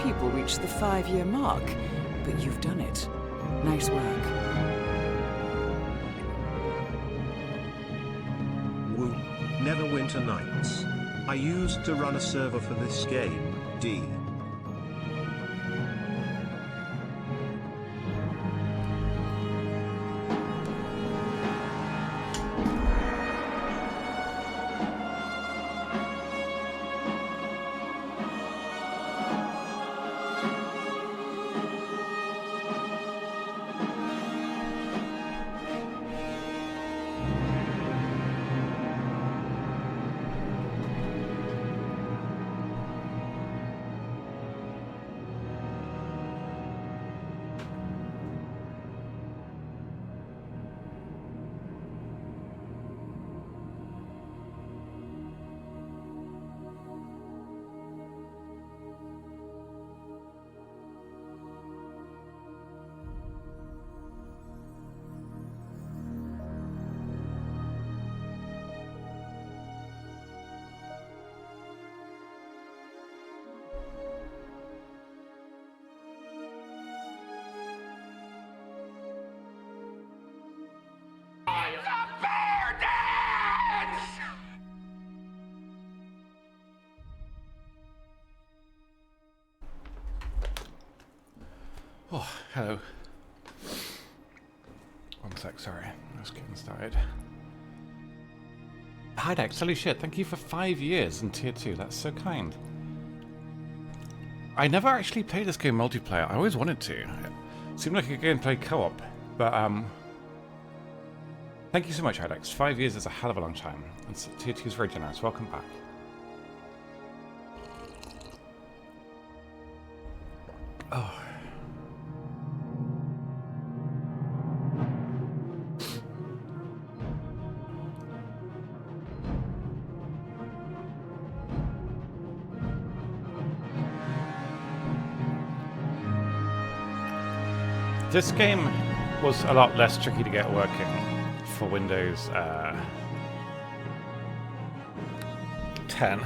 people reach the 5-year mark, but you've done it. Nice work. Woo. Neverwinter Nights. I used to run a server for this game, D. Oh, hello. One sec, sorry. I was getting started. Hi Dex, holy shit, thank you for 5 years in Tier 2. That's so kind. I never actually played this game multiplayer. I always wanted to. It seemed like a game to play co-op. But, thank you so much, Hydex. 5 years is a hell of a long time. And Tier 2 is very generous. Welcome back. Oh. This game was a lot less tricky to get working for Windows 10.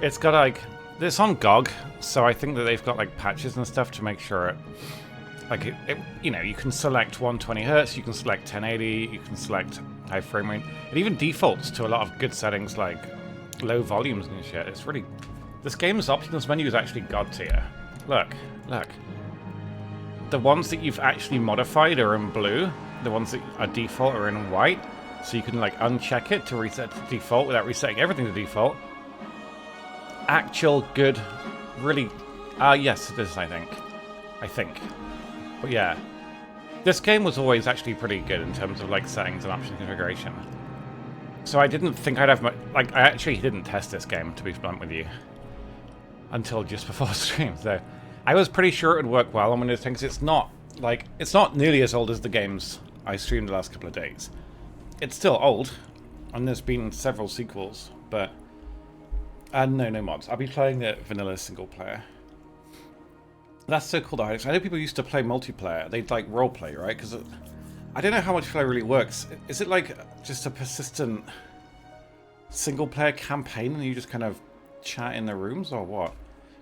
It's got like, it's on GOG, so I think that they've got like patches and stuff to make sure it, like you know, you can select 120 Hz, you can select 1080, you can select high frame rate. It even defaults to a lot of good settings like low volumes and shit. It's really, this game's options menu is actually god tier. Look. The ones that you've actually modified are in blue. The ones that are default are in white. So you can like uncheck it to reset to default without resetting everything to default. Actual good, really, yes it is, I think. But yeah. This game was always actually pretty good in terms of like settings and option configuration. So I didn't think I'd have much, like I actually didn't test this game, to be blunt with you. Until just before stream, so. I was pretty sure it would work well on Windows 10 because it's not nearly as old as the games I streamed the last couple of days. It's still old, and there's been several sequels, but no mods. I'll be playing the vanilla single player. That's so cool, though. I know people used to play multiplayer. They'd like roleplay, right? Because I don't know how multiplayer really works. Is it like just a persistent single player campaign, and you just kind of chat in the rooms, or what?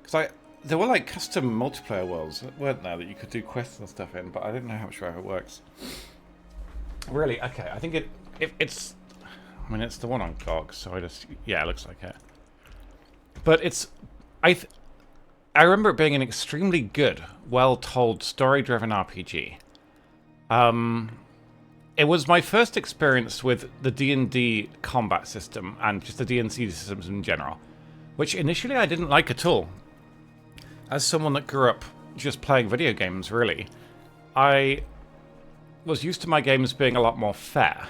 Because there were like custom multiplayer worlds, weren't there, that you could do quests and stuff in, but I don't know how sure how it works. Really? Okay, I think it's I mean, it's the one on GOG, so I just, yeah, it looks like it. But it's, I remember it being an extremely good, well-told, story-driven RPG. It was my first experience with the D&D combat system, and just the D&C systems in general, which initially I didn't like at all. As someone that grew up just playing video games, really, I was used to my games being a lot more fair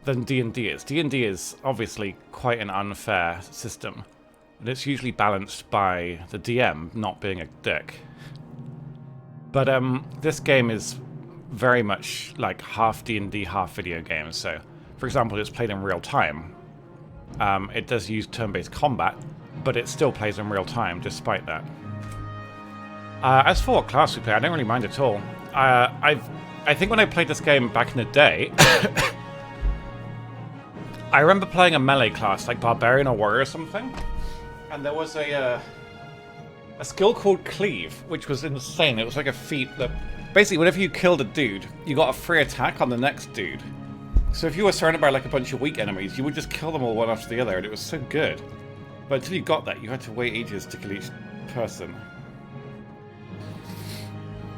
than D&D is. D&D is obviously quite an unfair system, and it's usually balanced by the DM not being a dick. But this game is very much like half D&D, half video game. So, for example, it's played in real time. It does use turn-based combat, but it still plays in real time despite that. As for what class we play, I don't really mind at all. I think when I played this game back in the day, I remember playing a melee class, like Barbarian or Warrior or something, and there was a a skill called Cleave, which was insane. It was like a feat that basically whenever you killed a dude, you got a free attack on the next dude. So if you were surrounded by like a bunch of weak enemies, you would just kill them all one after the other, and it was so good. But until you got that, you had to wait ages to kill each person.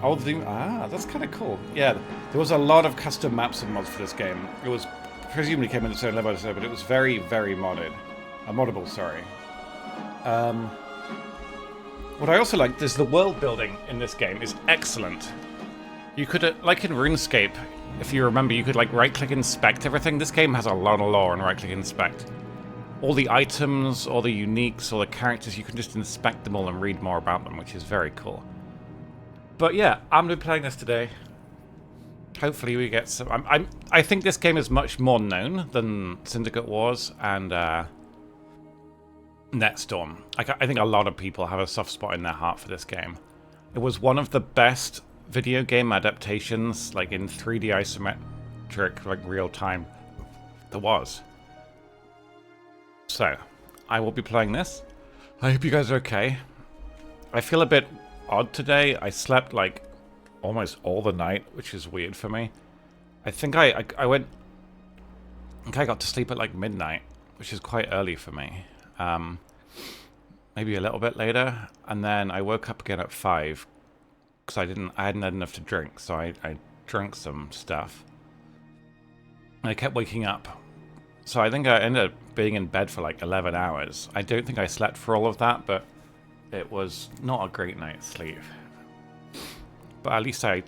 Oh, that's kind of cool. Yeah, there was a lot of custom maps and mods for this game. It was presumably came in its own level, but it was very, very modded. Moddable, sorry. What I also liked is the world building in this game is excellent. You could, like in RuneScape, if you remember, you could like right-click inspect everything. This game has a lot of lore and right-click inspect. All the items, all the uniques, all the characters, you can just inspect them all and read more about them, which is very cool. But yeah, I'm going to be playing this today. Hopefully we get some... I think this game is much more known than Syndicate Wars and Netstorm. I think a lot of people have a soft spot in their heart for this game. It was one of the best video game adaptations, like in 3D isometric, like real time, there was. So, I will be playing this. I hope you guys are okay. I feel a bit odd today. I slept like almost all the night, which is weird for me. I think I got to sleep at like midnight, which is quite early for me. Maybe a little bit later, and then I woke up again at 5 because I hadn't had enough to drink, so I drank some stuff. And I kept waking up, so I think I ended up being in bed for like 11 hours. I don't think I slept for all of that, but it was not a great night's sleep. But at least I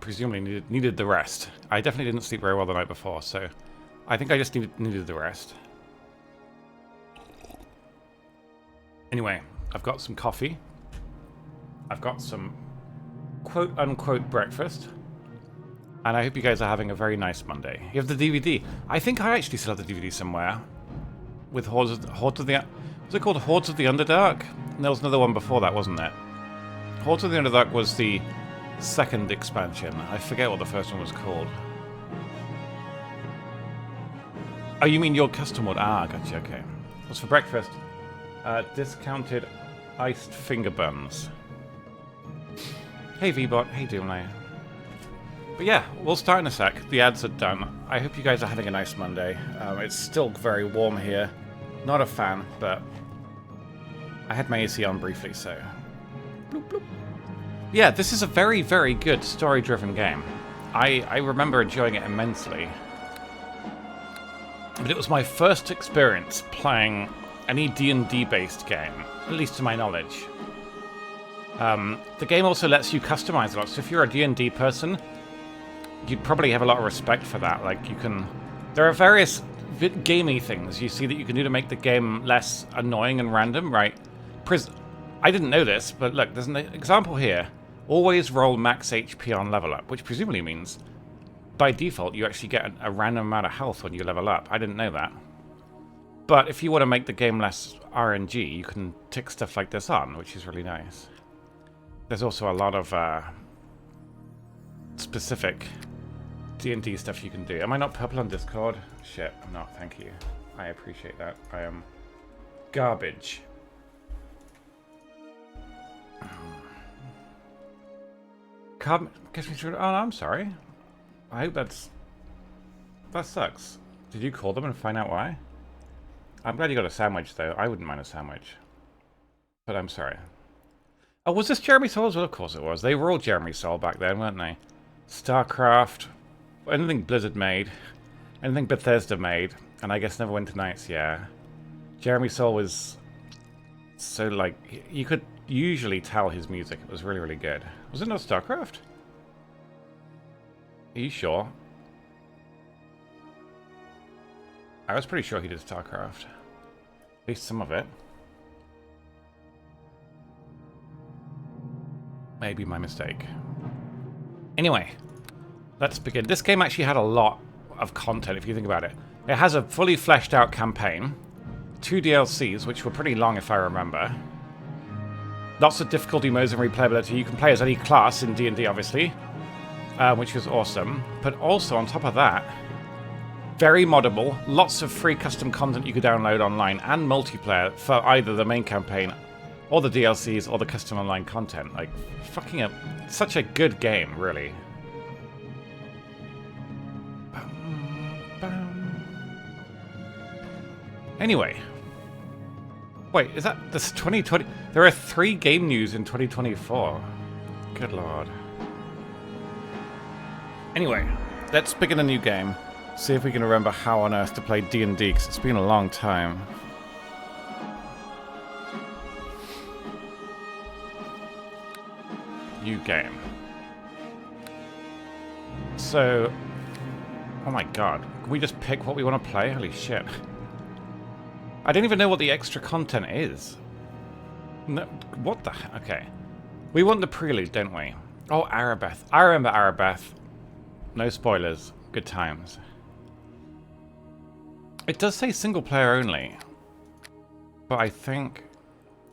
presumably needed the rest. I definitely didn't sleep very well the night before, so I think I just needed the rest. Anyway, I've got some coffee. I've got some quote-unquote breakfast. And I hope you guys are having a very nice Monday. You have the DVD. I think I actually still have the DVD somewhere. With Hordes of the... Was it called Hordes of the Underdark? And there was another one before that, wasn't there? Hordes of the Underdark was the second expansion. I forget what the first one was called. Oh, you mean your custom one? Ah, gotcha, okay. What's for breakfast? Discounted iced finger buns. Hey VBot, hey Doomlay. But yeah, we'll start in a sec. The ads are done. I hope you guys are having a nice Monday. It's still very warm here. Not a fan, but I had my AC on briefly, so... Bloop, bloop. Yeah, this is a very, very good story-driven game. I remember enjoying it immensely. But it was my first experience playing any D&D based game, at least to my knowledge. The game also lets you customize a lot, so if you're a D&D person, you'd probably have a lot of respect for that. Like, you can... There are various gamey things you see that you can do to make the game less annoying and random, right? I didn't know this, but look, there's an example here. Always roll max HP on level up, which presumably means, by default, you actually get a random amount of health when you level up. I didn't know that. But if you want to make the game less RNG, you can tick stuff like this on, which is really nice. There's also a lot of specific D&D stuff you can do. Am I not purple on Discord? Shit, I'm not. Thank you. I appreciate that. I am garbage. Guess me through. Oh, no, I'm sorry. I hope that sucks. Did you call them and find out why? I'm glad you got a sandwich, though. I wouldn't mind a sandwich. But I'm sorry. Oh, was this Jeremy Soule as well? Of course it was. They were all Jeremy Soule back then, weren't they? StarCraft, anything Blizzard made, anything Bethesda made, and I guess Neverwinter Nights, yeah. Jeremy Soule was so, like, you could usually tell his music. It was really, really good. Was it not StarCraft? Are you sure? I was pretty sure he did StarCraft. At least some of it. Maybe my mistake. Anyway, let's begin. This game actually had a lot of content, if you think about it. It has a fully fleshed out campaign, 2 DLCs, which were pretty long if I remember. Lots of difficulty modes and replayability. You can play as any class in D&D, obviously, which was awesome. But also, on top of that, very moddable, lots of free custom content you could download online, and multiplayer for either the main campaign or the DLCs, or the custom online content. Like, fucking such a good game, really. Anyway. Wait, is that this 2020? There are 3 game news in 2024. Good lord. Anyway, let's begin a new game. See if we can remember how on earth to play D&D, because it's been a long time. New game. So, oh my god, can we just pick what we want to play? Holy shit. I don't even know what the extra content is. No, what the heck? Okay. We want the prelude, don't we? Oh, Arabeth. I remember Arabeth. No spoilers. Good times. It does say single player only. But I think...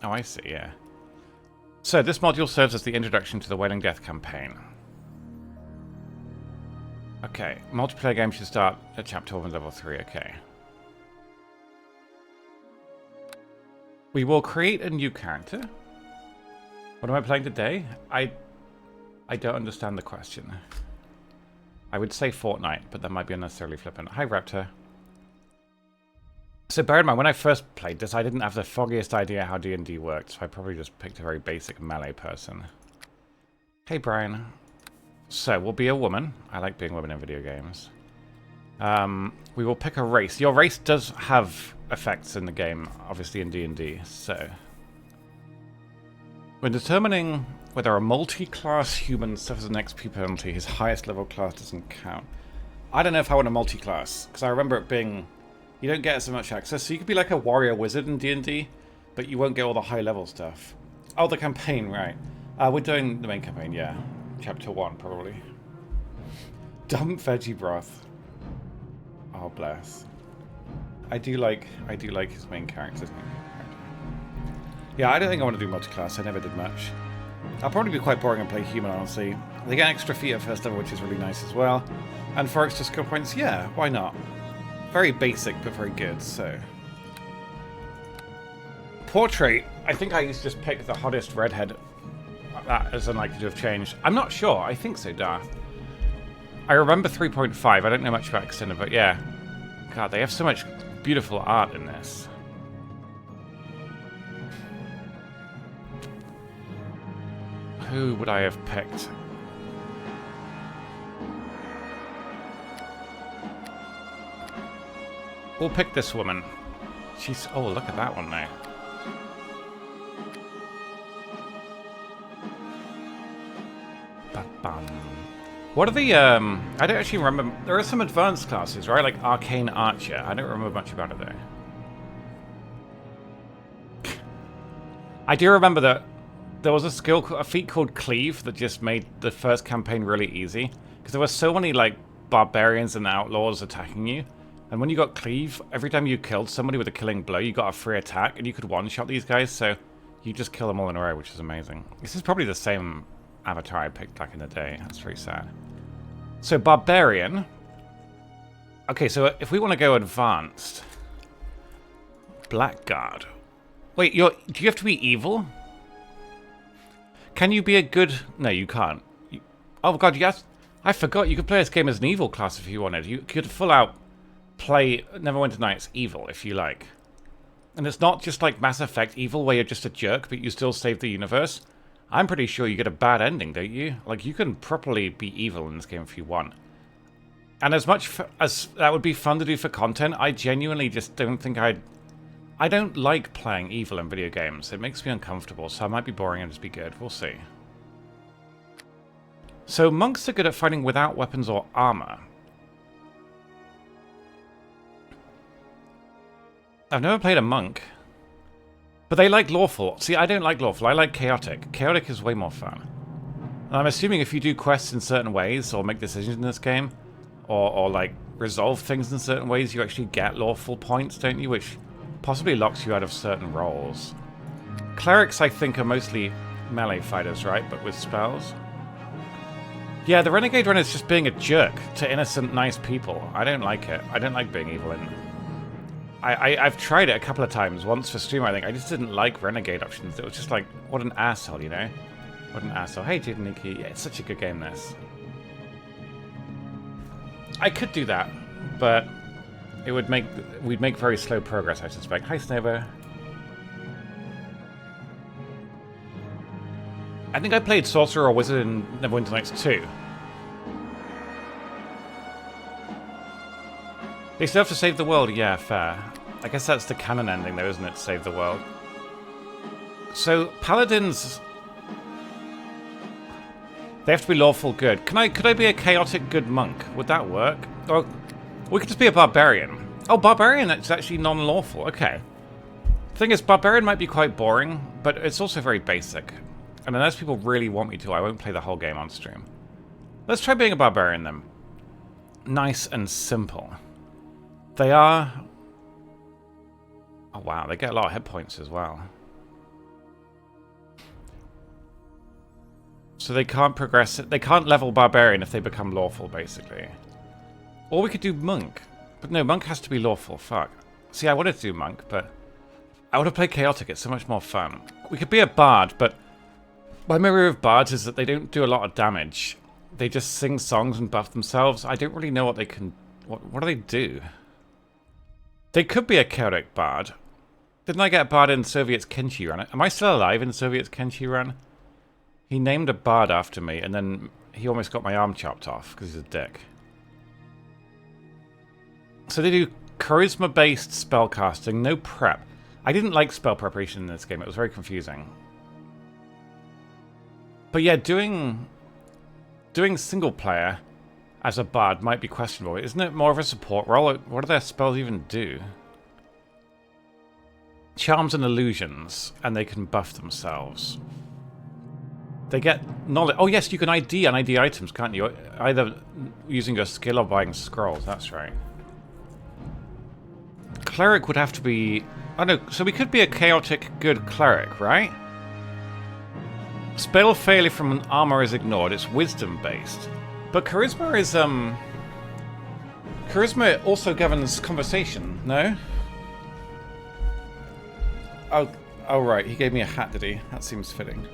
Oh, I see, yeah. So, this module serves as the introduction to the Wailing Death campaign. Okay. Multiplayer game should start at chapter 1 level 3. Okay. We will create a new character. What am I playing today? I don't understand the question. I would say Fortnite, but that might be unnecessarily flippant. Hi, Raptor. So bear in mind, when I first played this, I didn't have the foggiest idea how D&D worked, so I probably just picked a very basic melee person. Hey, Brian. So, we'll be a woman. I like being women in video games. We will pick a race. Your race does have effects in the game, obviously in D&D, so... When determining whether a multi-class human suffers an XP penalty, his highest level class doesn't count. I don't know if I want a multi-class, because I remember it being... You don't get so much access, so you could be like a warrior wizard in D&D, but you won't get all the high-level stuff. Oh, the campaign, right. We're doing the main campaign, yeah. Chapter 1, probably. Dumb veggie broth. Oh, bless. I do like his main character's name. Yeah, I don't think I want to do multi-class. I never did much. I'll probably be quite boring and play human, honestly. They get extra feet at first level, which is really nice as well. And for extra skill points, yeah, why not? Very basic, but very good, so... Portrait, I think I used to just pick the hottest redhead. That is unlikely to have changed. I'm not sure. I think so, Darth. I remember 3.5. I don't know much about Extended, but yeah. God, they have so much beautiful art in this. Who would I have picked? We'll pick this woman. She's... Oh, look at that one now. Ba-bum. What are the, I don't actually remember... There are some advanced classes, right? Like Arcane Archer. I don't remember much about it, though. I do remember that there was a feat called Cleave that just made the first campaign really easy. Because there were so many, like, barbarians and outlaws attacking you. And when you got Cleave, every time you killed somebody with a killing blow, you got a free attack, and you could one-shot these guys, so you just kill them all in a row, which is amazing. This is probably the same avatar I picked back in the day. That's very sad. So, Barbarian. Okay, so if we want to go advanced... Blackguard. Wait, do you have to be evil? Can you be a good... No, you can't. Oh god, yes. I forgot you could play this game as an evil class if you wanted. You could full out play Neverwinter Nights evil if you like. And it's not just like Mass Effect evil where you're just a jerk, but you still save the universe. I'm pretty sure you get a bad ending, don't you? Like, you can properly be evil in this game if you want. And as much as that would be fun to do for content, I genuinely just don't think I don't like playing evil in video games. It makes me uncomfortable, so I might be boring and just be good. We'll see. So, monks are good at fighting without weapons or armor. I've never played a monk. But they like lawful. See, I don't like lawful. I like chaotic. Chaotic is way more fun. And I'm assuming if you do quests in certain ways, or make decisions in this game, or like, resolve things in certain ways, you actually get lawful points, don't you? Which possibly locks you out of certain roles. Clerics, I think, are mostly melee fighters, right? But with spells. Yeah, the Renegade Run is just being a jerk to innocent, nice people. I don't like it. I don't like being evil in I've tried it a couple of times. Once for stream, I think. I just didn't like Renegade options. It was just like, what an asshole, you know? What an asshole. Hey, Jidniki. Yeah, it's such a good game, this. I could do that, but it would make... We'd make very slow progress, I suspect. Hi, Snovo. I think I played Sorcerer or Wizard in Neverwinter Nights 2. They still have to save the world? Yeah, fair. I guess that's the canon ending though, isn't it? Save the world. So, Paladins... They have to be lawful good. Could I be a chaotic good monk? Would that work? Or we could just be a barbarian. Oh, barbarian is actually non-lawful. Okay. Thing is, barbarian might be quite boring, but it's also very basic. And unless people really want me to, I won't play the whole game on stream. Let's try being a barbarian then. Nice and simple. They are... Oh wow, they get a lot of hit points as well. So they can't progress... They can't level barbarian if they become lawful, basically. Or we could do monk. But no, monk has to be lawful. Fuck. See, I wanted to do monk, but... I would have played chaotic. It's so much more fun. We could be a bard, but... My memory of bards is that they don't do a lot of damage. They just sing songs and buff themselves. I don't really know what they can... What do they do? They could be a chaotic bard. Didn't I get a bard in Soviet's Kenshi Run? Am I still alive in Soviet's Kenshi Run? He named a bard after me, and then he almost got my arm chopped off because he's a dick. So they do charisma-based spellcasting, no prep. I didn't like spell preparation in this game. It was very confusing. But yeah, doing single player as a bard might be questionable. Isn't it more of a support role? What do their spells even do? Charms and illusions, and they can buff themselves. They get knowledge. Oh yes, you can ID and ID items, can't you? Either using your skill or buying scrolls, that's right. Cleric would have to be... Oh no, so we could be a chaotic good cleric, right? Spell failure from an armor is ignored. It's wisdom based. But charisma is charisma also governs conversation, no? Oh right, he gave me a hat, did he? That seems fitting.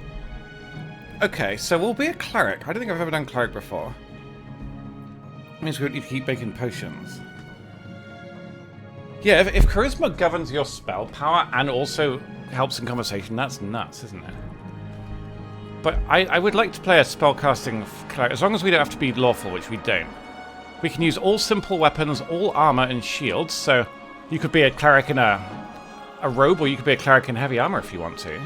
Okay, so we'll be a cleric. I don't think I've ever done cleric before. It means we don't need to keep making potions. Yeah, if charisma governs your spell power and also helps in conversation, that's nuts, isn't it? But I would like to play a spellcasting cleric, as long as we don't have to be lawful, which we don't. We can use all simple weapons, all armor and shields, so you could be a cleric in a robe, or you could be a cleric in heavy armor if you want to.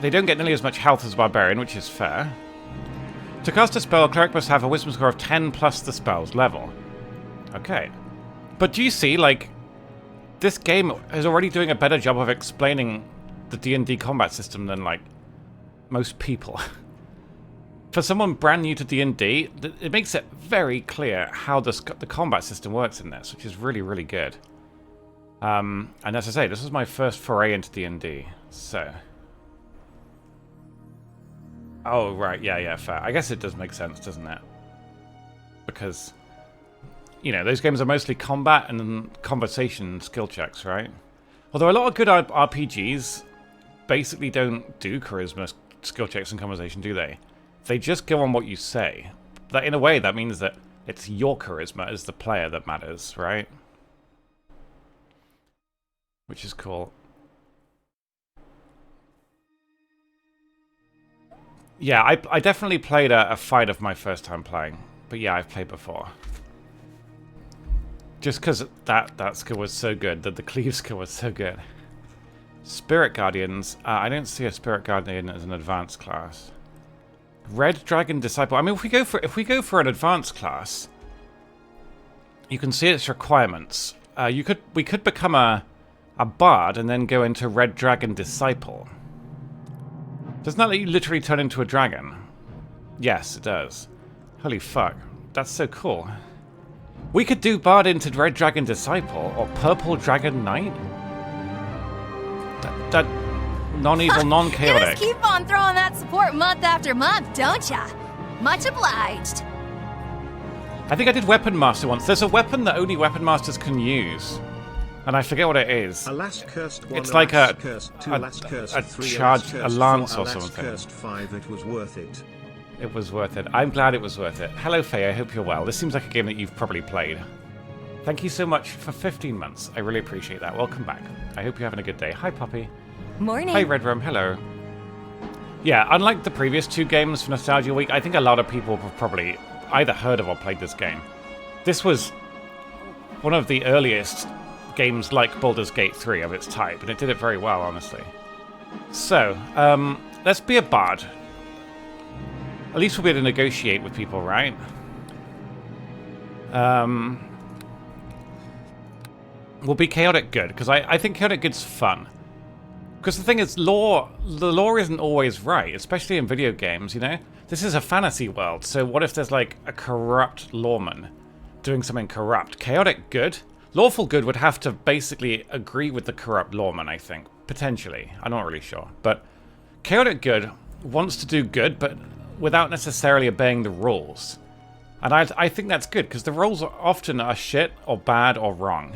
They don't get nearly as much health as a barbarian, which is fair. To cast a spell, a cleric must have a wisdom score of 10 plus the spell's level. Okay. But do you see, like, this game is already doing a better job of explaining the D&D combat system than, like, most people. For someone brand new to D&D, it makes it very clear how the combat system works in this, which is really, really good. And as I say, this was my first foray into D&D, so... Oh, right, yeah, fair. I guess it does make sense, doesn't it? Because, you know, those games are mostly combat and then conversation skill checks, right? Although a lot of good RPGs basically don't do charisma skill checks and conversation, do they? They just go on what you say. That, in a way, that means that it's your charisma as the player that matters, right? Which is cool. Yeah, I definitely played a fight of my first time playing. But yeah, I've played before. Just because that skill was so good, that the cleave skill was so good. Spirit Guardians. I don't see a Spirit Guardian as an advanced class. Red Dragon Disciple. I mean, if we go for an advanced class, you can see its requirements. We could become a bard and then go into Red Dragon Disciple. Doesn't that let you literally turn into a dragon? Yes, it does. Holy fuck. That's so cool. We could do bard into Red Dragon Disciple or Purple Dragon Knight. That non-evil, non-chaotic. You just keep on throwing that support month after month, don't ya? Much obliged. I think I did Weapon Master once. There's a weapon that only Weapon Masters can use. And I forget what it is. Alas cursed 1, It's like alas cursed 2, alas cursed 3, charged alas cursed lance 4, or alas something. cursed 5, it was worth it. It was worth it. I'm glad it was worth it. Hello, Faye. I hope you're well. This seems like a game that you've probably played. Thank you so much for 15 months. I really appreciate that. Welcome back. I hope you're having a good day. Hi, Poppy. Morning. Hi, Red Room. Hello. Yeah, unlike the previous 2 games for Nostalgia Week, I think a lot of people have probably either heard of or played this game. This was one of the earliest games like Baldur's Gate 3 of its type, and it did it very well, honestly. So, let's be a bard. At least we'll be able to negotiate with people, right? We'll be chaotic good, because I think chaotic good's fun. Because the thing is, the lore isn't always right, especially in video games, you know? This is a fantasy world, so what if there's like a corrupt lawman doing something corrupt? Chaotic good? Lawful good would have to basically agree with the corrupt lawman, I think. Potentially. I'm not really sure. But chaotic good wants to do good, but without necessarily obeying the rules. And I think that's good, because the rules often are shit, or bad, or wrong.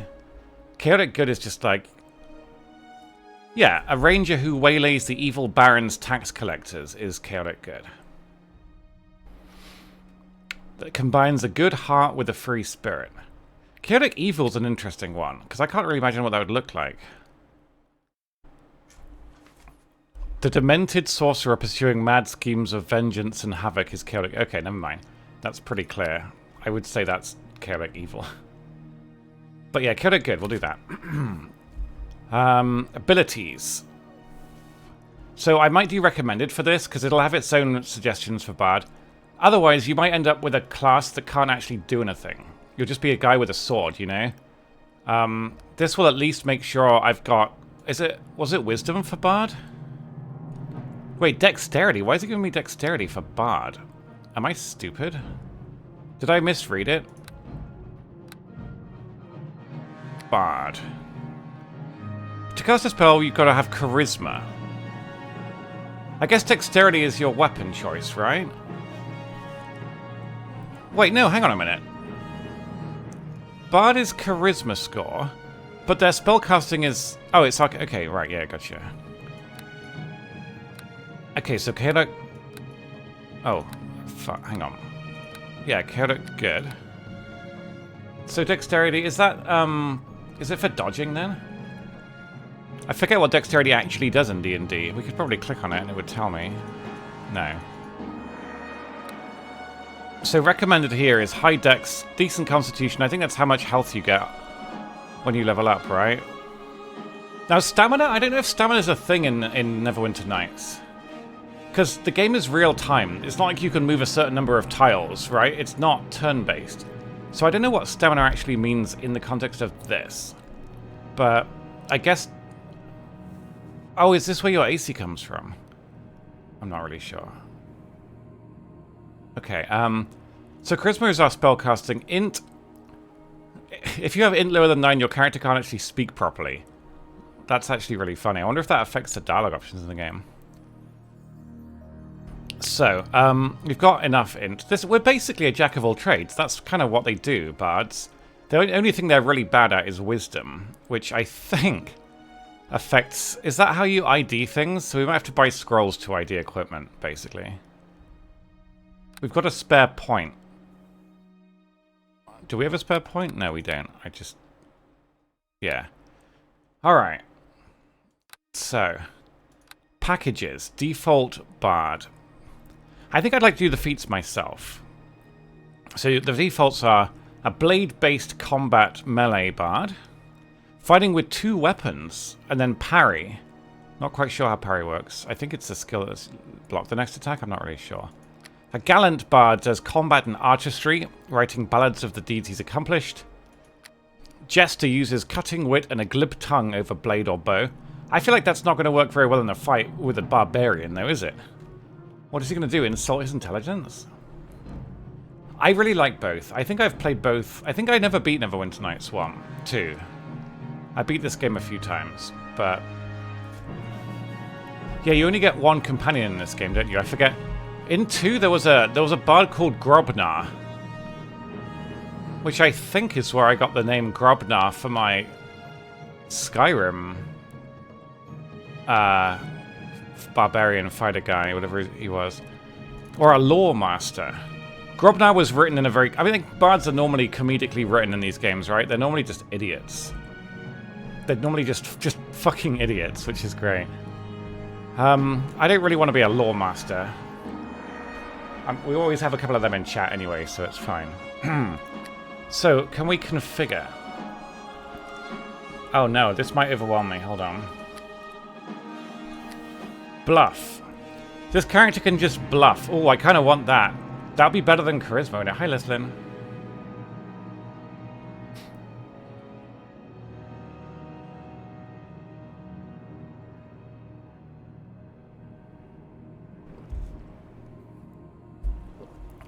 Chaotic good is just like... yeah, a ranger who waylays the evil baron's tax collectors is chaotic good. That combines a good heart with a free spirit. Chaotic evil's an interesting one, because I can't really imagine what that would look like. The demented sorcerer pursuing mad schemes of vengeance and havoc is chaotic... okay, never mind. That's pretty clear. I would say that's chaotic evil. But yeah, chaotic good, we'll do that. Abilities. So I might do recommended for this, because it'll have its own suggestions for bard. Otherwise, you might end up with a class that can't actually do anything. You'll just be a guy with a sword, you know? This will at least make sure I've got... was it wisdom for bard? Wait, dexterity. Why is it giving me dexterity for bard? Am I stupid? Did I misread it? Bard. To cast a spell, you've got to have charisma. I guess dexterity is your weapon choice, right? Wait, no, hang on a minute. Bard is charisma score, but their spellcasting is... oh, it's like... okay, right, yeah, gotcha. Okay, so chaotic... oh, fuck, hang on. Yeah, chaotic good. So dexterity, is that, is it for dodging then? I forget what dexterity actually does in D&D. We could probably click on it and it would tell me. No. So recommended here is high dex, decent constitution. I think that's how much health you get when you level up, right? Now stamina? I don't know if stamina is a thing in Neverwinter Nights. Because the game is real time. It's not like you can move a certain number of tiles, right? It's not turn-based. So I don't know what stamina actually means in the context of this. But I guess... oh, is this where your AC comes from? I'm not really sure. Okay, so charisma is our spellcasting. Int... if you have int lower than 9, your character can't actually speak properly. That's actually really funny. I wonder if that affects the dialogue options in the game. So, we've got enough int. We're basically a jack of all trades. That's kind of what they do, bards. The only thing they're really bad at is wisdom, which I think affects... is that how you ID things? So we might have to buy scrolls to ID equipment, basically. We've got a spare point. Do we have a spare point? No, we don't. I just... yeah. Alright. So. Packages. Default bard. I think I'd like to do the feats myself. So the defaults are a blade-based combat melee bard, fighting with 2 weapons, and then parry. Not quite sure how parry works. I think it's a skill that's blocked the next attack. I'm not really sure. A gallant bard does combat and artistry, writing ballads of the deeds he's accomplished. Jester uses cutting wit and a glib tongue over blade or bow. I feel like that's not going to work very well in a fight with a barbarian, though, is it? What is he going to do? Insult his intelligence? I really like both. I think I've played both. I think I never beat Neverwinter Nights 1, 2. I beat this game a few times, but... yeah, you only get 1 companion in this game, don't you? I forget. In 2, there was a bard called Grobnar. which I think is where I got the name Grobnar for my Skyrim barbarian fighter guy, whatever he was. Or a lore master. Grobnar was written in a very... I think bards are normally comedically written in these games, right? They're normally just idiots. They're normally just fucking idiots, which is great. I don't really want to be a lore master. We always have a couple of them in chat anyway, so it's fine. So, can we configure? Oh no, this might overwhelm me. Hold on. Bluff. This character can just bluff. Oh, I kind of want that. That'll be better than charisma, wouldn't it? Hi, Leslin.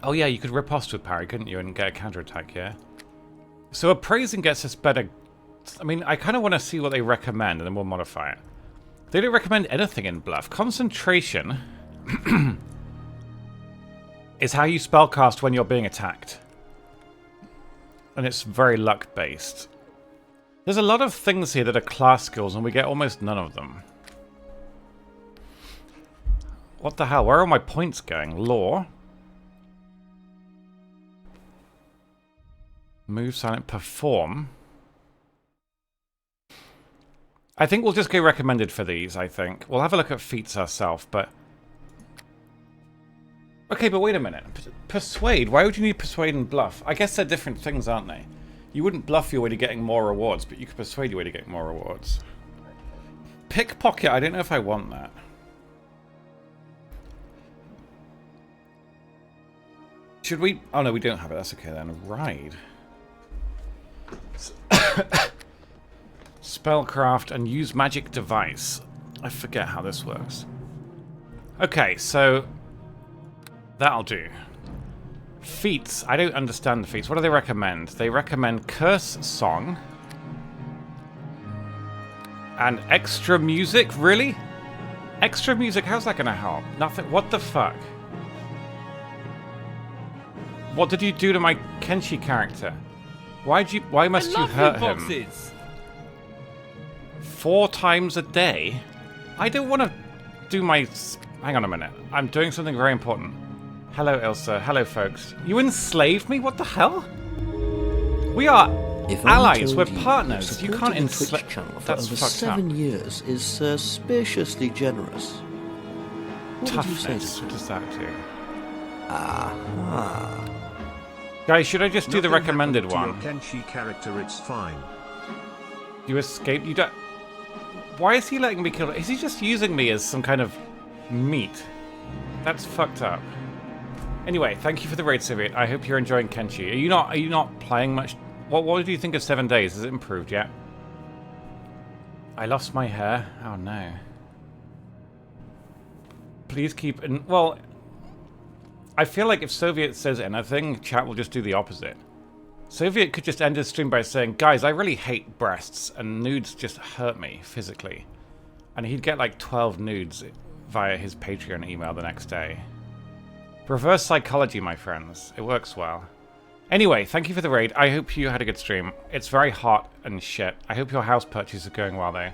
Oh yeah, you could riposte with parry, couldn't you, and get a counterattack, yeah? So appraising gets us better... I mean, I kind of want to see what they recommend, and then we'll modify it. They don't recommend anything in Bluff. Concentration is how you spellcast when you're being attacked. And it's very luck-based. There's a lot of things here that are class skills, and we get almost none of them. What the hell? Where are my points going? Lore. Move, silent, perform. I think we'll just go recommended for these, I think. We'll have a look at feats ourselves, but... Okay, but wait a minute. Persuade? Why would you need persuade and bluff? I guess they're different things, aren't they? You wouldn't bluff your way to getting more rewards, but you could persuade your way to get more rewards. Pickpocket, I don't know if I want that. Should we... Oh no, we don't have it. That's okay then. Ride. Spellcraft and use magic device. I forget how this works. Okay, so that'll do. Feats. I don't understand the feats. What do they recommend? They recommend curse song and extra music. Really? Extra music? How's that going to help? Nothing. What the fuck? What did you do to my Kenshi character? Why must you hurt him? 4 times a day? I don't want to do my... Hang on a minute. I'm doing something very important. Hello, Ilsa. Hello, folks. You enslaved me? What the hell? We are allies. We're partners. You can't enslave... That's fucked up. 7 years is suspiciously generous. What Toughness. What does that do? Aha. Guys, should I just do the recommended one? Your Kenshi character, it's fine. You escaped. You don't... Why is he letting me kill... Is he just using me as some kind of meat? That's fucked up. Anyway, thank you for the raid, Soviet. I hope you're enjoying Kenshi. Are you not playing much? What do you think of 7 days? Has it improved yet? I lost my hair. Oh no. Please keep... Well, I feel like if Soviet says anything, chat will just do the opposite. Soviet could just end his stream by saying, guys, I really hate breasts, and nudes just hurt me physically. And he'd get like 12 nudes via his Patreon email the next day. Reverse psychology, my friends. It works well. Anyway, thank you for the raid. I hope you had a good stream. It's very hot and shit. I hope your house purchase is going well, though.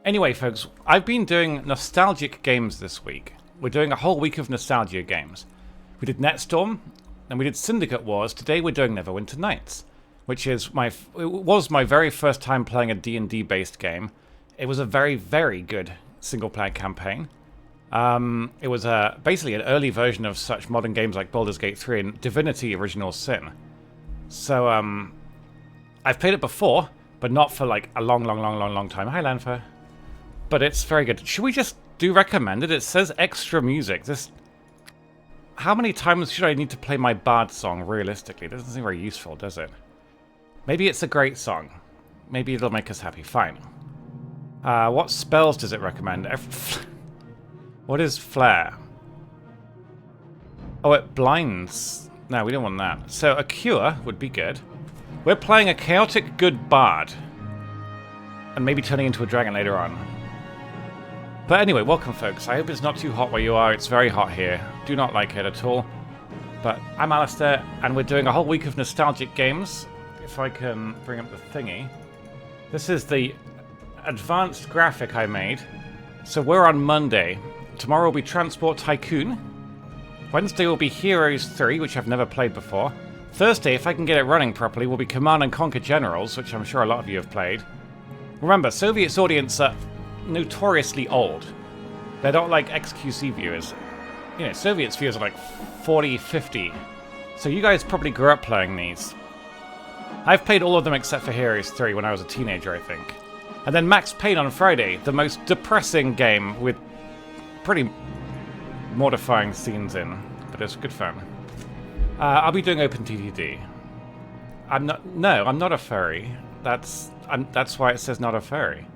Anyway, folks, I've been doing nostalgic games this week. We're doing a whole week of nostalgia games. We did Netstorm, and we did Syndicate Wars. Today we're doing Neverwinter Nights, which is it was my very first time playing a D&D based game. It was a very, very good single-player campaign. It was basically an early version of such modern games like Baldur's Gate 3 and Divinity Original Sin. So, I've played it before, but not for like a long time. Hi, Lanfer. But it's very good. Should we just do recommended? It says extra music. How many times should I need to play my bard song realistically? It doesn't seem very useful, does it? Maybe it's a great song. Maybe it'll make us happy. Fine. What spells does it recommend? What is flare? Oh, it blinds. No, we don't want that. So a cure would be good. We're playing a chaotic good bard. And maybe turning into a dragon later on. But anyway, welcome folks. I hope it's not too hot where you are. It's very hot here. Do not like it at all. But I'm Alistair, and we're doing a whole week of nostalgic games. If I can bring up the thingy. This is the advanced graphic I made. So we're on Monday. Tomorrow will be Transport Tycoon. Wednesday will be Heroes 3, which I've never played before. Thursday, if I can get it running properly, will be Command and Conquer Generals, which I'm sure a lot of you have played. Remember, Soviet's audience are notoriously old. They're not like XQC viewers. You know, Soviet's viewers are like 40, 50. So you guys probably grew up playing these. I've played all of them except for Heroes 3 when I was a teenager, I think. And then Max Payne on Friday, the most depressing game with pretty mortifying scenes in, but it's good fun. I'll be doing OpenTTD. I'm not a furry. That's why it says not a furry.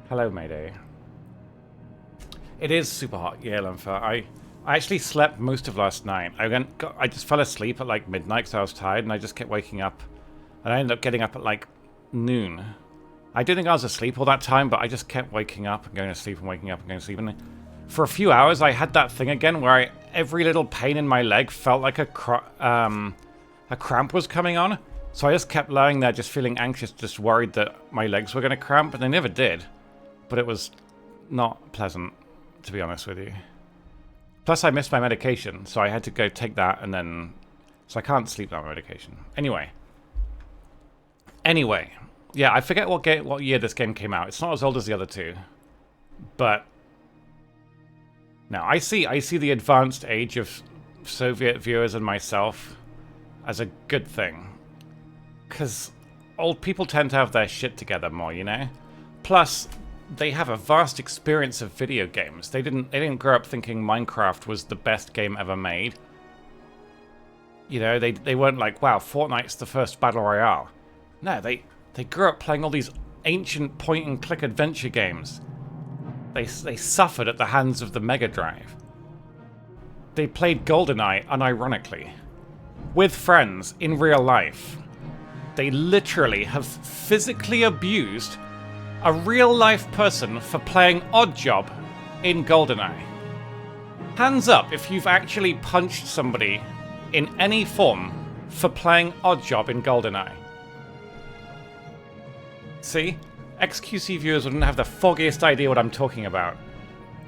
Hello, Mayday. It is super hot, yeah, Lumfer. I actually slept most of last night. I just fell asleep at like midnight because I was tired, and I just kept waking up. And I ended up getting up at like noon. I didn't think I was asleep all that time, but I just kept waking up and going to sleep and waking up and going to sleep. And for a few hours, I had that thing again where every little pain in my leg felt like a cramp was coming on. So I just kept lying there just feeling anxious, just worried that my legs were going to cramp, and they never did. But it was not pleasant, to be honest with you. Plus, I missed my medication, so I had to go take that, and then... So I can't sleep without my medication. Anyway, yeah, I forget what year this game came out. It's not as old as the other two. But... Now, I see the advanced age of Soviet viewers and myself as a good thing. Because old people tend to have their shit together more, you know? Plus, they have a vast experience of video games. They didn't grow up thinking Minecraft was the best game ever made. You know, they weren't like, wow, Fortnite's the first battle royale. No, they grew up playing all these ancient point-and-click adventure games. They suffered at the hands of the Mega Drive. They played GoldenEye unironically. With friends, in real life. They literally have physically abused a real-life person for playing Oddjob in GoldenEye. Hands up if you've actually punched somebody in any form for playing Oddjob in GoldenEye. See? XQC viewers wouldn't have the foggiest idea what I'm talking about.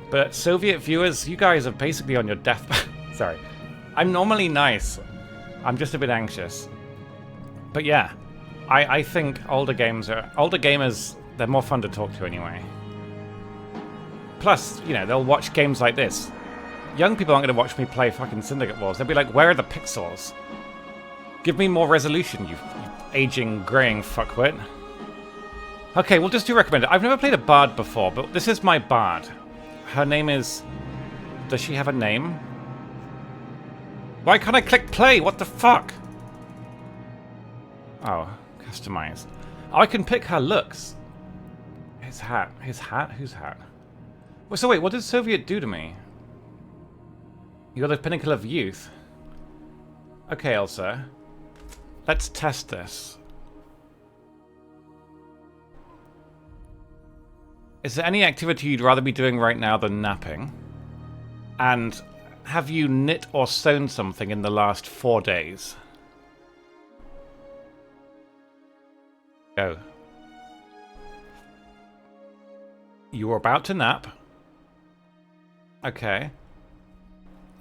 But Soviet viewers, you guys are basically on your deathbed. Sorry. I'm normally nice. I'm just a bit anxious. But yeah, I think older gamers, they're more fun to talk to anyway. Plus, you know, they'll watch games like this. Young people aren't going to watch me play fucking Syndicate Wars. They'll be like, where are the pixels? Give me more resolution, you aging, greying fuckwit. Okay, we'll just do recommended. I've never played a bard before, but this is my bard. Her name is... Does she have a name? Why can't I click play? What the fuck? Oh, customized. Oh, I can pick her looks. His hat. His hat? Whose hat? Well, so wait, what did Soviet do to me? You're the pinnacle of youth. Okay, Elsa. Let's test this. Is there any activity you'd rather be doing right now than napping? And have you knit or sewn something in the last 4 days? Go. You were about to nap. Okay.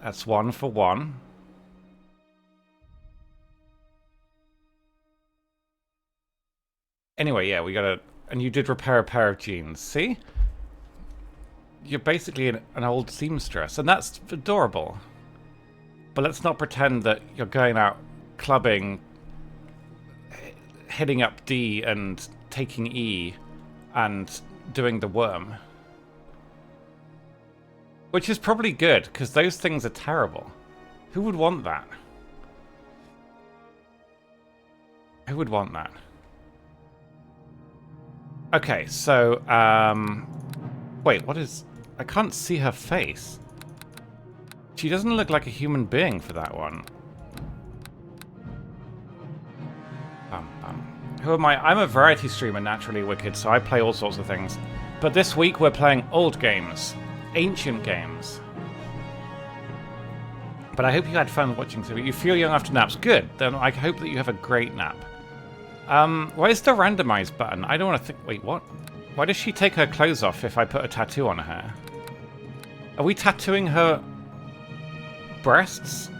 That's 1 for 1. Anyway, yeah, we gotta... And you did repair a pair of jeans. See? You're basically an old seamstress, and that's adorable. But let's not pretend that you're going out clubbing, hitting up D and taking E, and doing the worm. Which is probably good, because those things are terrible. Who would want that? Who would want that? Okay, so, wait, what is... I can't see her face. She doesn't look like a human being for that one. Who am I? I'm a variety streamer, naturally wicked, so I play all sorts of things. But this week we're playing old games. Ancient games. But I hope you had fun watching. So you feel young after naps. Good. Then I hope that you have a great nap. Where's the randomize button? I don't want to think. Wait, what? Why does she take her clothes off if I put a tattoo on her? Are we tattooing her breasts?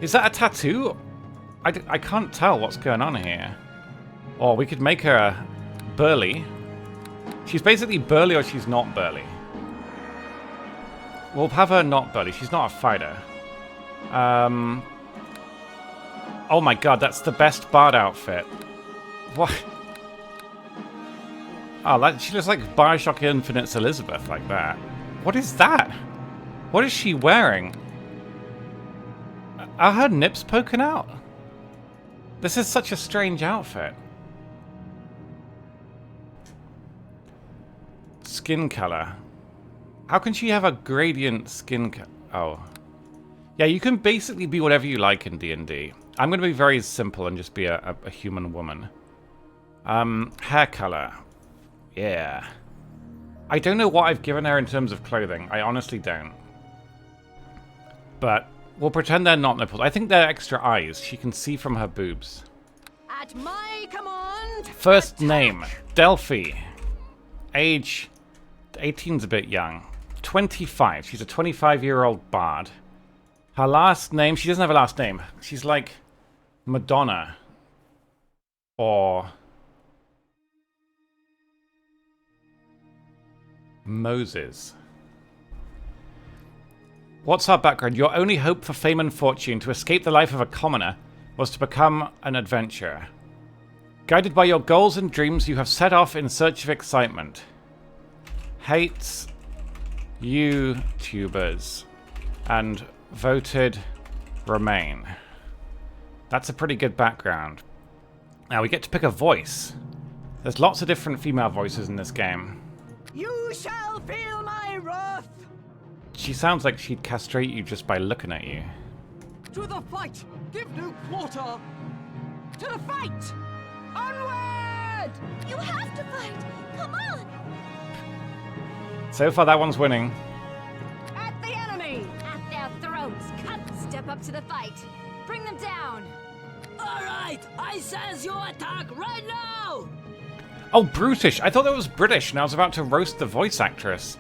Is that a tattoo? I can't tell what's going on here. Or we could make her burly. She's basically burly or she's not burly. We'll have her not burly. She's not a fighter. Oh my god, that's the best bard outfit. What? Oh, she looks like Bioshock Infinite's Elizabeth, like that. What is that? What is she wearing? Are her nips poking out? This is such a strange outfit. Skin color. How can she have a gradient skin color? Oh. Yeah, you can basically be whatever you like in D&D. I'm going to be very simple and just be a human woman. Hair color. Yeah. I don't know what I've given her in terms of clothing. I honestly don't. But we'll pretend they're not nipples. I think they're extra eyes. She can see from her boobs. At my command. First name, Delphi. Age, 18's a bit young. 25. She's a 25-year-old bard. Her last name, she doesn't have a last name. She's like Madonna. Or Moses. What's our background? Your only hope for fame and fortune, to escape the life of a commoner, was to become an adventurer. Guided by your goals and dreams, you have set off in search of excitement. Hates YouTubers and voted Remain. That's a pretty good background. Now we get to pick a voice. There's lots of different female voices in this game. You shall feel my wrath. She sounds like she'd castrate you just by looking at you. To the fight. Give no quarter. To the fight. Onward. You have to fight! Come on! So far, that one's winning. At the enemy. At their throats! Step up to the fight! Bring them down! Alright, I says you attack right now! Oh, brutish! I thought that was British, and I was about to roast the voice actress.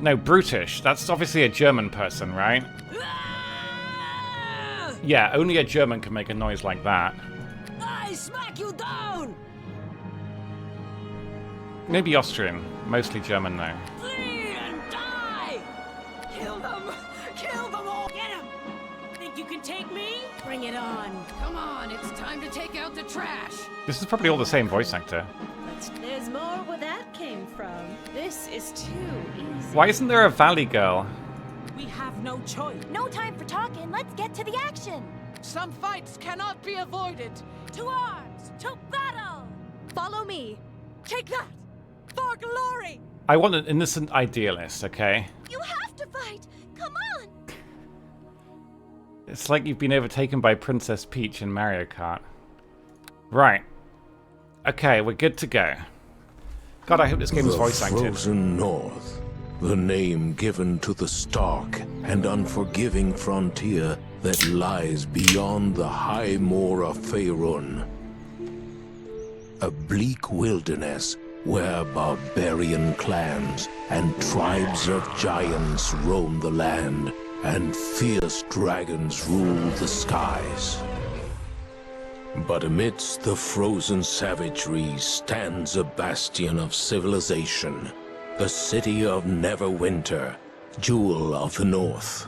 No, brutish. That's obviously a German person, right? Ah! Yeah, only a German can make a noise like that. I smack you down! Maybe Austrian. Mostly German, though. Flee and die! Kill them! Kill them all! Get him! Think you can take me? Bring it on! Come on, it's time to take out the trash! This is probably all the same voice actor. There's more where that came from. This is too easy. Why isn't there a Valley girl? We have no choice. No time for talking, let's get to the action! Some fights cannot be avoided. To arms! To battle! Follow me! Take that! For glory! I want an innocent idealist, okay? You have to fight! Come on! It's like you've been overtaken by Princess Peach in Mario Kart. Right. Okay, we're good to go. God, I hope this game is voice acted. The Frozen North, the name given to the stark and unforgiving frontier that lies beyond the high moor of Faerun. A bleak wilderness where barbarian clans and tribes of giants roam the land and fierce dragons rule the skies. But amidst the frozen savagery stands a bastion of civilization, the city of Neverwinter, Jewel of the North.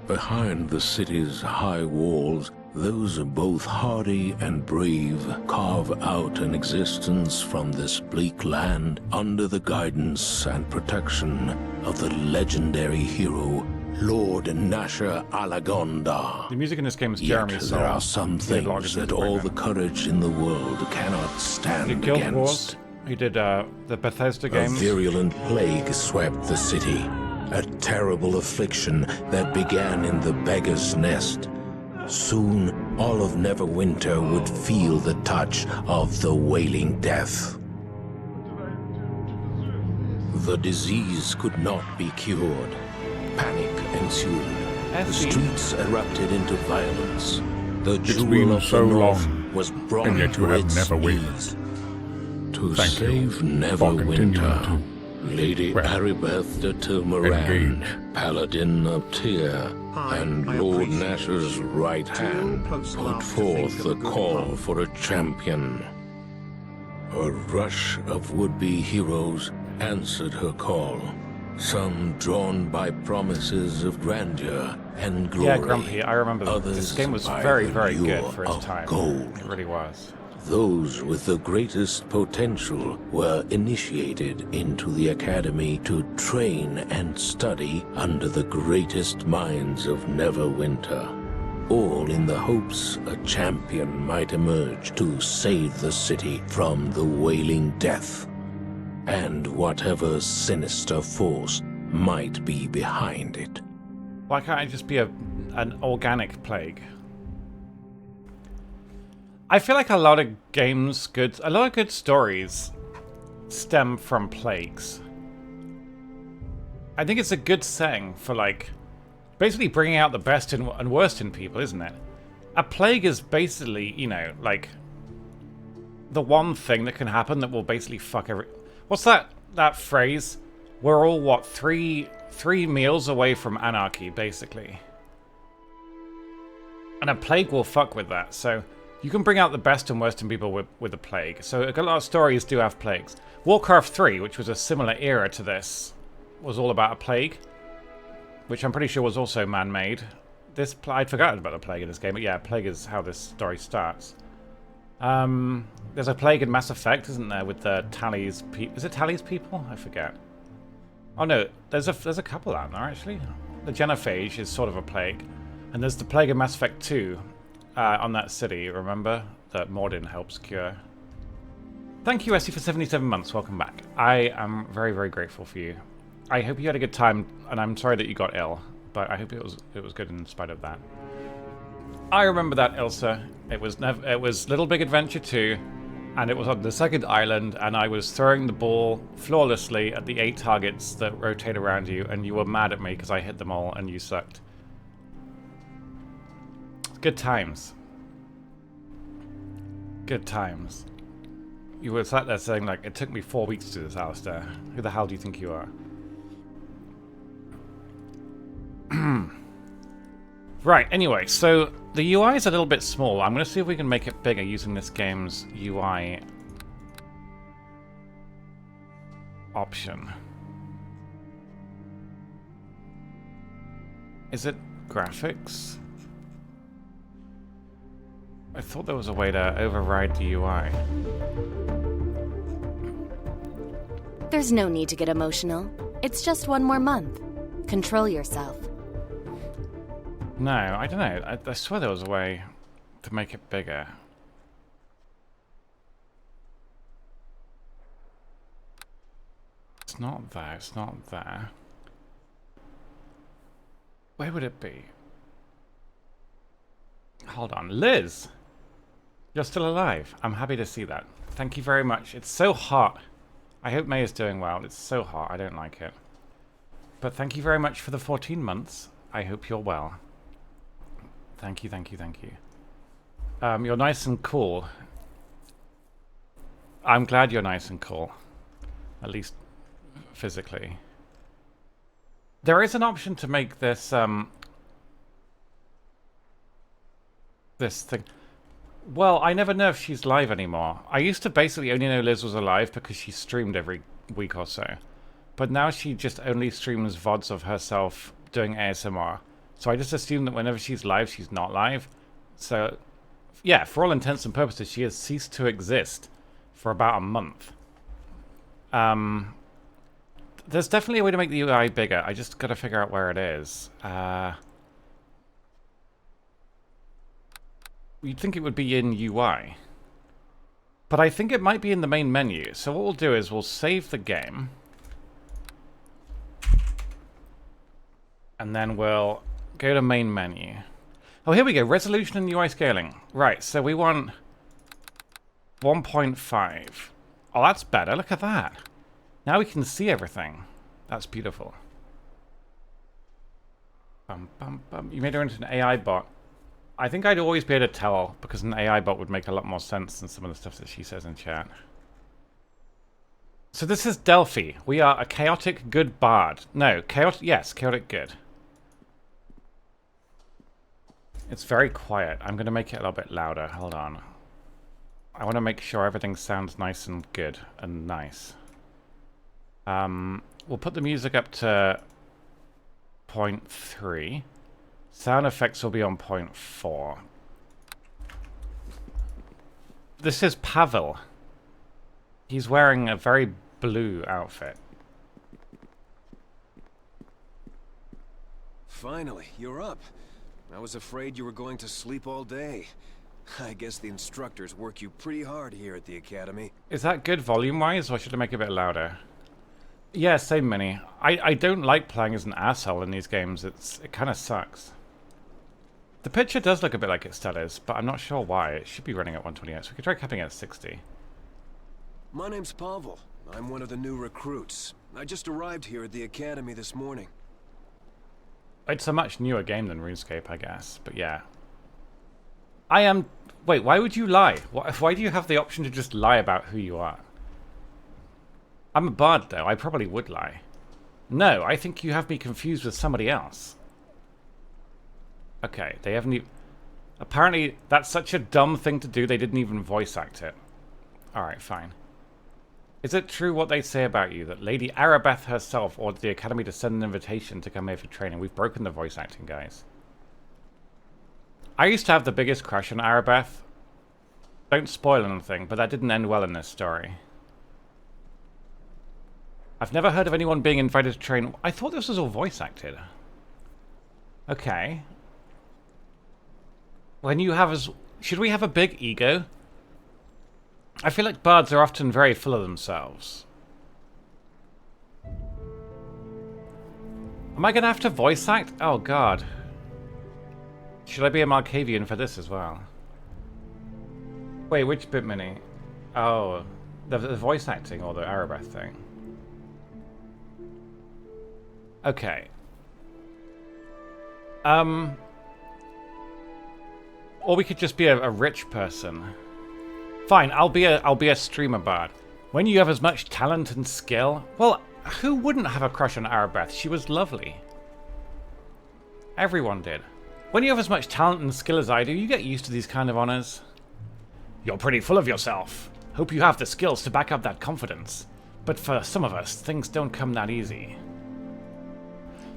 Behind the city's high walls, those both hardy and brave carve out an existence from this bleak land under the guidance and protection of the legendary hero, Lord Nasher Alagonda. The music in this game is Jeremy Yet Soule. there are some things that all the courage in the world cannot He stand did Guild against. Wars. He did the Bethesda A games. virulent plague swept the city, a terrible affliction that began in the beggar's nest. Soon, all of Neverwinter would feel the touch of the wailing death. The disease could not be cured. Panic ensued. The Essie. streets erupted into violence. The It's jewel been of so the north long, was brought and yet you to have its never wavered. knees. To Thank you save for Neverwinter, continuing Lady well, Aribeth de Tilmaran, engage. Paladin of Tyr, and I Lord appreciate Nash's right Too hand, close put love to forth think of the a good call pun. for a champion. A rush of would-be heroes answered her call, some drawn by promises of grandeur and glory. Yeah, Grumpy, I remember this others game was by very, the very good lure for its of time. gold. It really was. Those with the greatest potential were initiated into the academy to train and study under the greatest minds of Neverwinter, all in the hopes a champion might emerge to save the city from the wailing death, and whatever sinister force might be behind it. Why can't I just be an organic plague? I feel like a lot of good stories stem from plagues. I think it's a good setting for, like, basically bringing out the best and worst in people, isn't it? A plague is basically, you know, like, the one thing that can happen that will basically fuck every... What's that phrase? We're all, what, three meals away from anarchy, basically. And a plague will fuck with that, so... You can bring out the best and worst in people with a plague. So a lot of stories do have plagues. Warcraft 3, which was a similar era to this, was all about a plague, which I'm pretty sure was also man-made. I'd forgotten about the plague in this game, but yeah, plague is how this story starts. There's a plague in Mass Effect, isn't there, with the Tally's people? Is it Tally's people? I forget. Oh no, there's a couple out there actually. The Genophage is sort of a plague, and there's the plague in Mass Effect 2. On that city, remember? That Mordin helps cure. Thank you, Essie, for 77 months. Welcome back. I am very, very grateful for you. I hope you had a good time, and I'm sorry that you got ill, but I hope it was good in spite of that. I remember that, Ilsa. It was Little Big Adventure 2, and it was on the second island, and I was throwing the ball flawlessly at the 8 targets that rotate around you, and you were mad at me because I hit them all, and you sucked. Good times. Good times. You were sat there saying, like, it took me 4 weeks to do this, Alistair. Who the hell do you think you are? Right, anyway, so the UI is a little bit small. I'm going to see if we can make it bigger using this game's UI option. Is it graphics? I thought there was a way to override the UI. There's no need to get emotional. It's just one more month. Control yourself. No, I don't know. I swear there was a way to make it bigger. It's not there. It's not there. Where would it be? Hold on. Liz! You're still alive. I'm happy to see that. Thank you very much. It's so hot. I hope May is doing well. It's so hot. I don't like it. But thank you very much for the 14 months. I hope you're well. Thank you, thank you, thank you. You're nice and cool. I'm glad you're nice and cool. At least physically. There is an option to make this, this thing... Well, I never know if she's live anymore. I used to basically only know Liz was alive because she streamed every week or so. But now she just only streams VODs of herself doing ASMR. So I just assume that whenever she's live, she's not live. So, yeah, for all intents and purposes, she has ceased to exist for about a month. There's definitely a way to make the UI bigger. I just gotta figure out where it is. You'd think it would be in UI. But I think it might be in the main menu. So what we'll do is we'll save the game. And then we'll go to main menu. Oh, here we go. Resolution and UI scaling. Right, so we want 1.5. Oh, that's better. Look at that. Now we can see everything. That's beautiful. Bum, bum, bum. You made her into an AI bot. I think I'd always be able to tell, because an AI bot would make a lot more sense than some of the stuff that she says in chat. So this is Delphi. We are a chaotic good bard. No, chaotic, yes, chaotic good. It's very quiet. I'm going to make it a little bit louder. Hold on. I want to make sure everything sounds nice and good and nice. We'll put the music up to 0.3. Sound effects will be on 0.4. This is Pavel. He's wearing a very blue outfit. Finally, you're up. I was afraid you were going to sleep all day. I guess the instructors work you pretty hard here at the academy. Is that good volume-wise, or should I make it a bit louder? Yeah, same Mini. I don't like playing as an asshole in these games. It kind of sucks. The picture does look a bit like it still is, but I'm not sure why. It should be running at 128, so we could try capping it at 60. My name's Pavel. I'm one of the new recruits. I just arrived here at the academy this morning. It's a much newer game than RuneScape, I guess, but yeah. I am... Wait, why would you lie? Why do you have the option to just lie about who you are? I'm a bard, though. I probably would lie. No, I think you have me confused with somebody else. Okay, they haven't even... Apparently, that's such a dumb thing to do, they didn't even voice act it. Alright, fine. Is it true what they say about you, that Lady Arabeth herself ordered the Academy to send an invitation to come here for training? We've broken the voice acting, guys. I used to have the biggest crush on Arabeth. Don't spoil anything, but that didn't end well in this story. I've never heard of anyone being invited to train. I thought this was all voice acted. Okay. When you have as... Should we have a big ego? I feel like bards are often very full of themselves. Am I going to have to voice act? Oh, God. Should I be a Markavian for this as well? Wait, which bit Mini? Oh, the voice acting or the Arabeth thing? Okay. Or we could just be a rich person. Fine, I'll be a streamer bard. When you have as much talent and skill, well, who wouldn't have a crush on Arabeth? She was lovely. Everyone did. When you have as much talent and skill as I do, you get used to these kind of honors. You're pretty full of yourself. Hope you have the skills to back up that confidence. But for some of us, things don't come that easy.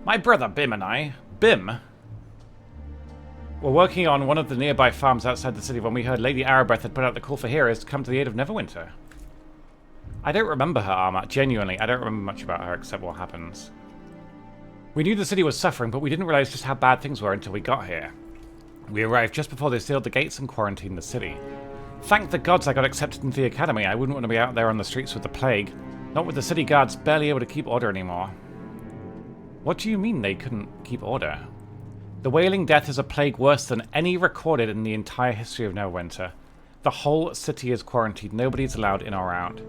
My brother Bim and I, Bim, were working on one of the nearby farms outside the city when we heard Lady Arabeth had put out the call for heroes to come to the aid of Neverwinter. I don't remember her armor, genuinely. I don't remember much about her except what happens. We knew the city was suffering, but we didn't realize just how bad things were until we got here. We arrived just before they sealed the gates and quarantined the city. Thank the gods I got accepted into the academy. I wouldn't want to be out there on the streets with the plague. Not with the city guards barely able to keep order anymore. What do you mean they couldn't keep order? The Wailing Death is a plague worse than any recorded in the entire history of Neverwinter. The whole city is quarantined. Nobody's allowed in or out.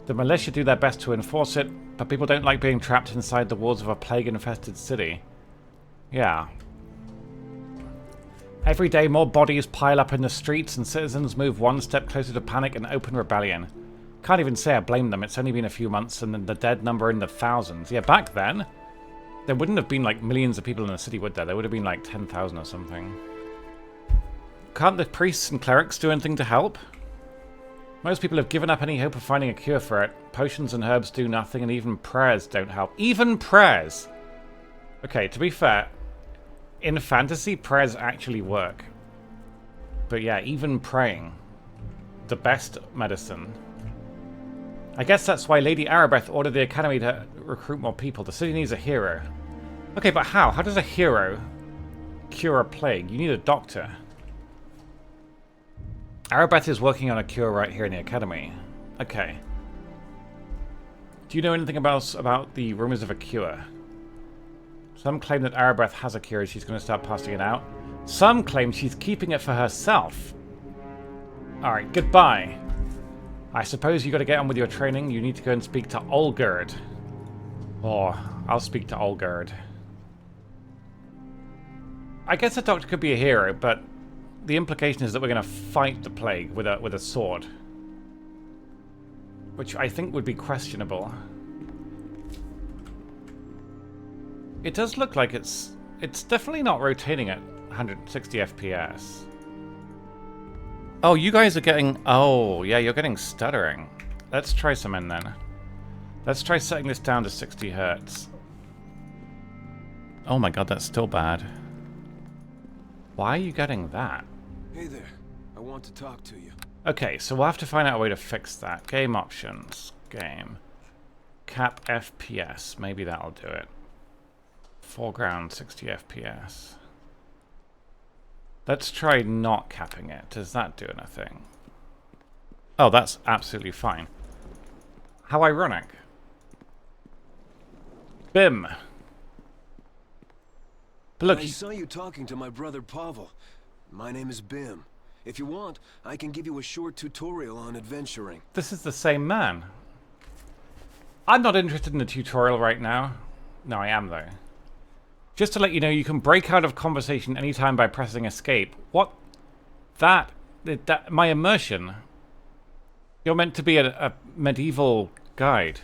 The militia do their best to enforce it, but people don't like being trapped inside the walls of a plague-infested city. Yeah. Every day more bodies pile up in the streets and citizens move one step closer to panic and open rebellion. Can't even say I blame them. It's only been a few months and the dead number in the thousands. Yeah, back then, there wouldn't have been like millions of people in the city, would there? There would have been like 10,000 or something. Can't the priests and clerics do anything to help? Most people have given up any hope of finding a cure for it. Potions and herbs do nothing, and even prayers don't help. Even prayers! Okay, to be fair, in fantasy, prayers actually work. But yeah, even praying. The best medicine. I guess that's why Lady Arabeth ordered the academy to recruit more people. The city needs a hero. Okay, but how? How does a hero cure a plague? You need a doctor. Arabeth is working on a cure right here in the academy. Okay. Do you know anything about the rumors of a cure? Some claim that Arabeth has a cure and she's going to start passing it out. Some claim she's keeping it for herself. Alright, goodbye. I suppose you got to get on with your training. You need to go and speak to Olgerd. Or, I'll speak to Olgerd. I guess a doctor could be a hero, but the implication is that we're going to fight the plague with a sword, which I think would be questionable. It does look like it's definitely not rotating at 160 FPS. Oh, you guys are getting... Oh, yeah, you're getting stuttering. Let's try something then. Let's try setting this down to 60 Hertz. Oh my god, that's still bad. Why are you getting that? Hey there. I want to talk to you. Okay, so we'll have to find out a way to fix that. Game options. Game. Cap FPS. Maybe that'll do it. Foreground 60 FPS. Let's try not capping it. Does that do anything? Oh, that's absolutely fine. How ironic. Bim. But look, I saw you talking to my brother Pavel. My name is Bim. If you want, I can give you a short tutorial on adventuring. this is the same man. I'm not interested in a tutorial right now. No, I am though. Just to let you know, you can break out of conversation anytime by pressing escape. What? That my immersion. You're meant to be a medieval guide.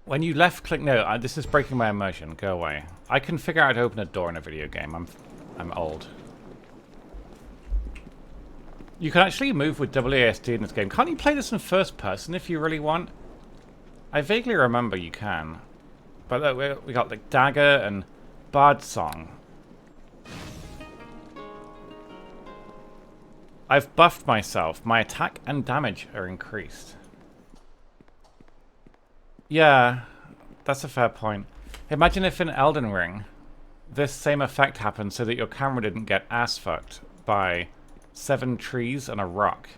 When you left click... No, this is breaking my immersion. Go away. I can figure out how to open a door in a video game. I'm old. You can actually move with WASD in this game. Can't you play this in first person if you really want? I vaguely remember you can. But look, we got like Dagger and Bard Song. I've buffed myself. My attack and damage are increased. Yeah, that's a fair point. Imagine if in Elden Ring, this same effect happened so that your camera didn't get ass fucked by 7 trees and a rock.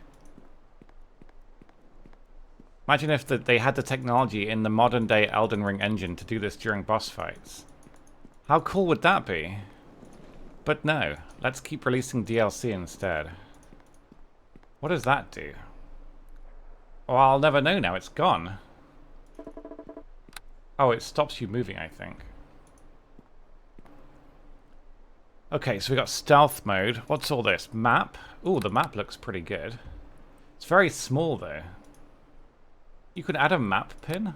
Imagine if they had the technology in the modern day Elden Ring engine to do this during boss fights. How cool would that be? But no, let's keep releasing DLC instead. What does that do? Oh, I'll never know now, it's gone. Oh, it stops you moving, I think. Okay, so we got stealth mode. What's all this? Map? Ooh, the map looks pretty good. It's very small, though. You could add a map pin?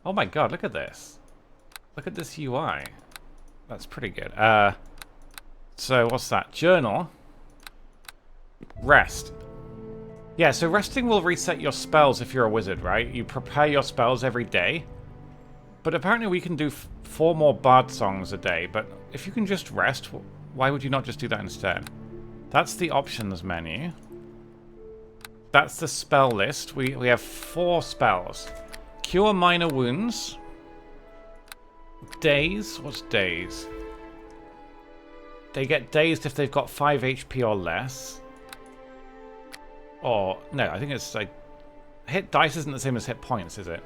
Oh my god, look at this. Look at this UI. That's pretty good. So, what's that? Journal. Rest. Yeah, so resting will reset your spells if you're a wizard, right? You prepare your spells every day. But apparently we can do 4 more bard songs a day. But if you can just rest, why would you not just do that instead? That's the options menu. That's the spell list. We have 4 spells. Cure minor wounds. Daze. What's daze? They get dazed if they've got 5 HP or less. Or, no, I think it's like... Hit dice isn't the same as hit points, is it?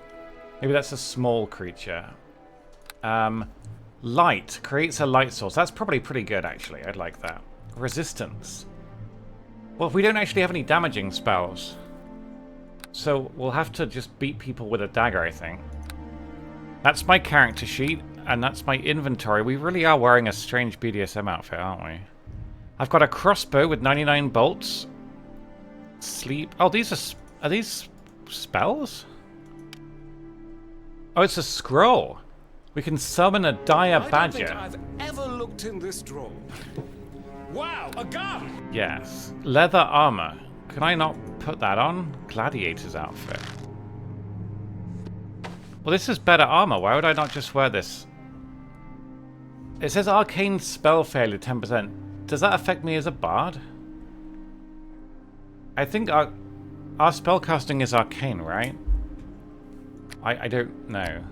Maybe that's a small creature. Light. Creates a light source. That's probably pretty good, actually. I'd like that. Resistance. Well, we don't actually have any damaging spells. So we'll have to just beat people with a dagger, I think. That's my character sheet, and that's my inventory. We really are wearing a strange BDSM outfit, aren't we? I've got a crossbow with 99 bolts. Sleep. Oh, these are these spells? Oh, it's a scroll. We can summon a dire badger. I don't think I've ever looked in this drawer. Wow, a gun! Yes. Leather armor. Can I not put that on? Gladiator's outfit. Well, this is better armor. Why would I not just wear this? It says arcane spell failure 10%. Does that affect me as a bard? I think our spellcasting is arcane, right? I don't know.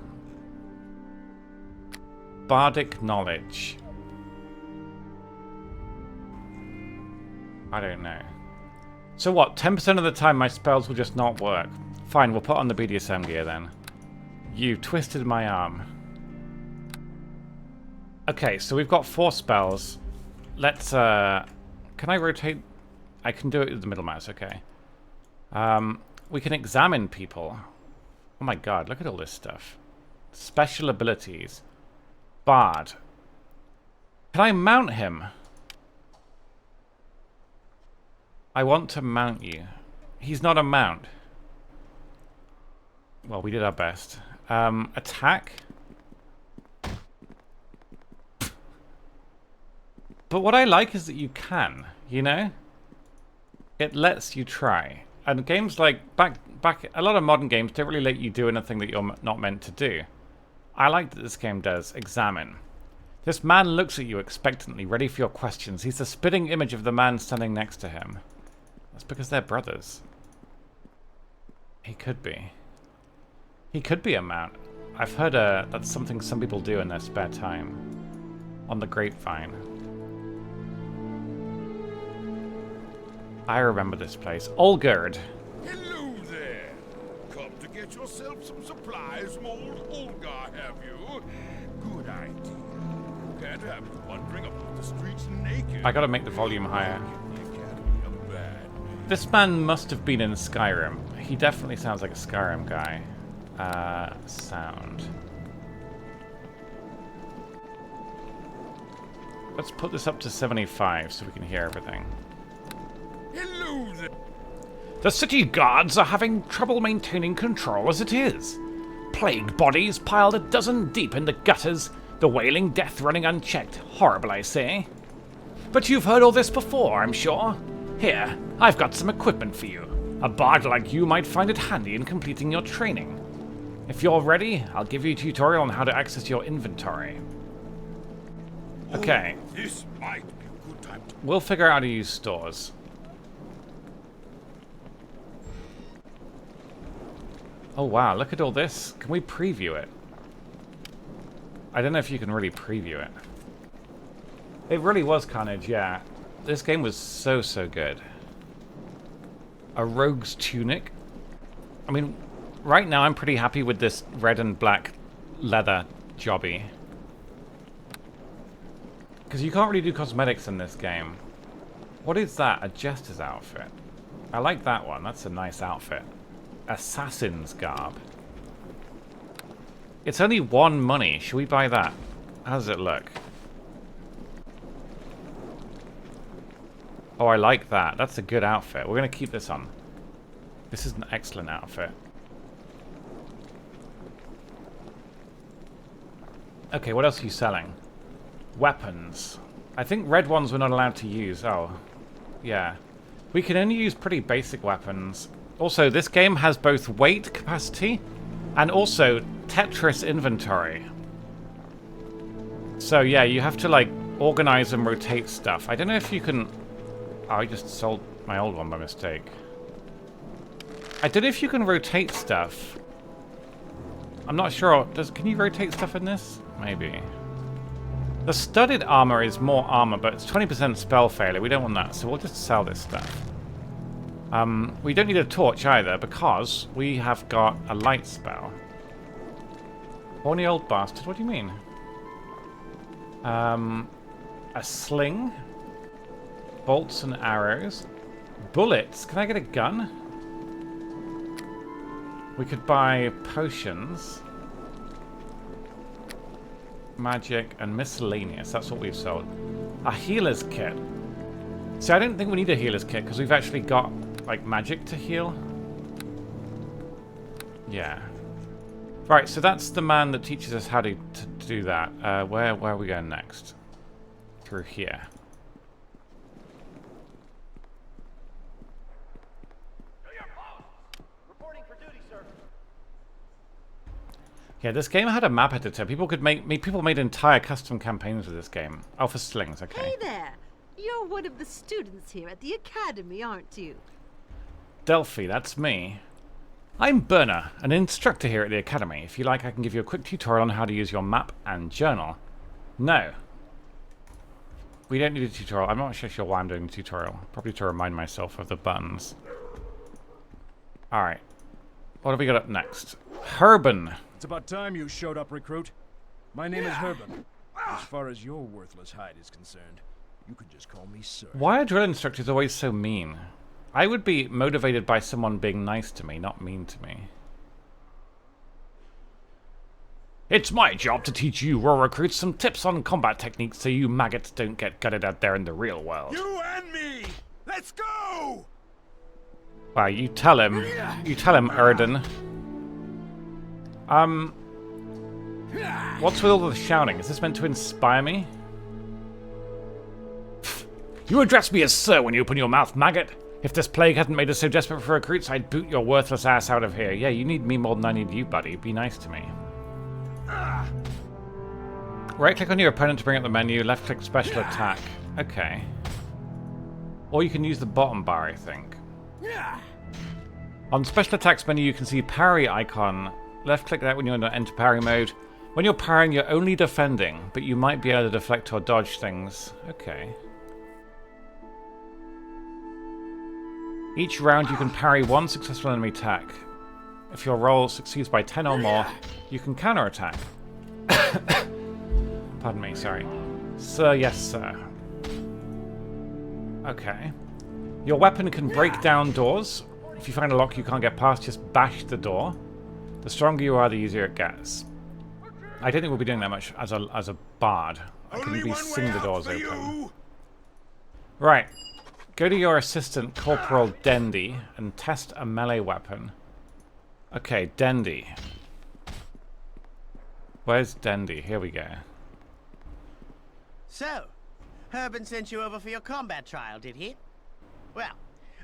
Bardic knowledge. I don't know. So what? 10% of the time my spells will just not work. Fine, we'll put on the BDSM gear then. You twisted my arm. Okay, so we've got 4 spells. Let's, can I rotate? I can do it with the middle mouse, okay. We can examine people. Oh my god, look at all this stuff. Special abilities. Bard. Can I mount him? I want to mount you. He's not a mount. Well, we did our best. Attack. But what I like is that you can, you know? It lets you try. And games like back a lot of modern games don't really let you do anything that you're not meant to do. I like that this game does. Examine. This man looks at you expectantly, ready for your questions. He's the spitting image of the man standing next to him. That's because they're brothers. He could be. He could be a mount. I've heard that's something some people do in their spare time. On the grapevine. I remember this place. Olgerd. Hello there. Come to get yourself some supplies from old Olgar, have you? Good idea. Can't have you wandering about the streets naked. I gotta make the volume higher. This man must have been in Skyrim. He definitely sounds like a Skyrim guy. Sound. Let's put this up to 75 so we can hear everything. Hello there. The city guards are having trouble maintaining control as it is. Plague bodies piled a dozen deep in the gutters, the wailing death running unchecked. Horrible, I say. But you've heard all this before, I'm sure. Here, I've got some equipment for you. A bard like you might find it handy in completing your training. If you're ready, I'll give you a tutorial on how to access your inventory. Okay. Oh, this might be a good time to... We'll figure out how to use stores. Oh wow, look at all this. Can we preview it? I don't know if you can really preview it. It really was Carnage, yeah. This game was so good. A rogue's tunic. I mean, right now I'm pretty happy with this red and black leather jobby. Because you can't really do cosmetics in this game. What is that? A jester's outfit. I like that one. That's a nice outfit. Assassin's garb. It's only 1 money. Should we buy that? How does it look? Oh, I like that. That's a good outfit. We're going to keep this on. This is an excellent outfit. Okay, what else are you selling? Weapons. I think red ones we're not allowed to use. Oh, yeah. We can only use pretty basic weapons. Also, this game has both weight capacity and also Tetris inventory. So yeah, you have to like organize and rotate stuff. I don't know if you can... Oh, I just sold my old one by mistake. I don't know if you can rotate stuff. I'm not sure. Can you rotate stuff in this? Maybe. The studded armor is more armor, but it's 20% spell failure. We don't want that, so we'll just sell this stuff. We don't need a torch either, because we have got a light spell. Horny old bastard, what do you mean? A sling. Bolts and arrows. Bullets. Can I get a gun? We could buy potions. Magic and miscellaneous. That's what we've sold. A healer's kit. See, I don't think we need a healer's kit because we've actually got, like, magic to heal. Yeah. Right, so that's the man that teaches us how to do that. Where are we going next? Through here. Yeah, this game had a map editor. People could people made entire custom campaigns with this game. Oh, for slings, okay. Hey there! You're one of the students here at the academy, aren't you? Delphi, that's me. I'm Berna, an instructor here at the academy. If you like, I can give you a quick tutorial on how to use your map and journal. No. We don't need a tutorial. I'm not actually sure why I'm doing the tutorial. Probably to remind myself of the buttons. Alright. What have we got up next? Herben. It's about time you showed up, recruit. My name is Herben. As far as your worthless hide is concerned, you can just call me sir. Why are drill instructors always so mean? I would be motivated by someone being nice to me, not mean to me. It's my job to teach you raw recruits some tips on combat techniques so you maggots don't get gutted out there in the real world. You and me! Let's go! Wow, you tell him, Erden. What's with all the shouting? Is this meant to inspire me? You address me as sir when you open your mouth, maggot. If this plague hadn't made us so desperate for recruits, I'd boot your worthless ass out of here. Yeah, you need me more than I need you, buddy. Be nice to me. Right-click on your opponent to bring up the menu. Left-click special attack. Okay. Or you can use the bottom bar, I think. On special attacks menu, you can see parry icon. Left-click that when you're in enter parry mode. When you're parrying, you're only defending, but you might be able to deflect or dodge things. Okay. Each round, you can parry one successful enemy attack. If your roll succeeds by 10 or more, you can counterattack. Pardon me, sorry. Sir, yes, sir. Okay. Your weapon can break down doors. If you find a lock you can't get past, just bash the door. The stronger you are, the easier it gets. I don't think we'll be doing that much as a bard. I can maybe sing the doors open. Right. Go to your assistant, Corporal Dendy, and test a melee weapon. Okay, Dendy. Where's Dendy? Here we go. So, Herban sent you over for your combat trial, did he? Well,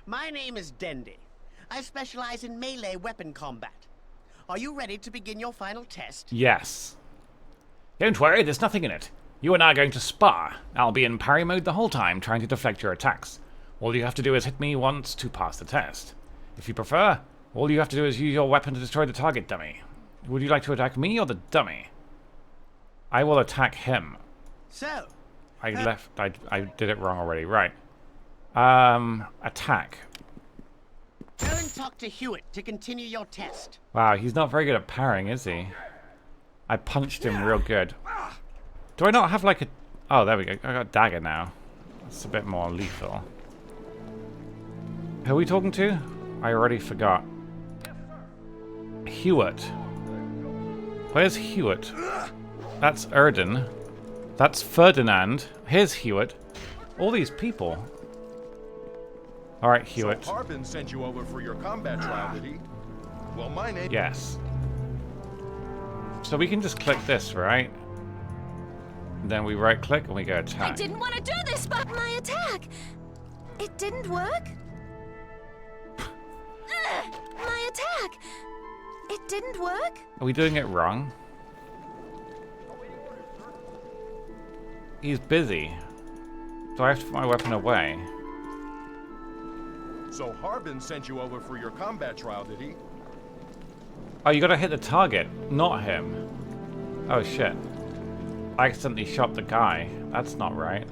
my name is Dendy. I specialize in melee weapon combat. Are you ready to begin your final test? Yes. Don't worry, there's nothing in it. You and I are going to spar. I'll be in parry mode the whole time, trying to deflect your attacks. All you have to do is hit me once to pass the test. If you prefer, all you have to do is use your weapon to destroy the target dummy. Would you like to attack me or the dummy? I will attack him. So, I did it wrong already. Right. Attack. Go and talk to Hewitt to continue your test. Wow, he's not very good at parrying, is he? I punched him real good. Do I not have like a... Oh, there we go. I got a dagger now. It's a bit more lethal. Who are we talking to? I already forgot. Hewitt. Where's Hewitt? That's Erden. That's Ferdinand. Here's Hewitt. All these people. Alright, Hewitt. So Harbin sent you over for your combat trial, did he? Well, my name... Yes. So we can just click this, right? And then we right-click and we go attack. I didn't want to do this, but my attack... It didn't work? My attack... It didn't work? Are we doing it wrong? He's busy. So I have to put my weapon away. So Harbin sent you over for your combat trial, did he? Oh, you gotta hit the target, not him. Oh shit. I accidentally shot the guy. That's not right.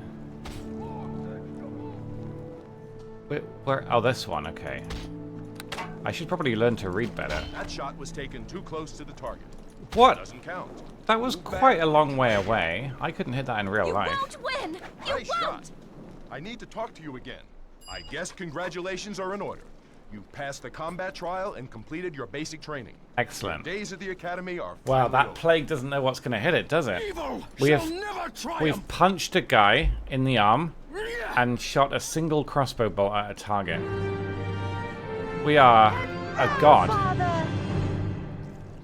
Wait, where? Oh, this one, okay. I should probably learn to read better. That shot was taken too close to the target. What? Doesn't count. That was quite a long way away. I couldn't hit that in real life. You won't win! You Nice won't! shot. I need to talk to you again. I guess congratulations are in order. You've passed the combat trial and completed your basic training. Excellent. Your days at the academy are Wow, finally that over. plague doesn't know what's going to hit it, does it? Evil We've shall never triumph. we've punched a guy in the arm and shot a single crossbow bolt at a target. We are a god.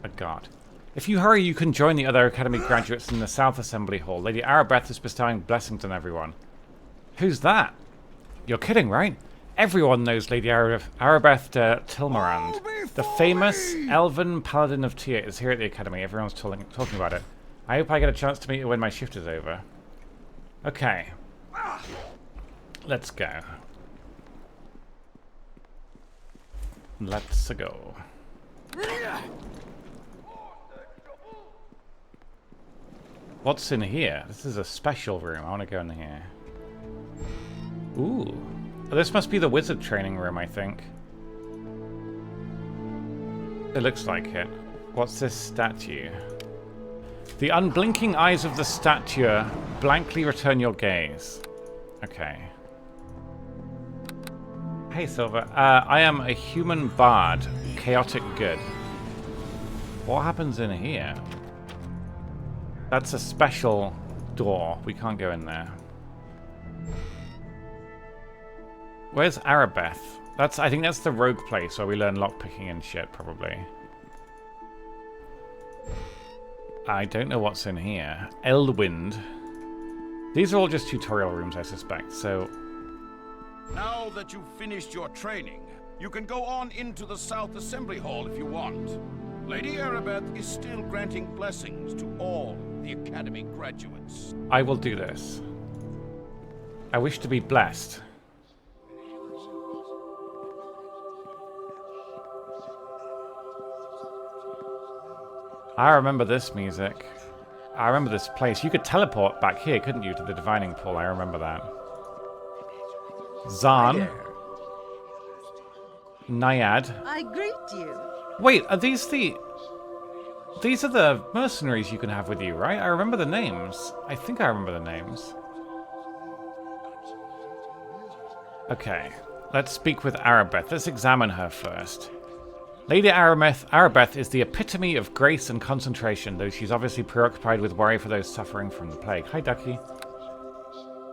A god. If you hurry, you can join the other Academy graduates in the South Assembly Hall. Lady Arabeth is bestowing blessings on everyone. Who's that? You're kidding, right? Everyone knows Lady Arabeth de Tilmarand. The famous elven paladin of Tyr is here at the Academy. Everyone's talking about it. I hope I get a chance to meet her when my shift is over. Okay. Let's go. Let's go. What's in here? This is a special room. I want to go in here. Ooh. Oh, this must be the wizard training room, I think. It looks like it. What's this statue? The unblinking eyes of the statue blankly return your gaze. Okay. Hey, Silver. I am a human bard. Chaotic good. What happens in here? That's a special door. We can't go in there. Where's Arabeth? I think that's the rogue place where we learn lockpicking and shit, probably. I don't know what's in here. Eldwind. These are all just tutorial rooms, I suspect, so... Now that you've finished your training, you can go on into the South Assembly Hall if you want. Lady Arabeth is still granting blessings to all the Academy graduates. I will do this. I wish to be blessed. I remember this music. I remember this place. You could teleport back here, couldn't you, to the divining pool? I remember that. Zahn. Naiad. I greet you. Wait, are these the... These are the mercenaries you can have with you, right? I remember the names. I think I remember the names. Okay, let's speak with Arabeth. Let's examine her first. Lady Arabeth is the epitome of grace and concentration, though she's obviously preoccupied with worry for those suffering from the plague. Hi, Ducky.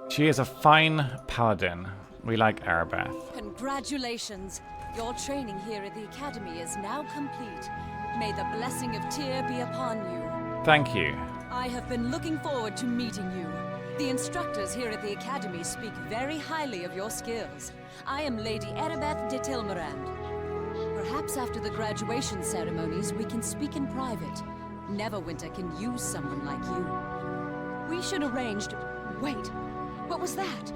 She is a fine paladin. We like Arabeth. Congratulations. Your training here at the Academy is now complete. May the blessing of Tyr be upon you. Thank you. I have been looking forward to meeting you. The instructors here at the Academy speak very highly of your skills. I am Lady Arabeth de Tilmarand. Perhaps after the graduation ceremonies, we can speak in private. Neverwinter can use someone like you. We should arrange to... Wait, what was that?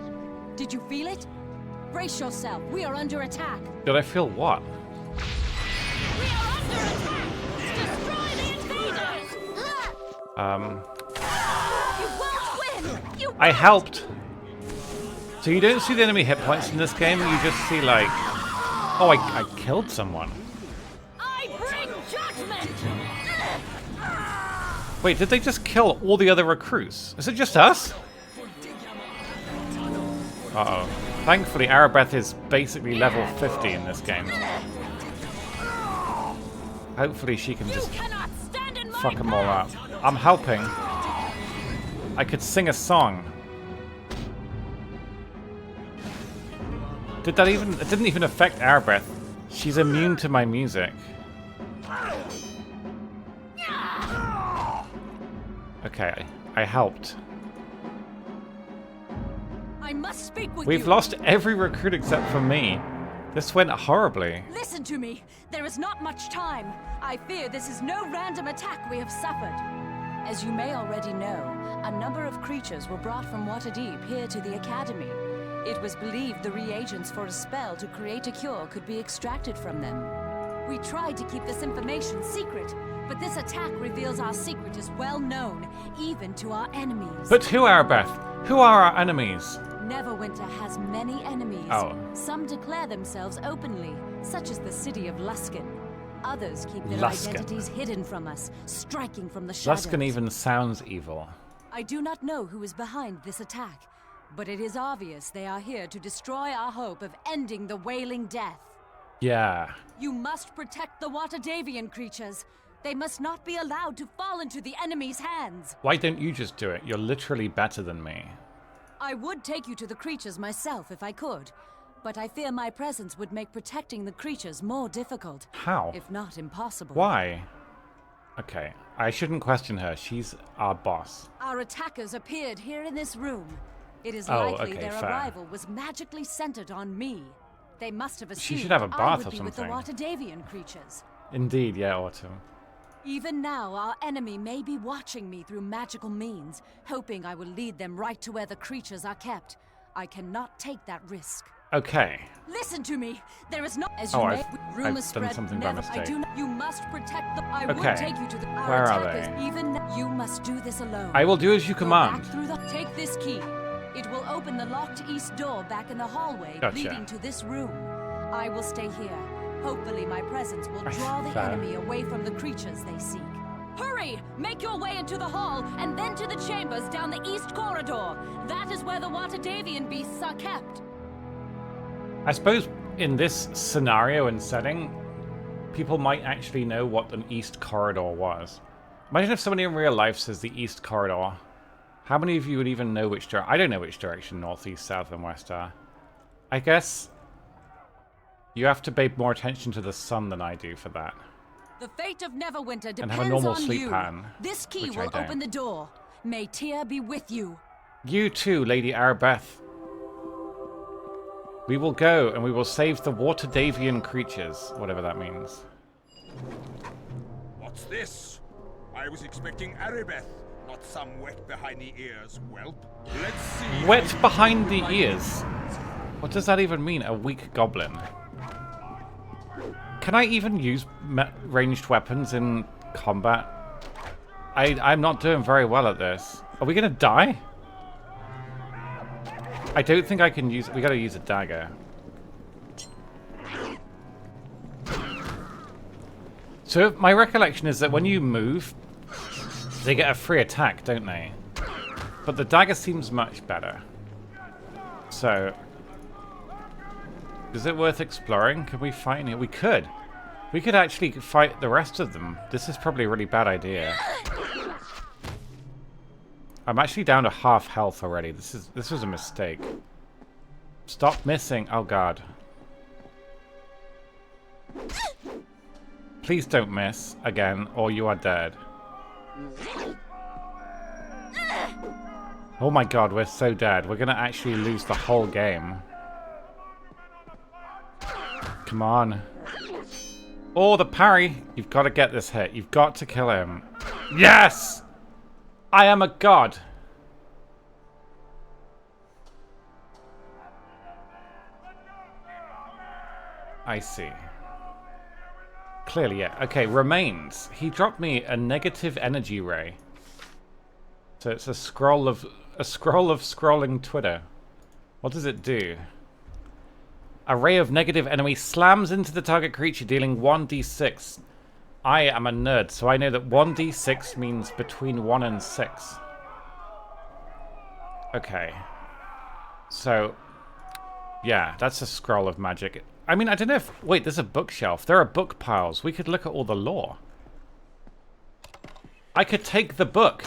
Did you feel it? Brace yourself, we are under attack. Did I feel what? We are under attack! Destroy the invaders! You won't win! You I helped. So you don't see the enemy hit points in this game, you just see like... Oh, I killed someone. I bring judgment! Wait, did they just kill all the other recruits? Is it just us? Uh-oh. Thankfully, Arabeth is basically level 50 in this game. Hopefully she can just fuck them all up. I'm helping. I could sing a song. Did that even... It didn't even affect Arabeth. She's immune to my music. Okay, I helped. I must speak with We've you. lost every recruit except for me. This went horribly. Listen to me. There is not much time. I fear this is no random attack we have suffered. As you may already know, a number of creatures were brought from Waterdeep here to the Academy. It was believed the reagents for a spell to create a cure could be extracted from them. We tried to keep this information secret, but this attack reveals our secret is well known, even to our enemies. But who, Arabeth? Who are our enemies? Neverwinter has many enemies. Oh. Some declare themselves openly, such as the city of Luskan. Others keep their Luskan. identities hidden from us, striking from the shadows. Luskan even sounds evil. I do not know who is behind this attack, but it is obvious they are here to destroy our hope of ending the Wailing Death. Yeah. You must protect the Waterdavian creatures. They must not be allowed to fall into the enemy's hands. Why don't you just do it? You're literally better than me. I would take you to the creatures myself if I could, but I fear my presence would make protecting the creatures more difficult. How? If not impossible. Why? Okay, I shouldn't question her. She's our boss. Our attackers appeared here in this room. It is Oh, likely okay, their fair. arrival was magically centered on me. They must have assumed She should have a I bath would or be with the something. Waterdavian creatures. Indeed, yeah, Autumn. Even now, our enemy may be watching me through magical means, hoping I will lead them right to where the creatures are kept. I cannot take that risk. Okay. Listen to me. There is no... As you Oh, may... I've rumors done spread something by never... mistake. I do not... You must protect the... I Okay. would take you to the... Our Where are attackers, they? even... You must do this alone. I will do as you Go command. back through the... Take this key. It will open the locked east door back in the hallway Gotcha. leading to this room. I will stay here. Hopefully my presence will draw the Fair. enemy away from the creatures they seek. Hurry! Make your way into the hall, and then to the chambers down the east corridor. That is where the Waterdavian beasts are kept. I suppose in this scenario and setting, people might actually know what an east corridor was. Imagine if somebody in real life says the East Corridor. How many of you would even know which direction? I don't know which direction North, East, South, and West are. I guess you have to pay more attention to the sun than I do for that. The fate of Neverwinter depends And have a normal on sleep you. pattern. This key which I will don't. open the door. May Tyr be with you. You too, Lady Arabeth. We will go and we will save the Waterdavian creatures, whatever that means. What's this? I was expecting Arabeth, not some wet behind the ears whelp. Let's see. Wet behind the ears? What does that even mean? A weak goblin? Can I even use ranged weapons in combat? I'm not doing very well at this. Are we gonna die? I don't think I can use... We gotta use a dagger. So my recollection is that when you move, they get a free attack, don't they? But the dagger seems much better. So... is it worth exploring? Can we fight any? We could. We could actually fight the rest of them. This is probably a really bad idea. I'm actually down to half health already. This was a mistake. Stop missing. Oh god. Please don't miss again, or you are dead. Oh my god, we're so dead. We're gonna actually lose the whole game. Come on. Oh, the parry. You've got to get this hit. You've got to kill him. Yes! I am a god. I see. Clearly, yeah. Okay, remains. He dropped me a negative energy ray. So it's a scroll of scrolling Twitter. What does it do? A ray of negative enemy slams into the target creature, dealing 1d6. I am a nerd, so I know that 1d6 means between 1 and 6. Okay. So, yeah, that's a scroll of magic. I mean, I don't know if... Wait, there's a bookshelf. There are book piles. We could look at all the lore. I could take the book.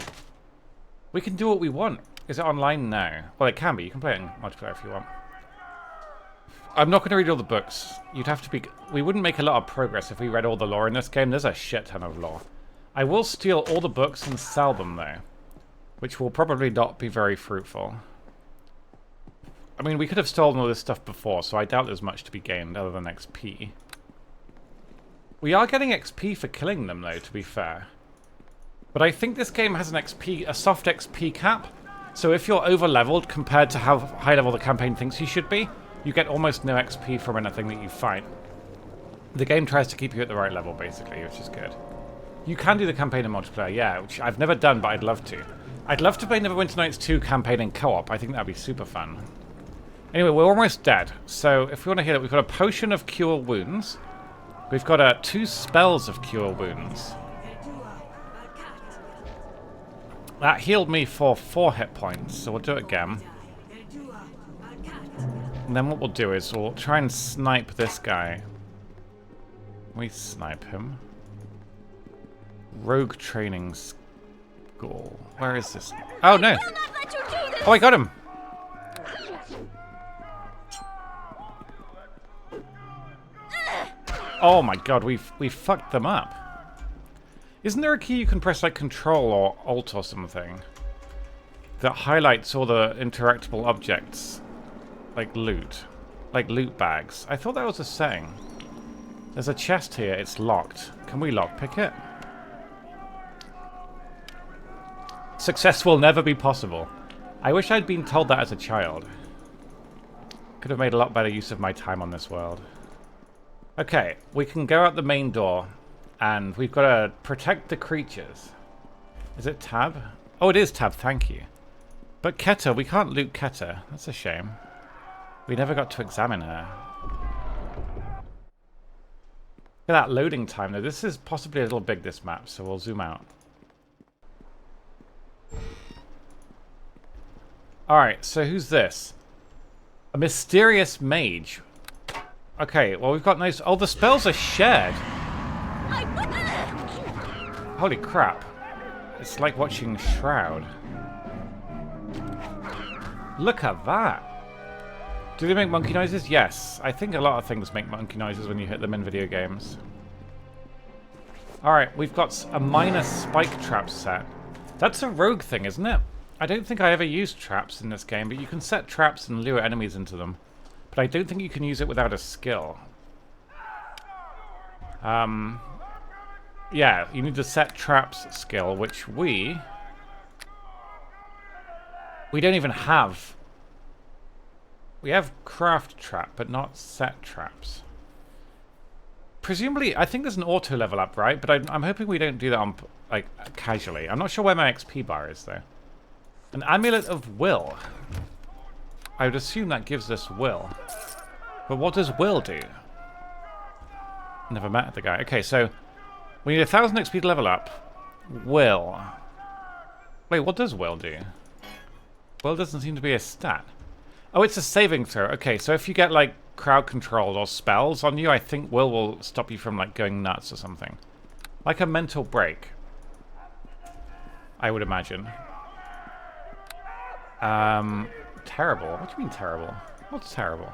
We can do what we want. Is it online now? Well, it can be. You can play it in multiplayer if you want. I'm not going to read all the books. You'd have to be... We wouldn't make a lot of progress if we read all the lore in this game. There's a shit ton of lore. I will steal all the books and sell them, though. Which will probably not be very fruitful. I mean, we could have stolen all this stuff before, so I doubt there's much to be gained other than XP. We are getting XP for killing them, though, to be fair. But I think this game has a soft XP cap. So if you're over-leveled compared to how high-level the campaign thinks you should be, you get almost no XP from anything that you fight. The game tries to keep you at the right level, basically, which is good. You can do the campaign in multiplayer, yeah, which I've never done, but I'd love to. I'd love to play Neverwinter Nights 2 campaign in co-op. I think that'd be super fun. Anyway, we're almost dead. So if we want to heal it, we've got a potion of cure wounds. We've got 2 spells of cure wounds. That healed me for 4 hit points, so we'll do it again. And then what we'll do is we'll try and snipe this guy. We snipe him. Rogue training school. Where is this? Oh no! Oh, I got him! Oh my god, we fucked them up. Isn't there a key you can press like Control or Alt or something that highlights all the interactable objects? Like loot bags. I thought that was a setting. There's a chest here, it's locked. Can we lockpick it? Success will never be possible. I wish I'd been told that as a child. Could have made a lot better use of my time on this world. Okay, we can go out the main door, and we've got to protect the creatures. Is it Tab? Oh, it is Tab, thank you. But Keta, we can't loot Keta. That's a shame. We never got to examine her. Look at that loading time, though. This is possibly a little big, this map, so we'll zoom out. Alright, so who's this? A mysterious mage. Okay, well, we've got nice... Oh, the spells are shared. Holy crap. It's like watching Shroud. Look at that! Do they make monkey noises? Yes. I think a lot of things make monkey noises when you hit them in video games. Alright, we've got a minor spike trap set. That's a rogue thing, isn't it? I don't think I ever used traps in this game, but you can set traps and lure enemies into them. But I don't think you can use it without a skill. Yeah, you need to set traps skill, which we don't even have. We have craft trap, but not set traps. Presumably, I think there's an auto level up, right? But I'm hoping we don't do that on, like, casually. I'm not sure where my XP bar is, though. An amulet of will. I would assume that gives us will. But what does will do? Never met the guy. Okay, so we need 1,000 XP to level up. Will. Wait, what does will do? Will doesn't seem to be a stat. Oh, it's a saving throw. Okay, so if you get, like, crowd control or spells on you, I think will stop you from, like, going nuts or something. Like a mental break, I would imagine. Terrible. What do you mean terrible? What's terrible?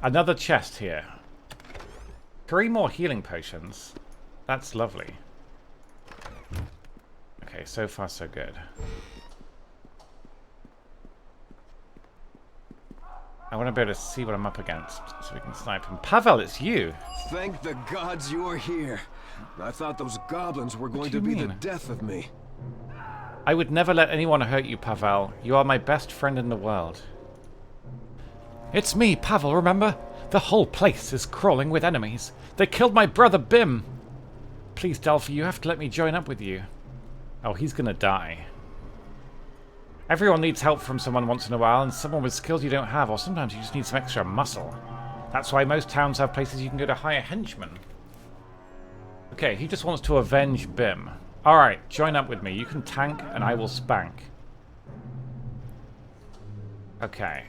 Another chest here. 3 more healing potions. That's lovely. Okay, so far so good. I want to be able to see what I'm up against so we can snipe him. Pavel, it's you! Thank the gods you're here. I thought those goblins were going to be the death of me. I would never let anyone hurt you, Pavel. You are my best friend in the world. It's me, Pavel, remember? The whole place is crawling with enemies. They killed my brother, Bim! Please, Delphi, you have to let me join up with you. Oh, he's gonna die. Everyone needs help from someone once in a while, and someone with skills you don't have, or sometimes you just need some extra muscle. That's why most towns have places you can go to hire henchmen. Okay, he just wants to avenge Bim. Alright, join up with me. You can tank, and I will spank. Okay.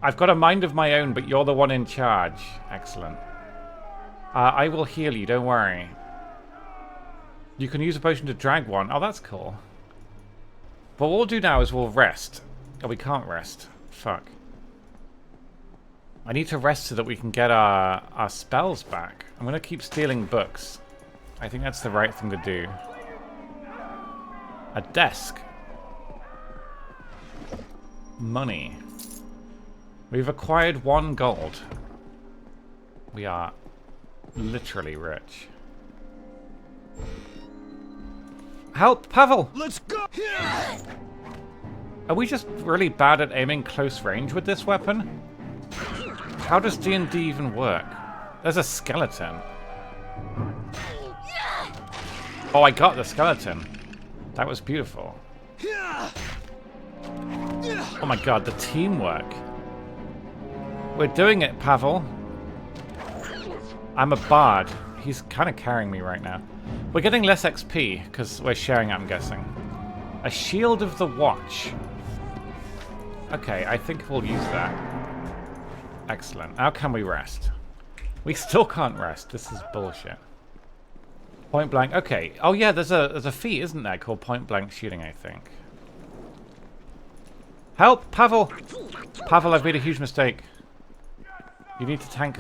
I've got a mind of my own, but you're the one in charge. Excellent. I will heal you, don't worry. You can use a potion to drag one. Oh, that's cool. But what we'll do now is we'll rest. Oh, we can't rest. Fuck. I need to rest so that we can get our spells back. I'm going to keep stealing books. I think that's the right thing to do. A desk. Money. We've acquired 1 gold. We are literally rich. Help, Pavel! Let's go! Are we just really bad at aiming close range with this weapon? How does D&D even work? There's a skeleton. Oh, I got the skeleton. That was beautiful. Oh my god, the teamwork. We're doing it, Pavel. I'm a bard. He's kind of carrying me right now. We're getting less XP, because we're sharing it, I'm guessing. A shield of the watch. Okay, I think we'll use that. Excellent. How can we rest? We still can't rest. This is bullshit. Point blank. Okay. Oh yeah, there's a feat, isn't there, called point blank shooting, I think. Help, Pavel! Pavel, I've made a huge mistake. You need to tank.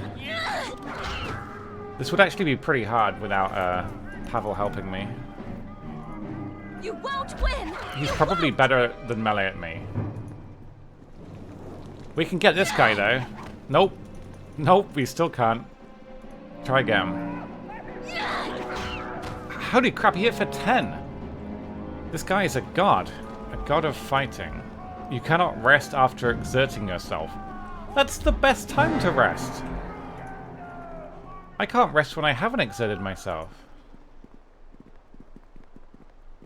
This would actually be pretty hard without Pavel helping me. You won't win. He's probably better than melee at me. We can get this guy though. Nope. Nope, we still can't. Try again. Holy crap, he hit for 10. This guy is a god. A god of fighting. You cannot rest after exerting yourself. That's the best time to rest. I can't rest when I haven't exerted myself.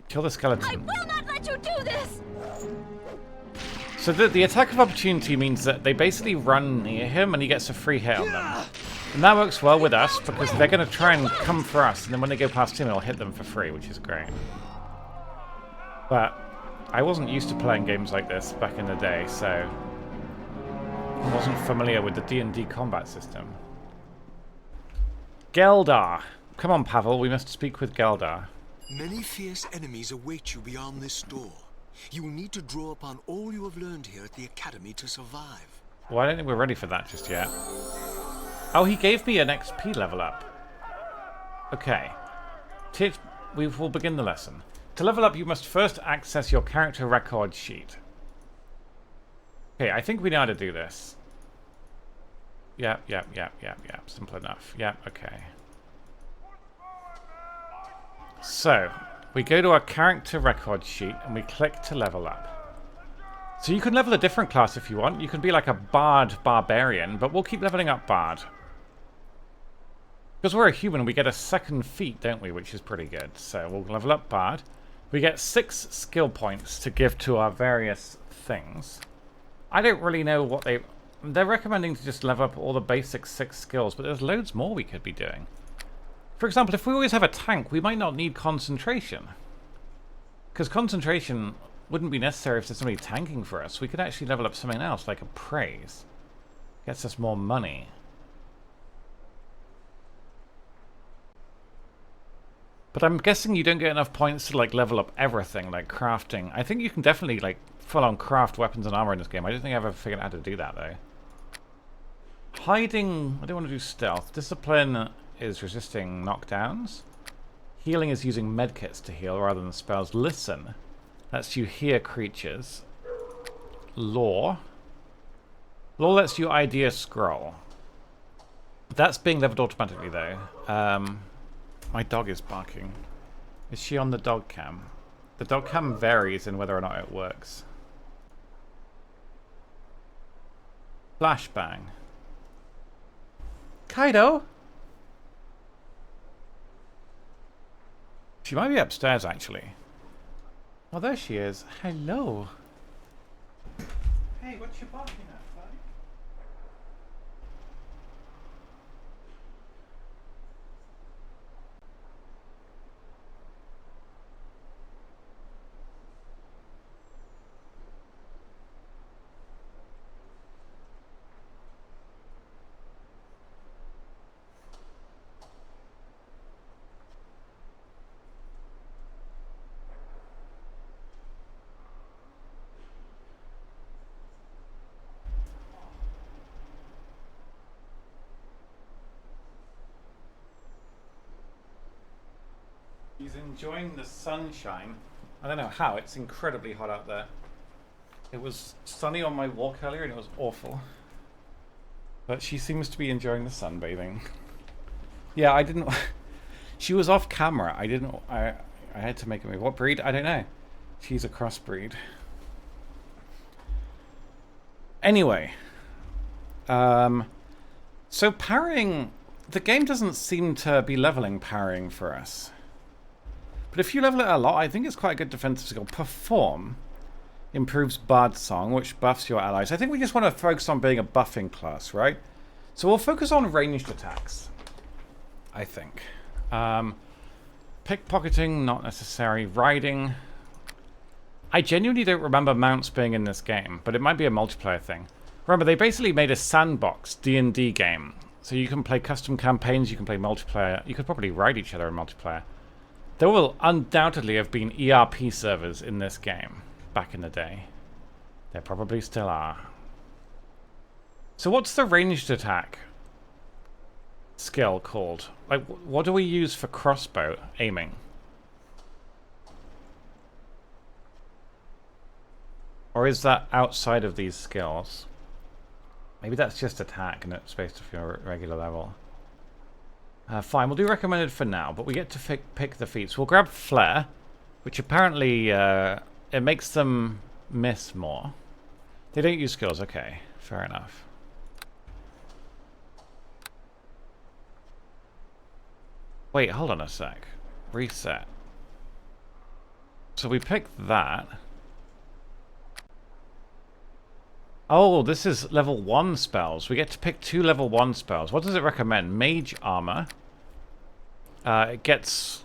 Kill the skeleton. I will not let you do this! So the attack of opportunity means that they basically run near him and he gets a free hit on them. And that works well with us because they're going to try and come for us, and then when they go past him, it'll hit them for free, which is great. But I wasn't used to playing games like this back in the day, so I wasn't familiar with the D&D combat system. Geldar. Come on, Pavel, we must speak with Geldar. Many fierce enemies await you beyond this door. You will need to draw upon all you have learned here at the Academy to survive. Well, I don't think we're ready for that just yet. Oh, he gave me an XP level up. Okay. We will begin the lesson. To level up, you must first access your character record sheet. Okay, I think we know how to do this. Yep. Simple enough. Yep, okay. So, we go to our character record sheet and we click to level up. So you can level a different class if you want. You can be like a bard barbarian, but we'll keep leveling up bard. Because we're a human, we get a second feat, don't we? Which is pretty good. So we'll level up bard. We get 6 skill points to give to our various things. I don't really know what they're recommending to just level up all the basic 6 skills, but there's loads more we could be doing. For example, if we always have a tank, we might not need concentration. Because concentration wouldn't be necessary if there's somebody tanking for us. We could actually level up something else, like a praise. Gets us more money. But I'm guessing you don't get enough points to like level up everything, like crafting. I think you can definitely like full-on craft weapons and armor in this game. I don't think I've ever figured out how to do that though. Hiding, I don't want to do stealth. Discipline is resisting knockdowns. Healing is using medkits to heal rather than spells. Listen lets you hear creatures. Lore lets you idea scroll. That's being leveled automatically though. My dog is barking. Is she on the dog cam? The dog cam varies in whether or not it works. Flashbang. Kaido? She might be upstairs, actually. Oh, there she is. Hello. Hey, what you barking at, buddy? He's enjoying the sunshine. I don't know how, it's incredibly hot out there. It was sunny on my walk earlier and it was awful. But she seems to be enjoying the sunbathing. Yeah, I didn't... She was off camera. I had to make a move. What breed? I don't know. She's a crossbreed. Anyway. So parrying... The game doesn't seem to be leveling parrying for us. But if you level it a lot, I think it's quite a good defensive skill. Perform improves Bard Song, which buffs your allies. I think we just want to focus on being a buffing class, right? So we'll focus on ranged attacks, I think. Pickpocketing, not necessary. Riding. I genuinely don't remember mounts being in this game, but it might be a multiplayer thing. Remember, they basically made a sandbox D&D game. So you can play custom campaigns, you can play multiplayer. You could probably ride each other in multiplayer. There will undoubtedly have been ERP servers in this game back in the day. There probably still are. So what's the ranged attack skill called? Like, what do we use for crossbow aiming? Or is that outside of these skills? Maybe that's just attack and it's based off your regular level. Fine, we'll do recommended for now, but we get to pick the feats. We'll grab Flare, which apparently it makes them miss more. They don't use skills, okay, fair enough. Wait, hold on a sec. Reset. So we pick that. Oh, this is level 1 spells. We get to pick 2 level 1 spells. What does it recommend? Mage Armor. It's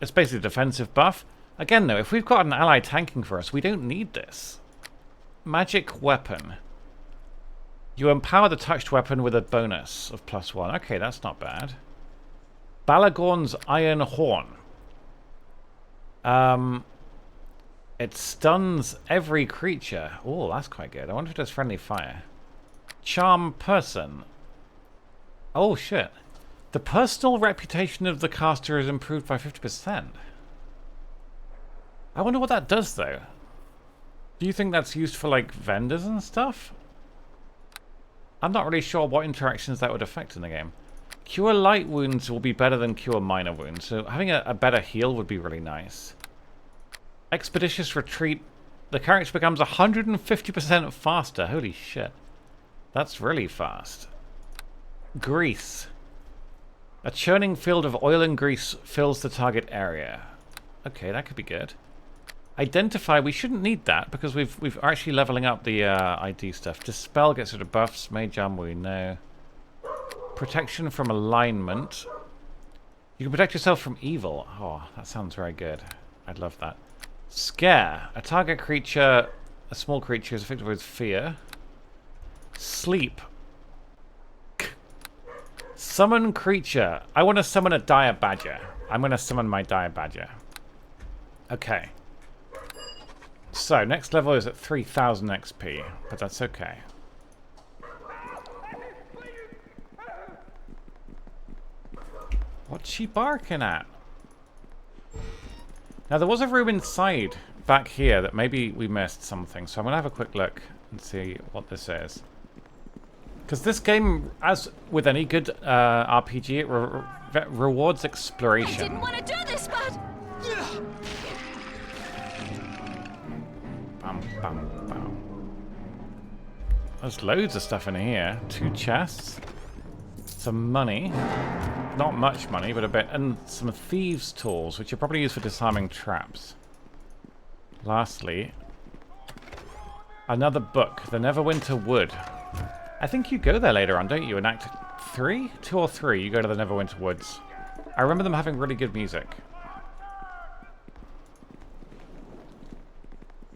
basically a defensive buff. Again, though, if we've got an ally tanking for us, we don't need this. Magic Weapon. You empower the touched weapon with a bonus of +1. Okay, that's not bad. Balagorn's Iron Horn. It stuns every creature. Oh, that's quite good. I wonder if it does friendly fire. Charm person. Oh, shit. The personal reputation of the caster is improved by 50%. I wonder what that does, though. Do you think that's used for, like, vendors and stuff? I'm not really sure what interactions that would affect in the game. Cure light wounds will be better than cure minor wounds, so having a better heal would be really nice. Expeditious retreat. The character becomes 150% faster. Holy shit. That's really fast. Grease. A churning field of oil and grease fills the target area. Okay, that could be good. Identify. We shouldn't need that because we've actually leveling up the ID stuff. Dispel gets rid of buffs. Mage armor we know. Protection from alignment. You can protect yourself from evil. Oh, that sounds very good. I'd love that. Scare. A target creature, a small creature, is affected with fear. Sleep. Summon creature. I want to summon a dire badger. I'm going to summon my dire badger. Okay. So, next level is at 3000 XP, but that's okay. What's she barking at? Now, there was a room inside back here that maybe we missed something, so I'm going to have a quick look and see what this is. Because this game, as with any good RPG, it rewards exploration. I didn't want to do this, but... Bam, bam, bam. There's loads of stuff in here. 2 chests. Some money. Not much money, but a bit. And some thieves' tools, which are probably used for disarming traps. Lastly, another book. The Neverwinter Wood. I think you go there later on, don't you? In Act 3? 2 or 3, you go to the Neverwinter Woods. I remember them having really good music.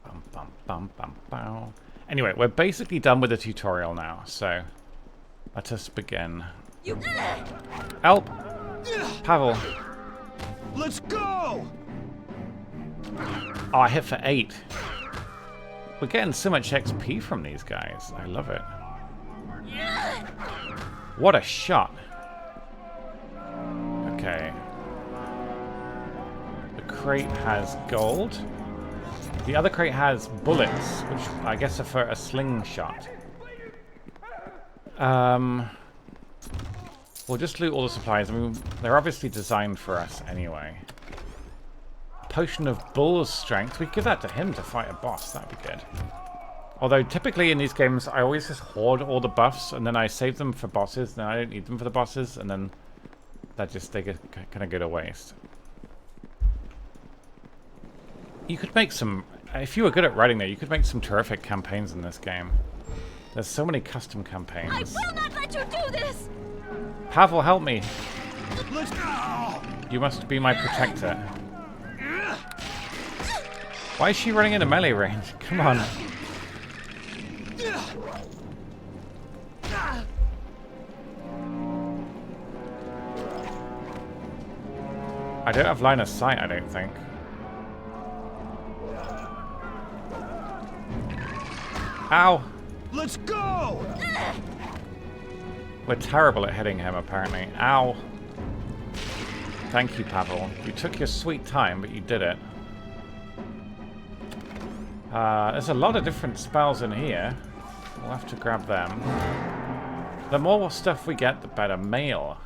Bum, bum, bum, bum, bum. Anyway, we're basically done with the tutorial now, so let us begin. Help! Pavel. Let's go! Oh, I hit for 8. We're getting so much XP from these guys. I love it. What a shot. Okay. The crate has gold. The other crate has bullets, which I guess are for a slingshot. We'll just loot all the supplies. I mean, they're obviously designed for us anyway. Potion of Bull's Strength. We could give that to him to fight a boss. That'd be good. Although, typically in these games, I always just hoard all the buffs, and then I save them for bosses, then I don't need them for the bosses, and then that just, they get kind of go to waste. You could make some, if you were good at writing there, you could make some terrific campaigns in this game. There's so many custom campaigns. I will not let you do this! Pavel, help me. Let's go! You must be my protector. Why is she running into melee range? Come on. I don't have line of sight, I don't think. Ow! Let's go! We're terrible at hitting him, apparently. Ow! Thank you, Pavel. You took your sweet time, but you did it. There's a lot of different spells in here. We'll have to grab them. The more stuff we get, the better. Mail.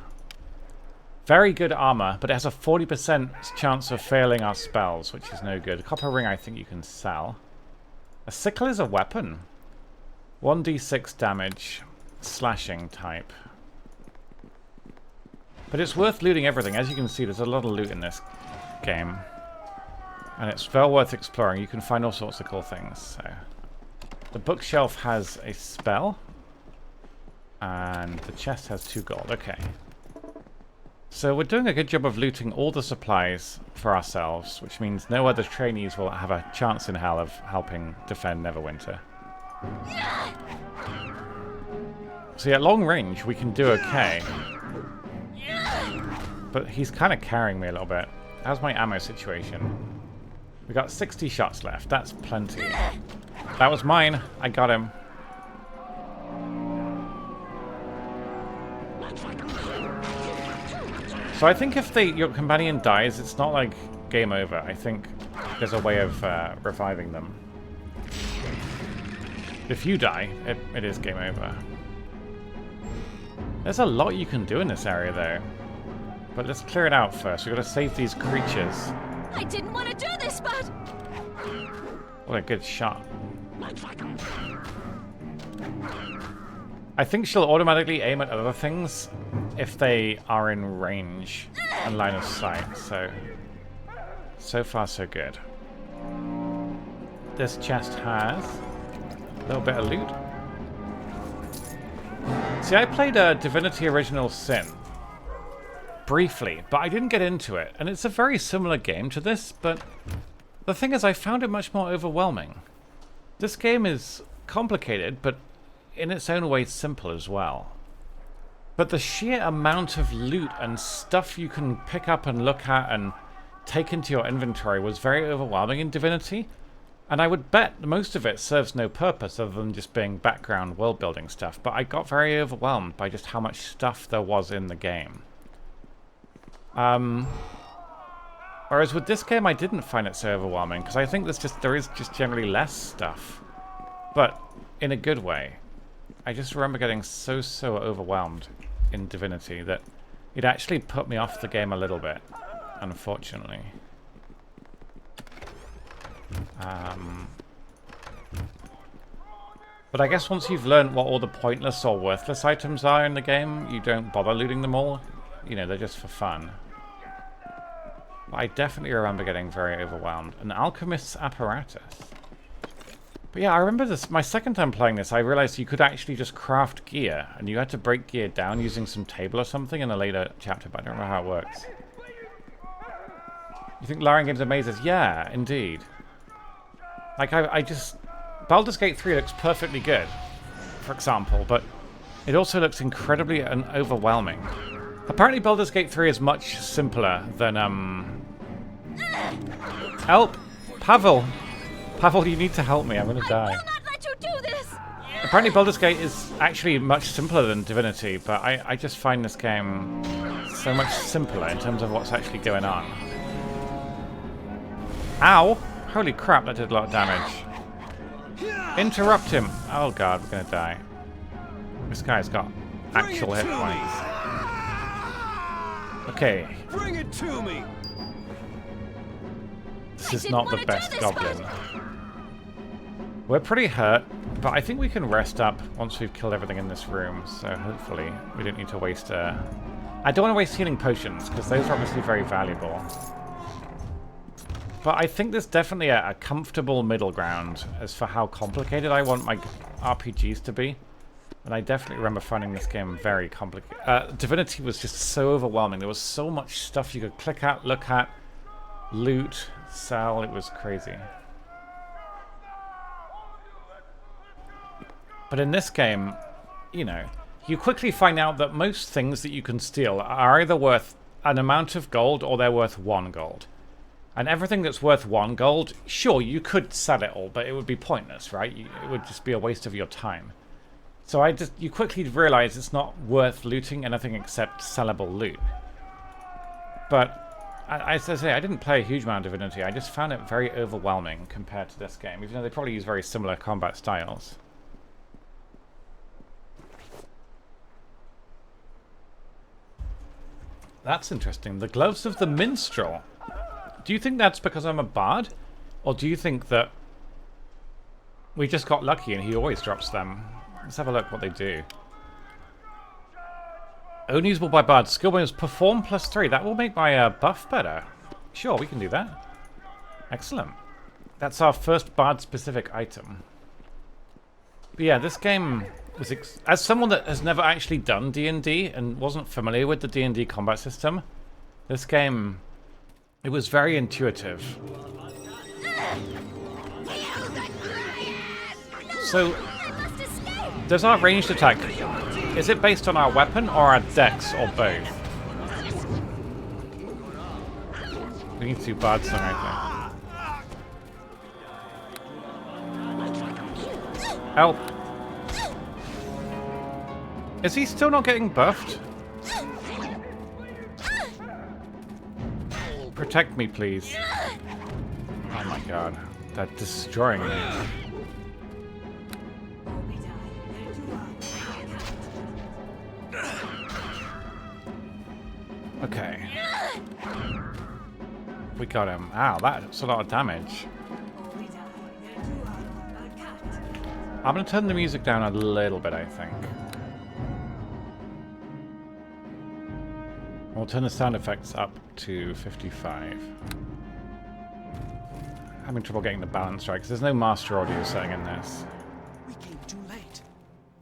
Very good armor, but it has a 40% chance of failing our spells, which is no good. Copper ring I think you can sell. A sickle is a weapon. 1d6 damage. Slashing type. But it's worth looting everything. As you can see, there's a lot of loot in this game. And it's well worth exploring. You can find all sorts of cool things. So, the bookshelf has a spell. And the chest has 2 gold. Okay. So we're doing a good job of looting all the supplies for ourselves, which means no other trainees will have a chance in hell of helping defend Neverwinter. So at long range, we can do okay. But he's kind of carrying me a little bit. How's my ammo situation? We got 60 shots left. That's plenty. That was mine. I got him. So I think if your companion dies, it's not like game over. I think there's a way of reviving them. If you die, it is game over. There's a lot you can do in this area, though. But let's clear it out first. We've got to save these creatures. I didn't want to do this, but... What a good shot. I think she'll automatically aim at other things if they are in range and line of sight, so far so good. This chest has a little bit of loot. See, I played Divinity Original Sin briefly, but I didn't get into it, and it's a very similar game to this, but the thing is I found it much more overwhelming. This game is complicated, but in its own way simple as well. But the sheer amount of loot and stuff you can pick up and look at and take into your inventory was very overwhelming in Divinity, and I would bet most of it serves no purpose other than just being background world building stuff, but I got very overwhelmed by just how much stuff there was in the game. Whereas with this game I didn't find it so overwhelming, because I think there is just generally less stuff, but in a good way. I just remember getting so overwhelmed in Divinity that it actually put me off the game a little bit, unfortunately. But I guess once you've learned what all the pointless or worthless items are in the game, you don't bother looting them all. You know, they're just for fun. But I definitely remember getting very overwhelmed. An alchemist's apparatus. But yeah, I remember this. My second time playing this, I realized you could actually just craft gear, and you had to break gear down using some table or something in a later chapter, but I don't know how it works. You think Larian Games are mazes? Yeah, indeed. Like, I just... Baldur's Gate 3 looks perfectly good, for example, but it also looks incredibly overwhelming. Apparently Baldur's Gate 3 is much simpler than, Help! Pavel! Pavel, you need to help me, I'm gonna die. I will not let you do this! Apparently Baldur's Gate is actually much simpler than Divinity, but I just find this game so much simpler in terms of what's actually going on. Ow! Holy crap, that did a lot of damage. Interrupt him! Oh god, we're gonna die. This guy's got actual hit points. Okay. Bring it to me! This is not the best goblin. We're pretty hurt, but I think we can rest up once we've killed everything in this room, so hopefully we don't need to waste I don't want to waste healing potions, because those are obviously very valuable. But I think there's definitely a comfortable middle ground as for how complicated I want my RPGs to be. And I definitely remember finding this game very complicated. Divinity was just so overwhelming. There was so much stuff you could click at, look at, loot, sell. It was crazy. But in this game, you know, you quickly find out that most things that you can steal are either worth an amount of gold or they're worth 1 gold. And everything that's worth 1 gold, sure, you could sell it all, but it would be pointless, right? It would just be a waste of your time. So you quickly realize it's not worth looting anything except sellable loot. But, as I say, I didn't play a huge amount of Divinity. I just found it very overwhelming compared to this game, even though they probably use very similar combat styles. That's interesting. The Gloves of the Minstrel. Do you think that's because I'm a bard? Or do you think that we just got lucky and he always drops them? Let's have a look what they do. Only usable by bards. Skill bonus perform +3. That will make my buff better. Sure, we can do that. Excellent. That's our first bard-specific item. But yeah, this game was... as someone that has never actually done D&D and wasn't familiar with the D&D combat system, this game... it was very intuitive. So, does our ranged attack, is it based on our weapon or our dex or both? We need to do bard song, I think. Help. Is he still not getting buffed? Protect me, please. Oh my god. They're destroying me. Okay. We got him. Ow, that's a lot of damage. I'm going to turn the music down a little bit, I think. We'll turn the sound effects up to 55. Having trouble getting the balance right, because there's no master audio setting in this. We came too late.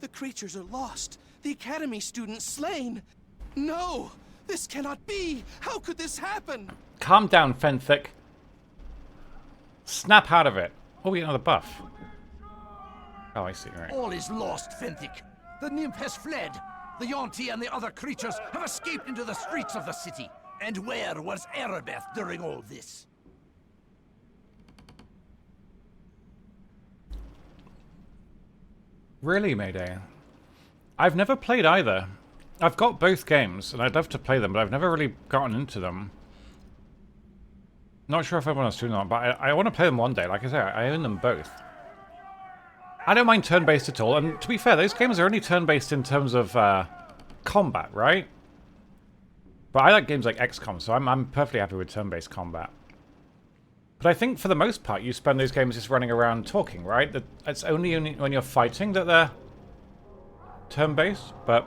The creatures are lost. The Academy students slain. No! This cannot be! How could this happen? Calm down, Fenthic. Snap out of it. Oh, we get another buff. Oh, I see, right. All is lost, Fenthic. The nymph has fled. The Yonti and the other creatures have escaped into the streets of the city. And where was Erebeth during all this? Really, Mayday? I've never played either. I've got both games, and I'd love to play them, but I've never really gotten into them. Not sure if everyone else is doing that, but I want to play them one day. Like I say, I own them both. I don't mind turn-based at all, and to be fair, those games are only turn-based in terms of combat, right? But I like games like XCOM, so I'm perfectly happy with turn-based combat. But I think for the most part, you spend those games just running around talking, right? That it's only when you're fighting that they're turn-based, but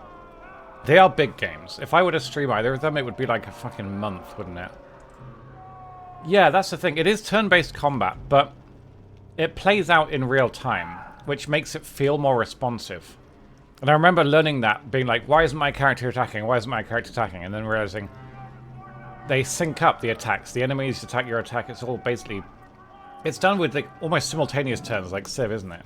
they are big games. If I were to stream either of them, it would be like a fucking month, wouldn't it? Yeah, that's the thing. It is turn-based combat, but it plays out in real time, which makes it feel more responsive. And I remember learning that, being like, why isn't my character attacking? Why isn't my character attacking? And then realizing they sync up the attacks. The enemies attack your attack. It's all basically... It's done with like almost simultaneous turns, like Civ, isn't it?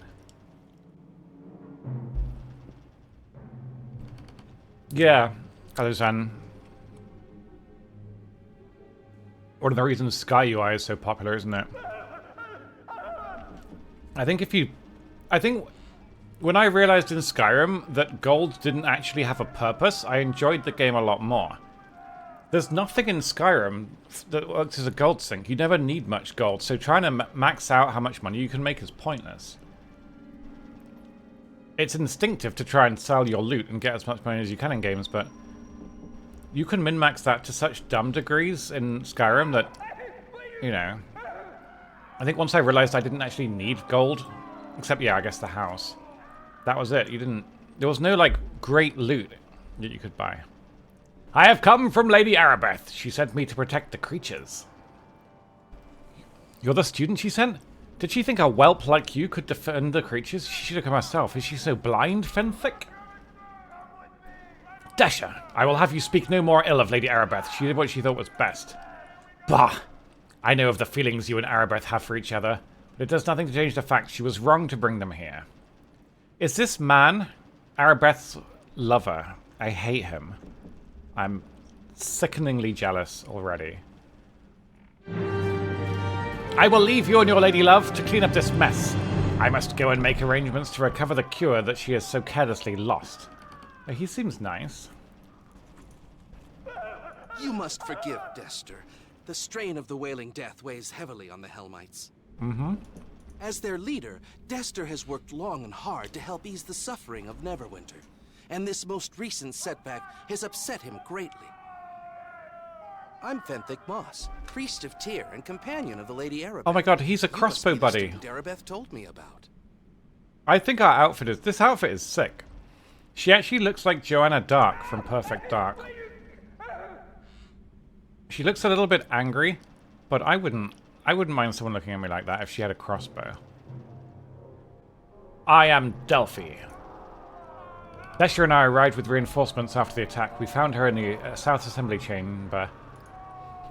Yeah, Alexan. One of the reasons Sky UI is so popular, isn't it? I think when I realized in Skyrim that gold didn't actually have a purpose, I enjoyed the game a lot more. There's nothing in Skyrim that works as a gold sink. You never need much gold, so trying to max out how much money you can make is pointless. It's instinctive to try and sell your loot and get as much money as you can in games, but you can min-max that to such dumb degrees in Skyrim that, you know... I think once I realized I didn't actually need gold, except, yeah, I guess the house. That was it. There was no, like, great loot that you could buy. I have come from Lady Erebeth. She sent me to protect the creatures. You're the student she sent? Did she think a whelp like you could defend the creatures? She should have come herself. Is she so blind, Fenthic? Desha, I will have you speak no more ill of Lady Erebeth. She did what she thought was best. Bah! I know of the feelings you and Erebeth have for each other, but it does nothing to change the fact she was wrong to bring them here. Is this man Erebeth's lover? I hate him. I'm sickeningly jealous already. I will leave you and your lady love to clean up this mess. I must go and make arrangements to recover the cure that she has so carelessly lost. He seems nice. You must forgive Dester. The strain of the Wailing Death weighs heavily on the Helmites. Mm-hmm. As their leader, Dester has worked long and hard to help ease the suffering of Neverwinter, and this most recent setback has upset him greatly. I'm Fenthic Moss, priest of Tyr and companion of the Lady Erebeth. Oh my god, he's a crossbow buddy. Erebeth told me about. I think our outfit is... This outfit is sick. She actually looks like Joanna Dark from Perfect Dark. She looks a little bit angry, but I wouldn't mind someone looking at me like that if she had a crossbow. I am Delphi. Desha and I arrived with reinforcements after the attack. We found her in the South Assembly Chamber.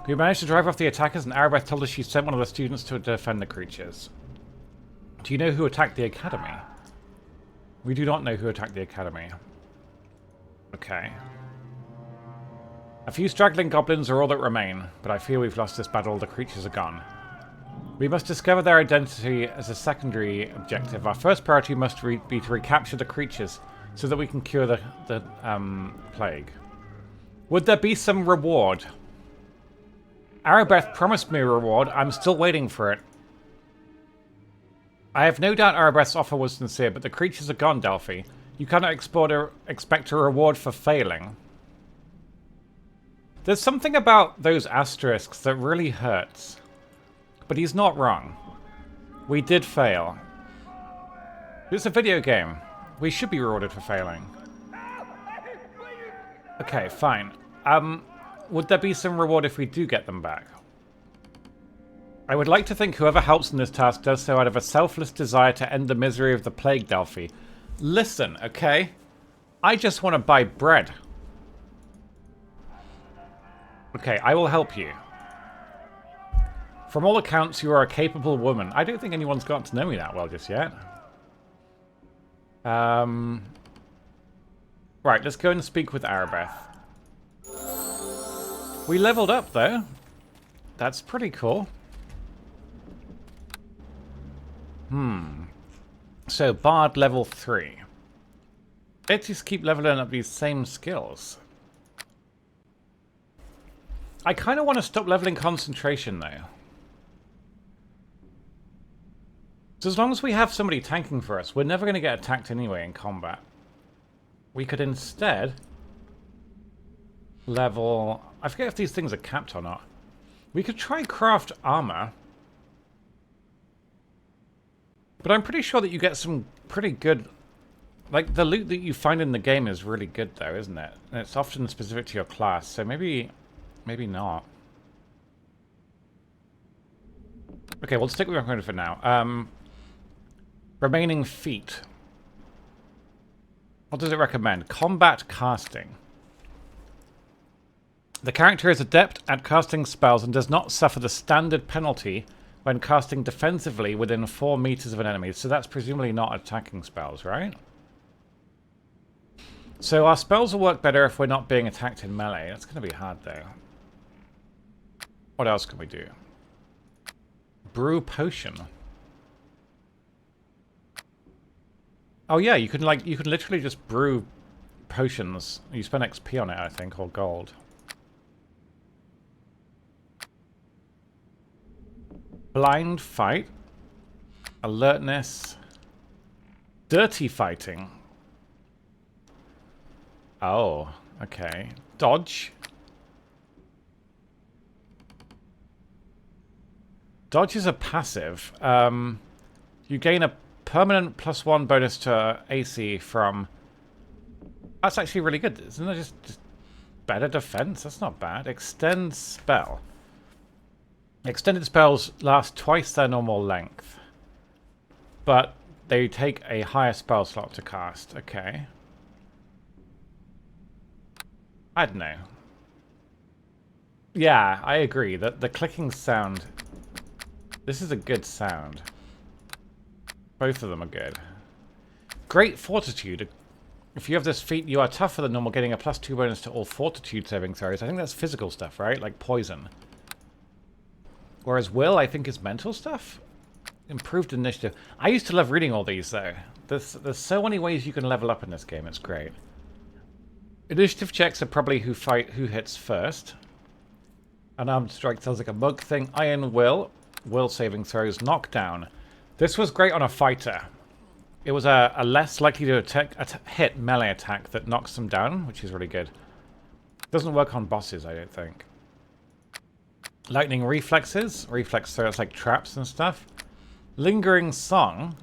We managed to drive off the attackers, and Erebeth told us she sent one of the students to defend the creatures. Do you know who attacked the Academy? We do not know who attacked the Academy. Okay. A few straggling goblins are all that remain, but I fear we've lost this battle. The creatures are gone. We must discover their identity as a secondary objective. Our first priority must be to recapture the creatures so that we can cure the plague. Would there be some reward? Arabeth promised me a reward. I'm still waiting for it. I have no doubt Arabeth's offer was sincere, but the creatures are gone, Delphi. You cannot expect a reward for failing. There's something about those asterisks that really hurts. But he's not wrong. We did fail. It's a video game. We should be rewarded for failing. Okay, fine. Would there be some reward if we do get them back? I would like to think whoever helps in this task does so out of a selfless desire to end the misery of the plague, Delphi. Listen, okay? I just want to buy bread. Okay, I will help you. From all accounts, you are a capable woman. I don't think anyone's got to know me that well just yet. Right, let's go and speak with Arabeth. We leveled up, though. That's pretty cool. So, Bard level 3. Let's just keep leveling up these same skills. I kind of want to stop leveling concentration, though. So as long as we have somebody tanking for us, we're never going to get attacked anyway in combat. We could instead level... I forget if these things are capped or not. We could try craft armor. But I'm pretty sure that you get some pretty good... Like, the loot that you find in the game is really good, though, isn't it? And it's often specific to your class, so maybe not. Okay, we'll stick with Rockwood for now. Remaining feat. What does it recommend? Combat casting. The character is adept at casting spells and does not suffer the standard penalty when casting defensively within 4 meters of an enemy. So that's presumably not attacking spells, right? So our spells will work better if we're not being attacked in melee. That's going to be hard, though. What else can we do? Brew potion. Oh yeah, you can literally just brew potions. You spend XP on it, I think, or gold. Blind fight. Alertness. Dirty fighting. Oh, okay. Dodge. Dodge is a passive. You gain a permanent +1 bonus to AC from... That's actually really good. Isn't it just better defense? That's not bad. Extend spell. Extended spells last twice their normal length. But they take a higher spell slot to cast. Okay. I don't know. Yeah, I agree. The clicking sound... This is a good sound. Both of them are good. Great Fortitude. If you have this feat, you are tougher than normal, getting a +2 bonus to all Fortitude saving throws. I think that's physical stuff, right? Like poison. Whereas Will, I think, is mental stuff. Improved initiative. I used to love reading all these, though. There's so many ways you can level up in this game. It's great. Initiative checks are probably who hits first. Unarmed strike sounds like a mug thing. Iron Will. Will saving throws. Knockdown. This was great on a fighter. It was a less likely to hit melee attack that knocks them down, which is really good. Doesn't work on bosses, I don't think. Lightning reflexes. Reflex throws like traps and stuff. Lingering song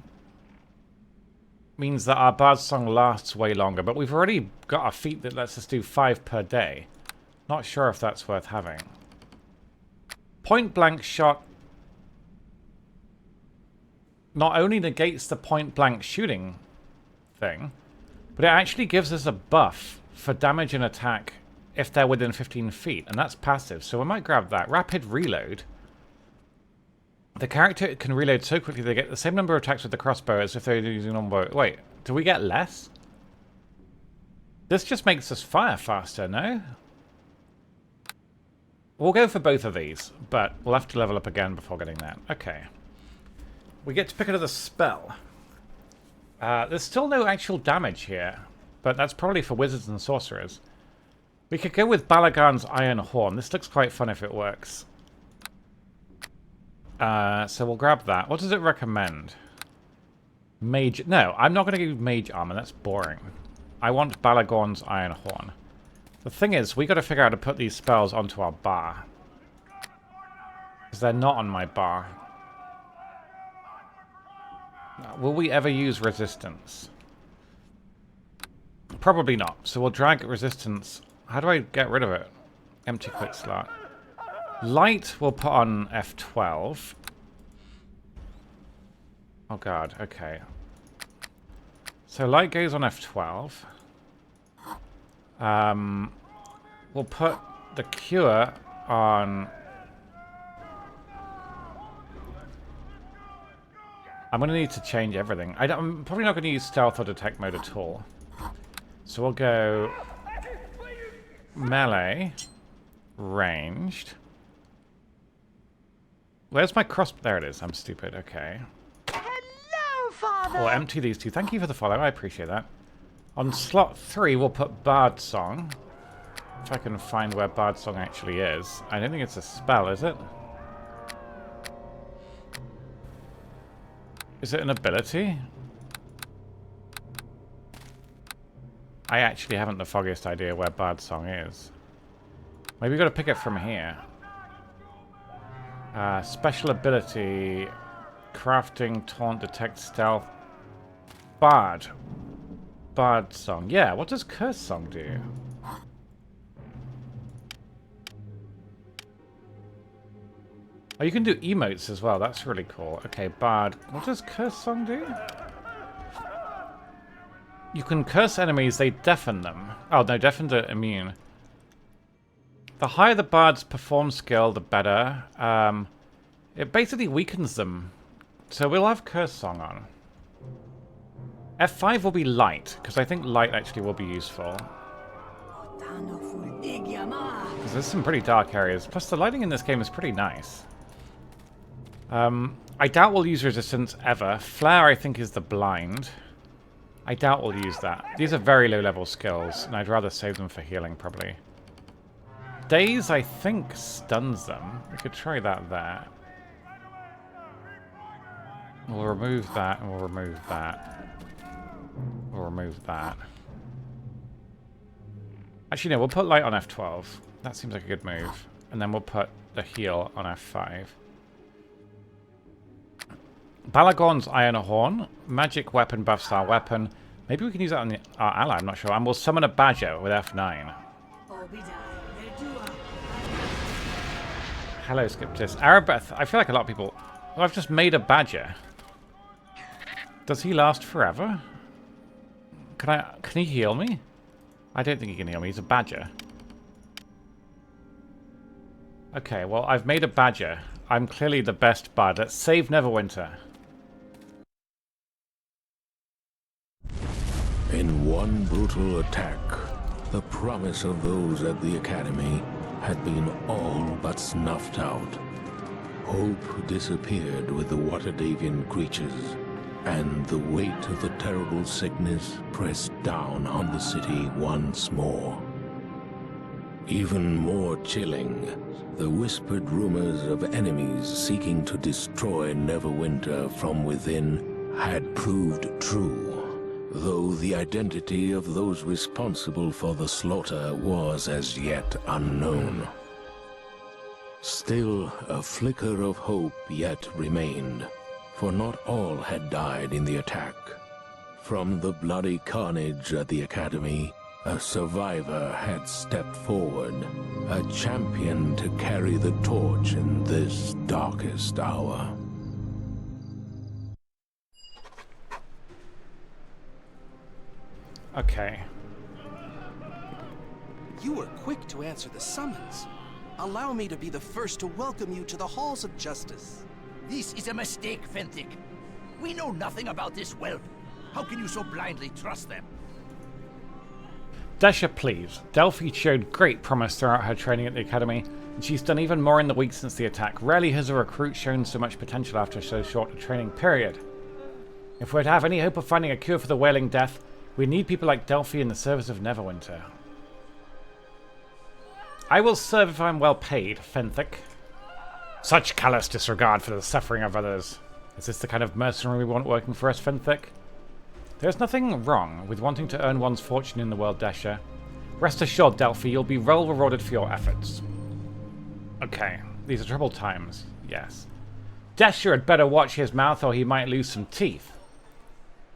means that our bard's song lasts way longer, but we've already got a feat that lets us do 5 per day. Not sure if that's worth having. Point blank shot not only negates the point blank shooting thing, but it actually gives us a buff for damage and attack if they're within 15 feet, and that's passive, so we might grab that. Rapid reload. The character can reload so quickly they get the same number of attacks with the crossbow as if they're using normal bow. Wait, do we get less? This just makes us fire faster, no? We'll go for both of these, but we'll have to level up again before getting that. Okay. We get to pick another spell. There's still no actual damage here, but that's probably for wizards and sorcerers. We could go with Balagan's Iron Horn. This looks quite fun if it works. So we'll grab that. What does it recommend? Mage... No, I'm not going to go Mage Armor. That's boring. I want Balagan's Iron Horn. The thing is, we got to figure out how to put these spells onto our bar. Because they're not on my bar. Will we ever use resistance? Probably not. So we'll drag resistance. How do I get rid of it? Empty quick slot. Light we'll put on F12. Oh god, okay. So light goes on F12. We'll put the cure on... I'm going to need to change everything. I'm probably not going to use stealth or detect mode at all. So we'll go... melee. Ranged. Where's my cross... There it is. I'm stupid. Okay. Hello, Father! We'll empty these two. Thank you for the follow. I appreciate that. On slot 3, we'll put Bard Song. If I can find where Bard Song actually is. I don't think it's a spell, is it? Is it an ability? I actually haven't the foggiest idea where Bard Song is. Maybe we've got to pick it from here. Special ability. Crafting, taunt, detect, stealth. Bard. Bard Song. Yeah, what does Curse Song do? Oh, you can do emotes as well. That's really cool. Okay, Bard. What does Curse Song do? You can curse enemies, they deafen them. Oh, no, deafened are immune. The higher the Bard's perform skill, the better. It basically weakens them. So we'll have Curse Song on. F5 will be light, because I think light actually will be useful. Because there's some pretty dark areas. Plus the lighting in this game is pretty nice. I doubt we'll use resistance ever. Flare, I think, is the blind. I doubt we'll use that. These are very low-level skills, and I'd rather save them for healing, probably. Daze, I think, stuns them. We could try that there. We'll remove that, and we'll remove that. We'll remove that. Actually, no, we'll put light on F12. That seems like a good move. And then we'll put the heal on F5. Balagan's Iron Horn. Magic weapon, buff style weapon. Maybe we can use that on our ally, I'm not sure. And we'll summon a badger with F9. Hello, Skiptis. Arabeth, I feel like a lot of people... Oh, I've just made a badger. Does he last forever? Can he heal me? I don't think he can heal me. He's a badger. Okay, well, I've made a badger. I'm clearly the best bard. Let's save Neverwinter. In one brutal attack, the promise of those at the Academy had been all but snuffed out. Hope disappeared with the Waterdavian creatures, and the weight of the terrible sickness pressed down on the city once more. Even more chilling, the whispered rumors of enemies seeking to destroy Neverwinter from within had proved true, though the identity of those responsible for the slaughter was as yet unknown. Still, a flicker of hope yet remained, for not all had died in the attack. From the bloody carnage at the Academy, a survivor had stepped forward, a champion to carry the torch in this darkest hour. Okay. You were quick to answer the summons. Allow me to be the first to welcome you to the halls of justice. This is a mistake, Fenthic. We know nothing about this whelp. How can you so blindly trust them? Desha, please. Delphi showed great promise throughout her training at the Academy, and she's done even more in the week since the attack. Rarely has a recruit shown so much potential after so short a training period. If we're to have any hope of finding a cure for the Wailing Death, we need people like Delphi in the service of Neverwinter. I will serve if I'm well paid, Fenthic. Such callous disregard for the suffering of others. Is this the kind of mercenary we want working for us, Fenthic? There's nothing wrong with wanting to earn one's fortune in the world, Desha. Rest assured, Delphi, you'll be well rewarded for your efforts. Okay, these are troubled times, yes. Desha had better watch his mouth or he might lose some teeth.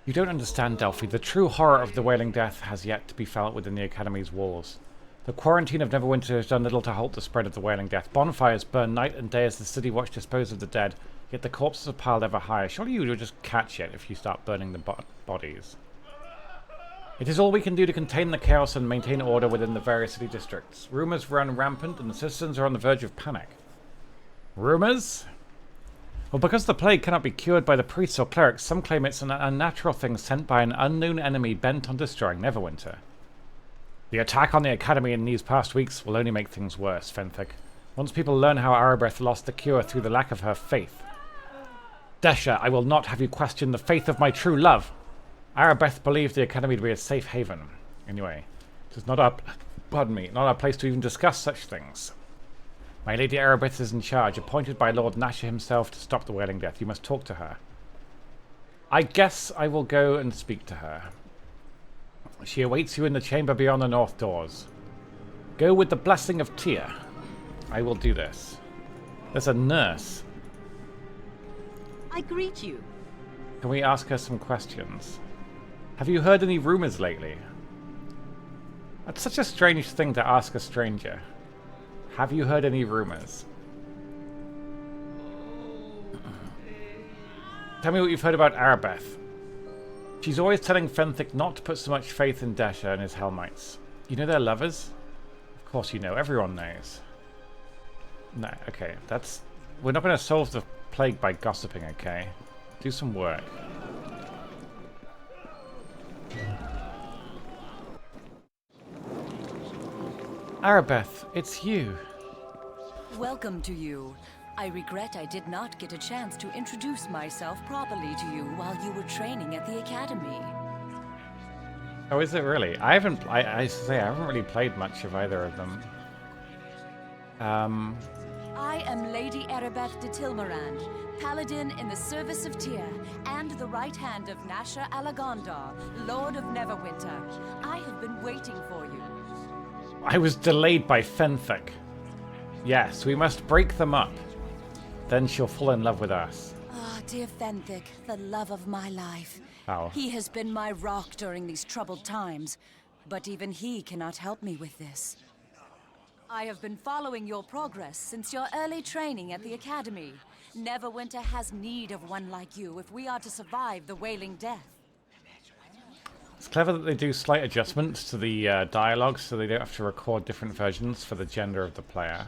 You don't understand, Delphi. The true horror of the Wailing Death has yet to be felt within the Academy's walls. The quarantine of Neverwinter has done little to halt the spread of the Wailing Death. Bonfires burn night and day as the city watch dispose of the dead, yet the corpses are piled ever higher. Surely you would just catch it if you start burning the bodies. It is all we can do to contain the chaos and maintain order within the various city districts. Rumors run rampant and the citizens are on the verge of panic. Rumors? Well, because the plague cannot be cured by the priests or clerics, some claim it's an unnatural thing sent by an unknown enemy bent on destroying Neverwinter. The attack on the Academy in these past weeks will only make things worse, Fenthic. Once people learn how Arabeth lost the cure through the lack of her faith. Desha, I will not have you question the faith of my true love. Arabeth believed the Academy to be a safe haven. Anyway, it is not our place to even discuss such things. My Lady Arabeth is in charge, appointed by Lord Nasher himself to stop the Wailing Death. You must talk to her. I guess I will go and speak to her. She awaits you in the chamber beyond the north doors. Go with the blessing of Tyr. I will do this. There's a nurse. I greet you. Can we ask her some questions? Have you heard any rumors lately? That's such a strange thing to ask a stranger. Have you heard any rumors? Tell me what you've heard about Arabeth. She's always telling Fenthic not to put so much faith in Desha and his Hellmites. You know they're lovers? Of course you know. Everyone knows. No, okay. We're not going to solve the plague by gossiping, okay? Do some work. Arabeth, it's you. Welcome to you. I regret I did not get a chance to introduce myself properly to you while you were training at the Academy. Oh, is it really? I haven't really played much of either of them. I am Lady Arabeth de Tilmarand, Paladin in the service of Tyr, and the right hand of Nasher Alagondar, Lord of Neverwinter. I have been waiting for you. I was delayed by Fenthic. Yes, we must break them up. Then she'll fall in love with us. Ah, dear Fenthic, the love of my life. How? He has been my rock during these troubled times, but even he cannot help me with this. I have been following your progress since your early training at the Academy. Neverwinter has need of one like you if we are to survive the Wailing Death. It's clever that they do slight adjustments to the dialogue so they don't have to record different versions for the gender of the player.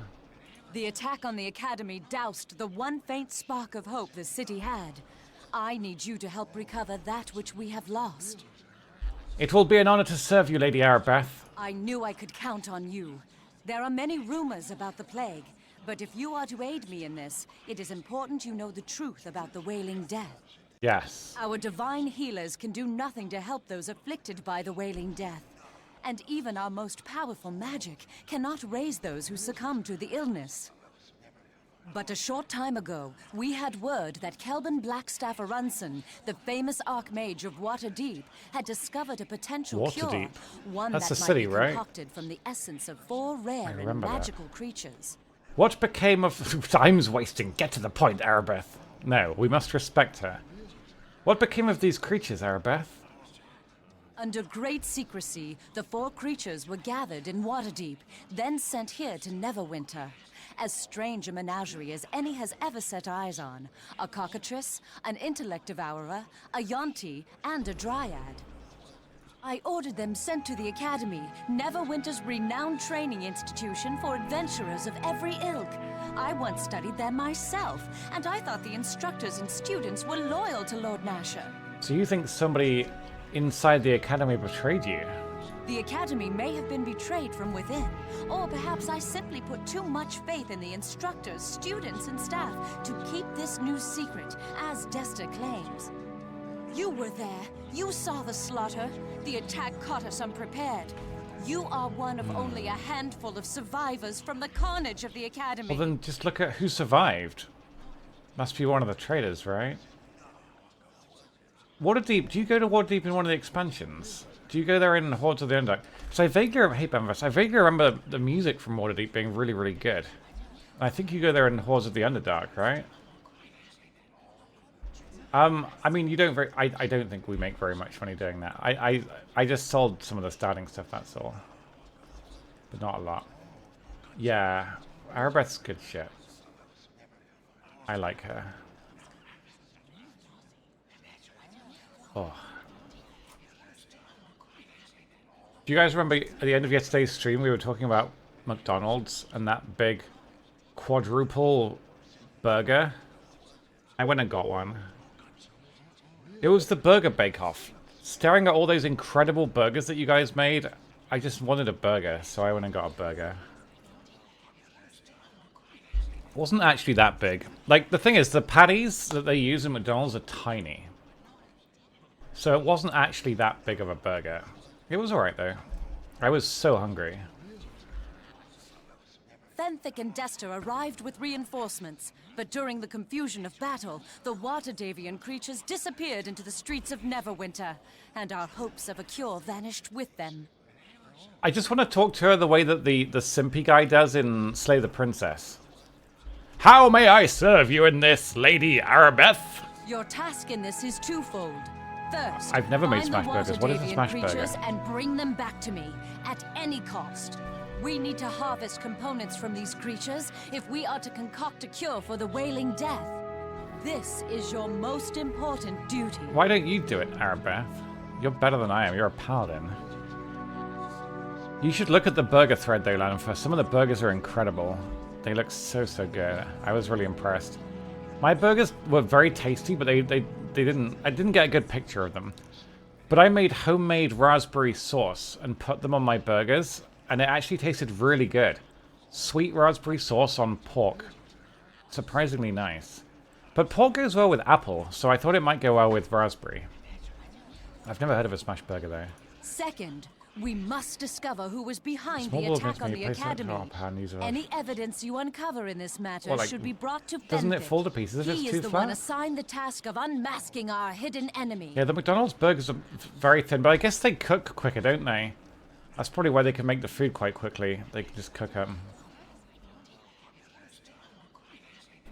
The attack on the Academy doused the one faint spark of hope the city had. I need you to help recover that which we have lost. It will be an honor to serve you, Lady Arabeth. I knew I could count on you. There are many rumors about the plague, but if you are to aid me in this, it is important you know the truth about the Wailing Death. Yes. Our divine healers can do nothing to help those afflicted by the Wailing Death. And even our most powerful magic cannot raise those who succumb to the illness. But a short time ago, we had word that Kelvin Blackstaff Arunson, the famous Archmage of Waterdeep, had discovered a potential cure. One That's that the might city, be right? concocted from the essence of 4 rare and magical creatures. What became of... Time's wasting. Get to the point, Arabeth. No, we must respect her. What became of these creatures, Arabeth? Under great secrecy, the 4 creatures were gathered in Waterdeep, then sent here to Neverwinter. As strange a menagerie as any has ever set eyes on. A cockatrice, an intellect devourer, a yonti, and a dryad. I ordered them sent to the Academy, Neverwinter's renowned training institution for adventurers of every ilk. I once studied there myself, and I thought the instructors and students were loyal to Lord Nasher. So you think somebody inside the Academy betrayed you? The Academy may have been betrayed from within, or perhaps I simply put too much faith in the instructors, students, and staff to keep this news secret, as Desta claims. You were there. You saw the slaughter. The attack caught us unprepared. You are one of only a handful of survivors from the carnage of the Academy. Well, then just look at who survived. Must be one of the traitors, right? Waterdeep. Do you go to Waterdeep in one of the expansions? Do you go there in Hordes of the Underdark? So I vaguely remember the music from Waterdeep being really, really good. I think you go there in Hordes of the Underdark, right? I mean, you don't very... I don't think we make very much money doing that. I just sold some of the starting stuff, that's all. But not a lot. Yeah, Arabeth's good shit. I like her. Oh. Do you guys remember at the end of yesterday's stream we were talking about McDonald's and that big quadruple burger? I went and got one. It was the Burger Bake-Off. Staring at all those incredible burgers that you guys made, I just wanted a burger, so I went and got a burger. It wasn't actually that big. Like, the thing is, the patties that they use in McDonald's are tiny. So it wasn't actually that big of a burger. It was alright, though. I was so hungry. Fenthic and Desta arrived with reinforcements, but during the confusion of battle, the Waterdavian creatures disappeared into the streets of Neverwinter, and our hopes of a cure vanished with them. I just want to talk to her the way that the Simpy guy does in Slay the Princess. How may I serve you in this, Lady Arabeth? Your task in this is twofold. First, I've never made find smash the burgers. What is a Waterdavian smash creatures burger? and bring them back to me, at any cost. We need to harvest components from these creatures if we are to concoct a cure for the Wailing Death. This is your most important duty. Why don't you do it, Arabeth? You're better than I am. You're a paladin. You should look at the burger thread, though, Lannifer. Some of the burgers are incredible. They look so, so good. I was really impressed. My burgers were very tasty, but I didn't get a good picture of them. But I made homemade raspberry sauce and put them on my burgers, and it actually tasted really good. Sweet raspberry sauce on pork. Surprisingly nice. But pork goes well with apple, so I thought it might go well with raspberry. I've never heard of a smash burger, though. Second, we must discover who was behind Small the wolf attack on makes the me place Academy. that power news of- Any evidence you uncover in this matter Well, like, should be brought to Fenthic. doesn't it fall to pieces if it's He too is the flat? one assigned the task of unmasking our hidden enemy. Yeah, the McDonald's burgers are very thin, but I guess they cook quicker, don't they? That's probably why they can make the food quite quickly. They can just cook them.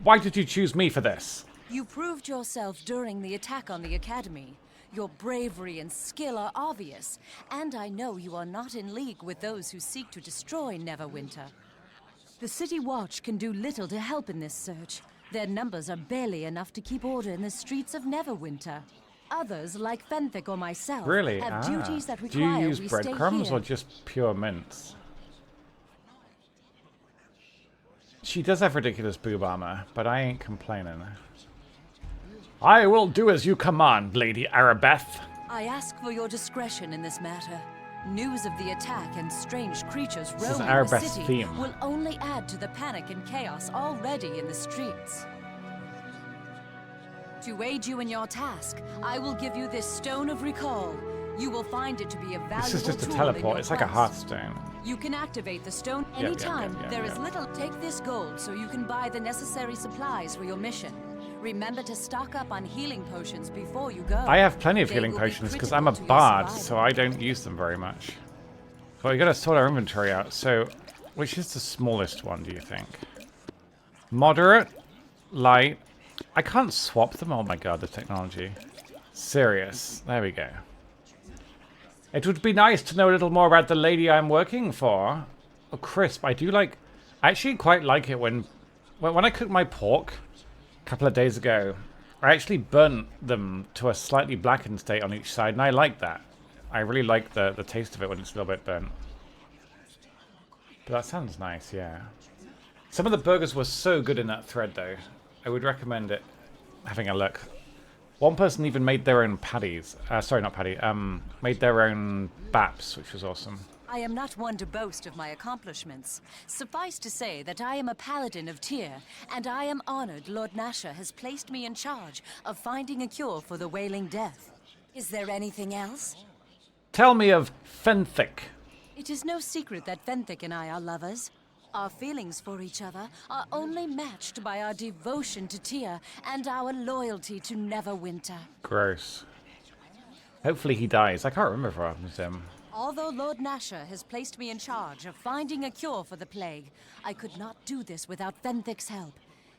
Why did you choose me for this? You proved yourself during the attack on the Academy. Your bravery and skill are obvious, and I know you are not in league with those who seek to destroy Neverwinter. The City Watch can do little to help in this search. Their numbers are barely enough to keep order in the streets of Neverwinter. Others, like Fenthic or myself, Really? have duties that Do you require use we stay breadcrumbs here. or just pure mints? She does have ridiculous boob armor, but I ain't complaining. I will do as you command, Lady Arabeth. I ask for your discretion in this matter. News of the attack and strange creatures This is roaming the Arabeth's city theme. will only add to the panic and chaos already in the streets. To aid you in your task, I will give you this Stone of Recall. You will find it to be a valuable This is just a tool in teleport. your It's like a quest. Hearthstone. You can activate the stone Yeah, anytime. yeah, There is yeah. little. Take this gold so you can buy the necessary supplies for your mission. Remember to stock up on healing potions before you go. I have plenty of They healing will be potions because I'm a critical to your bard, survival. so I don't use them very much. But we gotta sort our inventory out. So, which is the smallest one, do you think? Moderate, light. I can't swap them. Oh my god, the technology. Serious. There we go. It would be nice to know a little more about the lady I'm working for. Oh, crisp. I do like... I actually quite like it when I cook my pork a couple of days ago, I actually burnt them to a slightly blackened state on each side, and I like that. I really like the taste of it when it's a little bit burnt. But that sounds nice, yeah. Some of the burgers were so good in that thread, though. I would recommend it, having a look. One person even made their own paddies. Sorry, not paddy. Made their own baps, which was awesome. I am not one to boast of my accomplishments. Suffice to say that I am a paladin of Tyr, and I am honored Lord Nasher has placed me in charge of finding a cure for the Wailing Death. Is there anything else? Tell me of Fenthic. It is no secret that Fenthic and I are lovers. Our feelings for each other are only matched by our devotion to Tyr and our loyalty to Neverwinter. Gross. Hopefully he dies. I can't remember what happened to him. Although Lord Nasher has placed me in charge of finding a cure for the plague, I could not do this without Fenthic's help.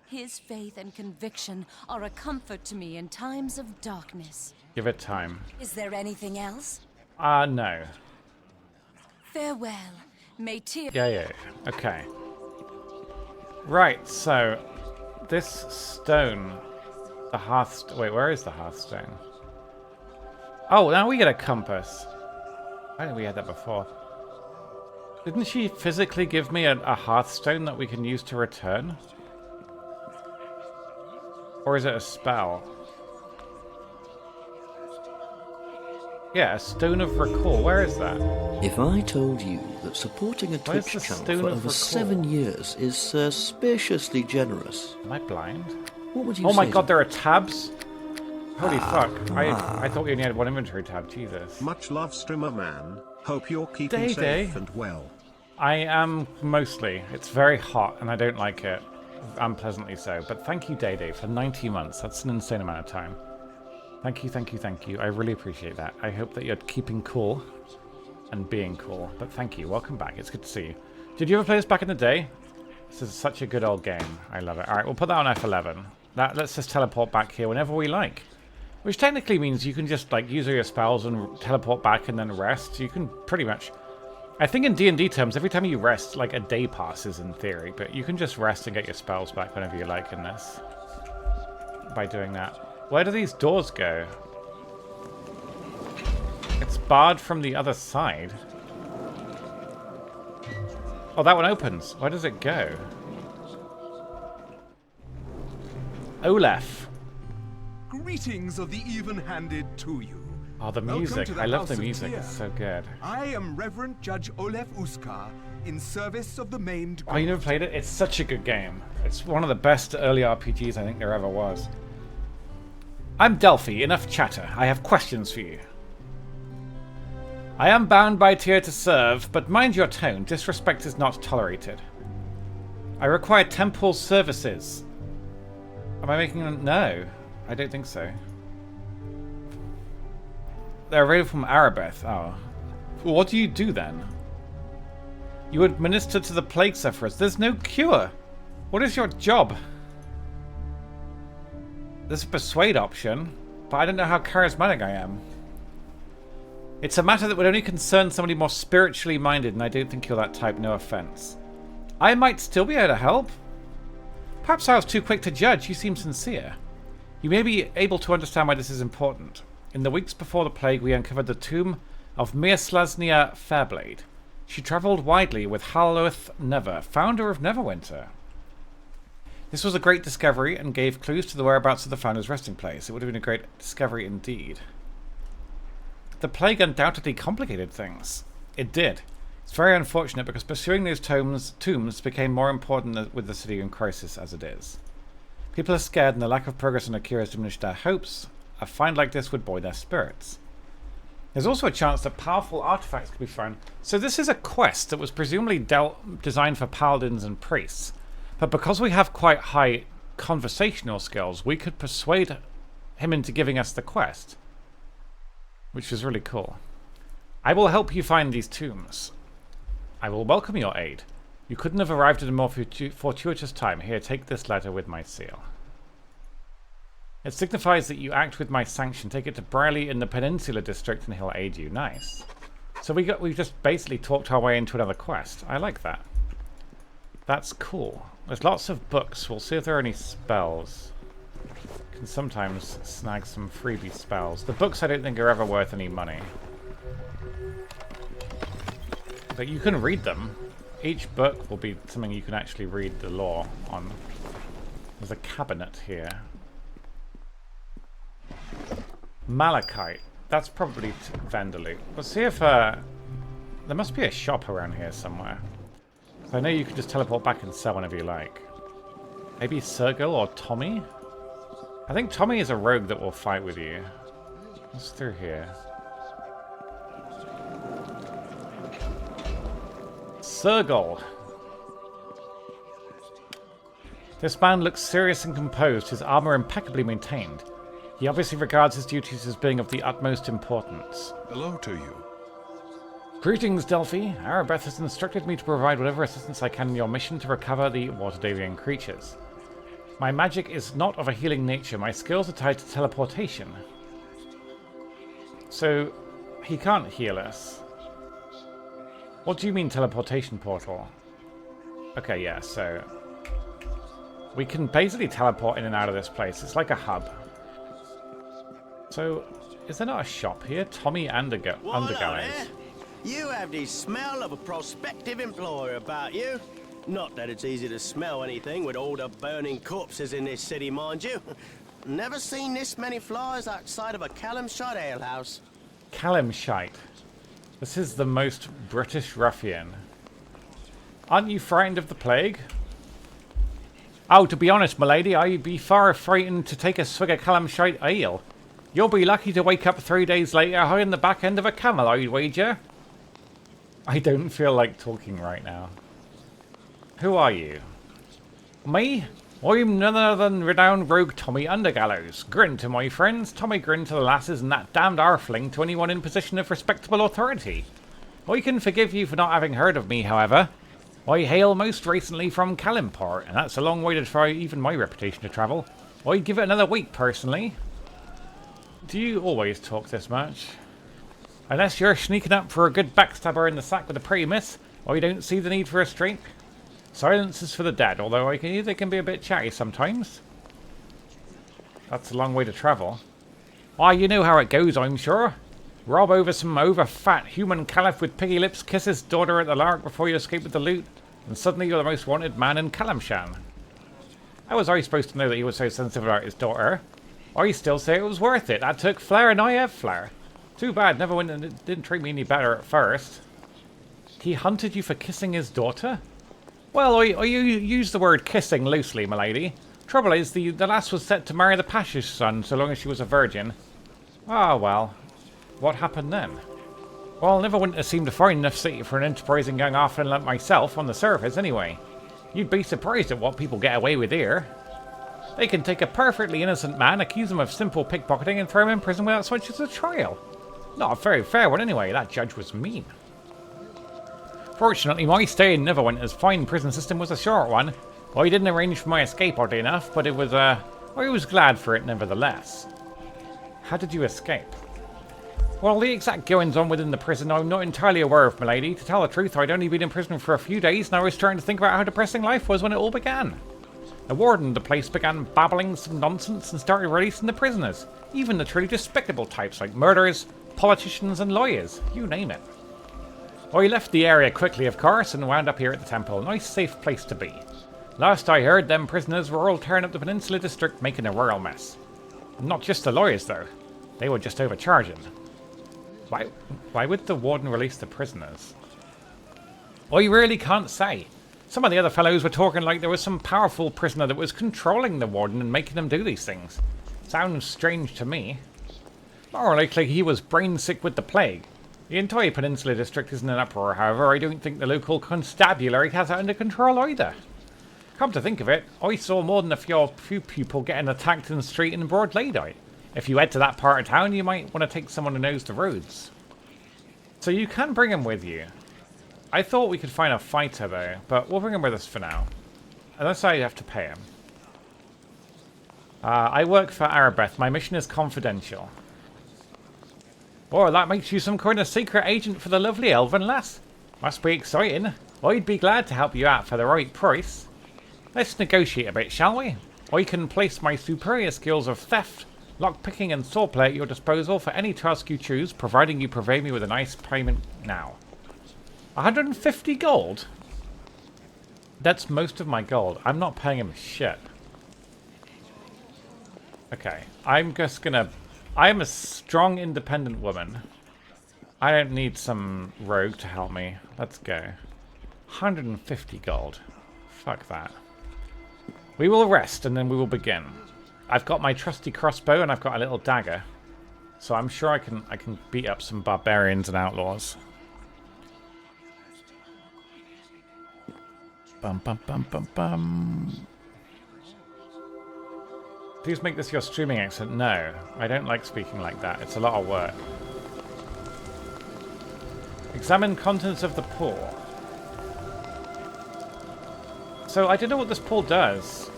His faith and conviction are a comfort to me in times of darkness. Give it time. Is there anything else? No. Farewell. May Tyr... Yeah. Okay. Right, so... This stone... The hearthstone... Wait, where is the hearthstone? Oh, now we get a compass. I think we had that before. Didn't she physically give me a hearthstone that we can use to return? Or is it a spell? Yeah, a Stone of Recall. Where is that? If I told you that supporting a Twitch channel for over 7 years is suspiciously generous... Am I blind? What would you say? Oh my to god, there are tabs? Holy fuck. I thought we only had one inventory tab. Jesus. Much love, streamer man. Hope you're keeping Day. safe and well. I am mostly. It's very hot and I don't like it. Unpleasantly so. But thank you, Day, for 90 months. That's an insane amount of time. Thank you. I really appreciate that. I hope that you're keeping cool and being cool. But thank you. Welcome back. It's good to see you. Did you ever play this back in the day? This is such a good old game. I love it. Alright, we'll put that on F11. That lets us teleport back here whenever we like. Which technically means you can just like use all your spells and teleport back and then rest. You can pretty much... I think in D&D terms, every time you rest, like a day passes in theory. But you can just rest and get your spells back whenever you like in this. By doing that. Where do these doors go? It's barred from the other side. Oh, that one opens. Where does it go? Olaf. Greetings of the even-handed to you. Oh, the Welcome music. to the I love the House of music. Tyr. It's so good. I am Reverend Judge Olaf Uskar, in service of the maimed Oh, you never played it? It's such a good game. It's one of the best early RPGs I think there ever was. I'm Delphi. Enough chatter. I have questions for you. I am bound by Tyr to serve, but mind your tone. Disrespect is not tolerated. I require temple services. Am I making them? No, I don't think so. They're available from Arabeth. Oh. Well, what do you do then? You administer to the plague sufferers. There's no cure. What is your job? There's a persuade option, but I don't know how charismatic I am. It's a matter that would only concern somebody more spiritually minded, and I don't think you're that type, no offense. I might still be able to help. Perhaps I was too quick to judge. You seem sincere. You may be able to understand why this is important. In the weeks before the plague, we uncovered the tomb of Mirslasnia Fairblade. She travelled widely with Haloth Never, founder of Neverwinter. This was a great discovery and gave clues to the whereabouts of the founder's resting place. It would have been a great discovery indeed. The plague undoubtedly complicated things. It did. It's very unfortunate because pursuing those tombs became more important with the city in crisis as it is. People are scared and the lack of progress on a cure has diminished their hopes. A find like this would buoy their spirits. There's also a chance that powerful artifacts could be found. So this is a quest that was presumably designed for paladins and priests. But because we have quite high conversational skills, we could persuade him into giving us the quest. Which is really cool. I will help you find these tombs. I will welcome your aid. You couldn't have arrived at a more fortuitous time. Here, take this letter with my seal. It signifies that you act with my sanction. Take it to Briley in the Peninsula District and he'll aid you. Nice. So we've just basically talked our way into another quest. I like that. That's cool. There's lots of books. We'll see if there are any spells. Can sometimes snag some freebie spells. The books I don't think are ever worth any money. But you can read them. Each book will be something you can actually read the lore on. There's a cabinet here. Malachite. That's probably vendor loot. Let's see if there must be a shop around here somewhere. I know you can just teleport back and sell whenever you like. Maybe Sergil or Tommy? I think Tommy is a rogue that will fight with you. What's through here? Sergil. This man looks serious and composed, his armor impeccably maintained. He obviously regards his duties as being of the utmost importance. Hello to you. Greetings, Delphi. Arabeth has instructed me to provide whatever assistance I can in your mission to recover the Waterdavian creatures. My magic is not of a healing nature. My skills are tied to teleportation. So, he can't heal us. What do you mean, teleportation portal? Okay, yeah, so... we can basically teleport in and out of this place. It's like a hub. So, is there not a shop here? Tommy Undergallows. You have the smell of a prospective employer about you. Not that it's easy to smell anything with all the burning corpses in this city, mind you. Never seen this many flies outside of a Calamshite alehouse. Calamshite. This is the most British ruffian. Aren't you frightened of the plague? Oh, to be honest, milady, I'd be far frightened to take a swig of Calamshite ale. You'll be lucky to wake up 3 days later high in the back end of a camel, I'd wager. I don't feel like talking right now. Who are you? Me? I'm none other than renowned rogue Tommy Undergallows. Grin to my friends, Tommy grin to the lasses, and that damned arfling to anyone in position of respectable authority. I can forgive you for not having heard of me, however. I hail most recently from Kalimport, and that's a long way to try even my reputation to travel. I'd give it another week, personally. Do you always talk this much? Unless you're sneaking up for a good backstabber in the sack with a pretty miss, I don't see the need for a streak. Silence is for the dead, although they can be a bit chatty sometimes. That's a long way to travel. Why, you know how it goes, I'm sure. Rob over some over-fat human caliph with piggy lips, kiss his daughter at the lark before you escape with the loot, and suddenly you're the most wanted man in Kalamshan. How was I supposed to know that he was so sensitive about his daughter? I still say it was worth it. That took flair and I have flair. Too bad Neverwinter didn't treat me any better at first. He hunted you for kissing his daughter? Well, I use the word kissing loosely, milady. Trouble is, the lass was set to marry the Pasha's son so long as she was a virgin. Ah, well. What happened then? Well, Neverwinter seemed a fine enough city for an enterprising young orphan like myself, on the surface anyway. You'd be surprised at what people get away with here. They can take a perfectly innocent man, accuse him of simple pickpocketing, and throw him in prison without so much as a trial. Not a very fair one anyway, that judge was mean. Fortunately, my stay in Neverwinter's fine prison system was a short one. I didn't arrange for my escape oddly enough, but I was glad for it nevertheless. How did you escape? Well, the exact goings-on within the prison I'm not entirely aware of, milady. To tell the truth, I'd only been in prison for a few days, and I was trying to think about how depressing life was when it all began. The warden of the place began babbling some nonsense and started releasing the prisoners, even the truly despicable types like murderers, politicians and lawyers, you name it. I left the area quickly, of course, and wound up here at the temple. Nice, safe place to be. Last I heard, them prisoners were all tearing up the Peninsula District, making a royal mess. Not just the lawyers, though. They were just overcharging. Why would the warden release the prisoners? I really can't say. Some of the other fellows were talking like there was some powerful prisoner that was controlling the warden and making them do these things. Sounds strange to me. More likely he was brain sick with the plague. The entire Peninsula District is in an uproar, however. I don't think the local constabulary has it under control either. Come to think of it, I saw more than a few people getting attacked in the street in broad daylight. If you head to that part of town, you might want to take someone who knows the roads. So you can bring him with you. I thought we could find a fighter though, but we'll bring him with us for now. Unless I have to pay him. I work for Arabeth. My mission is confidential. Oh, that makes you some kind of secret agent for the lovely elven lass. Must be exciting. I'd be glad to help you out for the right price. Let's negotiate a bit, shall we? I can place my superior skills of theft, lockpicking and swordplay at your disposal for any task you choose, providing you provide me with a nice payment now. 150 gold? That's most of my gold. I'm not paying him shit. Okay, I'm just gonna I am a strong, independent woman. I don't need some rogue to help me. Let's go. 150 gold. Fuck that. We will rest and then we will begin. I've got my trusty crossbow and I've got a little dagger. So I'm sure I can beat up some barbarians and outlaws. Bum bum bum bum bum. Please make this your streaming accent. No, I don't like speaking like that. It's a lot of work. Examine contents of the pool. So I don't know what this pool does.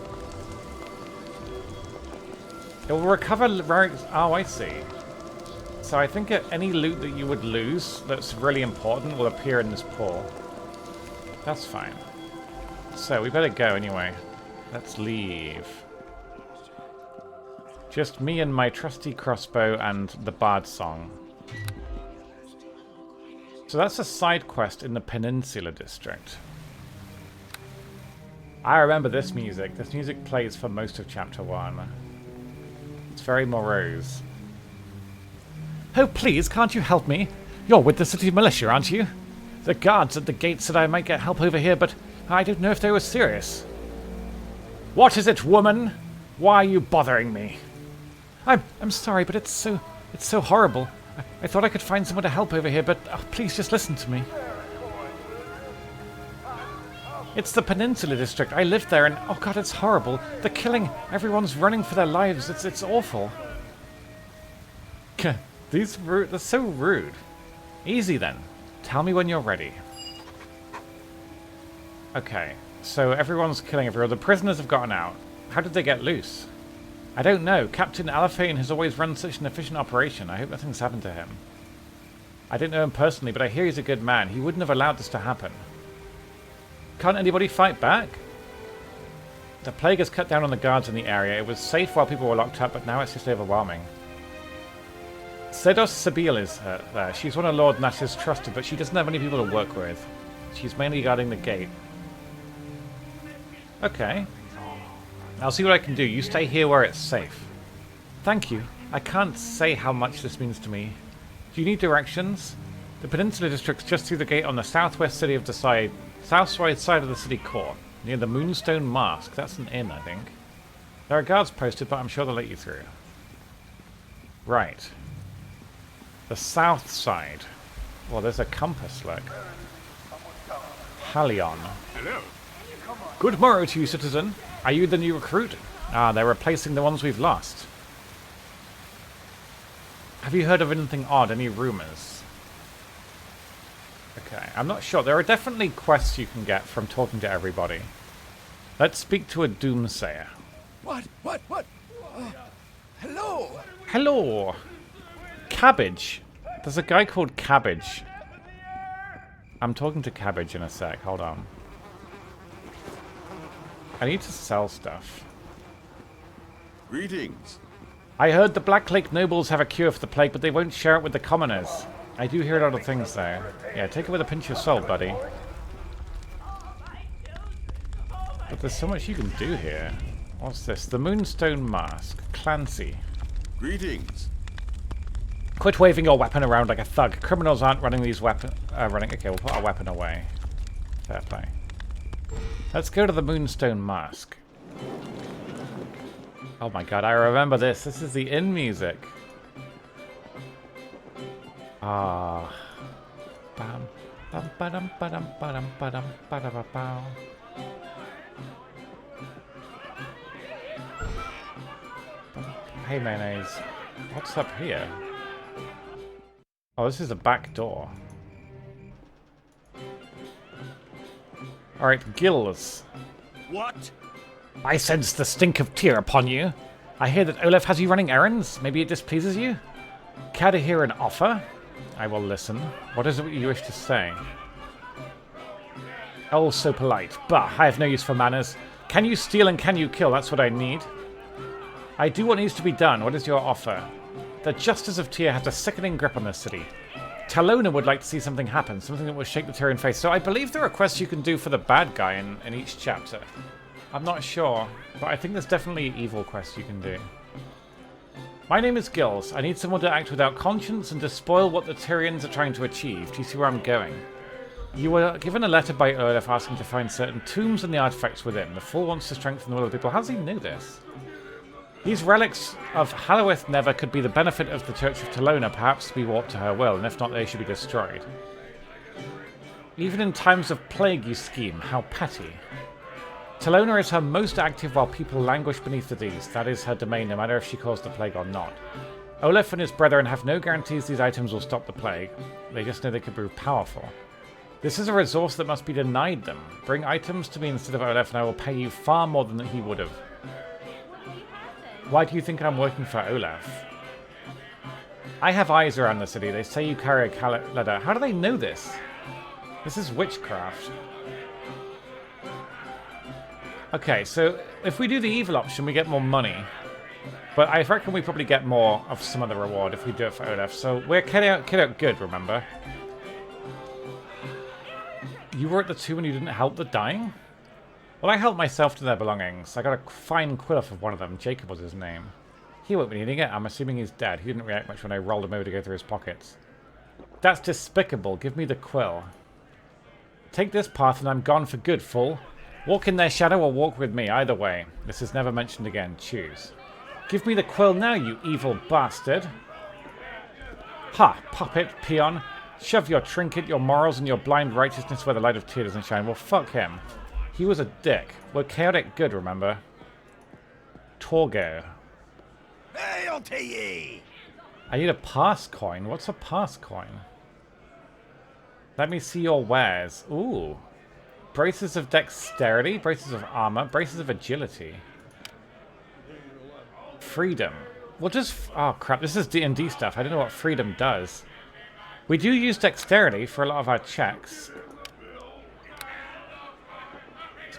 It will recover... Oh, I see. So I think any loot that you would lose that's really important will appear in this pool. That's fine. So we better go anyway. Let's leave. Just me and my trusty crossbow and the bard song. So that's a side quest in the Peninsula District. I remember this music. This music plays for most of Chapter 1. It's very morose. Oh, please, can't you help me? You're with the city militia, aren't you? The guards at the gate said I might get help over here, but I don't know if they were serious. What is it, woman? Why are you bothering me? I'm sorry, but it's so horrible. I thought I could find someone to help over here, but please just listen to me. It's the Peninsula District. I live there and oh god, it's horrible. The killing, everyone's running for their lives. It's awful. They're so rude. Easy then. Tell me when you're ready. Okay, so everyone's killing everyone. The prisoners have gotten out. How did they get loose? I don't know. Captain Alafane has always run such an efficient operation. I hope nothing's happened to him. I don't know him personally, but I hear he's a good man. He wouldn't have allowed this to happen. Can't anybody fight back? The plague has cut down on the guards in the area. It was safe while people were locked up, but now it's just overwhelming. Sedos Sabil is there. She's one of Lord Nash's trusted, but she doesn't have any people to work with. She's mainly guarding the gate. Okay. I'll see what I can do. You stay here where it's safe. Thank you. I can't say how much this means to me. Do you need directions? The Peninsula District's just through the gate on the southwest side of the city core, near the Moonstone Mask. That's an inn, I think. There are guards posted, but I'm sure they'll let you through. Right. The south side. Well, there's a compass, look. Halion. Hello. Good morrow to you, citizen. Are you the new recruit? Ah, they're replacing the ones we've lost. Have you heard of anything odd? Any rumors? Okay, I'm not sure. There are definitely quests you can get from talking to everybody. Let's speak to a doomsayer. What? Hello? Hello! Cabbage. There's a guy called Cabbage. I'm talking to Cabbage in a sec. Hold on. I need to sell stuff. Greetings. I heard the Black Lake nobles have a cure for the plague, but they won't share it with the commoners. I do hear a lot of things, though. Yeah, take it with a pinch of salt, buddy. But there's so much you can do here. What's this? The Moonstone Mask. Clancy. Greetings. Quit waving your weapon around like a thug. Criminals aren't running these weapons. Okay, we'll put our weapon away. Fair play. Let's go to the Moonstone Mask. Oh my god, I remember this. This is the inn music. Ah. Bam. Bam badam badam badam badam badam badam. Hey mayonnaise. What's up here? Oh, this is a back door. Alright, Gills. What? I sense the stink of tear upon you. I hear that Olaf has you running errands. Maybe it displeases you? Care to hear an offer? I will listen. What is it you wish to say? Oh, so polite. Bah, I have no use for manners. Can you steal and can you kill? That's what I need. I do what needs to be done. What is your offer? The Justice of Tyr has a sickening grip on this city. Talona would like to see something happen, something that will shake the Tyrian face. So I believe there are quests you can do for the bad guy in each chapter. I'm not sure, but I think there's definitely evil quests you can do. My name is Gills. I need someone to act without conscience and to spoil what the Tyrians are trying to achieve. Do you see where I'm going? You were given a letter by Olaf asking to find certain tombs and the artifacts within. The Fool wants to strengthen the will of the people. How does he know this? These relics of Halloweth Never could be the benefit of the Church of Telona, perhaps to be warped to her will, and if not, they should be destroyed. Even in times of plague you scheme. How petty. Telona is her most active while people languish beneath the D's. That is her domain, no matter if she caused the plague or not. Olaf and his brethren have no guarantees these items will stop the plague. They just know they could prove powerful. This is a resource that must be denied them. Bring items to me instead of Olaf and I will pay you far more than he would have. Why do you think I'm working for Olaf? I have eyes around the city. They say you carry a letter. How do they know this? This is witchcraft. Okay, so if we do the evil option, we get more money. But I reckon we probably get more of some of the reward if we do it for Olaf. So we're kid out good, remember? You were at the tomb and you didn't help the dying? Well, I helped myself to their belongings. I got a fine quill off of one of them. Jacob was his name. He won't be needing it. I'm assuming he's dead. He didn't react much when I rolled him over to go through his pockets. That's despicable. Give me the quill. Take this path and I'm gone for good, fool. Walk in their shadow or walk with me. Either way. This is never mentioned again. Choose. Give me the quill now, you evil bastard. Ha! Puppet, peon. Shove your trinket, your morals, and your blind righteousness where the light of Tyr doesn't shine. Well, fuck him. He was a dick. We're chaotic good, remember? Torgo. Hail to ye! I need a pass coin. What's a pass coin? Let me see your wares. Ooh. Braces of dexterity, braces of armor, braces of agility. Freedom. We'll just... Oh, crap. This is D&D stuff. I don't know what freedom does. We do use dexterity for a lot of our checks.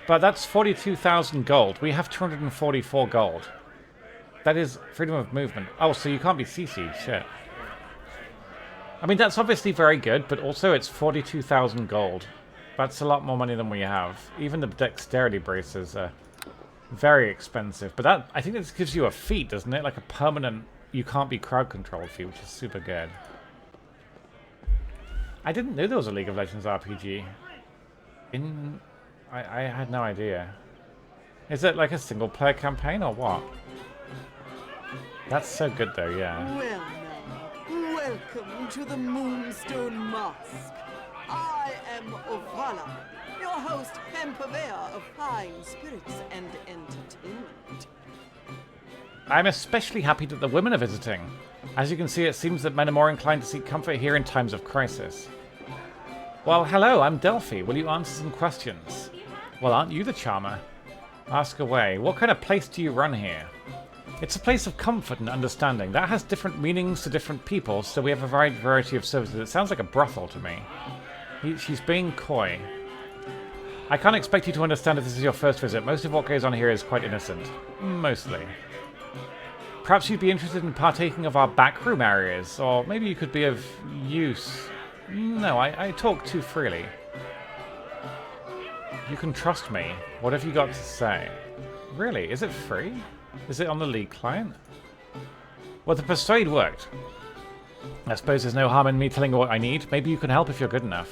But that's 42,000 gold. We have 244 gold. That is freedom of movement. Oh, so you can't be CC'd. Shit. I mean, that's obviously very good, but also it's 42,000 gold. That's a lot more money than we have. Even the dexterity braces are very expensive. But that, I think this gives you a feat, doesn't it? Like a permanent, you can't be crowd controlled feat, which is super good. I didn't know there was a League of Legends RPG. I had no idea. Is it like a single player campaign or what? That's so good though, yeah. Well now, welcome to the Moonstone Mosque. I am Ovala, your host and purveyor of fine spirits and entertainment. I'm especially happy that the women are visiting. As you can see, it seems that men are more inclined to seek comfort here in times of crisis. Well, hello, I'm Delphi. Will you answer some questions? Well, aren't you the charmer? Ask away. What kind of place do you run here? It's a place of comfort and understanding. That has different meanings to different people, so we have a wide variety of services. It sounds like a brothel to me. She's being coy. I can't expect you to understand if this is your first visit. Most of what goes on here is quite innocent. Mostly. Perhaps you'd be interested in partaking of our backroom areas, or maybe you could be of use. No, I talk too freely. You can trust me. What have you got to say? Really? Is it free? Is it on the League client? Well, the persuade worked. I suppose there's no harm in me telling you what I need. Maybe you can help if you're good enough.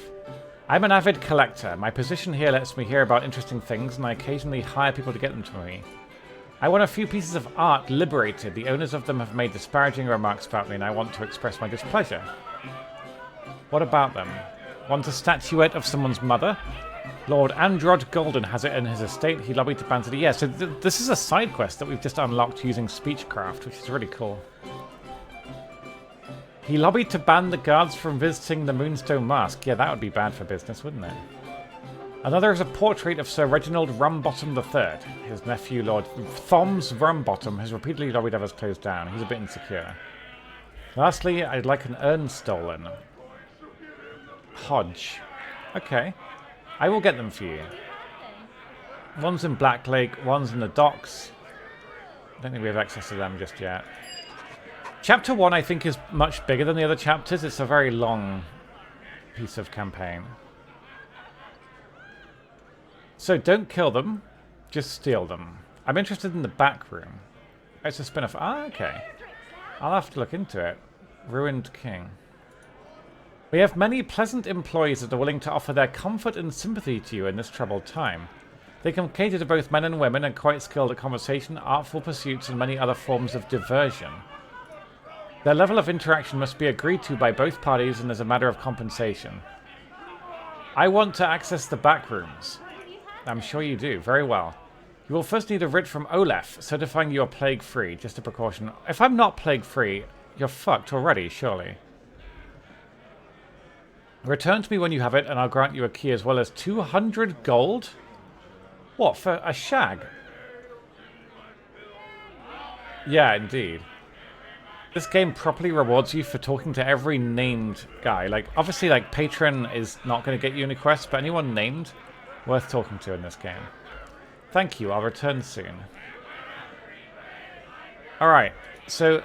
I'm an avid collector. My position here lets me hear about interesting things, and I occasionally hire people to get them to me. I want a few pieces of art liberated. The owners of them have made disparaging remarks about me, and I want to express my displeasure. What about them? Want a statuette of someone's mother? Lord Androd Golden has it in his estate. He lobbied to ban it. Yeah, so this is a side quest that we've just unlocked using Speechcraft, which is really cool. He lobbied to ban the guards from visiting the Moonstone Mosque. Yeah, that would be bad for business, wouldn't it? Another is a portrait of Sir Reginald Rumbottom III. His nephew, Lord Thoms Rumbottom, has repeatedly lobbied others closed down. He's a bit insecure. Lastly, I'd like an urn stolen. Hodge. Okay. I will get them for you. One's in Black Lake, one's in the docks. I don't think we have access to them just yet. Chapter 1, I think, is much bigger than the other chapters. It's a very long piece of campaign. So don't kill them, just steal them. I'm interested in the back room. It's a spin-off. Ah, okay. I'll have to look into it. Ruined King. We have many pleasant employees that are willing to offer their comfort and sympathy to you in this troubled time. They can cater to both men and women and quite skilled at conversation, artful pursuits, and many other forms of diversion. Their level of interaction must be agreed to by both parties and as a matter of compensation. I want to access the back rooms. I'm sure you do. Very well. You will first need a writ from Olaf, certifying you are plague-free. Just a precaution. If I'm not plague-free, you're fucked already, surely. Return to me when you have it, and I'll grant you a key as well as 200 gold? What, for a shag? Yeah, indeed. This game properly rewards you for talking to every named guy. Like, obviously, like, Patron is not going to get you any quests, but anyone named, worth talking to in this game. Thank you, I'll return soon. Alright, so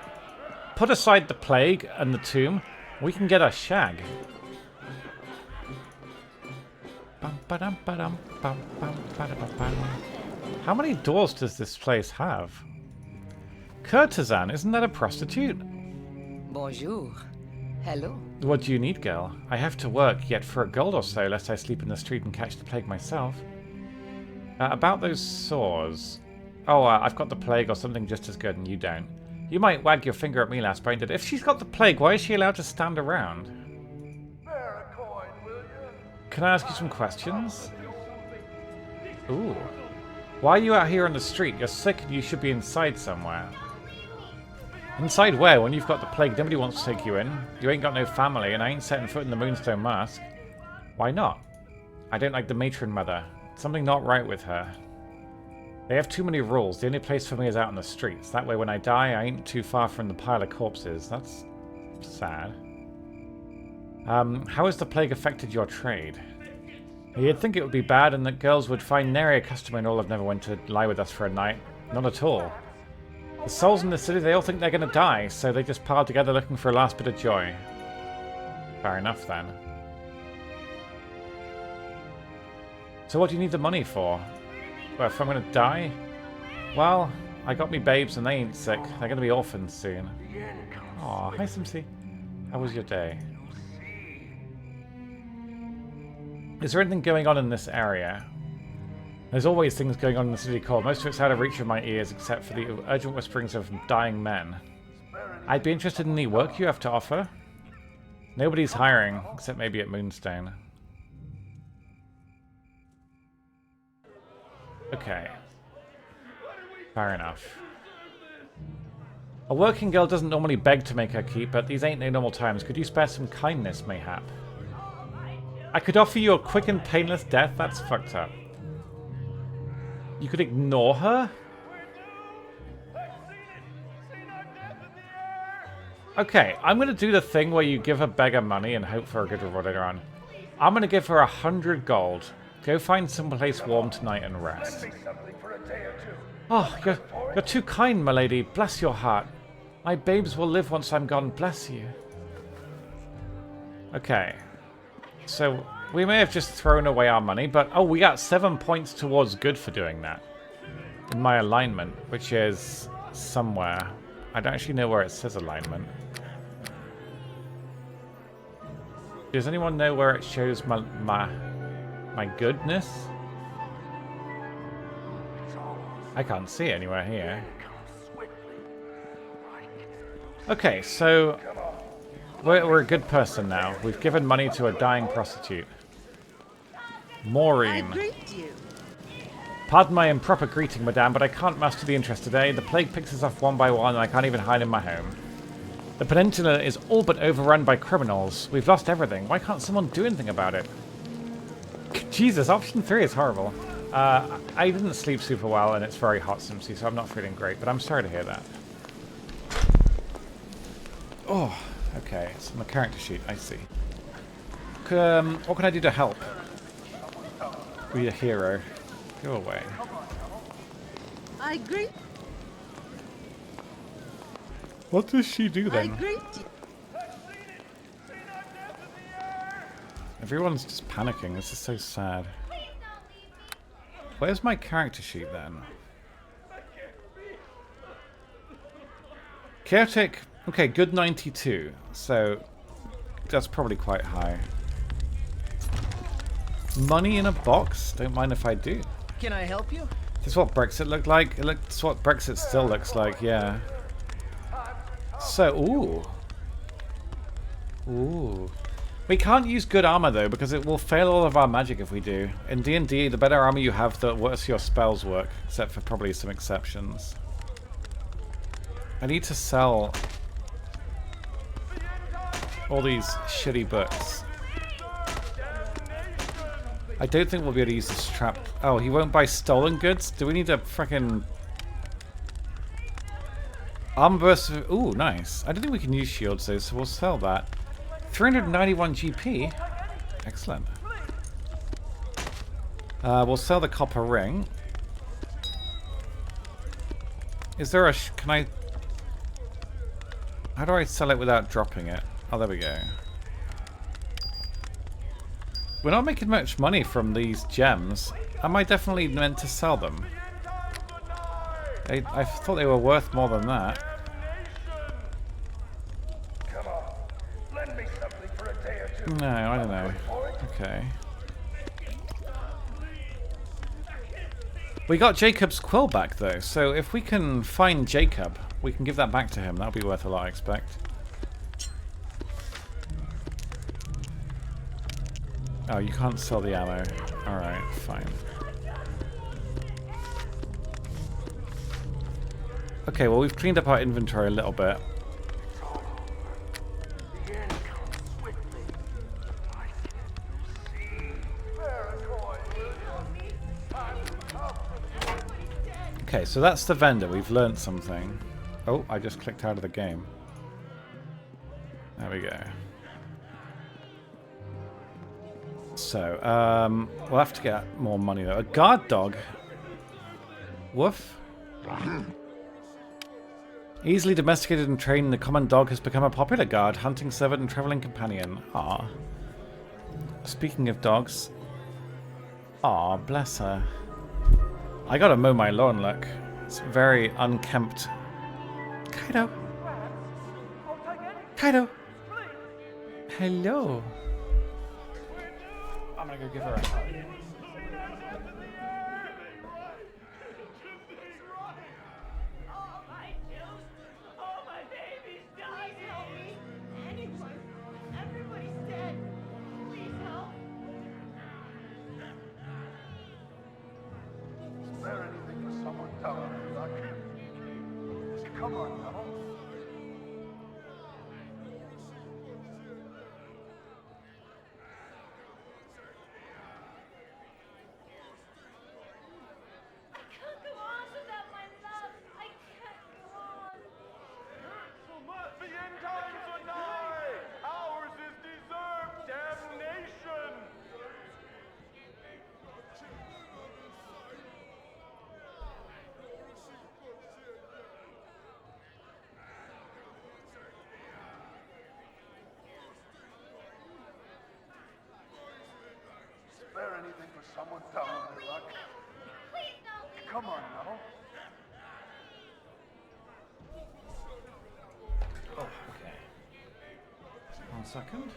put aside the plague and the tomb, we can get a shag. How many doors does this place have? Courtesan, isn't that a prostitute? Bonjour. Hello. What do you need, girl? I have to work, yet for a gold or so, lest I sleep in the street and catch the plague myself. About those sores. Oh, I've got the plague or something just as good and you don't. You might wag your finger at me, lass, but I did. If she's got the plague, why is she allowed to stand around? Can I ask you some questions? Ooh. Why are you out here on the street? You're sick and you should be inside somewhere. Inside where? When you've got the plague, nobody wants to take you in. You ain't got no family, and I ain't setting foot in the Moonstone Mask. Why not? I don't like the matron mother. Something not right with her. They have too many rules. The only place for me is out on the streets. That way when I die, I ain't too far from the pile of corpses. That's sad. How has the plague affected your trade? You'd think it would be bad and that girls would find nary a customer in all of Neverwinter to lie with us for a night. Not at all. The souls in the city, they all think they're going to die, so they just pile together looking for a last bit of joy. Fair enough, then. So what do you need the money for? Well, if I'm going to die? Well, I got me babes and they ain't sick. They're going to be orphans soon. Aw, hi Simsy. How was your day? Is there anything going on in this area? There's always things going on in the city core. Most of it's out of reach of my ears, except for the urgent whisperings of dying men. I'd be interested in any work you have to offer. Nobody's hiring, except maybe at Moonstone. Okay. Fair enough. A working girl doesn't normally beg to make her keep, but these ain't no normal times. Could you spare some kindness, mayhap? I could offer you a quick and painless death? That's fucked up. You could ignore her? Okay, I'm going to do the thing where you give a beggar money and hope for a good reward later on. I'm going to give her 100 gold. Go find someplace warm tonight and rest. Oh, you're too kind, my lady. Bless your heart. My babes will live once I'm gone. Bless you. Okay. So, we may have just thrown away our money, but... Oh, we got 7 points towards good for doing that. In my alignment, which is somewhere. I don't actually know where it says alignment. Does anyone know where it shows my goodness? I can't see it anywhere here. Okay, so... We're a good person now. We've given money to a dying prostitute. Maureen. Pardon my improper greeting, madame, but I can't master the interest today. The plague picks us off one by one, and I can't even hide in my home. The peninsula is all but overrun by criminals. We've lost everything. Why can't someone do anything about it? Jesus, option 3 is horrible. I didn't sleep super well, and it's very hot, Simpsy, so I'm not feeling great, but I'm sorry to hear that. Oh... Okay, it's on the character sheet, I see. What can I do to help? Be a hero. Go away. I agree. What does she do then? I agree. Everyone's just panicking. This is so sad. Where's my character sheet then? Chaotic Okay, good 92. So that's probably quite high. Money in a box? Don't mind if I do. Can I help you? This is what Brexit looked like. It's what Brexit still looks like, yeah. So, ooh. We can't use good armor though, because it will fail all of our magic if we do. In D&D, the better armor you have, the worse your spells work, except for probably some exceptions. I need to sell all these shitty books. I don't think we'll be able to use this trap. Oh, he won't buy stolen goods? Do we need a frickin' armor burst? Ooh, nice. I don't think we can use shields though, so we'll sell that. 391 GP. Excellent. We'll sell the copper ring. Is there a... can I... how do I sell it without dropping it? Oh, there we go. We're not making much money from these gems. Am I definitely meant to sell them? I thought they were worth more than that. No, I don't know. Okay. We got Jacob's quill back though, so if we can find Jacob, we can give that back to him. That'll be worth a lot, I expect. Oh, you can't sell the ammo. Alright, fine. Okay, well we've cleaned up our inventory a little bit. Okay, so that's the vendor. We've learnt something. Oh, I just clicked out of the game. There we go. So, we'll have to get more money though. A guard dog? Woof. Easily domesticated and trained, the common dog has become a popular guard, hunting servant and traveling companion. Ah. Speaking of dogs. Ah, bless her. I gotta mow my lawn, look. It's very unkempt. Kaido. Kaido. Hello. I'm gonna go give her a hug. Come on, now. 1 second.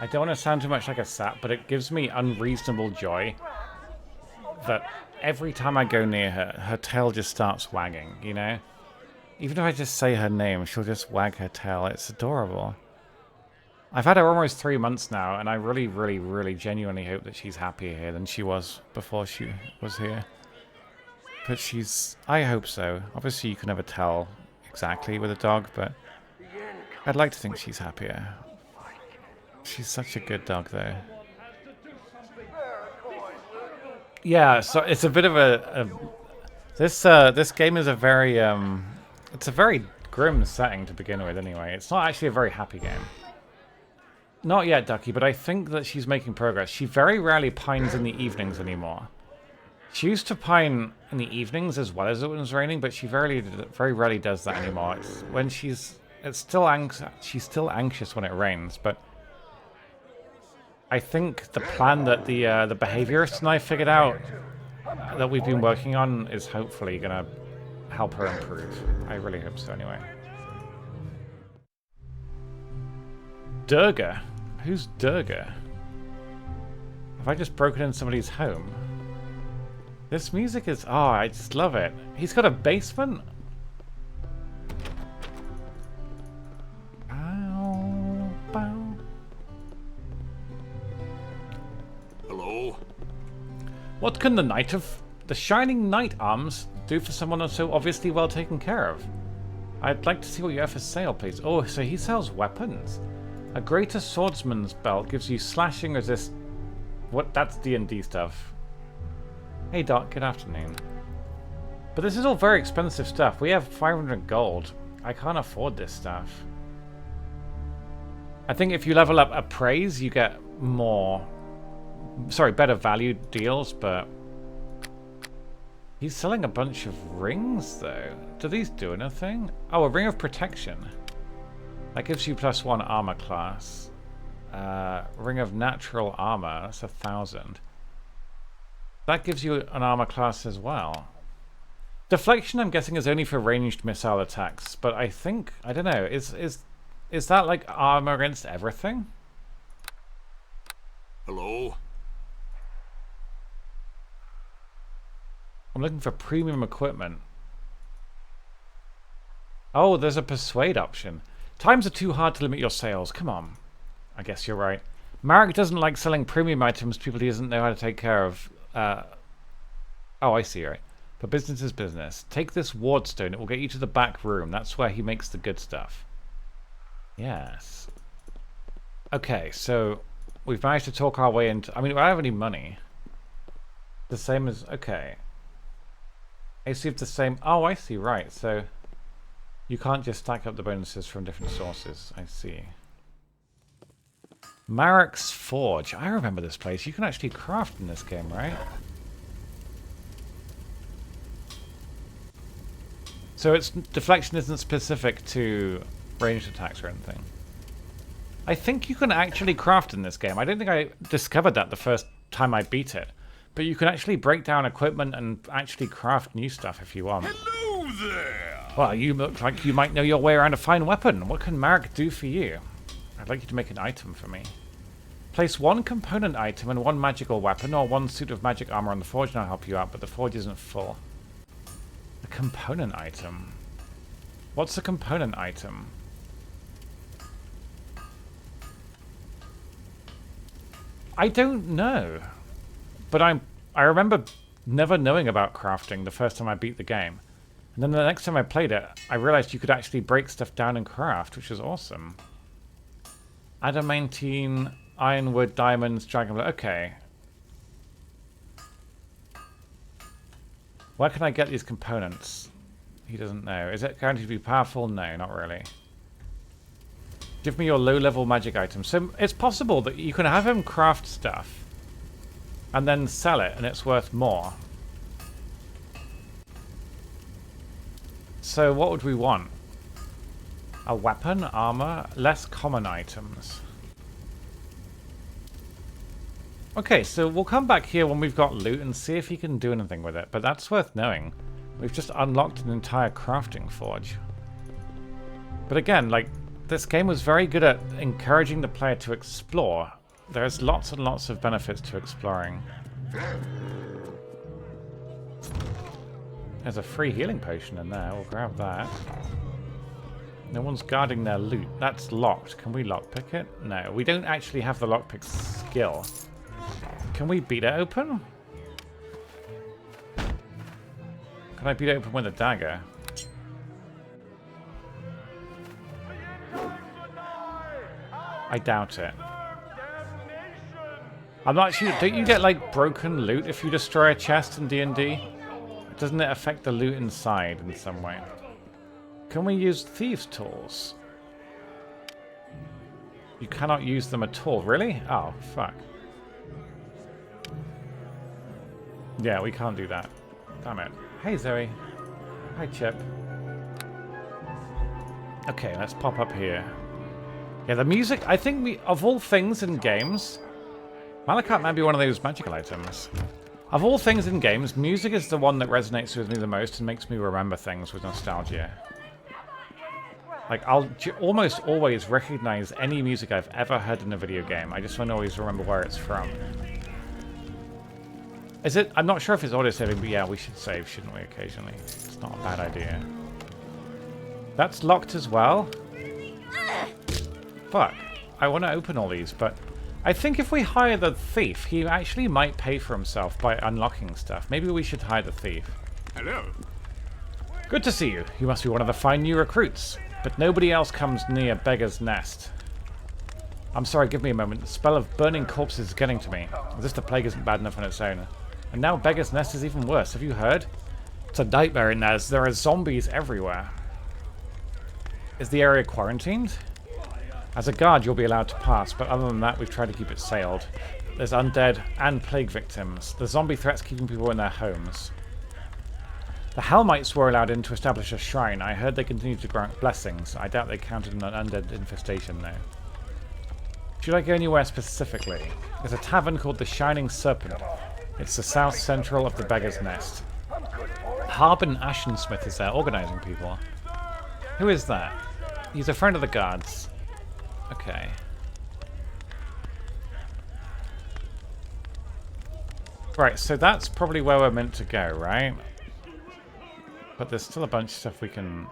I don't want to sound too much like a sap, but it gives me unreasonable joy that every time I go near her, her tail just starts wagging, you know? Even if I just say her name, she'll just wag her tail. It's adorable. I've had her almost 3 months now, and I really, really, really genuinely hope that she's happier here than she was before she was here. But she's... I hope so. Obviously, you can never tell exactly with a dog, but I'd like to think she's happier. She's such a good dog, though. Yeah, so it's a bit of a this game is a very it's a very grim setting to begin with. Anyway, it's not actually a very happy game. Not yet, Ducky, but I think that she's making progress. She very rarely pines in the evenings anymore. She used to pine in the evenings as well as it was raining, but she very rarely does that anymore. It's when she's It's still she's still anxious when it rains, but I think the plan that the behaviorist and I figured out that we've been working on is hopefully gonna help her improve. I really hope so anyway. Durga? Who's Durga? Have I just broken in somebody's home? This music is... oh, I just love it. He's got a basement? Bow, bow. Hello? What can the Shining Knight Arms do for someone so obviously well taken care of? I'd like to see what you have for sale, please. Oh, so he sells weapons. A greater swordsman's belt gives you slashing resist. What? That's D&D stuff. Hey Doc, good afternoon. But this is all very expensive stuff. We have 500 gold. I can't afford this stuff. I think if you level up appraise, you get more... sorry, better value deals, but... he's selling a bunch of rings, though. Do these do anything? Oh, a ring of protection. That gives you +1 armor class. Ring of natural armor, that's 1,000. That gives you an armor class as well. Deflection, I'm guessing, is only for ranged missile attacks, but I think, I don't know, is that like armor against everything? Hello? I'm looking for premium equipment. Oh, there's a persuade option. Times are too hard to limit your sales. Come on. I guess you're right. Marek doesn't like selling premium items to people he doesn't know how to take care of. Oh, I see, right. But business is business. Take this wardstone. It will get you to the back room. That's where he makes the good stuff. Yes. Okay, so we've managed to talk our way into... I mean, I don't have any money. The same as... okay. I see the same... oh, I see, right. So you can't just stack up the bonuses from different sources. I see. Marek's Forge. I remember this place. You can actually craft in this game, right? So its deflection isn't specific to ranged attacks or anything. I think you can actually craft in this game. I don't think I discovered that the first time I beat it. But you can actually break down equipment and actually craft new stuff if you want. Hello there! Well, you look like you might know your way around a fine weapon. What can Marek do for you? I'd like you to make an item for me. Place 1 component item and 1 magical weapon or 1 suit of magic armor on the forge and I'll help you out, but the forge isn't full. A component item? What's a component item? I don't know. But I remember never knowing about crafting the first time I beat the game. And then the next time I played it, I realized you could actually break stuff down and craft, which is awesome. Adamantine, ironwood, diamonds, dragonblood. Okay. Where can I get these components? He doesn't know. Is it guaranteed to be powerful? No, not really. Give me your low-level magic items. So it's possible that you can have him craft stuff and then sell it, and it's worth more. So what would we want? A weapon, armor, less common items. Okay, so we'll come back here when we've got loot and see if he can do anything with it, but that's worth knowing. We've just unlocked an entire crafting forge. But again, like, this game was very good at encouraging the player to explore. There's lots and lots of benefits to exploring. There's a free healing potion in there. We'll grab that. No one's guarding their loot. That's locked. Can we lockpick it? No, we don't actually have the lockpick skill. Can we beat it open? Can I beat it open with a dagger? I doubt it. I'm not sure. Don't you get like broken loot if you destroy a chest in D&D? Doesn't it affect the loot inside in some way? Can we use thieves' tools? You cannot use them at all. Really? Oh, fuck. Yeah, we can't do that. Damn it. Hey, Zoe. Hi, Chip. Okay, let's pop up here. Yeah, the music, I think of all things in games, Malachite might be one of those magical items. Of all things in games, music is the one that resonates with me the most and makes me remember things with nostalgia. Like, I'll almost always recognize any music I've ever heard in a video game. I just want to always remember where it's from. Is it? I'm not sure if it's audio saving, but yeah, we should save, shouldn't we, occasionally? It's not a bad idea. That's locked as well. Fuck. I want to open all these, but I think if we hire the thief, he actually might pay for himself by unlocking stuff. Maybe we should hire the thief. Hello. Good to see you. You must be one of the fine new recruits. But nobody else comes near Beggar's Nest. I'm sorry, give me a moment. The spell of burning corpses is getting to me. As if the plague isn't bad enough on its own. And now Beggar's Nest is even worse. Have you heard? It's a nightmare in there. There are zombies everywhere. Is the area quarantined? As a guard, you'll be allowed to pass, but other than that, we've tried to keep it sealed. There's undead and plague victims. The zombie threat's keeping people in their homes. The Hellmites were allowed in to establish a shrine. I heard they continue to grant blessings. I doubt they counted an undead infestation, though. Should I go anywhere specifically? There's a tavern called the Shining Serpent. It's the south central of the Beggar's Nest. Harbin Ashensmith is there, organizing people. Who is that? He's a friend of the guards. Okay. Right, so that's probably where we're meant to go, right? But there's still a bunch of stuff we can...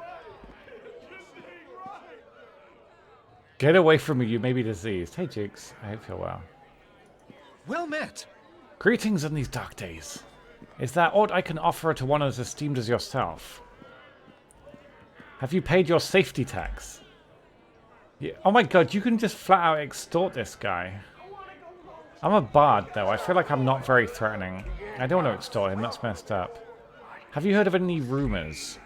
Get away from me, you may be diseased. Hey, Jukes. I hope you're well. Well met. Greetings in these dark days. Is there aught I can offer to one as esteemed as yourself? Have you paid your safety tax? Yeah. Oh my god, you can just flat out extort this guy. I'm a bard, though. I feel like I'm not very threatening. I don't want to extort him. That's messed up. Have you heard of any rumors?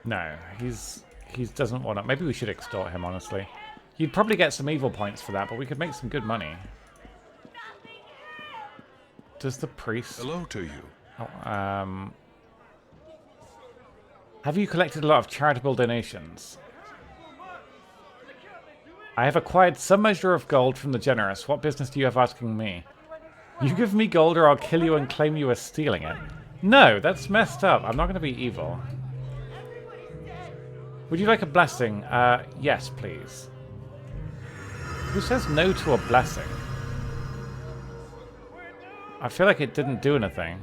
No, he doesn't want to. Maybe we should extort him, honestly. You'd probably get some evil points for that, but we could make some good money. Does the priest... Hello to you. Oh, have you collected a lot of charitable donations? I have acquired some measure of gold from the generous. What business do you have asking me? You give me gold or I'll kill you and claim you are stealing it. No, that's messed up. I'm not going to be evil. Would you like a blessing? Yes, please. Who says no to a blessing? I feel like it didn't do anything.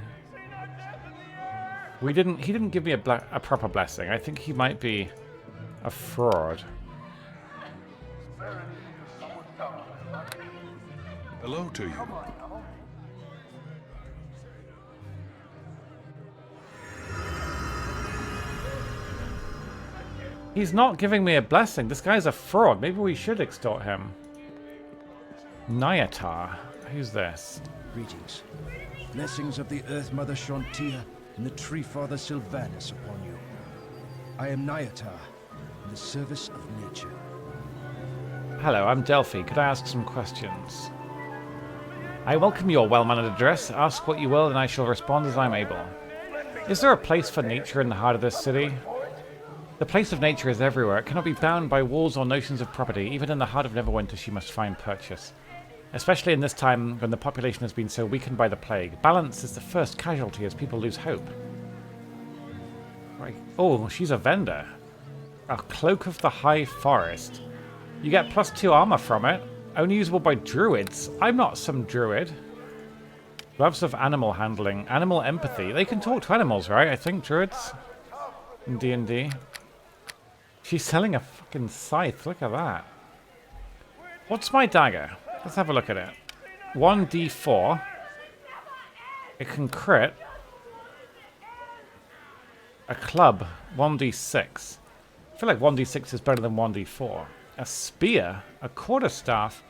He didn't give me a proper blessing. I think he might be a fraud. Hello to you. He's not giving me a blessing. This guy's a fraud. Maybe we should extort him. Nyatar. Who's this? Greetings. Blessings of the Earth Mother Shantia and the Tree Father Sylvanus upon you. I am Nyatar, in the service of nature. Hello, I'm Delphi. Could I ask some questions? I welcome your well-mannered address. Ask what you will, and I shall respond as I'm able. Is there a place for nature in the heart of this city? The place of nature is everywhere. It cannot be bound by walls or notions of property. Even in the heart of Neverwinter she must find purchase. Especially in this time when the population has been so weakened by the plague. Balance is the first casualty as people lose hope. Right. Oh, she's a vendor. A Cloak of the High Forest. You get +2 armor from it. Only usable by druids. I'm not some druid. Gloves of animal handling. Animal empathy. They can talk to animals, right? I think druids. In D&D. She's selling a fucking scythe. Look at that. What's my dagger? Let's have a look at it. 1d4. It can crit. A club. 1d6. I feel like 1d6 is better than 1d4. A spear. A quarterstaff.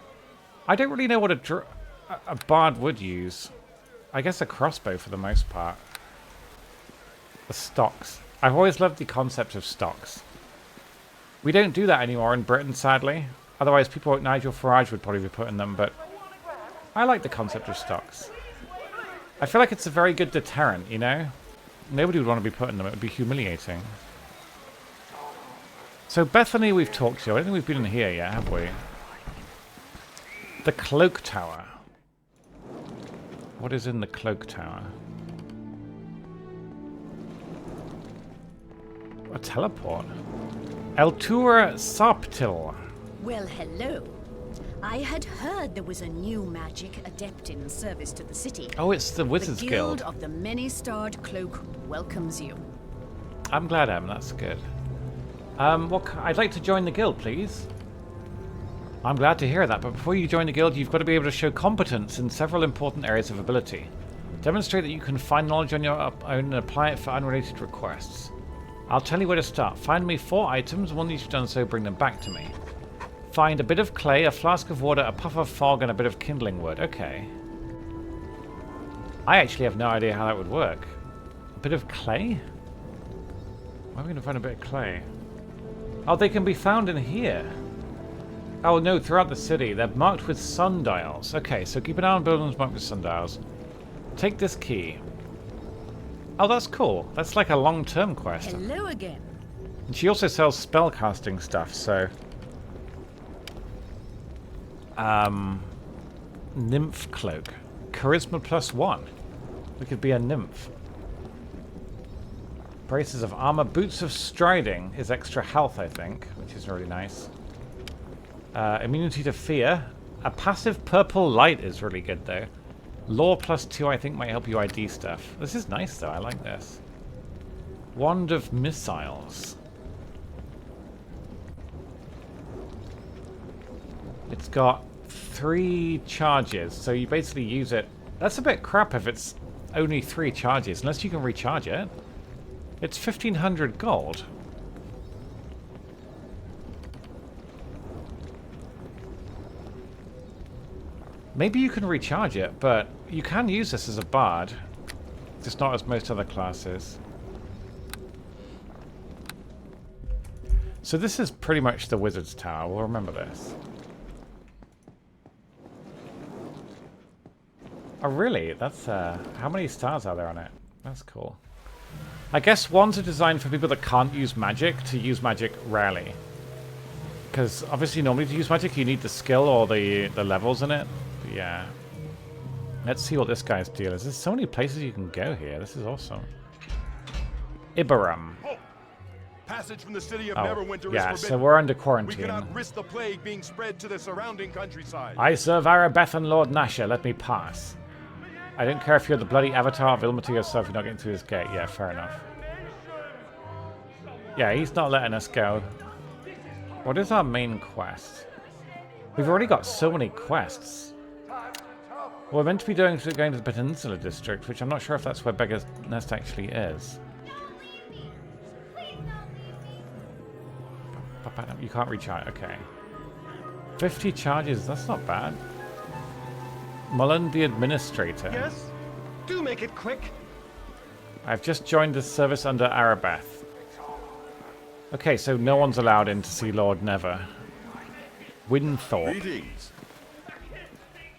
I don't really know what a bard would use. I guess a crossbow for the most part. The stocks. I've always loved the concept of stocks. We don't do that anymore in Britain, sadly. Otherwise, people like Nigel Farage would probably be putting them, but I like the concept of stocks. I feel like it's a very good deterrent, you know? Nobody would want to be putting them. It would be humiliating. So Bethany we've talked to. I don't think we've been in here yet, have we? The Cloak Tower. What is in the Cloak Tower? A teleport. Eltura Sarptil. Well, hello. I had heard there was a new magic adept in service to the city. Oh, it's the Wizards The Guild. Guild of the Many-Starred Cloak welcomes you. I'm glad, Em. That's good. I'd like to join the guild, please. I'm glad to hear that, but before you join the guild, you've got to be able to show competence in several important areas of ability. Demonstrate that you can find knowledge on your own and apply it for unrelated requests. I'll tell you where to start. Find me 4 items. Once you've done so, bring them back to me. Find a bit of clay, a flask of water, a puff of fog, and a bit of kindling wood. Okay. I actually have no idea how that would work. A bit of clay? Where are we going to find a bit of clay? Oh, they can be found in here. Oh no, throughout the city. They're marked with sundials. Okay, so keep an eye on buildings marked with sundials. Take this key. Oh, that's cool. That's like a long-term quest. Hello again. And she also sells spellcasting stuff, so... Nymph Cloak. Charisma +1. We could be a nymph. Braces of armor. Boots of striding is extra health, I think, which is really nice. Immunity to fear. A passive purple light is really good, though. Law +2, I think, might help you ID stuff. This is nice, though. I like this. Wand of missiles. It's got 3 charges, so you basically use it. That's a bit crap if it's only 3 charges, unless you can recharge it. It's 1,500 gold. Maybe you can recharge it, but you can use this as a bard. Just not as most other classes. So this is pretty much the Wizard's Tower. We'll remember this. Oh, really? That's, how many stars are there on it? That's cool. I guess wands are designed for people that can't use magic to use magic rarely. Because obviously normally to use magic you need the skill or the levels in it. But yeah. Let's see what this guy's deal is. There's so many places you can go here. This is awesome. Ibaram. Passage from the city of Neverwinter is forbidden. So we're under quarantine. We cannot risk the plague being spread to the surrounding countryside. I serve Arabeth and Lord Nasha. Let me pass. I don't care if you're the bloody avatar of Ilma yourself. You're not getting through this gate. Yeah, fair enough. Yeah, he's not letting us go. What is our main quest? We've already got so many quests. Well, we're meant to be going to the Peninsula District, which I'm not sure if that's where Beggar's Nest actually is. You can't recharge. Okay. 50 charges. That's not bad. Mullen the Administrator. Yes? Do make it quick. I've just joined the service under Arabeth. Okay, so no one's allowed in to see Lord Never. Winthorpe. Greetings.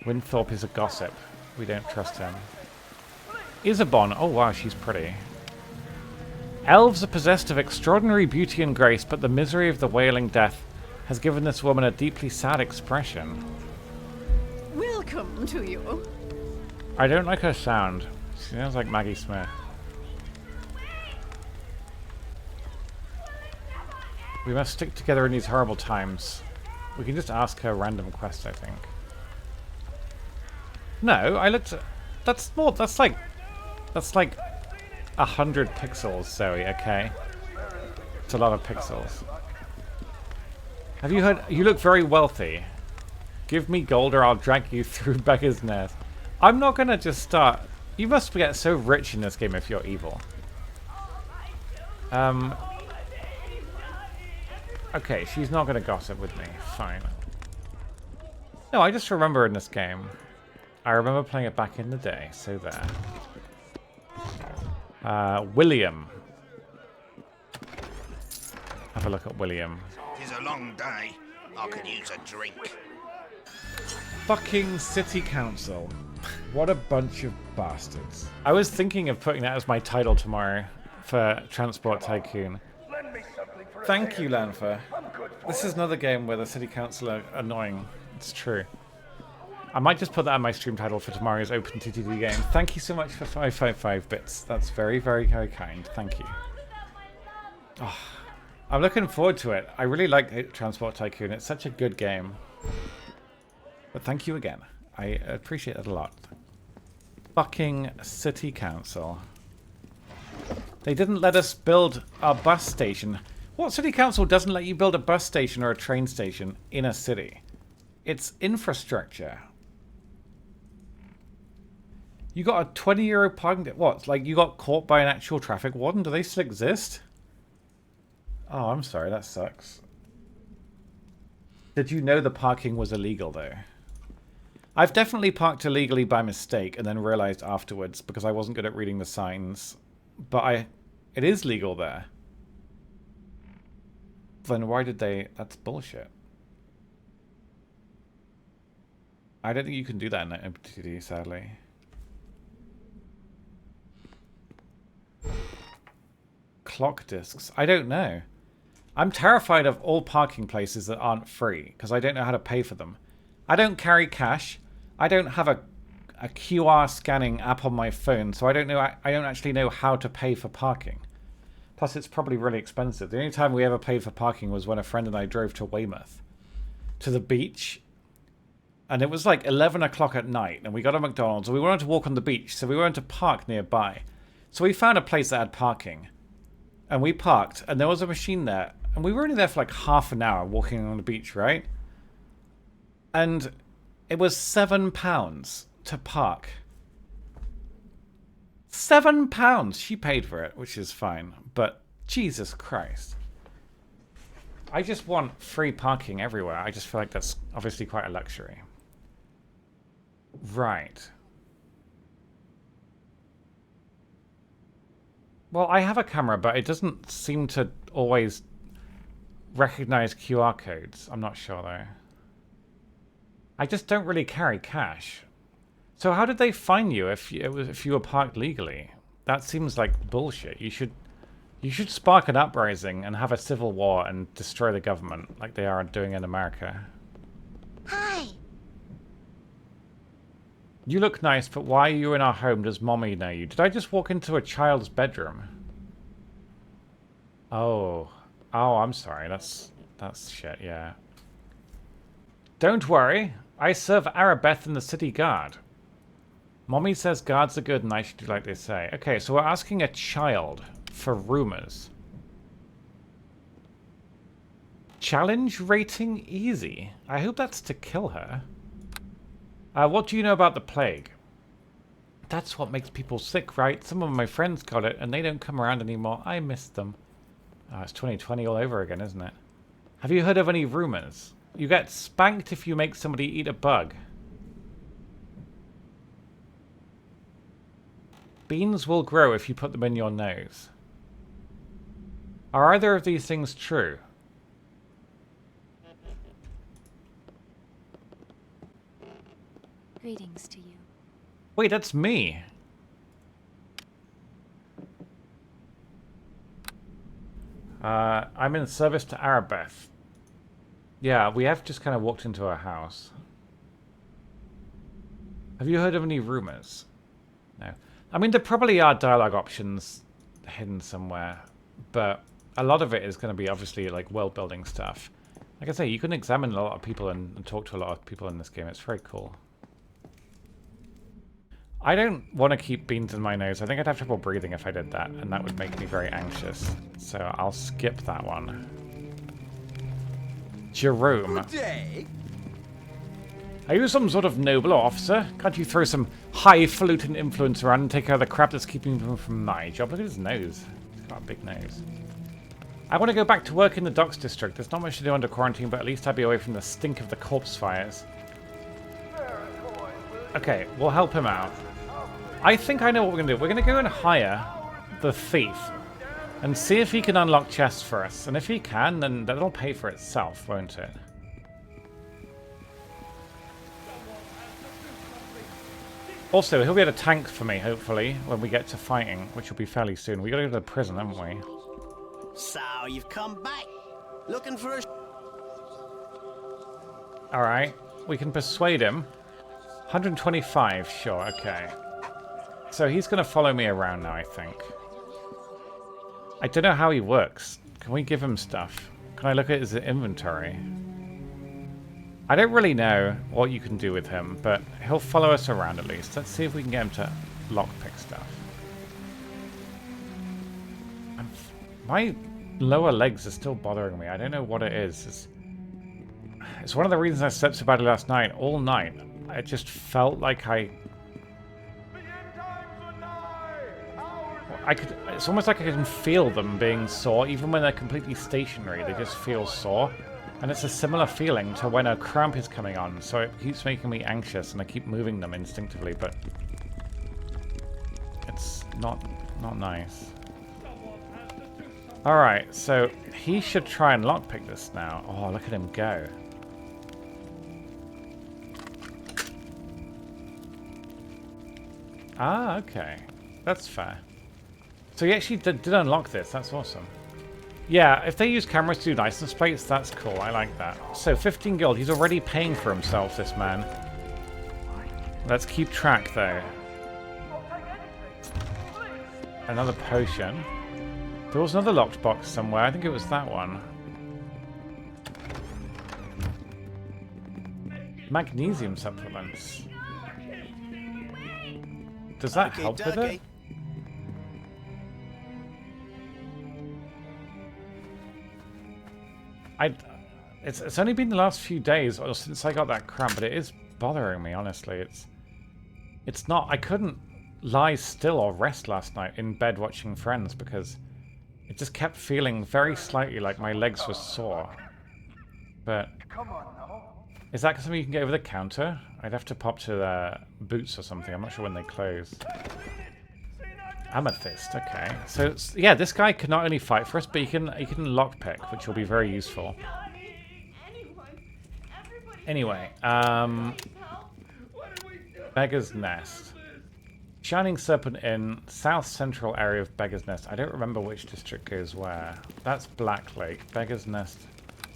Winthorpe is a gossip. We don't trust him. Isabon. Oh wow, she's pretty. Elves are possessed of extraordinary beauty and grace, but the misery of the wailing death has given this woman a deeply sad expression. Welcome to you. I don't like her sound. She sounds like Maggie Smith. We must stick together in these horrible times. We can just ask her random quests, I think. No, I looked at... That's more... That's like 100 pixels, Zoe, okay? It's a lot of pixels. Have you heard... You look very wealthy. Give me gold or I'll drag you through Beggar's Nest. I'm not gonna just start... You must get so rich in this game if you're evil. Okay, she's not gonna gossip with me. Fine. No, I just remember in this game. I remember playing it back in the day, so there. William. Have a look at William. It's a long day. I could use a drink. Fucking city council. What a bunch of bastards. I was thinking of putting that as my title tomorrow for Transport Tycoon. Thank you, Lanfa. This is another game where the city council are annoying. It's true. I might just put that on my stream title for tomorrow's Open TTD game. Thank you so much for 555 bits. That's very, very, very kind. Thank you. Oh, I'm looking forward to it. I really like Transport Tycoon. It's such a good game. But thank you again. I appreciate it a lot. Fucking city council. They didn't let us build a bus station. What city council doesn't let you build a bus station or a train station in a city? It's infrastructure. You got a 20-euro parking... What? Like, you got caught by an actual traffic warden? Do they still exist? Oh, I'm sorry. That sucks. Did you know the parking was illegal, though? I've definitely parked illegally by mistake and then realized afterwards because I wasn't good at reading the signs. But it is legal there. Then why did they... That's bullshit. I don't think you can do that in MTD, sadly. Clock discs. I don't know. I'm terrified of all parking places that aren't free because I don't know how to pay for them. I don't carry cash. I don't have a QR scanning app on my phone, so I don't actually know how to pay for parking. Plus, it's probably really expensive. The only time we ever paid for parking was when a friend and I drove to Weymouth, to the beach, and it was like 11 o'clock at night, and we got a McDonald's, and we wanted to walk on the beach, so we wanted to park nearby. So we found a place that had parking, and we parked, and there was a machine there, and we were only there for like half an hour walking on the beach, right? And it was £7 to park. £7! She paid for it, which is fine, but Jesus Christ. I just want free parking everywhere. I just feel like that's obviously quite a luxury. Right. Well, I have a camera, but it doesn't seem to always recognize QR codes. I'm not sure, though. I just don't really carry cash. So how did they fine you if you were parked legally? That seems like bullshit. You should spark an uprising and have a civil war and destroy the government like they are doing in America. Hi. You look nice, but why are you in our home? Does Mommy know you? Did I just walk into a child's bedroom? Oh. Oh, I'm sorry. That's shit, yeah. Don't worry. I serve Arabeth in the city guard. Mommy says guards are good and I should do like they say. Okay, so we're asking a child for rumors. Challenge rating easy. I hope that's to kill her. What do you know about the plague? That's what makes people sick, right? Some of my friends got it and they don't come around anymore. I miss them. Oh, it's 2020 all over again, isn't it? Have you heard of any rumors? You get spanked if you make somebody eat a bug. Beans will grow if you put them in your nose. Are either of these things true? Greetings to you. Wait, that's me. I'm in service to Arabeth. Yeah, we have just kind of walked into her house. Have you heard of any rumors? No. I mean, there probably are dialogue options hidden somewhere, but a lot of it is going to be obviously like world-building stuff. Like I say, you can examine a lot of people and talk to a lot of people in this game. It's very cool. I don't want to keep beans in my nose. I think I'd have trouble breathing if I did that, and that would make me very anxious. So I'll skip that one. Jerome. Good day. Are you some sort of noble officer? Can't you throw some highfalutin influence around and take care of the crap that's keeping him from my job? Look at his nose. He's got a big nose. I want to go back to work in the docks district. There's not much to do under quarantine, but at least I'd be away from the stink of the corpse fires. Okay, we'll help him out. I think I know what we're going to do. We're going to go and hire the thief and see if he can unlock chests for us. And if he can, then that'll pay for itself, won't it? Also, he'll be able to tank for me, hopefully, when we get to fighting, which will be fairly soon. We got to go to the prison, haven't we? So, you've come back. Looking for a... Alright, we can persuade him. 125, sure, okay. So he's going to follow me around now, I think. I don't know how he works. Can we give him stuff? Can I look at his inventory? I don't really know what you can do with him, but he'll follow us around at least. Let's see if we can get him to lockpick stuff. My lower legs are still bothering me. I don't know what it is. It's one of the reasons I slept so badly last night. All night. I just felt like it's almost like I can feel them being sore, even when they're completely stationary. They just feel sore. And it's a similar feeling to when a cramp is coming on, so it keeps making me anxious and I keep moving them instinctively, but it's not nice. Alright, so he should try and lockpick this now. Oh, look at him go. Ah, okay. That's fair. So he actually did unlock this. That's awesome. Yeah, if they use cameras to do license plates, that's cool. I like that. So, 15 gold. He's already paying for himself, this man. Let's keep track, though. Another potion. There was another locked box somewhere. I think it was that one. Magnesium supplements. Does that help with it? It's only been the last few days or since I got that cramp, but it is bothering me, honestly. It's not... I couldn't lie still or rest last night in bed watching Friends because it just kept feeling very slightly like my legs were sore. But... is that something you can get over the counter? I'd have to pop to the Boots or something. I'm not sure when they close. Amethyst, okay. So, yeah, this guy can not only fight for us, but he can lockpick, which will be very useful. Anyway, Beggar's Nest. Shining Serpent Inn, south central area of Beggar's Nest. I don't remember which district goes where. That's Black Lake. Beggar's Nest.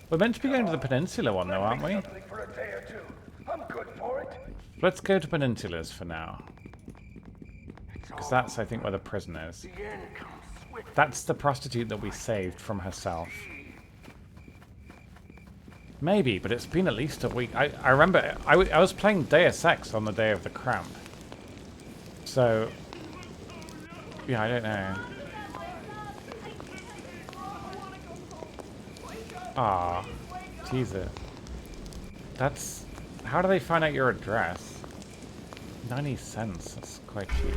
We're meant to be going to the Peninsula one, though, aren't we? Let's go to Peninsulas for now. Because that's, I think, where the prison is. That's the prostitute that we saved from herself. Maybe, but it's been at least a week. I remember, I was playing Deus Ex on the day of the cramp. So, yeah, I don't know. Ah, Jesus. That's... how do they find out your address? 90 cents, that's quite cheap.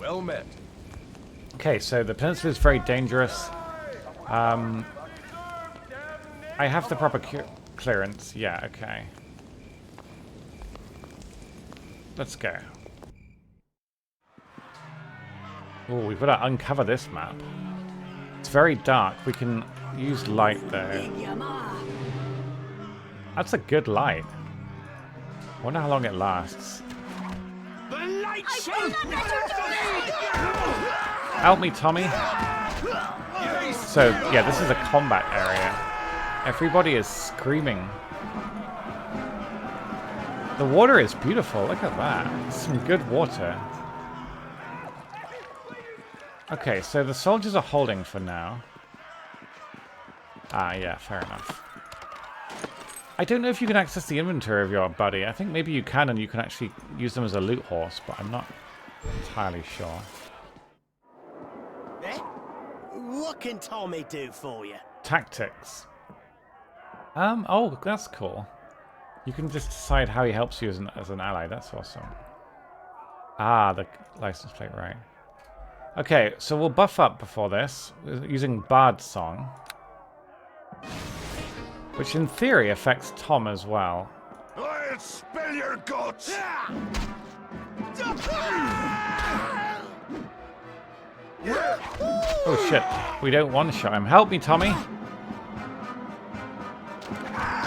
Well met. Okay, so the peninsula is very dangerous. I have the proper clearance. Yeah, okay. Let's go. Oh, we've got to uncover this map. It's very dark. We can use light though. That's a good light. I wonder how long it lasts. Help me, Tommy. So, yeah, this is a combat area. Everybody is screaming. The water is beautiful. Look at that. Some good water. Okay, so the soldiers are holding for now. Ah, yeah, fair enough. I don't know if you can access the inventory of your buddy. I think maybe you can, and you can actually use them as a loot horse, but I'm not entirely sure. Eh? What can Tommy do for you? Tactics. Oh, that's cool. You can just decide how he helps you as an ally. That's awesome. Ah, the license plate, right. Okay, so we'll buff up before this using Bard's Song. Which in theory affects Tom as well. I'll spill your guts! Oh shit, we don't one-shot him. Help me, Tommy!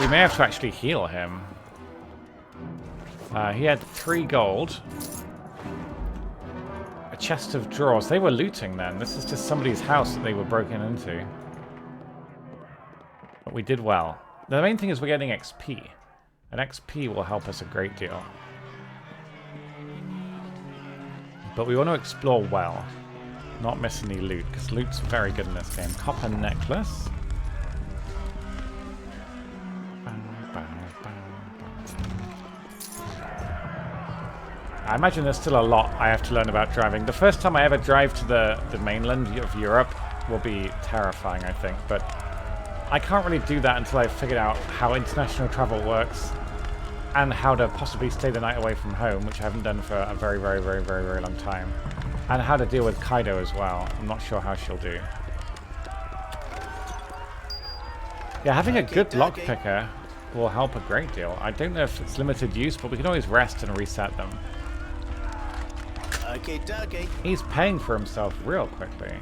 We may have to actually heal him. He had 3 gold. A chest of drawers. They were looting then. This is just somebody's house that they were broken into. we did well. The main thing is we're getting XP. And XP will help us a great deal. But we want to explore well. Not miss any loot, because loot's very good in this game. Copper necklace. I imagine there's still a lot I have to learn about driving. The first time I ever drive to the mainland of Europe will be terrifying, I think. But I can't really do that until I've figured out how international travel works and how to possibly stay the night away from home, which I haven't done for a very, very, very, very, very long time. And how to deal with Kaido as well. I'm not sure how she'll do. Yeah, having a good lockpicker will help a great deal. I don't know if it's limited use, but we can always rest and reset them. He's paying for himself real quickly.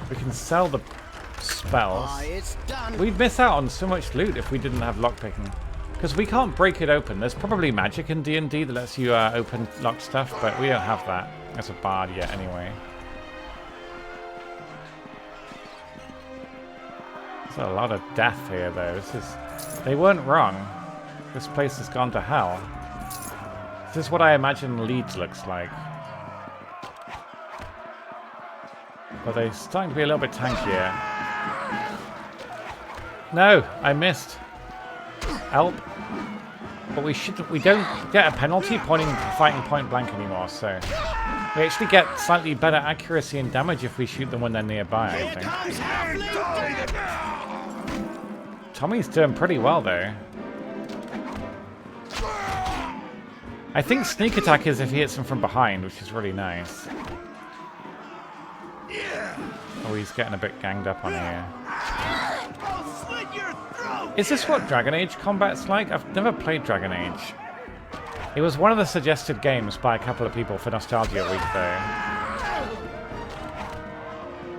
We can sell the spells. We'd miss out on so much loot if we didn't have lockpicking. Because we can't break it open. There's probably magic in D&D that lets you open locked stuff, but we don't have that as a bard yet anyway. There's a lot of death here though. They weren't wrong. This place has gone to hell. This is what I imagine Leeds looks like. But they're starting to be a little bit tankier. No, I missed. Help. But we don't get a penalty fighting point blank anymore, so we actually get slightly better accuracy and damage if we shoot them when they're nearby, I think. Tommy's doing pretty well though. I think sneak attack is if he hits him from behind, which is really nice. Oh, he's getting a bit ganged up on here. Is this what Dragon Age combat's like? I've never played Dragon Age. It was one of the suggested games by a couple of people for Nostalgia Week, though.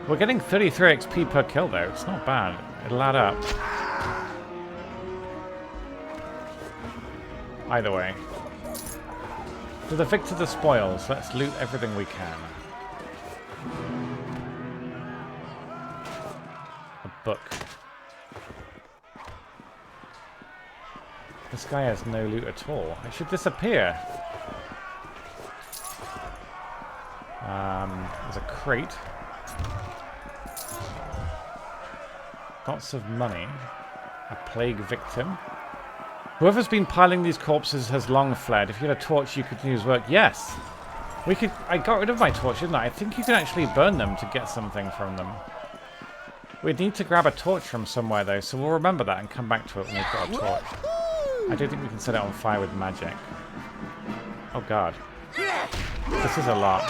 We're getting 33 XP per kill, though. It's not bad. It'll add up. Either way. To the victor the spoils. Let's loot everything we can. A book. This guy has no loot at all. It should disappear. There's a crate. Lots of money. A plague victim. Whoever's been piling these corpses has long fled. If you had a torch, you could use work. Yes! We could. I got rid of my torch, didn't I? I think you can actually burn them to get something from them. We'd need to grab a torch from somewhere, though, so we'll remember that and come back to it when we've got a torch. I don't think we can set it on fire with magic. Oh, God. This is a lot.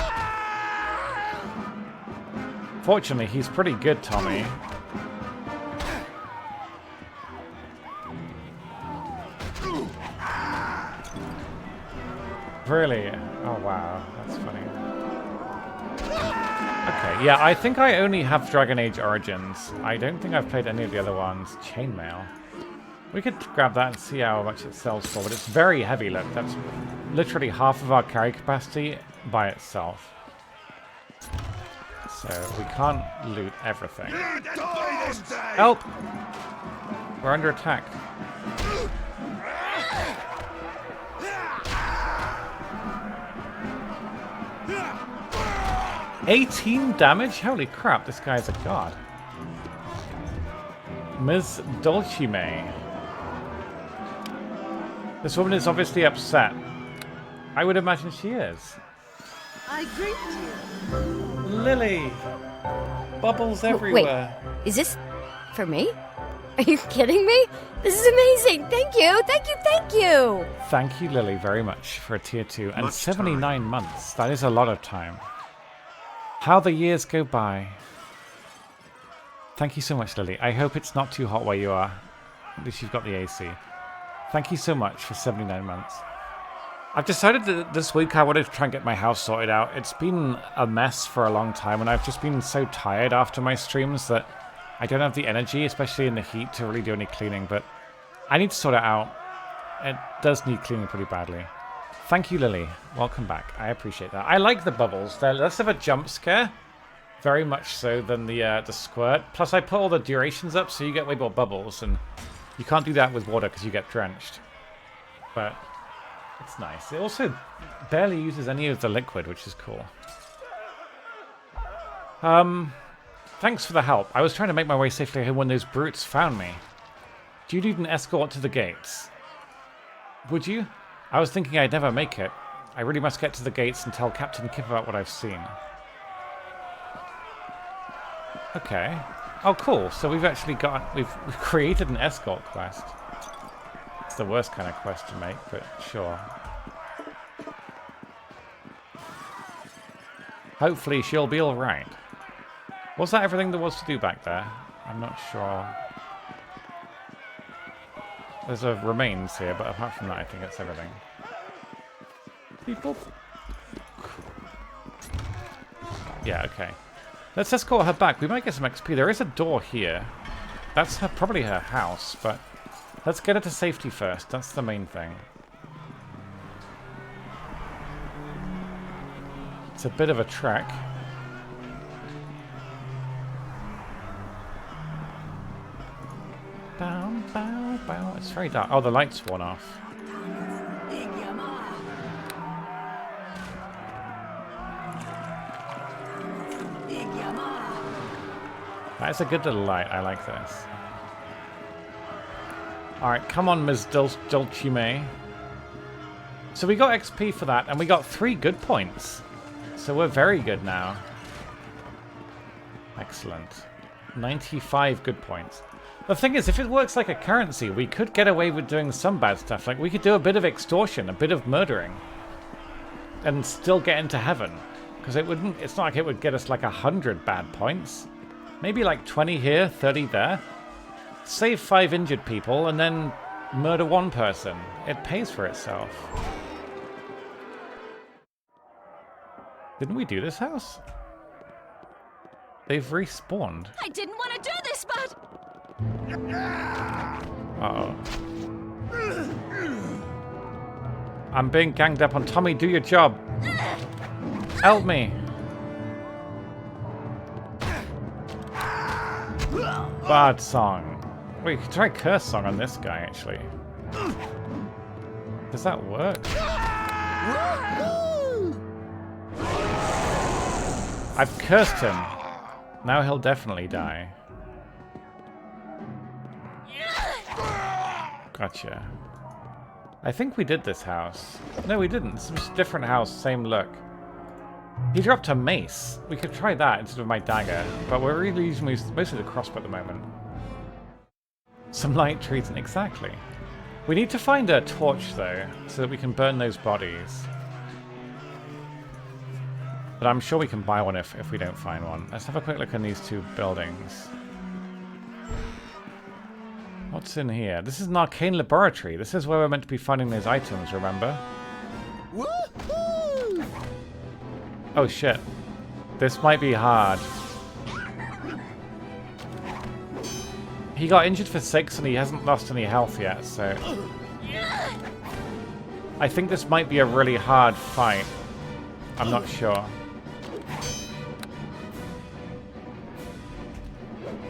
Fortunately, he's pretty good, Tommy. Really? Oh, wow. That's funny. Okay, yeah, I think I only have Dragon Age Origins. I don't think I've played any of the other ones. Chainmail. We could grab that and see how much it sells for, but it's very heavy, look. That's literally half of our carry capacity by itself. So we can't loot everything. Help! We're under attack. $18 damage? Holy crap, this guy's a god. Ms. Dulcime. This woman is obviously upset. I would imagine she is. I greet you. Lily! Bubbles everywhere. Wait, is this for me? Are you kidding me? This is amazing. Thank you. Thank you. Thank you. Thank you, Lily, very much for a tier 2 and 79 months. That is a lot of time. How the years go by. Thank you so much, Lily. I hope it's not too hot where you are. At least you've got the AC. Thank you so much for 79 months. I've decided that this week I wanted to try and get my house sorted out. It's been a mess for a long time, and I've just been so tired after my streams that I don't have the energy, especially in the heat, to really do any cleaning, but I need to sort it out. It does need cleaning pretty badly. Thank you, Lily. Welcome back. I appreciate that. I like the bubbles. They're less of a jump scare Very much so than the squirt. Plus, I put all the durations up, so you get way more bubbles, and you can't do that with water because you get drenched. But it's nice. It also barely uses any of the liquid, which is cool. Thanks for the help. I was trying to make my way safely home when those brutes found me. Do you need an escort to the gates? Would you? I was thinking I'd never make it. I really must get to the gates and tell Captain Kip about what I've seen. Okay. Oh, cool. So we've actually we've created an escort quest. It's the worst kind of quest to make, but sure. Hopefully she'll be alright. Was that everything there was to do back there? I'm not sure. There's a remains here, but apart from that, I think it's everything. People. Yeah, okay. Let's escort her back. We might get some XP. There is a door here. That's probably her house, but let's get her to safety first. That's the main thing. It's a bit of a trek. Bow, bow, bow. It's very dark. Oh, the light's worn off. That's a good little light. I like this. Alright, come on, Ms. Dulcime. So we got XP for that, and we got 3 good points. So we're very good now. Excellent. 95 good points. The thing is, if it works like a currency, we could get away with doing some bad stuff. Like, we could do a bit of extortion, a bit of murdering, and still get into heaven. Because it's not like it would get us like 100 bad points. Maybe like 20 here, 30 there. Save 5 injured people, and then murder 1 person. It pays for itself. Didn't we do this house? They've respawned. I didn't want to do this, but... Uh-oh. I'm being ganged up on. Tommy, do your job. Help me. Bard song. Wait, you can try curse song on this guy, actually. Does that work? I've cursed him. Now he'll definitely die. Gotcha. I think we did this house. No, we didn't. This was a different house, same look. He dropped a mace. We could try that instead of my dagger, but we're really using mostly the crossbow at the moment. Some light treatment, exactly. We need to find a torch, though, so that we can burn those bodies. But I'm sure we can buy one if we don't find one. Let's have a quick look in these 2 buildings. What's in here? This is an arcane laboratory. This is where we're meant to be finding those items, remember? Woohoo! Oh shit. This might be hard. He got injured for 6 and he hasn't lost any health yet, so... I think this might be a really hard fight. I'm not sure.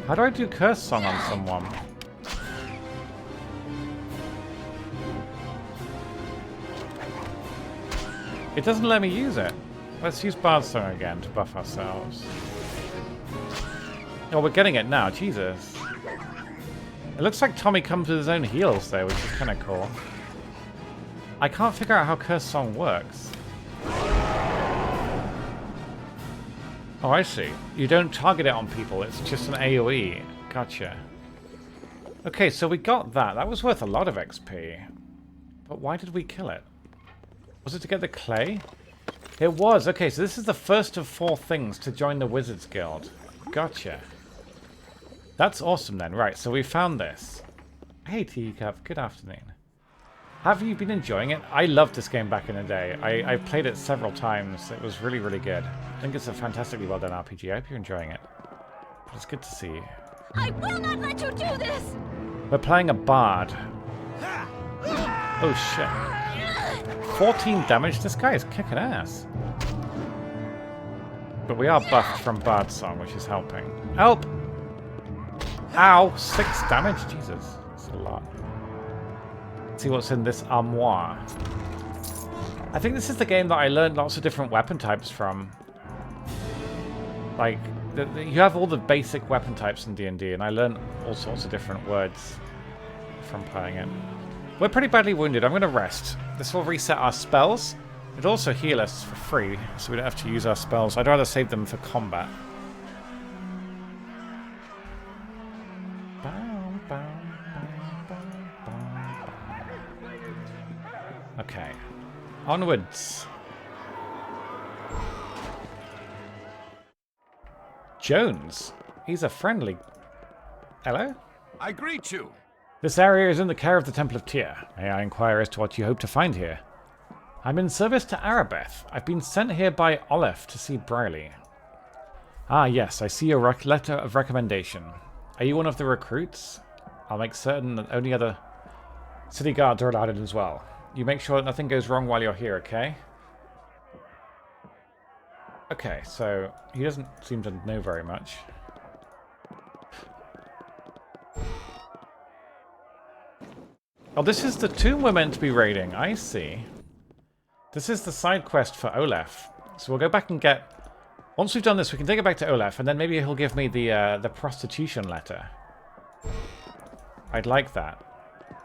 How do I do curse song on someone? It doesn't let me use it. Let's use Bard Song again to buff ourselves. Oh, we're getting it now. Jesus. It looks like Tommy comes with his own heals, though, which is kind of cool. I can't figure out how Curse Song works. Oh, I see. You don't target it on people. It's just an AoE. Gotcha. Okay, so we got that. That was worth a lot of XP. But why did we kill it? Was it to get the clay? It was. Okay, so this is the first of 4 things to join the Wizards Guild. Gotcha. That's awesome then. Right, so we found this. Hey, Teacup. Good afternoon. Have you been enjoying it? I loved this game back in the day. I played it several times. It was really, really good. I think it's a fantastically well done RPG. I hope you're enjoying it. But it's good to see you. I will not let you do this! We're playing a bard. Oh, shit. 14 damage? This guy is kicking ass. But we are buffed from Bard Song, which is helping. Help! Ow! 6 damage? Jesus. That's a lot. Let's see what's in this armoire. I think this is the game that I learned lots of different weapon types from. Like, you have all the basic weapon types in D&D, and I learned all sorts of different words from playing it. We're pretty badly wounded. I'm going to rest. This will reset our spells. It'll also heal us for free, so we don't have to use our spells. I'd rather save them for combat. Okay. Onwards. Jones. He's a friendly... Hello? I greet you. This area is in the care of the Temple of Tyr. May I inquire as to what you hope to find here? I'm in service to Arabeth. I've been sent here by Olaf to see Briley. Ah, yes, I see your letter of recommendation. Are you one of the recruits? I'll make certain that only other city guards are allowed in as well. You make sure that nothing goes wrong while you're here, okay? Okay, so he doesn't seem to know very much. Oh, this is the tomb we're meant to be raiding. I see. This is the side quest for Olaf. So we'll go back and get... Once we've done this, we can take it back to Olaf, and then maybe he'll give me the prostitution letter. I'd like that.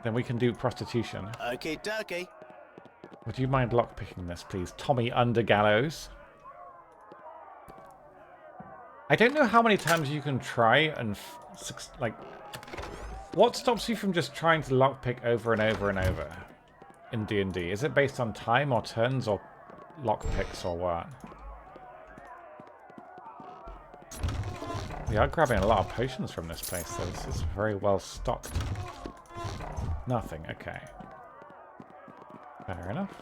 Then we can do prostitution. Okay, dokie. Would you mind lockpicking this, please? Tommy Undergallows. I don't know how many times you can try and... like... What stops you from just trying to lockpick over and over and over in D&D? Is it based on time or turns or lockpicks or what? We are grabbing a lot of potions from this place, though. This is very well stocked. Nothing, okay. Fair enough.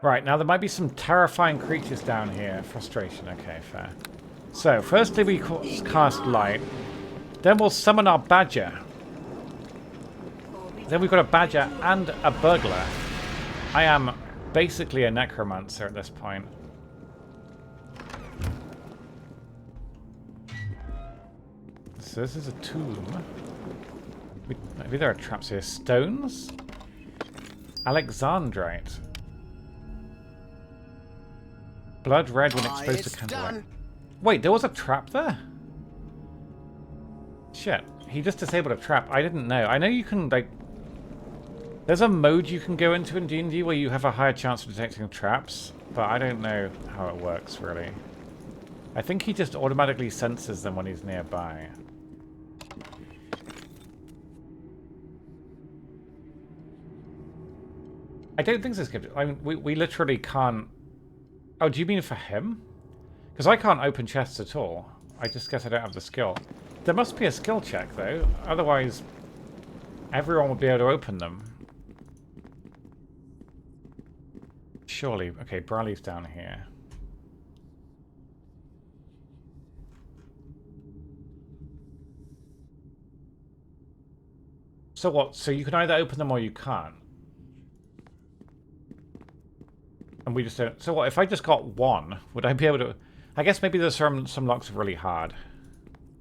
Right, now there might be some terrifying creatures down here. Frustration, okay, fair. So, firstly we cast light. Then we'll summon our badger. Then we've got a badger and a burglar. I am basically a necromancer at this point. So this is a tomb. Maybe there are traps here. Stones? Alexandrite. Blood red when exposed to candlelight. Wait, there was a trap there? Shit. He just disabled a trap. I didn't know. I know you can, like... There's a mode you can go into in D&D where you have a higher chance of detecting traps, but I don't know how it works, really. I think he just automatically senses them when he's nearby. I don't think this could... I mean, we literally can't... Oh, do you mean for him? Because I can't open chests at all. I just guess I don't have the skill. There must be a skill check, though. Otherwise, everyone would be able to open them. Surely. Okay, Briley's down here. So what? So you can either open them or you can't? And we just don't... So what, if I just got one, would I be able to... I guess maybe there's some locks are really hard.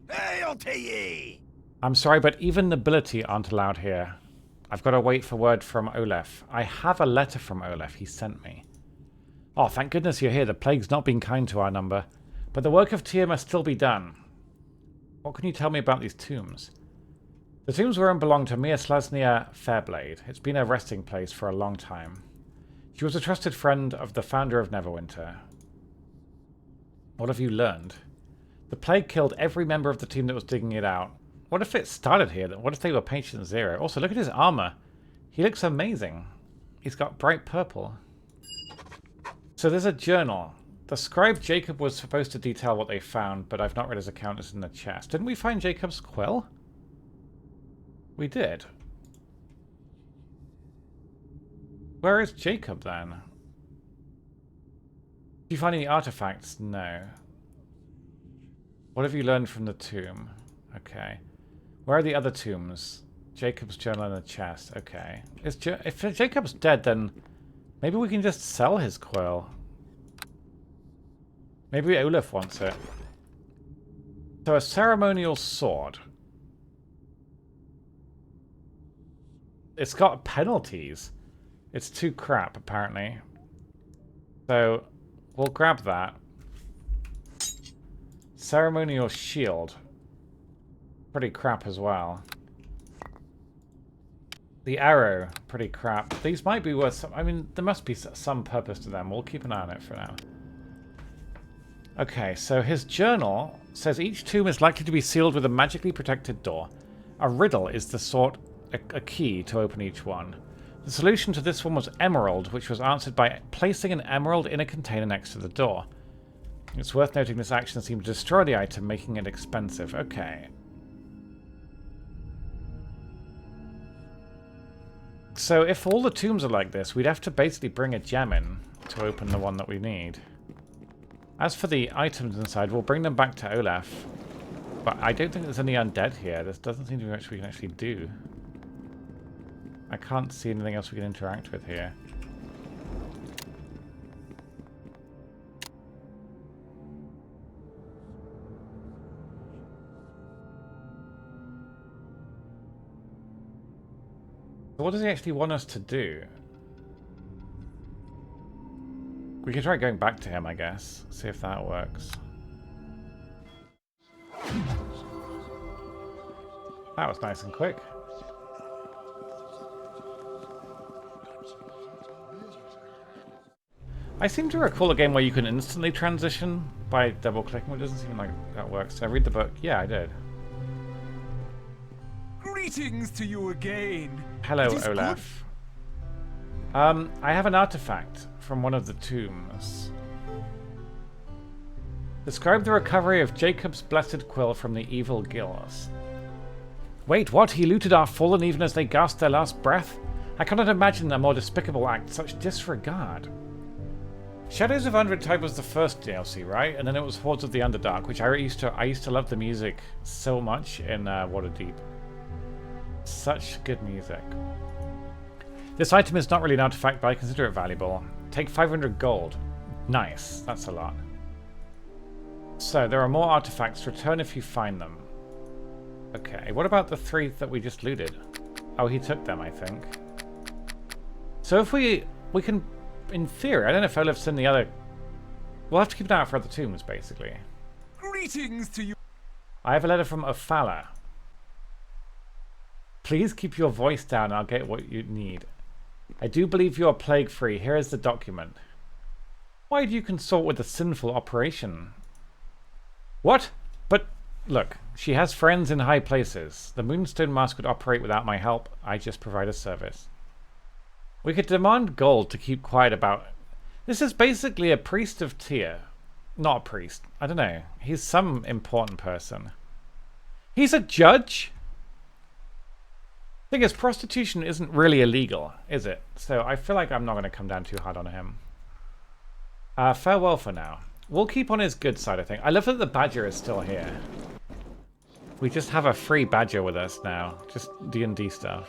Hail to ye! I'm sorry, but even nobility aren't allowed here. I've got to wait for word from Olaf. I have a letter from Olaf he sent me. Oh, thank goodness you're here. The plague's not been kind to our number. But the work of Tyr must still be done. What can you tell me about these tombs? The tombs wherein belong to Miaslasnia Fairblade. It's been a resting place for a long time. She was a trusted friend of the founder of Neverwinter. What have you learned? The plague killed every member of the team that was digging it out. What if it started here? What if they were patient zero? Also, look at his armor. He looks amazing. He's got bright purple. So there's a journal. The scribe Jacob was supposed to detail what they found, but I've not read his account. It's in the chest. Didn't we find Jacob's quill? We did. Where is Jacob, then? Did you find any artifacts? No. What have you learned from the tomb? Okay. Where are the other tombs? Jacob's journal in the chest. Okay. If Jacob's dead, then maybe we can just sell his quill. Maybe Olaf wants it. So a ceremonial sword. It's got penalties. It's too crap, apparently. So we'll grab that. Ceremonial shield. Pretty crap as well. The arrow, pretty crap. These might be worth some... I mean, there must be some purpose to them. We'll keep an eye on it for now. Okay, so his journal says each tomb is likely to be sealed with a magically protected door. A riddle is the sort... a key to open each one. The solution to this one was emerald, which was answered by placing an emerald in a container next to the door. It's worth noting this action seemed to destroy the item, making it expensive. Okay. So if all the tombs are like this, we'd have to basically bring a gem in to open the one that we need. As for the items inside, we'll bring them back to Olaf. But I don't think there's any undead here. There doesn't seem to be much we can actually do. I can't see anything else we can interact with here. What does he actually want us to do? We can try going back to him, I guess. See if that works. That was nice and quick. I seem to recall a game where you can instantly transition by double-clicking, but it doesn't seem like that works. Did I read the book? Yeah, I did. Greetings to you again. Hello, Olaf. I have an artifact from one of the tombs. Describe the recovery of Jacob's blessed quill from the evil gills. Wait, what? He looted our fallen even as they gasped their last breath? I cannot imagine a more despicable act, such disregard. Shadows of Undertide was the first DLC, right? And then it was Hordes of the Underdark, which I used to love the music so much in Waterdeep. Such good music. This item is not really an artifact, but I consider it valuable. Take 500 gold. Nice, that's a lot. So, there are more artifacts. Return if you find them. Okay, what about the 3 that we just looted? Oh, he took them, I think. So if we can, in theory, I don't know if Olaf's in the other... We'll have to keep an eye out for other tombs, basically. Greetings to you. I have a letter from Ophala. Please keep your voice down, I'll get what you need. I do believe you are plague-free. Here is the document. Why do you consort with a sinful operation? What? But, look, she has friends in high places. The Moonstone Mask would operate without my help. I just provide a service. We could demand gold to keep quiet about... This is basically a priest of Tyr. Not a priest. I don't know. He's some important person. He's a judge? Thing is, prostitution isn't really illegal, is it? So I feel like I'm not going to come down too hard on him. Farewell for now. We'll keep on his good side, I think. I love that the badger is still here. We just have a free badger with us now. Just D&D stuff.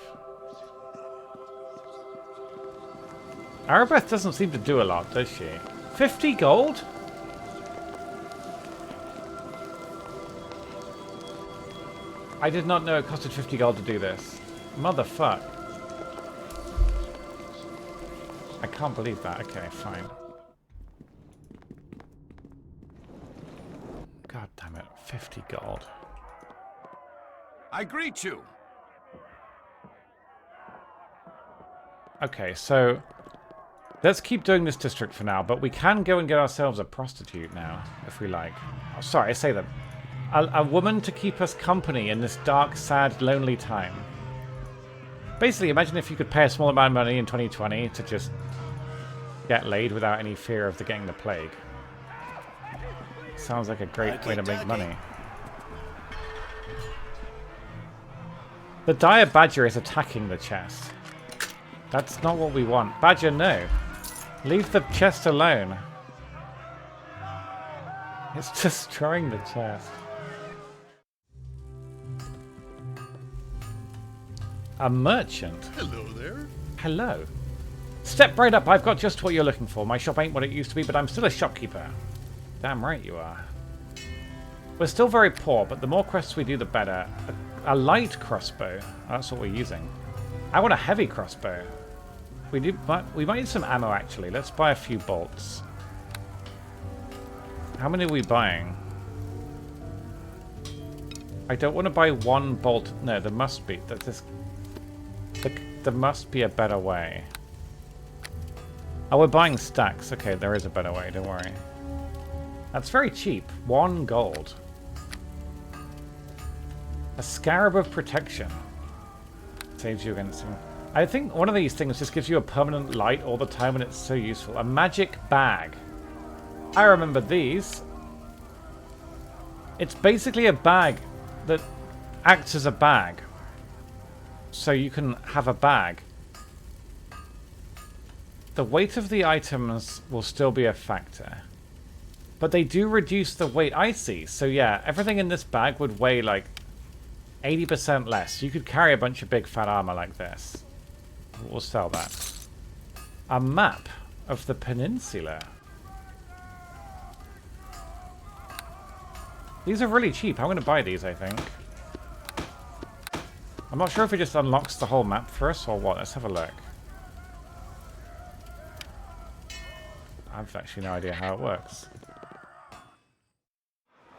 Arabeth doesn't seem to do a lot, does she? 50 gold? I did not know it costed 50 gold to do this. Motherfuck. I can't believe that. Okay, fine. God damn it. 50 gold. I greet you. Okay, so let's keep doing this district for now, but we can go and get ourselves a prostitute now, if we like. Oh, sorry, I say that. A woman to keep us company in this dark, sad, lonely time. Basically, imagine if you could pay a small amount of money in 2020 to just get laid without any fear of getting the plague. Sounds like a great way to make money. The dire badger is attacking the chest. That's not what we want. Badger, no. Leave the chest alone. It's destroying the chest. A merchant. Hello there. Hello. Step right up. I've got just what you're looking for. My shop ain't what it used to be, but I'm still a shopkeeper. Damn right you are. We're still very poor, but the more quests we do, the better. A light crossbow. That's what we're using. I want a heavy crossbow. We might need some ammo, actually. Let's buy a few bolts. How many are we buying? I don't want to buy one bolt. No, there must be. There must be a better way. Oh, we're buying stacks. Okay, there is a better way. Don't worry. That's very cheap. 1 gold. A scarab of protection. Saves you against him. I think one of these things just gives you a permanent light all the time and it's so useful. A magic bag. I remember these. It's basically a bag that acts as a bag. So you can have a bag. The weight of the items will still be a factor. But they do reduce the weight. I see. So yeah, everything in this bag would weigh like 80% less. You could carry a bunch of big fat armor like this. We'll sell that. A map of the peninsula. These are really cheap. I'm going to buy these, I think. I'm not sure if it just unlocks the whole map for us or what. Let's have a look. I've actually no idea how it works.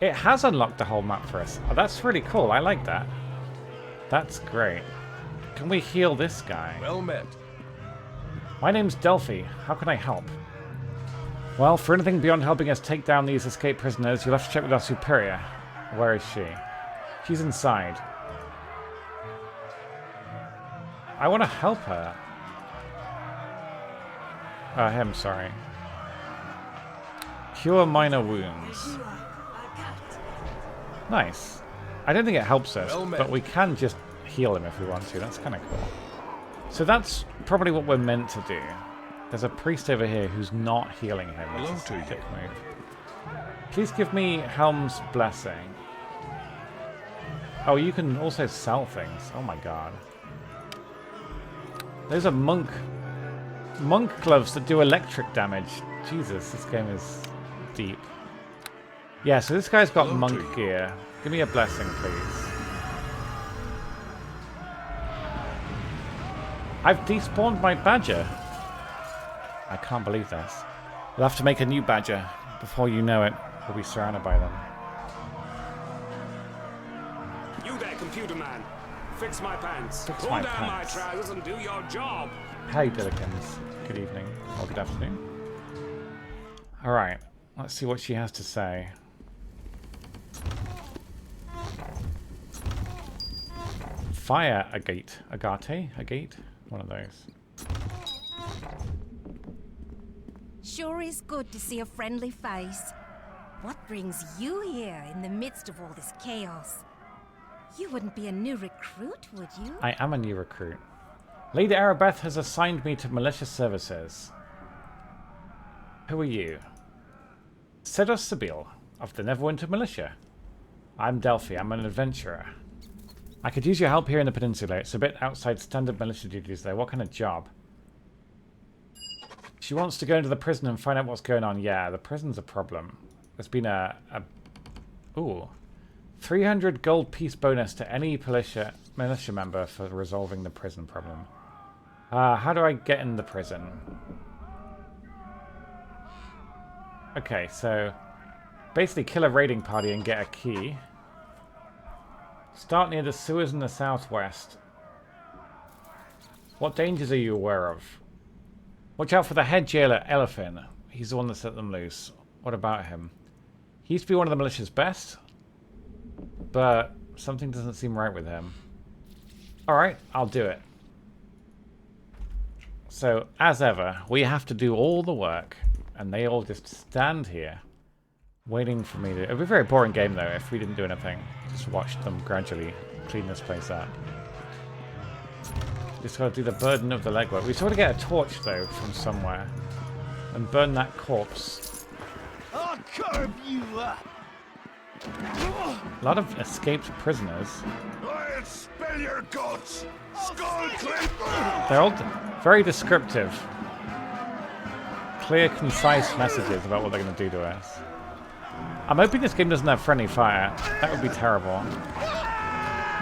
It has unlocked the whole map for us. Oh, that's really cool. I like that. That's great. Can we heal this guy? Well met. My name's Delphi. How can I help? Well, for anything beyond helping us take down these escaped prisoners, you'll have to check with our superior. Where is she? She's inside. I want to help her. Him, sorry. Cure minor wounds. Nice. I don't think it helps us, but we can just heal him if we want to. That's kind of cool. So that's probably what we're meant to do. There's a priest over here who's not healing him. Hello to you. Move. Please give me Helm's Blessing. Oh, you can also sell things. Oh my god. Those are monk gloves that do electric damage. Jesus, this game is deep. Yeah, so this guy's got monk gear. Give me a blessing, please. I've despawned my badger. I can't believe this. We'll have to make a new badger. Before you know it, we'll be surrounded by them. You there, computer man. Fix my pants. Fix Pull my down pants. my trousers and do your job. Hey, Dillikins. Good evening. Or good afternoon. Alright. Let's see what she has to say. Fire agate. Agate? Agate? One of those. Sure is good to see a friendly face. What brings you here in the midst of all this chaos? You wouldn't be a new recruit, would you? I am a new recruit. Lady Arabeth has assigned me to militia services. Who are you? Sedos Sibyl of the Neverwinter Militia. I'm Delphi. I'm an adventurer. I could use your help here in the peninsula. It's a bit outside standard militia duties, though. What kind of job? She wants to go into the prison and find out what's going on. Yeah, the prison's a problem. There's been ooh. 300 gold piece bonus to any militia member for resolving the prison problem. How do I get in the prison? Okay, so basically kill a raiding party and get a key. Start near the sewers in the southwest. What dangers are you aware of? Watch out for the head jailer, Elephant. He's the one that set them loose. What about him? He used to be one of the militia's best, but something doesn't seem right with him. Alright, I'll do it. So, as ever, we have to do all the work, and they all just stand here, waiting for me to... It would be a very boring game, though, if we didn't do anything. Just watch them gradually clean this place up. Just gotta do the burden of the legwork. We sort of get a torch, though, from somewhere, and burn that corpse. I'll carve you up. A lot of escaped prisoners. I'll spill your guts! Skull clip! They're all very descriptive. Clear, concise messages about what they're going to do to us. I'm hoping this game doesn't have friendly fire. That would be terrible.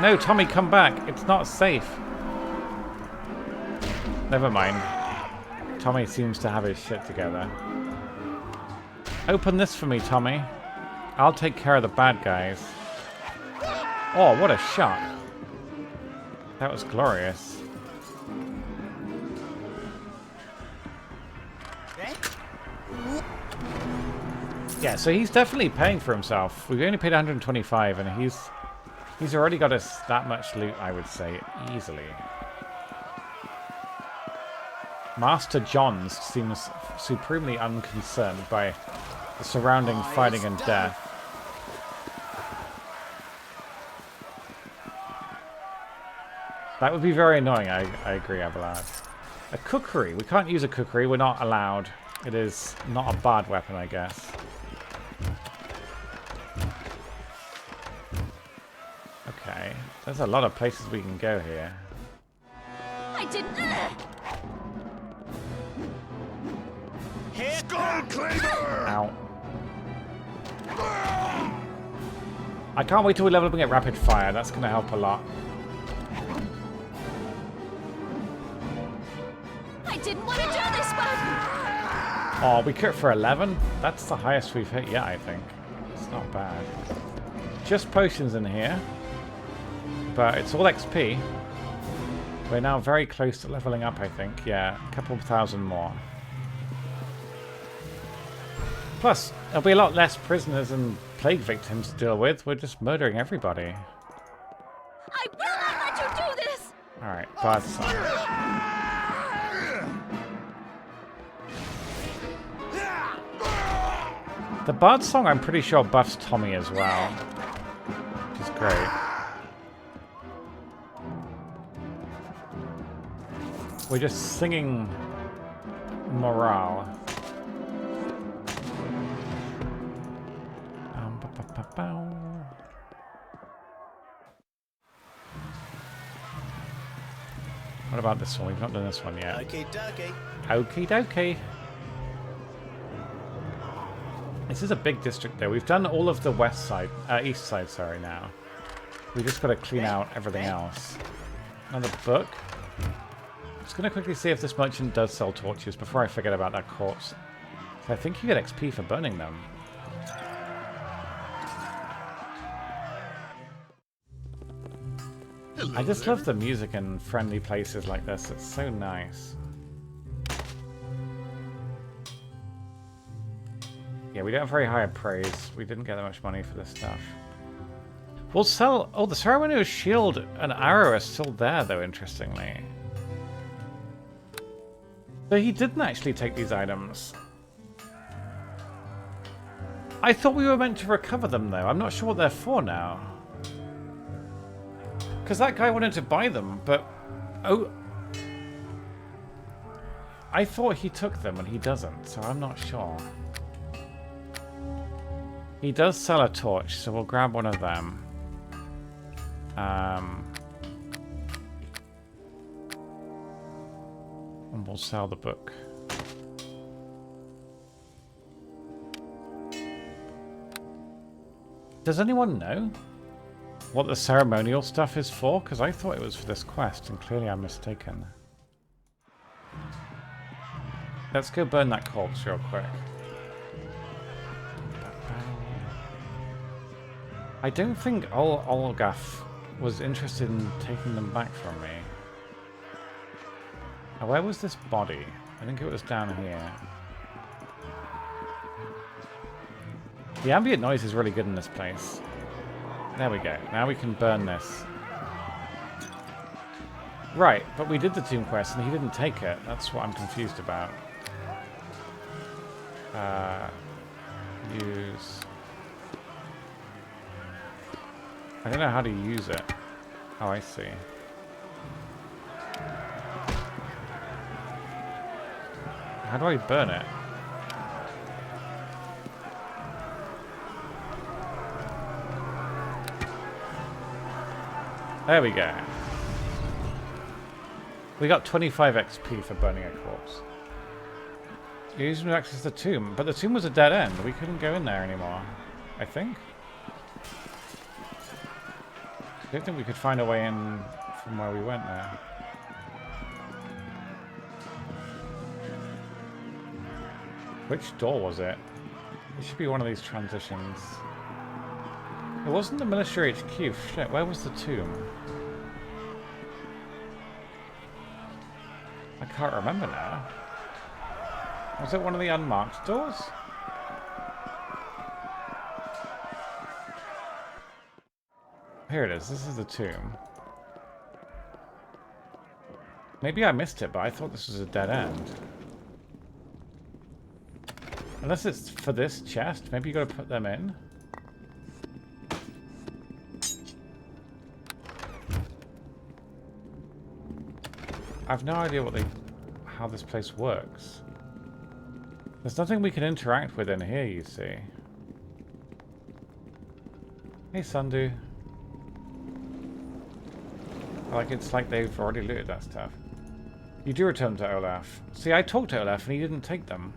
No, Tommy, come back. It's not safe. Never mind. Tommy seems to have his shit together. Open this for me, Tommy. I'll take care of the bad guys. Oh, what a shot. That was glorious. Yeah, so he's definitely paying for himself. We've only paid 125 and he's already got us that much loot, I would say, easily. Master Johns seems supremely unconcerned by the surrounding fighting and death. That would be very annoying, I agree, Abelard. A kukri. We can't use a kukri. We're not allowed. It is not a bard weapon, I guess. Okay. There's a lot of places we can go here. I didn't. Skull Cleaver! Ow. I can't wait till we level up and get rapid fire. That's going to help a lot. I didn't want to do this one. Oh, we crit for 11? That's the highest we've hit yet, I think. It's not bad. Just potions in here. But it's all XP. We're now very close to leveling up, I think. Yeah, a couple thousand more. Plus, there'll be a lot less prisoners and plague victims to deal with. We're just murdering everybody. I will not let you do this! Alright, bad song. The bard song, I'm pretty sure, buffs Tommy as well. Which is great. We're just singing morale. What about this one? We've not done this one yet. Okie dokie. Okie dokie. This is a big district though. We've done all of the west side, east side, sorry, now. We just got to clean out everything else. Another book. Just going to quickly see if this merchant does sell torches before I forget about that corpse. I think you get XP for burning them. I just love the music in friendly places like this. It's so nice. Yeah, we don't have very high praise. We didn't get that much money for this stuff. We'll sell... Oh, the ceremonial shield and arrow are still there, though, interestingly. So he didn't actually take these items. I thought we were meant to recover them, though. I'm not sure what they're for now. Because that guy wanted to buy them, but... Oh... I thought he took them, and he doesn't, so I'm not sure. He does sell a torch, so we'll grab one of them. And we'll sell the book. Does anyone know what the ceremonial stuff is for? Because I thought it was for this quest, and clearly I'm mistaken. Let's go burn that corpse real quick. I don't think Olgath was interested in taking them back from me. Now, where was this body? I think it was down here. The ambient noise is really good in this place. There we go. Now we can burn this. Right, but we did the tomb quest and he didn't take it. That's what I'm confused about. Use... I don't know how to use it. Oh, I see. How do I burn it? There we go. We got 25 XP for burning a corpse. You used to access the tomb, but the tomb was a dead end. We couldn't go in there anymore. I think. I don't think we could find a way in from where we went there. Which door was it? It should be one of these transitions. It wasn't the military HQ. Shit, where was the tomb? I can't remember now. Was it one of the unmarked doors? Here it is. This is the tomb. Maybe I missed it, but I thought this was a dead end. Unless it's for this chest. Maybe you gotta put them in. I've no idea how this place works. There's nothing we can interact with in here, you see. Hey, Sundu. It's like they've already looted that stuff. You do return to Olaf. See, I talked to Olaf and he didn't take them.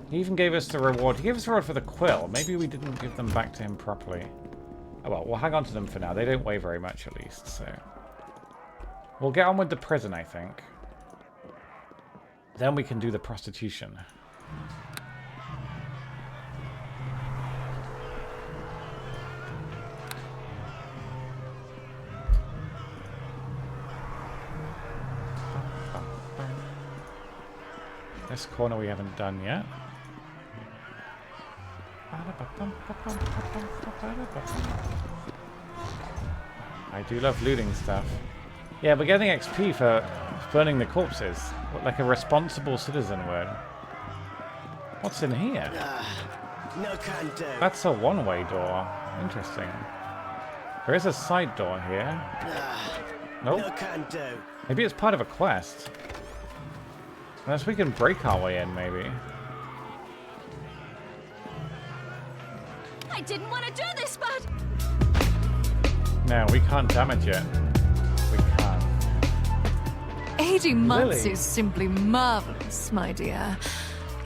He even gave us the reward. He gave us the reward for the quill. Maybe we didn't give them back to him properly. Oh well, we'll hang on to them for now. They don't weigh very much at least, so... We'll get on with the prison, I think. Then we can do the prostitution. This corner we haven't done yet. I do love looting stuff. Yeah, we're getting XP for burning the corpses. Like a responsible citizen would. What's in here? No canto. That's a one-way door. Interesting. There is a side door here. Nope. No canto. Maybe it's part of a quest. Unless we can break our way in, maybe. I didn't want to do this, but... No, we can't damage it. We can't. 80 months Lily. is simply marvelous, my dear.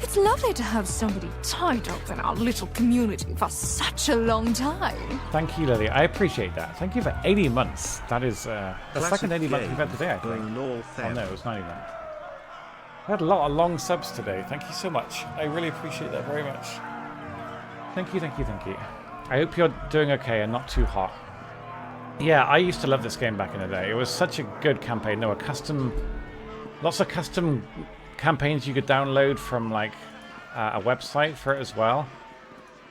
It's lovely to have somebody tied up in our little community for such a long time. Thank you, Lily. I appreciate that. Thank you for 80 months. That is the second 80 months we've had today, I think. Oh no, it was 90 months. We had a lot of long subs today. Thank you so much. I really appreciate that very much. Thank you, thank you, thank you. I hope you're doing okay and not too hot. Yeah, I used to love this game back in the day. It was such a good campaign. There were lots of custom campaigns you could download from like a website for it as well.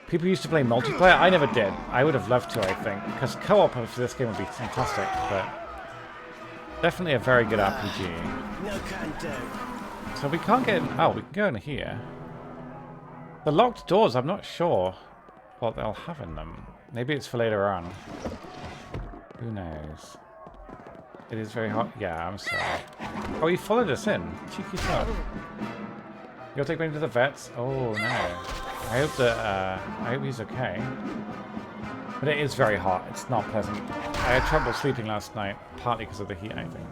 People used to play multiplayer. I never did. I would have loved to, I think, because co-op for this game would be fantastic. But definitely a very good RPG. No canto. So we can't get in. Oh, we can go in here. The locked doors, I'm not sure what they'll have in them. Maybe it's for later on. Who knows? It is very hot. Yeah, I'm sorry. Oh, he followed us in. Cheeky son. You'll take me to the vets? Oh, no. I hope he's okay. But it is very hot. It's not pleasant. I had trouble sleeping last night, partly because of the heat, I think.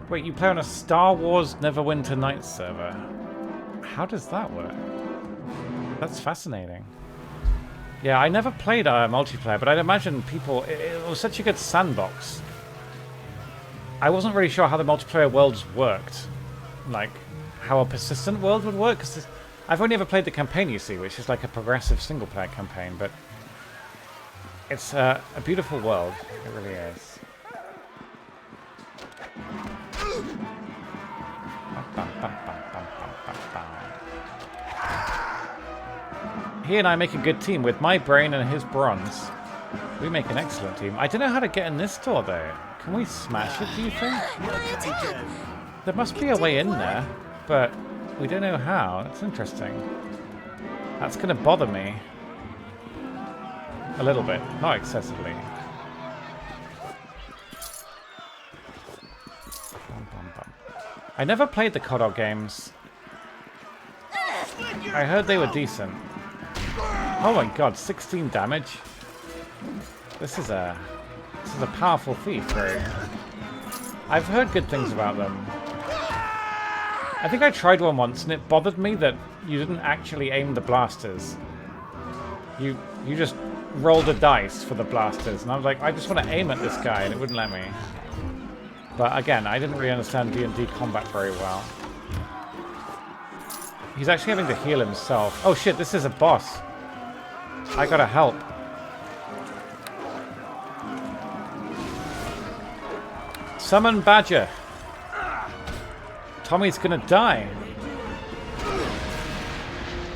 Wait, you play on a Star Wars Neverwinter Nights server? How does that work? That's fascinating. Yeah, I never played multiplayer, but I'd imagine people... It was such a good sandbox. I wasn't really sure how the multiplayer worlds worked. Like, how a persistent world would work, because I've only ever played the campaign, you see, which is like a progressive single-player campaign, but... It's a beautiful world. It really is. He and I make a good team. With my brain and his bronze, we make an excellent team. I don't know how to get in this door, though. Can we smash it, do you think? There must be a way in there, but we don't know how. That's interesting. That's going to bother me. A little bit. Not excessively. I never played the Kodok games. I heard they were decent. Oh my god, 16 damage. This is a powerful thief, right? I've heard good things about them. I think I tried one once and it bothered me that you didn't actually aim the blasters. You just rolled a dice for the blasters, and I was like, I just want to aim at this guy, and it wouldn't let me. But again, I didn't really understand D&D combat very well. He's actually having to heal himself. Oh shit, this is a boss. I gotta help. Summon Badger. Tommy's gonna die.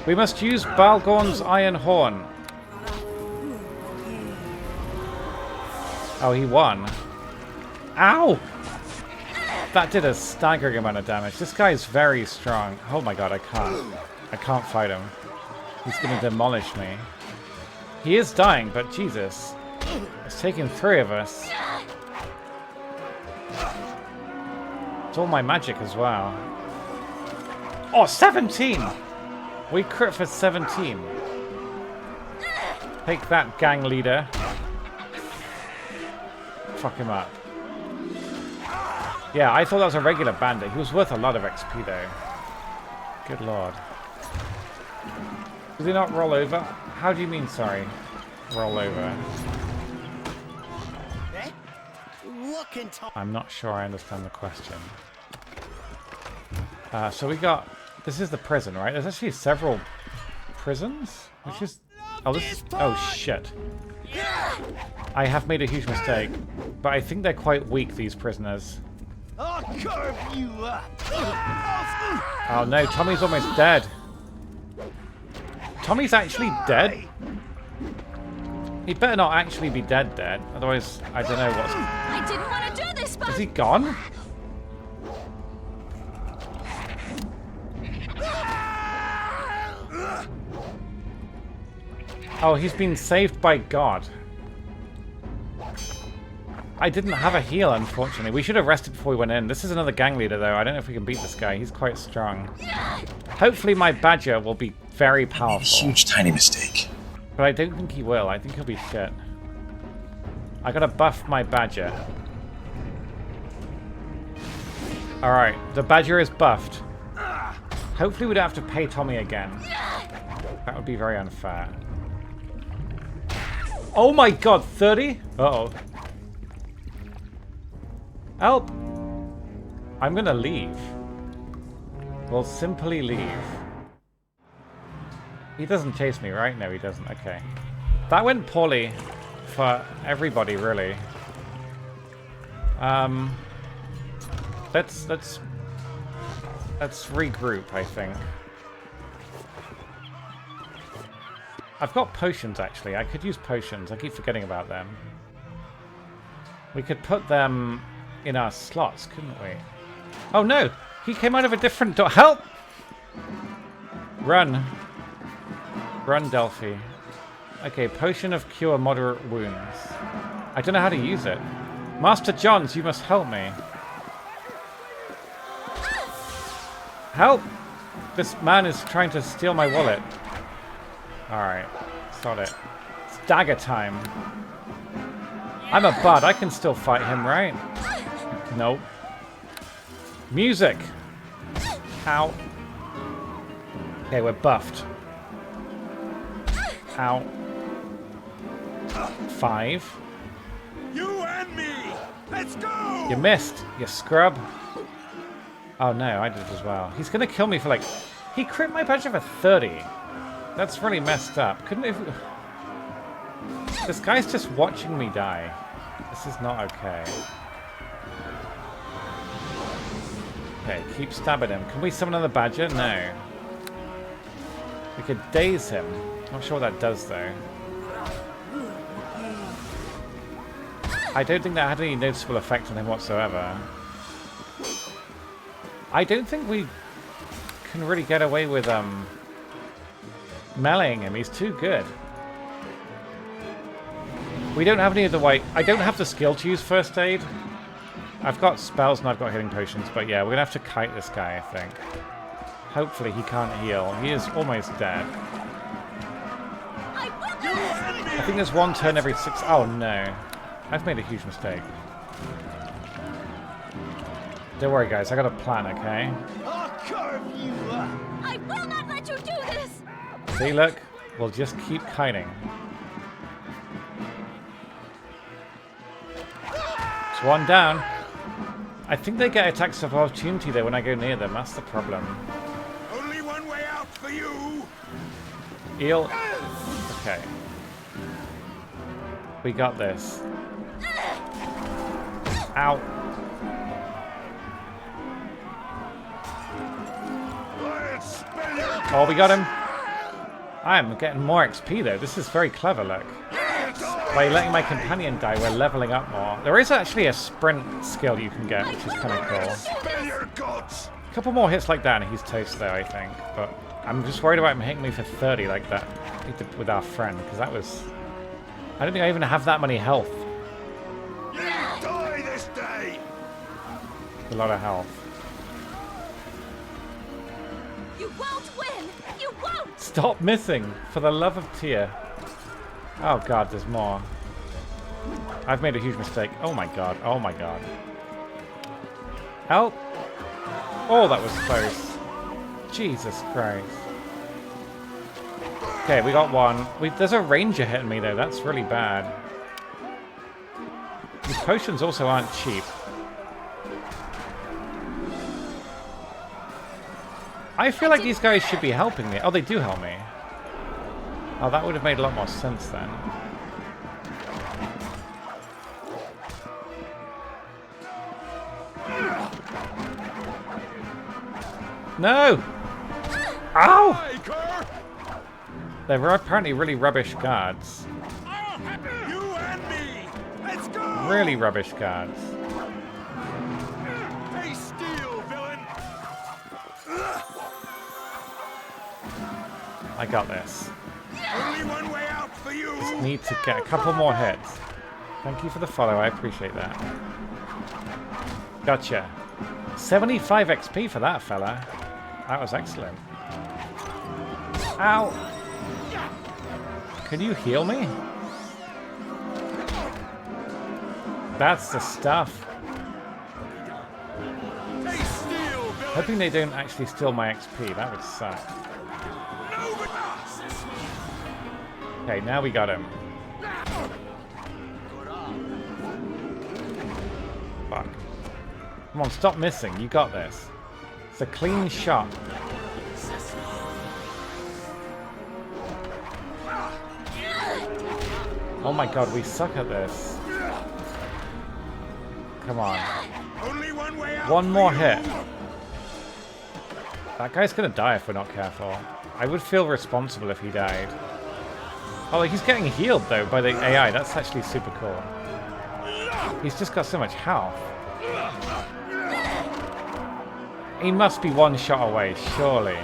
We must use Balgorn's Iron Horn. Oh, he won. Ow! That did a staggering amount of damage. This guy's very strong. Oh my god, I can't fight him. He's gonna demolish me. He is dying, but Jesus. It's taking 3 of us. It's all my magic as well. Oh, 17! We crit for 17. Take that, gang leader. Fuck him up. Yeah, I thought that was a regular bandit. He was worth a lot of XP though. Good lord. Did he not roll over? How do you mean, sorry? Roll over. I'm not sure I understand the question. So we got... This is the prison, right? There's actually several prisons? Which is... Oh, this is... Oh, shit. I have made a huge mistake. But I think they're quite weak, these prisoners. I'll carve you up. Oh no, Tommy's almost dead. Tommy's actually dead? He better not actually be dead, otherwise I don't know what's... I didn't want to do this, but... Is he gone? Oh, he's been saved by God. I didn't have a heal, unfortunately. We should have rested before we went in. This is another gang leader, though. I don't know if we can beat this guy. He's quite strong. Hopefully my badger will be very powerful. Huge, tiny mistake. But I don't think he will. I think he'll be shit. I gotta buff my badger. Alright, the badger is buffed. Hopefully we don't have to pay Tommy again. That would be very unfair. Oh my god, 30? Uh-oh. Help! I'm gonna leave. We'll simply leave. He doesn't chase me, right? No, he doesn't. Okay. That went poorly for everybody, really. Let's regroup, I think. I've got potions, actually. I could use potions. I keep forgetting about them. We could put them in our slots, couldn't we? Oh no! He came out of a different door. Help! Run. Run, Delphi. Okay, potion of cure moderate wounds. I don't know how to use it. Master Johns, you must help me. Help! This man is trying to steal my wallet. Alright, sod it. It's dagger time. I'm a bud, I can still fight him, right? Nope. Music! Ow. Okay, we're buffed. Ow. 5. You and me! Let's go! You missed, you scrub. Oh no, I did as well. He's gonna kill me for like... He crit my badger for 30. That's really messed up. Couldn't have... This guy's just watching me die. This is not okay. Okay, keep stabbing him. Can we summon another badger? No. We could daze him. Not sure what that does, though. I don't think that had any noticeable effect on him whatsoever. I don't think we can really get away with, meleeing him. He's too good. We don't have any of the white... I don't have the skill to use first aid. I've got spells and I've got healing potions, but yeah, we're gonna have to kite this guy, I think. Hopefully he can't heal. He is almost dead. I think there's one turn every 6... Oh no. I've made a huge mistake. Don't worry guys, I got a plan, okay? I'll carve you up. I will not let you do this! See, look? We'll just keep kiting. It's one down. I think they get attacks of opportunity though when I go near them. That's the problem. Only one way out for you. Eel. Okay. We got this. Ow. Oh, we got him. I'm getting more XP though. This is very clever, look. By letting my companion die, we're leveling up more. There is actually a sprint skill you can get, which is kind of cool. A couple more hits like that and he's toast though, I think. But I'm just worried about him hitting me for 30 like that with our friend, because that was... I don't think I even have that many health. You die this day. A lot of health. You won't win! You won't! Stop missing, for the love of Tia. Oh god, there's more. I've made a huge mistake. Oh my god, oh my god. Help! Oh, that was close. Jesus Christ. Okay, we got one. There's a ranger hitting me though, that's really bad. These potions also aren't cheap. I feel like these guys should be helping me. Oh, they do help me. Oh, that would have made a lot more sense then. No! Ow! They're apparently really rubbish guards. You and me. Let's go. Really rubbish guards. Hey, steal, villain. I got this. Only one way out for you. Just need to get a couple more hits. Thank you for the follow, I appreciate that. Gotcha. 75 XP for that fella. That was excellent. Ow! Can you heal me? That's the stuff. Hoping they don't actually steal my XP, that would suck. Okay, now we got him. Fuck. Come on, stop missing. You got this. It's a clean shot. Oh my god, we suck at this. Come on. One more hit. That guy's gonna die if we're not careful. I would feel responsible if he died. Oh, he's getting healed though by the AI. That's actually super cool. He's just got so much health. He must be one shot away, surely.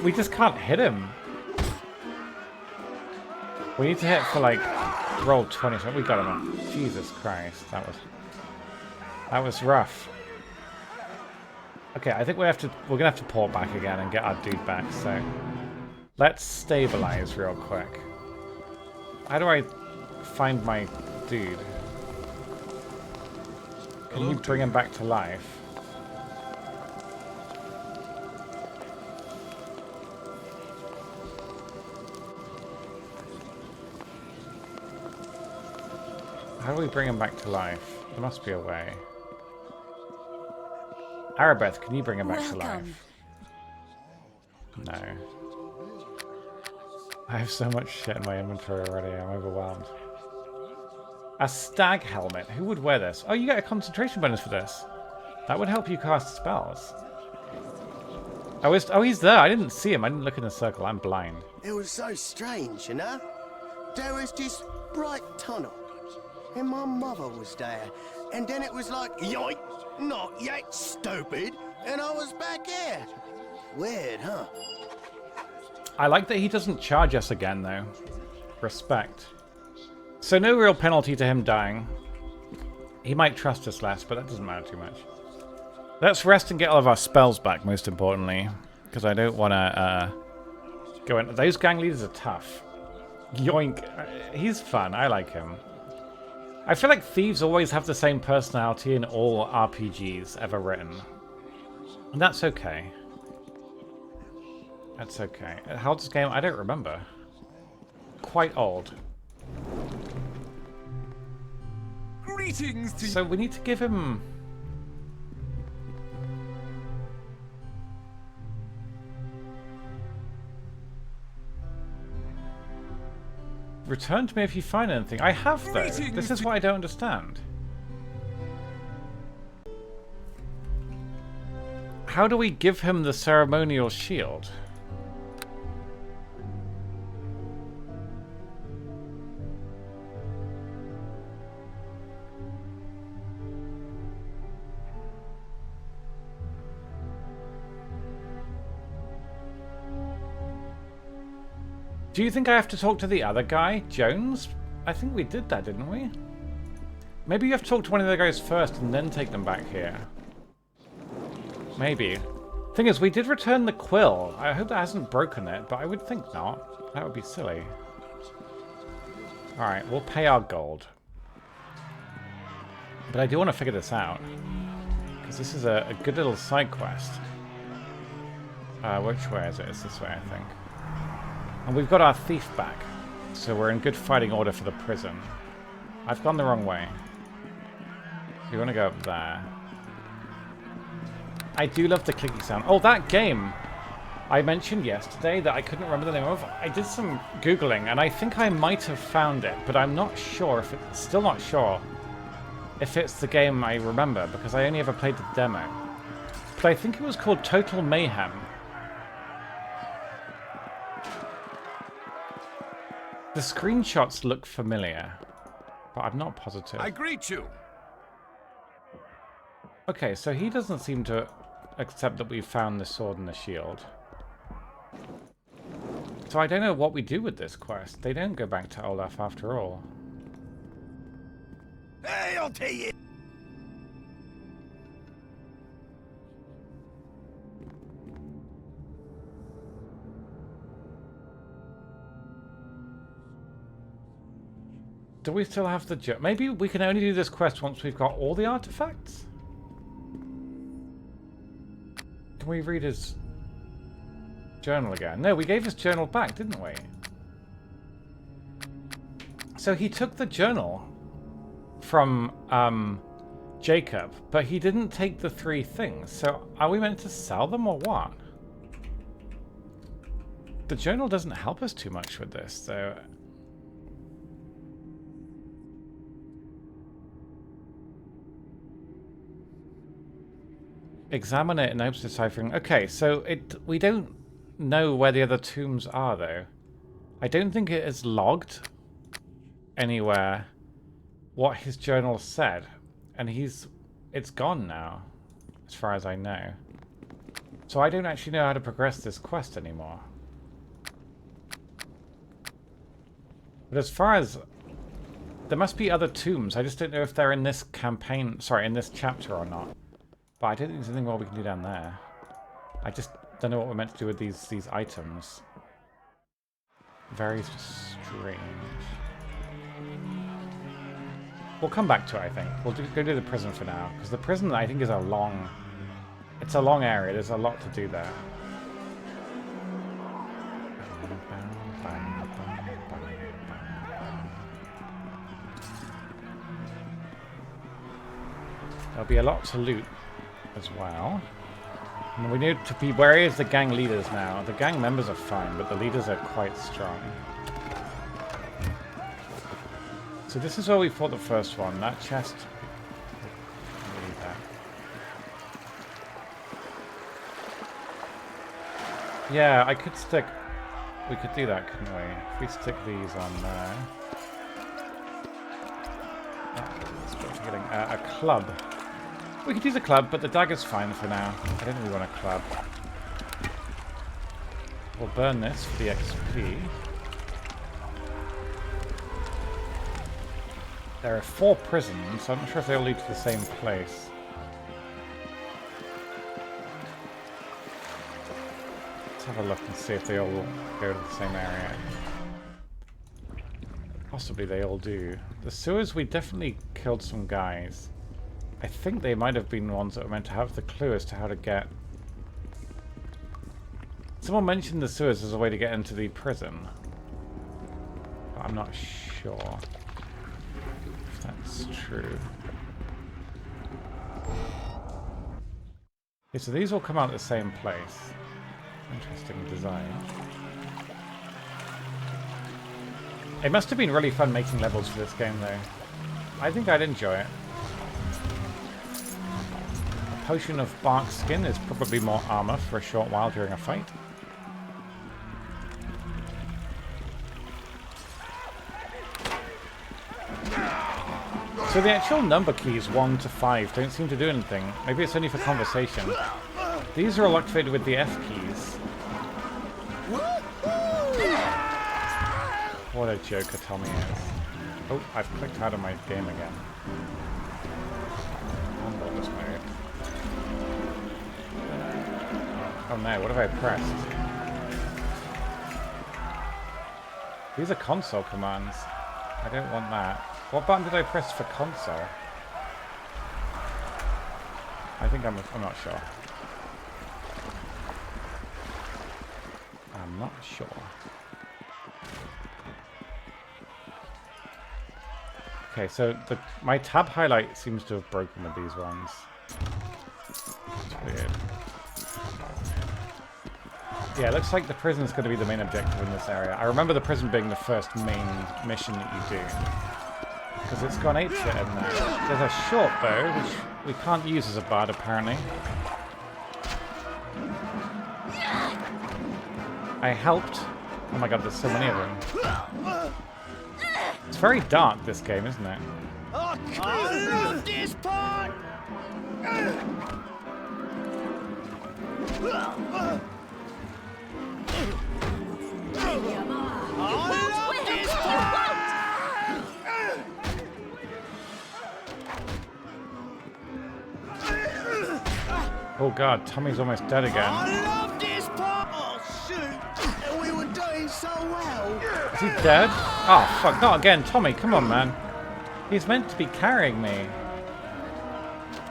We just can't hit him. We need to hit for like roll 20. We got him. Jesus Christ, that was rough. Okay, I think we're gonna have to pull back again and get our dude back. So let's stabilize real quick. How do I find my dude? Can you bring him back to life? How do we bring him back to life? There must be a way. Arabeth, can you bring him back to life? No. I have so much shit in my inventory already, I'm overwhelmed. A stag helmet. Who would wear this? Oh, you get a concentration bonus for this. That would help you cast spells. Oh, he's there. I didn't see him. I didn't look in the circle. I'm blind. It was so strange, you know? There was this bright tunnel. And my mother was there. And then it was like, yoink, not yet, stupid. And I was back here. Weird, huh? I like that he doesn't charge us again, though. Respect. So no real penalty to him dying. He might trust us less, but that doesn't matter too much. Let's rest and get all of our spells back, most importantly. Because I don't want to go in. Those gang leaders are tough. Yoink. He's fun. I like him. I feel like thieves always have the same personality in all RPGs ever written. And that's okay. That's okay. How old's this game? I don't remember. Quite old. Greetings to So we need to give him... Return to me if you find anything. I have, though. This is what I don't understand. How do we give him the ceremonial shield? Do you think I have to talk to the other guy, Jones? I think we did that, didn't we? Maybe you have to talk to one of the guys first and then take them back here. Maybe. Thing is, we did return the quill. I hope that hasn't broken it, but I would think not. That would be silly. Alright, we'll pay our gold. But I do want to figure this out. Because this is a good little side quest. Which way is it? It's this way, I think. And we've got our thief back. So we're in good fighting order for the prison. I've gone the wrong way. We want to go up there. I do love the clicky sound. Oh, that game I mentioned yesterday that I couldn't remember the name of. I did some Googling and I think I might have found it, but I'm not sure if it's still not sure if it's the game I remember because I only ever played the demo. But I think it was called Total Mayhem. The screenshots look familiar, but I'm not positive. I greet you. Okay, so he doesn't seem to accept that we've found the sword and the shield. So I don't know what we do with this quest. They don't go back to Olaf after all. Hey, I'll tell you. Do we still have the... Maybe we can only do this quest once we've got all the artifacts? Can we read his journal again? No, we gave his journal back, didn't we? So he took the journal from Jacob, but he didn't take the 3 things. So are we meant to sell them or what? The journal doesn't help us too much with this, so... Examine it and hopes deciphering. Okay, so we don't know where the other tombs are, though. I don't think it is logged anywhere what his journal said. And it's gone now, as far as I know. So I don't actually know how to progress this quest anymore. But as far as... There must be other tombs. I just don't know if they're in this campaign... Sorry, in this chapter or not. But I don't think there's anything more we can do down there. I just don't know what we're meant to do with these items. Very strange. We'll come back to it, I think. We'll go do the prison for now. Because the prison, I think, is a long... It's a long area. There's a lot to do there. There'll be a lot to loot as well. And we need to be wary of the gang leaders now. The gang members are fine, but the leaders are quite strong. So this is where we fought the first one. That chest... Yeah, I could stick... We could do that, couldn't we? If we stick these on there... a club. We could use a club, but the dagger's fine for now. I don't really want a club. We'll burn this for the XP. There are 4 prisons, so I'm not sure if they all lead to the same place. Let's have a look and see if they all go to the same area. Possibly they all do. The sewers, we definitely killed some guys. I think they might have been ones that were meant to have the clue as to how to get Someone mentioned the sewers as a way to get into the prison. But I'm not sure if that's true. Okay, so these all come out the same place. Interesting design. It must have been really fun making levels for this game, though. I think I'd enjoy it. A potion of bark skin is probably more armor for a short while during a fight. So the actual number keys 1 to 5 don't seem to do anything. Maybe it's only for conversation. These are all activated with the F keys. What a joker Tommy is. Oh, I've clicked out of my game again. This mode. Oh no, what have I pressed? These are console commands. I don't want that. What button did I press for console? I think I'm not sure. I'm not sure. Okay, so my tab highlight seems to have broken with these ones. It's weird. Yeah, it looks like the prison's going to be the main objective in this area. I remember the prison being the first main mission that you do. Because it's gone apeshit in there. There's a short bow, which we can't use as a bard, apparently. I helped. Oh my god, there's so many of them. It's very dark, this game, isn't it? I love this part! Oh god, Tommy's almost dead again. I love this part! Oh shoot! We were doing so well! Is he dead? Oh fuck, not again. Tommy, come on man. He's meant to be carrying me.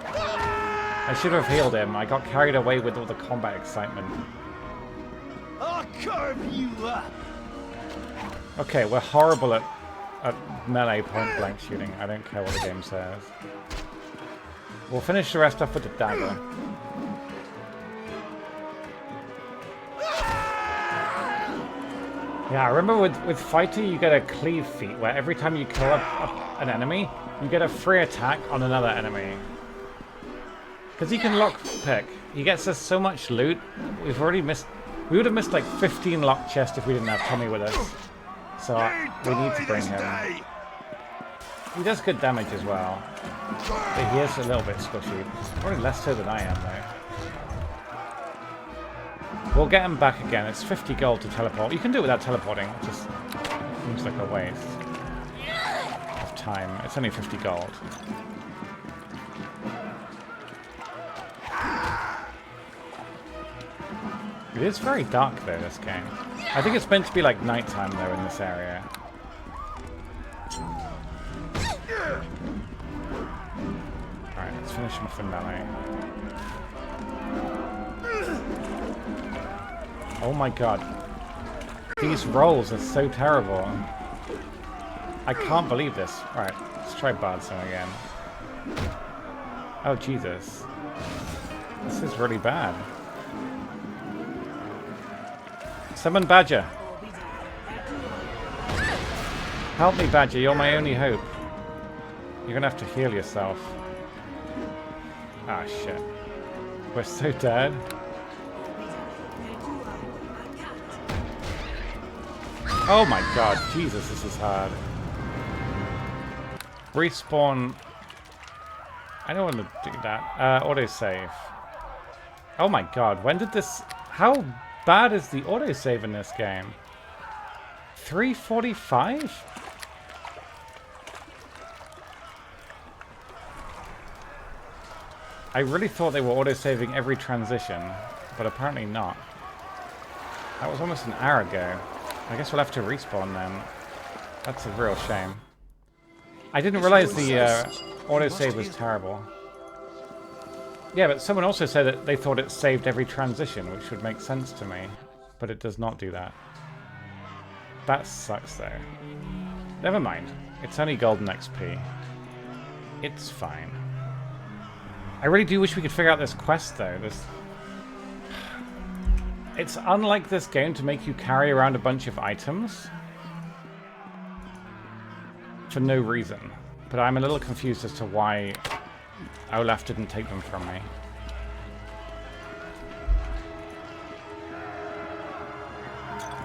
I should have healed him. I got carried away with all the combat excitement. I'll carve you up! Okay, we're horrible at melee point blank shooting. I don't care what the game says. We'll finish the rest off with the dagger. Yeah, I remember with Fighter you get a cleave feat where every time you kill an enemy, you get a free attack on another enemy. Because you can lockpick. He gets us so much loot. We've already missed... We would have missed like 15 lock chests if we didn't have Tommy with us. So we need to bring him. He does good damage as well. But he is a little bit squishy. Probably less so than I am though. We'll get him back again. It's 50 gold to teleport. You can do it without teleporting. It just seems like a waste of time. It's only 50 gold. It is very dark though, this game. I think it's meant to be like nighttime though in this area. Alright, let's finish him for melee. Oh my god. These rolls are so terrible. I can't believe this. Alright, let's try Bardson again. Oh Jesus. This is really bad. Summon Badger. Help me, Badger. You're my only hope. You're gonna have to heal yourself. Ah, shit. We're so dead. Oh my god. Jesus, this is hard. Respawn. I don't want to do that. Autosave. Oh my god. When did this... How bad is the autosave in this game? 345? I really thought they were autosaving every transition, but apparently not. That was almost an hour ago. I guess we'll have to respawn then. That's a real shame. I didn't realize the autosave was terrible. Yeah, but someone also said that they thought it saved every transition, which would make sense to me. but it does not do that. That sucks, though. Never mind. It's only golden XP. It's fine. I really do wish we could figure out this quest, though. It's unlike this game to make you carry around a bunch of items for no reason. But I'm a little confused as to why Olaf didn't take them from me.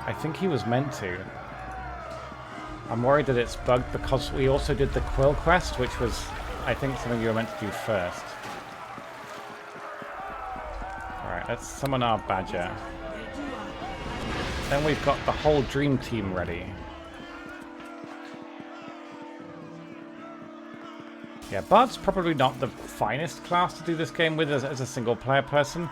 I think he was meant to. I'm worried that it's bugged because we also did the Quill quest, which was, I think, something you were meant to do first. Alright, let's summon our badger. Then we've got the whole dream team ready. Yeah, Bard's probably not the finest class to do this game with as a single player person.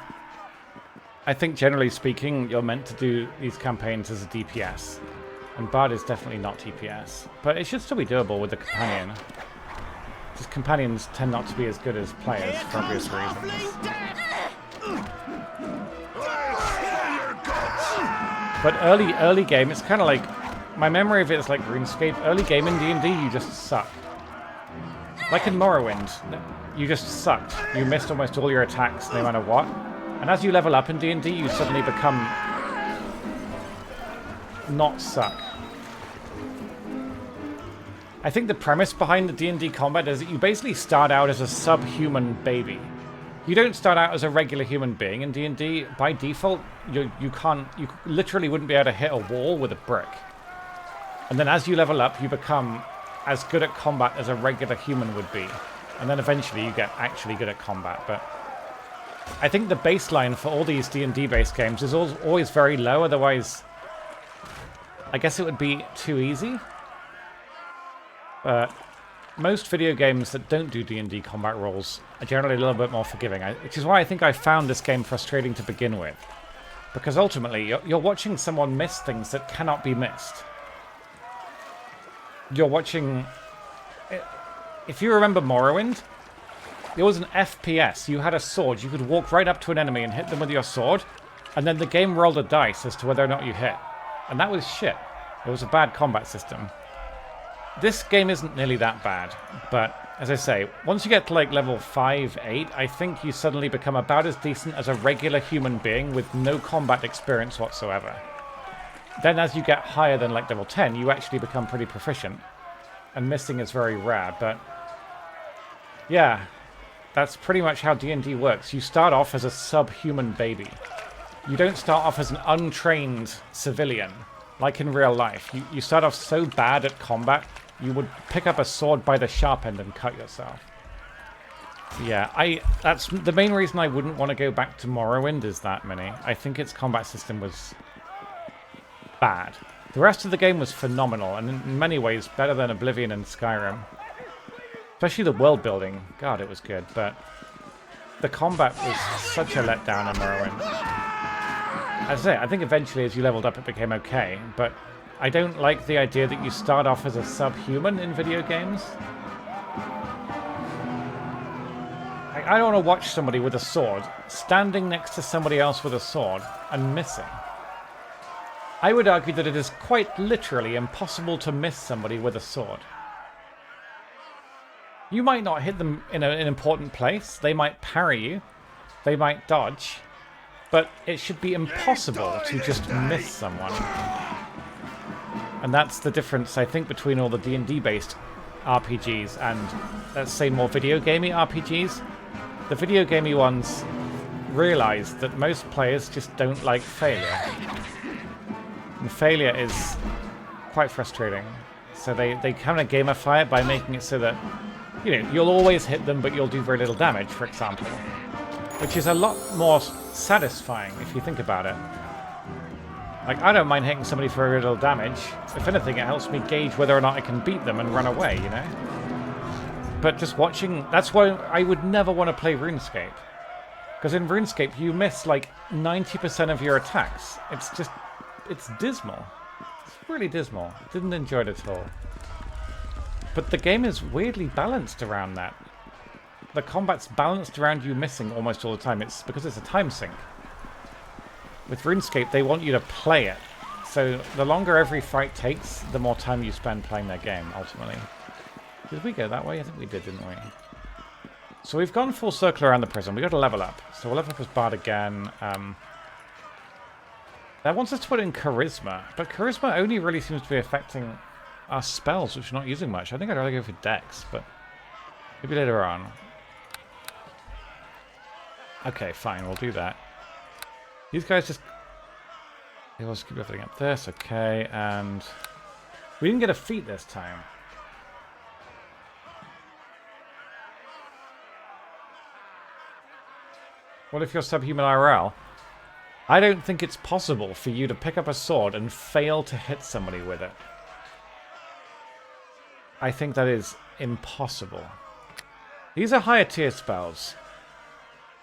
I think generally speaking, you're meant to do these campaigns as a DPS. And Bard is definitely not TPS. But it should still be doable with the companion. Just companions tend not to be as good as players for obvious reasons. But early game, it's kind of like... My memory of it is like RuneScape. Early game in D&D, you just suck. Like in Morrowind, you just sucked. You missed almost all your attacks no matter what. And as you level up in D&D, you suddenly become... not suck. I think the premise behind the D&D combat is that you basically start out as a subhuman baby. You don't start out as a regular human being in D&D. By default, you literally wouldn't be able to hit a wall with a brick. And then as you level up, you become as good at combat as a regular human would be. And then eventually you get actually good at combat. But I think the baseline for all these D&D based games is always very low, otherwise I guess it would be too easy. But most video games that don't do D&D combat roles are generally a little bit more forgiving, which is why I think I found this game frustrating to begin with. Because ultimately, you're watching someone miss things that cannot be missed. You're watching... If you remember Morrowind, it was an FPS. You had a sword. You could walk right up to an enemy and hit them with your sword, and then the game rolled a dice as to whether or not you hit. And that was shit. It was a bad combat system. This game isn't nearly that bad, but as I say, once you get to like level 5, 8, I think you suddenly become about as decent as a regular human being with no combat experience whatsoever. Then as you get higher than like level 10, you actually become pretty proficient. And missing is very rare, but yeah, that's pretty much how D&D works. You start off as a subhuman baby. You don't start off as an untrained civilian, like in real life. You start off so bad at combat, you would pick up a sword by the sharp end and cut yourself. Yeah, that's the main reason I wouldn't want to go back to Morrowind is that, Minnie. I think its combat system was bad. The rest of the game was phenomenal, and in many ways better than Oblivion and Skyrim. Especially the world building. God, it was good, but the combat was such a letdown in Morrowind. As I say, I think eventually as you leveled up it became okay, but I don't like the idea that you start off as a subhuman in video games. I don't want to watch somebody with a sword standing next to somebody else with a sword and missing. I would argue that it is quite literally impossible to miss somebody with a sword. You might not hit them in an important place. They might parry you. They might dodge. But it should be impossible to just miss someone. And that's the difference, I think, between all the D&D based RPGs and, let's say, more video gamey RPGs. The video gamey ones realize that most players just don't like failure. And failure is quite frustrating. So they kind of gamify it by making it so that, you know, you'll always hit them, but you'll do very little damage, for example. Which is a lot more satisfying, if you think about it. Like, I don't mind hitting somebody for very little damage. If anything, it helps me gauge whether or not I can beat them and run away, you know? But just watching... That's why I would never want to play RuneScape. Because in RuneScape, you miss, like, 90% of your attacks. It's just... It's dismal. It's really dismal. Didn't enjoy it at all. But the game is weirdly balanced around that. The combat's balanced around you missing almost all the time. It's because it's a time sink. With RuneScape, they want you to play it. So the longer every fight takes, the more time you spend playing their game, ultimately. Did we go that way? I think we did, didn't we? So we've gone full circle around the prison. We've got to level up. So we'll level up as Bard again. That wants us to put in Charisma. But Charisma only really seems to be affecting our spells, which we're not using much. I think I'd rather go for Dex, but maybe later on. Okay, fine. We'll do that. These guys just... They will just keep leveling up this. Okay, and... We didn't get a feat this time. What if you're subhuman IRL? I don't think it's possible for you to pick up a sword and fail to hit somebody with it. I think that is impossible. These are higher tier spells.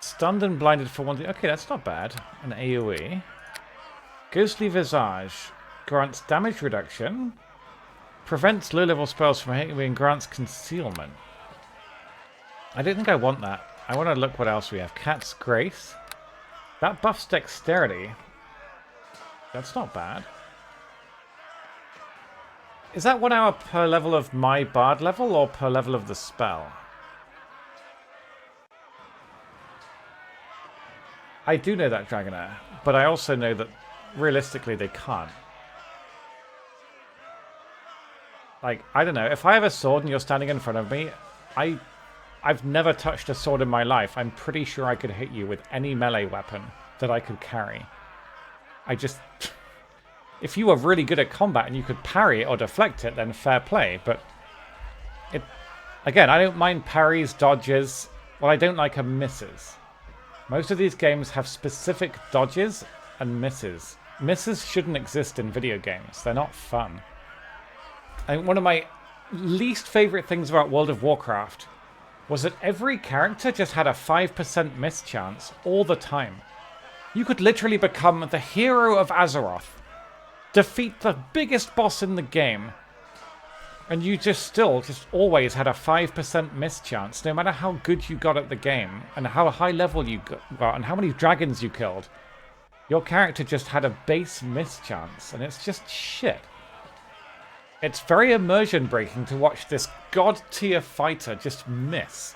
Stunned and blinded for one... Okay, that's not bad. An AoE. Ghostly Visage. Grants damage reduction. Prevents low-level spells from hitting me and grants concealment. I don't think I want that. I want to look what else we have. Cat's Grace. That buffs dexterity. That's not bad. Is that 1 hour per level of my bard level or per level of the spell? I do know that, Dragonair, but I also know that realistically they can't. Like, I don't know. If I have a sword and you're standing in front of me, I've never touched a sword in my life. I'm pretty sure I could hit you with any melee weapon that I could carry. I just... If you were really good at combat and you could parry it or deflect it, then fair play. But it... Again, I don't mind parries, dodges. What I don't like are misses. Most of these games have specific dodges and misses. Misses shouldn't exist in video games. They're not fun. And one of my least favorite things about World of Warcraft was that every character just had a 5% miss chance all the time. You could literally become the hero of Azeroth, defeat the biggest boss in the game, and you just always had a 5% miss chance, no matter how good you got at the game, and how high level you got, and how many dragons you killed. Your character just had a base miss chance, and it's just shit. It's very immersion breaking to watch this god tier fighter just miss.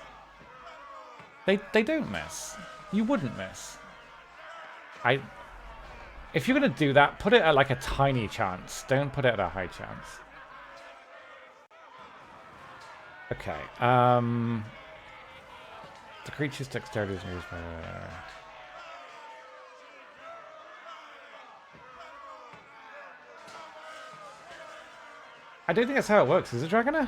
They don't miss. You wouldn't miss. If you're going to do that, put it at like a tiny chance. Don't put it at a high chance. Okay. The creature's dexterity is used by... I don't think that's how it works, is it, Dragonair?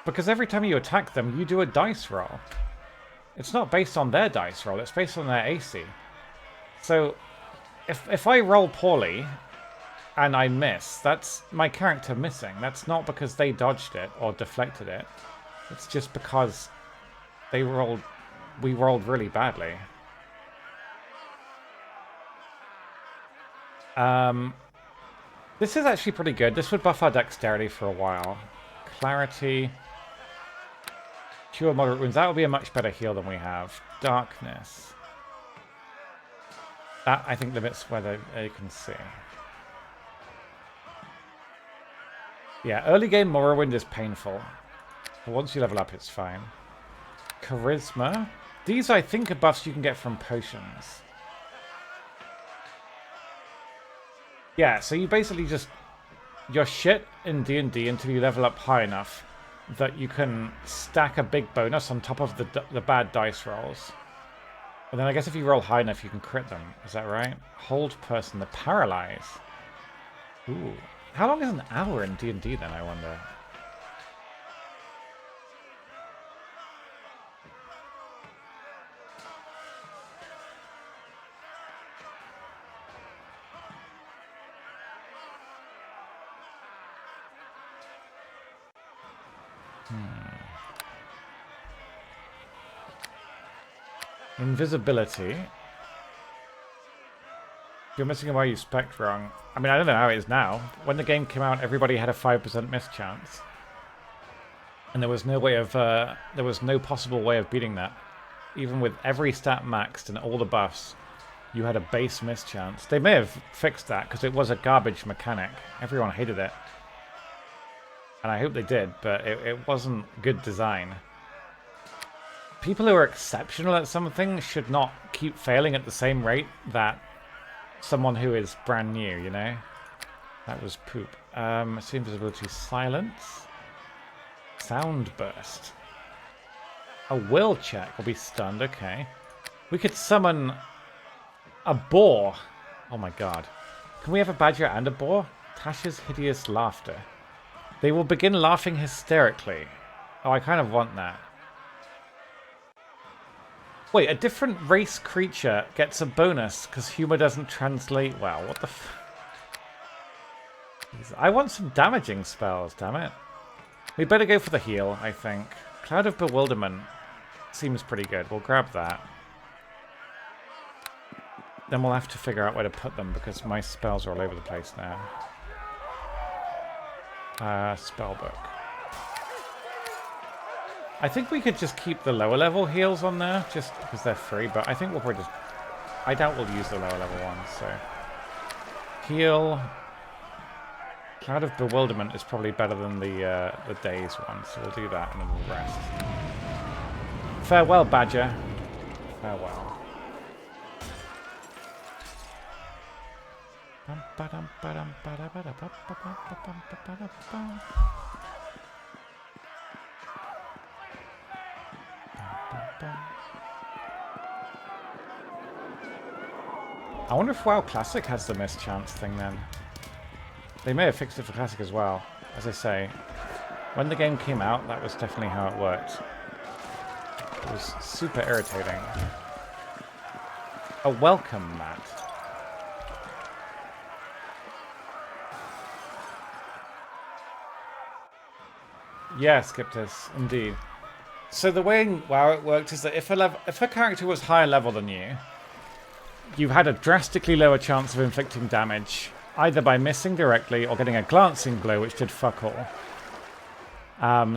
Because every time you attack them, you do a dice roll. It's not based on their dice roll, it's based on their AC. So, if I roll poorly and I miss, that's my character missing. That's not because they dodged it or deflected it. It's just because we rolled really badly. This is actually pretty good. This would buff our dexterity for a while. Clarity. Cure moderate wounds. That would be a much better heal than we have. Darkness. That, I think, limits whether you can see. Yeah, early game Morrowind is painful. But once you level up, it's fine. Charisma. These, I think, are buffs you can get from potions. Yeah, so you basically just... You're shit in D&D until you level up high enough that you can stack a big bonus on top of the bad dice rolls. And then I guess if you roll high enough, you can crit them. Is that right? Hold person, the paralyze. Ooh. How long is an hour in D&D then, I wonder? Invisibility. You're missing why you spec'd wrong. I mean, I don't know how it is now. When the game came out, everybody had a 5% miss chance. And there was no way of, there was no possible way of beating that. Even with every stat maxed and all the buffs, You had a base mischance. They may have fixed that because it was a garbage mechanic. Everyone hated it. And I hope they did, but it wasn't good design. People who are exceptional at something should not keep failing at the same rate that someone who is brand new, you know? That was poop. See invisibility, silence. Sound burst. A will check will be stunned, okay. We could summon a boar. Oh my god. Can we have a badger and a boar? Tasha's hideous laughter. They will begin laughing hysterically. Oh, I kind of want that. Wait, a different race creature gets a bonus because humor doesn't translate well. What the f... I want some damaging spells, damn it. We better go for the heal, I think. Cloud of Bewilderment seems pretty good. We'll grab that. Then we'll have to figure out where to put them because my spells are all over the place now. Spellbook. I think we could just keep the lower level heals on there just because they're free, but I think we'll probably just... I doubt we'll use the lower level ones, so... Heal. Cloud of Bewilderment is probably better than the Daze one, so we'll do that and then we'll rest. Farewell, Badger. Farewell. I wonder if WoW Classic has the mischance thing then. They may have fixed it for Classic as well. As I say, when the game came out, that was definitely how it worked. It was super irritating. A welcome, Matt. Yes, Skiptus, indeed. So the way in WoW it worked is that if a character was higher level than you had a drastically lower chance of inflicting damage, either by missing directly or getting a glancing blow, which did fuck all.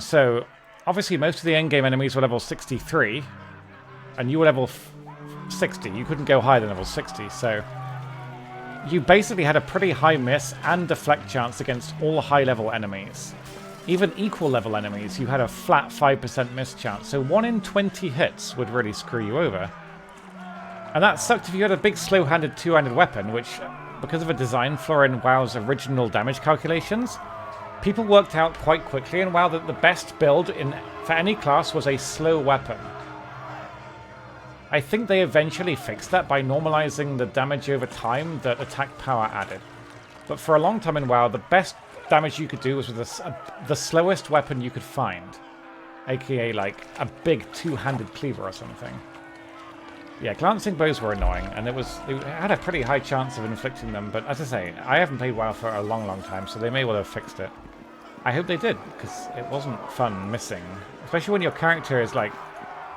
So, obviously most of the endgame enemies were level 63, and you were level 60. You couldn't go higher than level 60, so you basically had a pretty high miss and deflect chance against all high-level enemies. Even equal-level enemies, you had a flat 5% miss chance, so 1 in 20 hits would really screw you over. And that sucked if you had a big slow-handed two-handed weapon, which, because of a design flaw in WoW's original damage calculations, people worked out quite quickly in WoW that the best build for any class was a slow weapon. I think they eventually fixed that by normalizing the damage over time that attack power added. But for a long time in WoW, the best damage you could do was with the slowest weapon you could find. AKA like a big two-handed cleaver or something. Yeah, glancing bows were annoying, and it had a pretty high chance of inflicting them, but as I say, I haven't played WoW for a long, long time, so they may well have fixed it. I hope they did, because it wasn't fun missing. Especially when your character is like,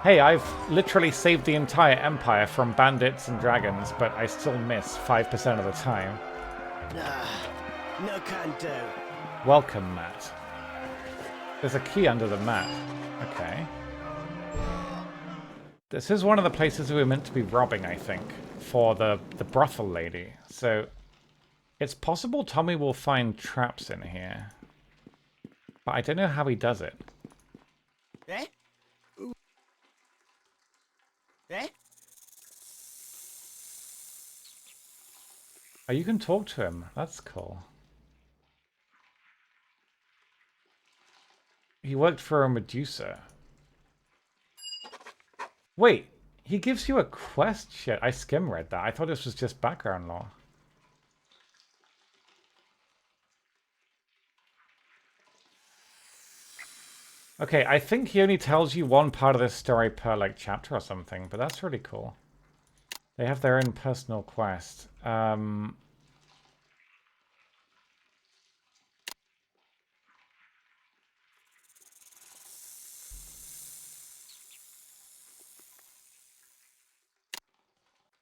hey, I've literally saved the entire empire from bandits and dragons, but I still miss 5% of the time. No can do. Welcome, Matt. There's a key under the mat. Okay. This is one of the places we were meant to be robbing, I think, for the brothel lady. So, it's possible Tommy will find traps in here. But I don't know how he does it. Eh? Eh? Oh, you can talk to him. That's cool. He worked for a Medusa. Wait, he gives you a quest? Shit, I skim read that. I thought this was just background lore. Okay, I think he only tells you one part of this story per, like, chapter or something, but that's really cool. They have their own personal quest.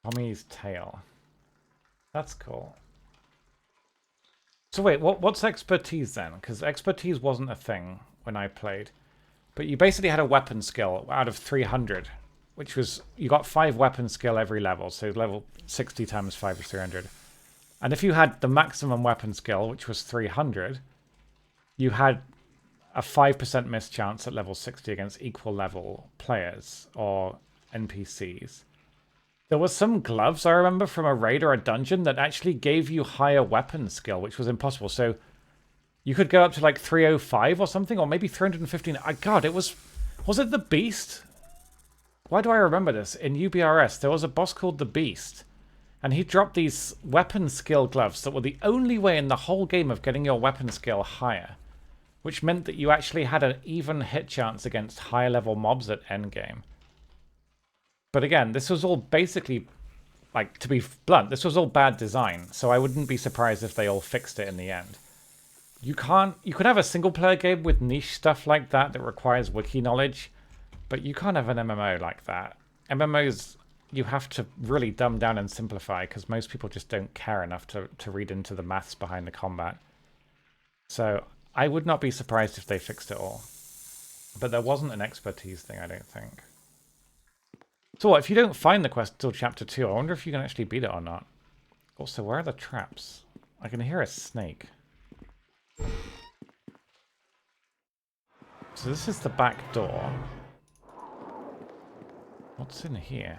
Tommy's Tale. That's cool. So wait, what's expertise then? Because expertise wasn't a thing when I played. But you basically had a weapon skill out of 300, which was, you got 5 weapon skill every level, so level 60 times 5 is 300. And if you had the maximum weapon skill, which was 300, you had a 5% miss chance at level 60 against equal level players or NPCs. There was some gloves, I remember, from a raid or a dungeon that actually gave you higher weapon skill, which was impossible. So you could go up to like 305 or something, or maybe 315. God, it was it the Beast? Why do I remember this? In UBRS, there was a boss called the Beast, and he dropped these weapon skill gloves that were the only way in the whole game of getting your weapon skill higher, which meant that you actually had an even hit chance against higher level mobs at endgame. But again, this was all basically, like, to be blunt, this was all bad design, so I wouldn't be surprised if they all fixed it in the end. You could have a single player game with niche stuff like that that requires wiki knowledge, but you can't have an MMO like that. MMOs, you have to really dumb down and simplify, because most people just don't care enough to read into the maths behind the combat. So I would not be surprised if they fixed it all. But there wasn't an expertise thing, I don't think. So what, if you don't find the quest until chapter 2, I wonder if you can actually beat it or not. Also, where are the traps? I can hear a snake. So this is the back door. What's in here?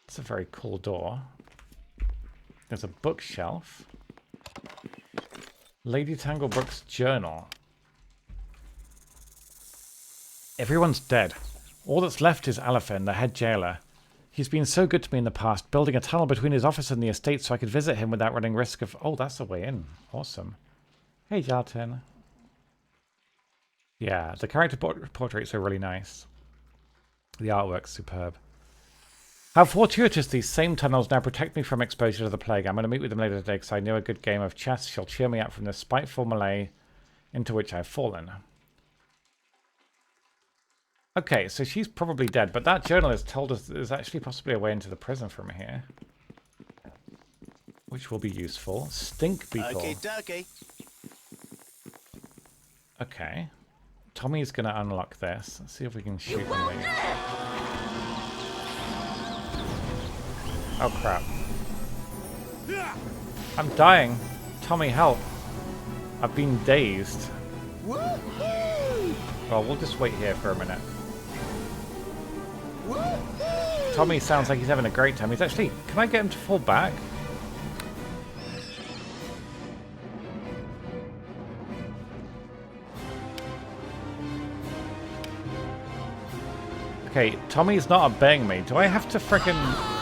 It's a very cool door. There's a bookshelf. Lady Tanglebrook's journal. Everyone's dead. All that's left is Alaphin, the head jailer. He's been so good to me in the past, building a tunnel between his office and the estate so I could visit him without running risk of... Oh, that's the way in. Awesome. Hey, Jarton. Yeah, the character portraits are really nice. The artwork's superb. How fortuitous these same tunnels now protect me from exposure to the plague. I'm going to meet with them later today because I know a good game of chess shall cheer me up from the spiteful melee into which I've fallen. Okay, so she's probably dead, but that journalist told us there's actually possibly a way into the prison from here. Which will be useful. Stink beetle. Okay, dokie. Okay. Tommy's going to unlock this. Let's see if we can shoot him later. Oh, crap. I'm dying. Tommy, help. I've been dazed. Well, we'll just wait here for a minute. Tommy sounds like he's having a great time. He's actually... Can I get him to fall back? Okay, Tommy's not obeying me. Do I have to frickin'...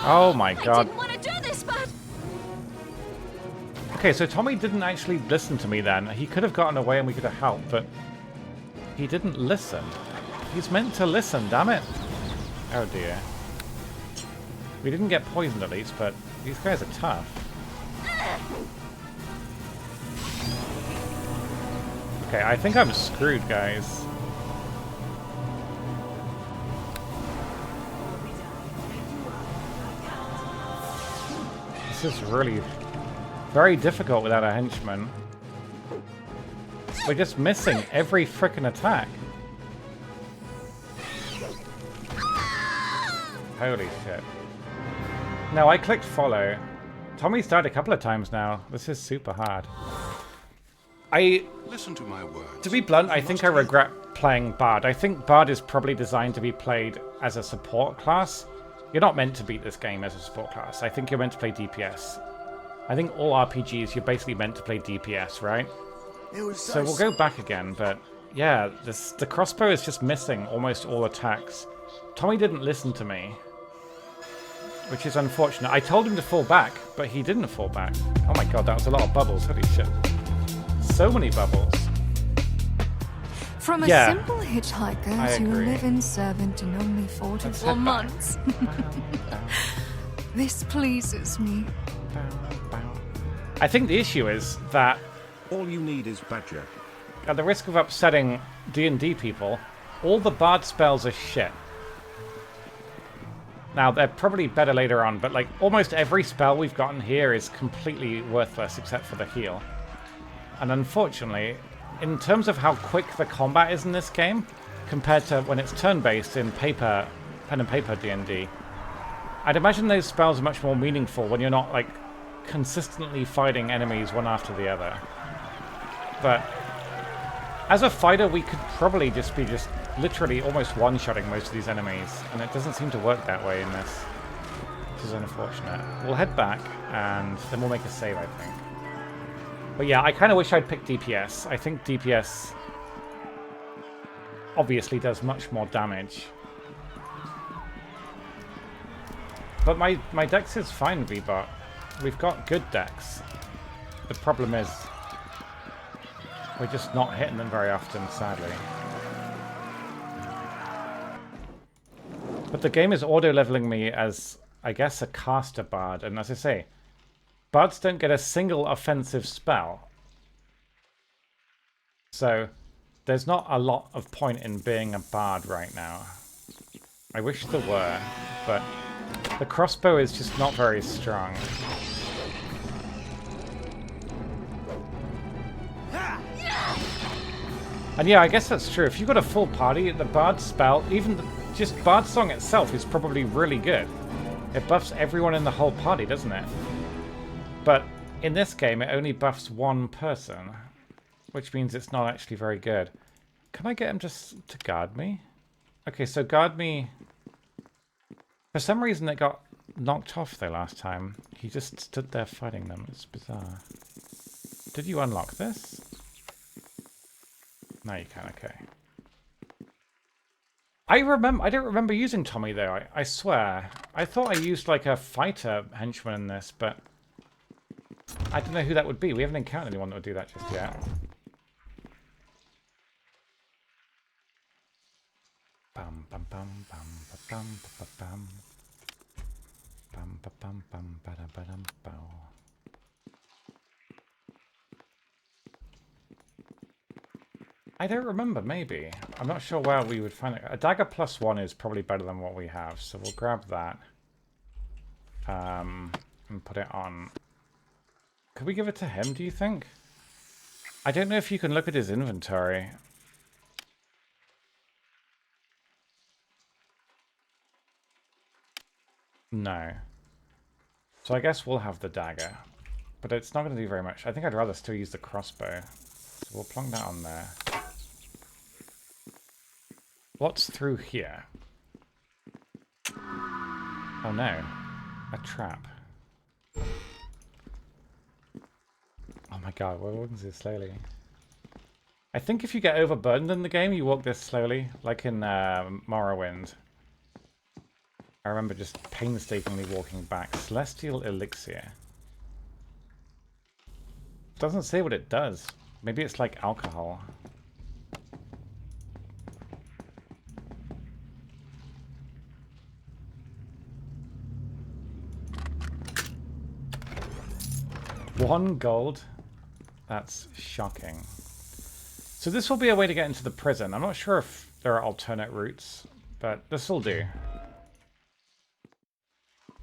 Oh my god. I didn't want to do this, but... Okay, so Tommy didn't actually listen to me then. He could have gotten away and we could have helped, but... He didn't listen. He's meant to listen, damn it. Oh dear. We didn't get poisoned at least, but these guys are tough. Okay, I think I'm screwed, guys. This is really very difficult without a henchman. We're just missing every frickin' attack. Holy shit. No, I clicked follow. Tommy's died a couple of times now. This is super hard. Listen to my words. To be blunt, I think I regret playing Bard. I think Bard is probably designed to be played as a support class. You're not meant to beat this game as a support class. I think you're meant to play DPS. I think all RPGs, you're basically meant to play DPS, right? So we'll go back again, but yeah, the crossbow is just missing almost all attacks. Tommy didn't listen to me, which is unfortunate. I told him to fall back, but he didn't fall back. Oh my god, that was a lot of bubbles. Holy shit. So many bubbles. From a simple hitchhiker to a live-in servant in only 4 to 4 months. This pleases me. I think the issue is that... All you need is Badger. At the risk of upsetting D&D people, all the Bard spells are shit. Now, they're probably better later on, but like almost every spell we've gotten here is completely worthless except for the heal. And unfortunately, in terms of how quick the combat is in this game, compared to when it's turn-based in pen and paper D&D. I'd imagine those spells are much more meaningful when you're not, like, consistently fighting enemies one after the other. But as a fighter, we could probably just be literally almost one-shotting most of these enemies, and it doesn't seem to work that way in this. Which is unfortunate. We'll head back, and then we'll make a save, I think. But yeah, I kind of wish I'd picked DPS. I think DPS obviously does much more damage. But my dex is fine, V-Bot. We've got good dex. The problem is we're just not hitting them very often, sadly. But the game is auto-leveling me as, I guess, a caster bard. And as I say, bards don't get a single offensive spell. So there's not a lot of point in being a bard right now. I wish there were, but the crossbow is just not very strong. And yeah, I guess that's true. If you've got a full party, the bard spell, even just bard song itself is probably really good. It buffs everyone in the whole party, doesn't it? But in this game, it only buffs one person, which means it's not actually very good. Can I get him just to guard me? Okay, so guard me. For some reason, it got knocked off though last time. He just stood there fighting them. It's bizarre. Did you unlock this? No, you can. Okay. I don't remember using Tommy though. I swear. I thought I used like a fighter henchman in this, but I don't know who that would be. We haven't encountered anyone that would do that just yet. Bum bum bum bum bum bum bum bum bum bum bum bum. I don't remember, maybe. I'm not sure where we would find it. A dagger +1 is probably better than what we have, so we'll grab that. And put it on. Could we give it to him, do you think? I don't know if you can look at his inventory. No. So I guess we'll have the dagger. But it's not going to do very much. I think I'd rather still use the crossbow. So we'll plonk that on there. What's through here? Oh no. A trap. Oh my god, we're walking so slowly. I think if you get overburdened in the game, you walk this slowly. Like in Morrowind. I remember just painstakingly walking back. Celestial Elixir. Doesn't say what it does. Maybe it's like alcohol. One gold? That's shocking. So this will be a way to get into the prison. I'm not sure if there are alternate routes, but this will do.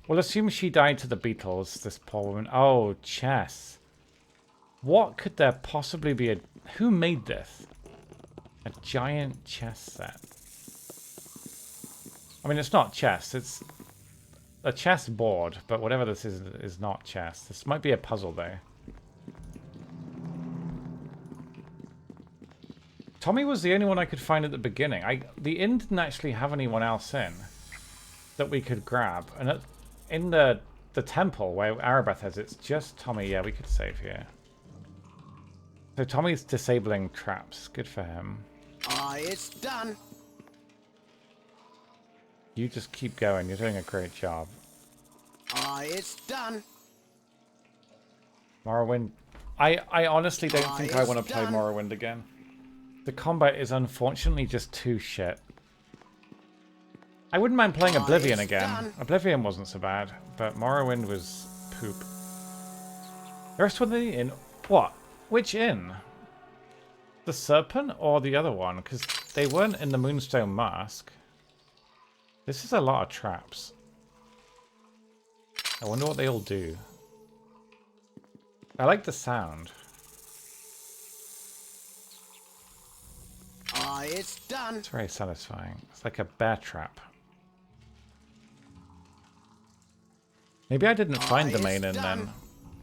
We'll assume she died to the beetles, this poor woman. Oh, chess. What could there possibly be a... Who made this? A giant chess set. I mean, it's not chess. It's a chess board, but whatever this is not chess. This might be a puzzle, though. Tommy was the only one I could find at the beginning. The inn didn't actually have anyone else in that we could grab. And in the temple where Arabeth has, it's just Tommy. Yeah, we could save here. So Tommy's disabling traps. Good for him. It's done. You just keep going. You're doing a great job. It's done. Morrowind. I honestly don't think I want to play Morrowind again. The combat is unfortunately just too shit. I wouldn't mind playing Oblivion again. Done. Oblivion wasn't so bad, but Morrowind was poop. The rest of the inn... What? Which inn? The Serpent or the other one? Because they weren't in the Moonstone Mask. This is a lot of traps. I wonder what they all do. I like the sound. It's done. It's very satisfying. It's like a bear trap. Maybe I didn't find the main in then.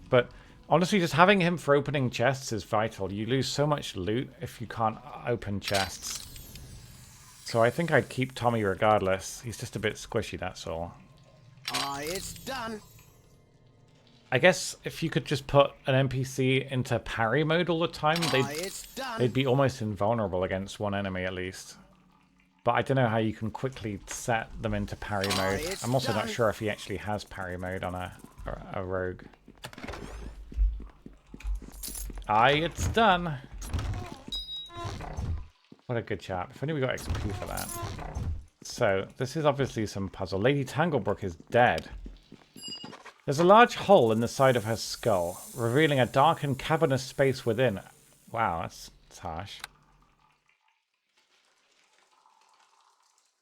But honestly, just having him for opening chests is vital. You lose so much loot if you can't open chests. So I think I'd keep Tommy regardless. He's just a bit squishy, that's all. It's done. I guess if you could just put an NPC into parry mode all the time, they'd be almost invulnerable against one enemy at least. But I don't know how you can quickly set them into parry mode. I'm also not sure if he actually has parry mode on a rogue. It's done. What a good chap. If only we got XP for that. So, this is obviously some puzzle. Lady Tanglebrook is dead. There's a large hole in the side of her skull, revealing a dark and cavernous space within. Wow, that's harsh.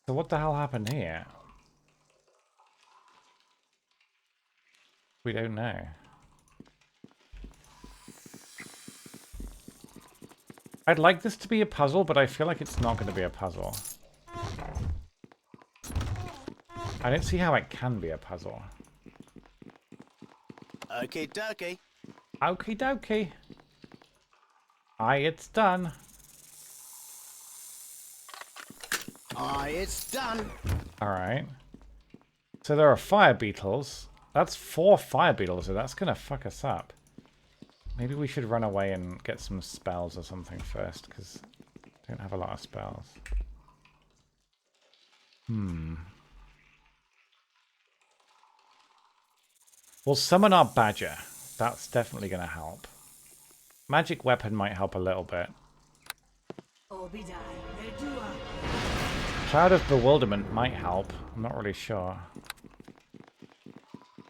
So what the hell happened here? We don't know. I'd like this to be a puzzle, but I feel like it's not going to be a puzzle. I don't see how it can be a puzzle. Okay, dokie. Okie dokie. It's done. It's done. Alright. So there are fire beetles. That's 4 fire beetles, so that's going to fuck us up. Maybe we should run away and get some spells or something first, because I don't have a lot of spells. We'll summon our badger. That's definitely going to help. Magic weapon might help a little bit. Cloud of Bewilderment might help. I'm not really sure.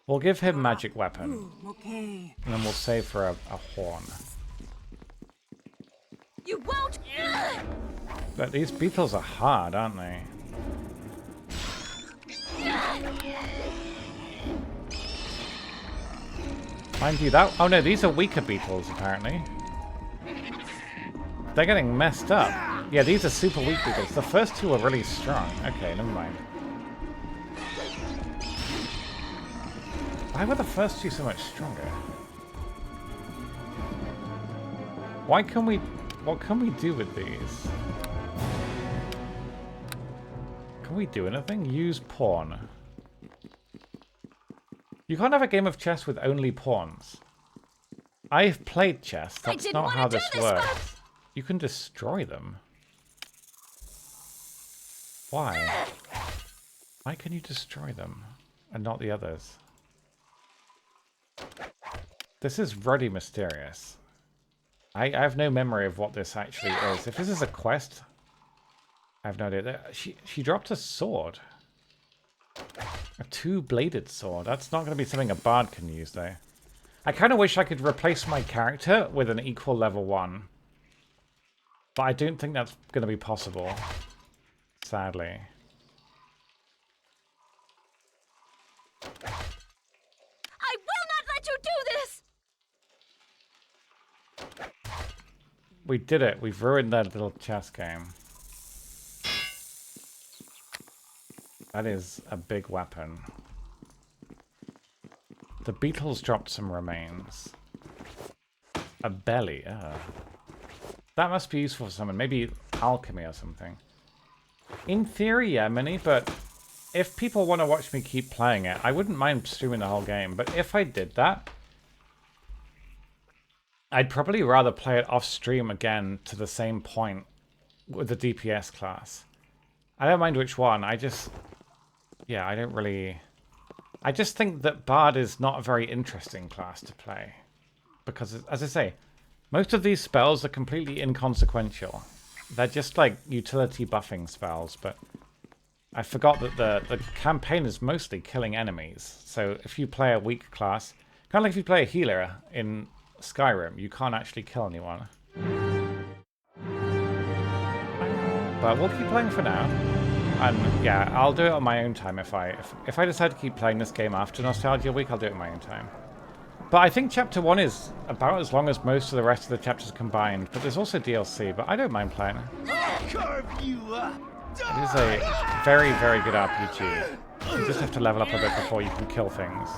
We'll give him magic weapon. And then we'll save for a horn. You won't. But these beetles are hard, aren't they? Mind you, that... Oh no, these are weaker beetles, apparently. They're getting messed up. Yeah, these are super weak beetles. The first two are really strong. Okay, never mind. Why were the first two so much stronger? Why can we... What can we do with these? Can we do anything? Use pawn. You can't have a game of chess with only pawns. I've played chess. That's not how this works. You can destroy them. Why? Why can you destroy them and not the others? This is really mysterious. I have no memory of what this actually is. If this is a quest, I have no idea. She dropped a sword. A 2-bladed sword. That's not going to be something a bard can use, though. I kind of wish I could replace my character with an equal level 1. But I don't think that's going to be possible. Sadly. I will not let you do this! We did it. We've ruined that little chess game. That is a big weapon. The beetles dropped some remains. A belly. That must be useful for someone. Maybe alchemy or something. In theory, yeah, Minnie, but if people want to watch me keep playing it, I wouldn't mind streaming the whole game. But if I did that, I'd probably rather play it off stream again to the same point with the DPS class. I don't mind which one. Yeah, I don't really... I just think that Bard is not a very interesting class to play. Because, as I say, most of these spells are completely inconsequential. They're just like utility buffing spells, but I forgot that the campaign is mostly killing enemies. So if you play a weak class, kind of like if you play a healer in Skyrim, you can't actually kill anyone. But we'll keep playing for now. And yeah, I'll do it on my own time if I decide to keep playing this game after Nostalgia Week, I'll do it on my own time. But I think Chapter 1 is about as long as most of the rest of the chapters combined. But there's also DLC, but I don't mind playing it. I'll carve you up. It is a very, very good RPG. You just have to level up a bit before you can kill things.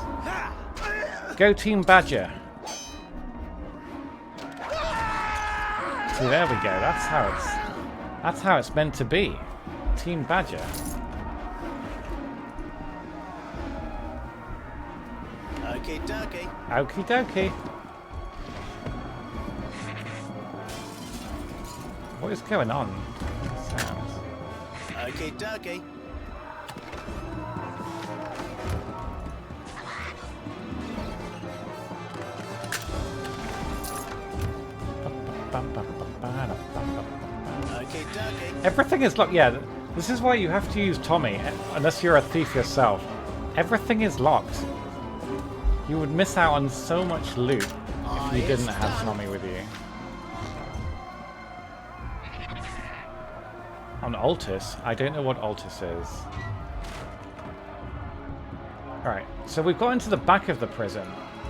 Go Team Badger! See, there we go. That's how it's meant to be. Team Badger. Okie dokie. Okie dokie. What is going on? Sounds. Okie dokie. Okie dokie. Everything is locked. Yeah, this is why you have to use Tommy, unless you're a thief yourself. Everything is locked. You would miss out on so much loot if you didn't have Tommy with you. On Altus? I don't know what Altus is. Alright, so we've got into the back of the prison.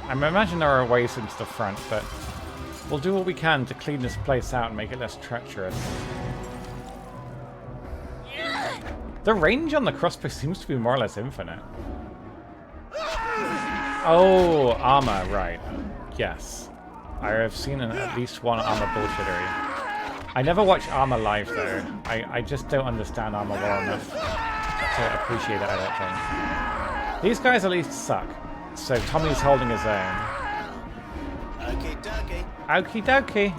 I imagine there are ways into the front, but we'll do what we can to clean this place out and make it less treacherous. The range on the crossbow seems to be more or less infinite. Oh, armor, right. Yes. I have seen at least one armor bullshittery. I never watch armor live, though. I just don't understand armor well enough to appreciate it, I don't think. These guys at least suck. So Tommy's holding his own. Okie dokie. Okie dokie.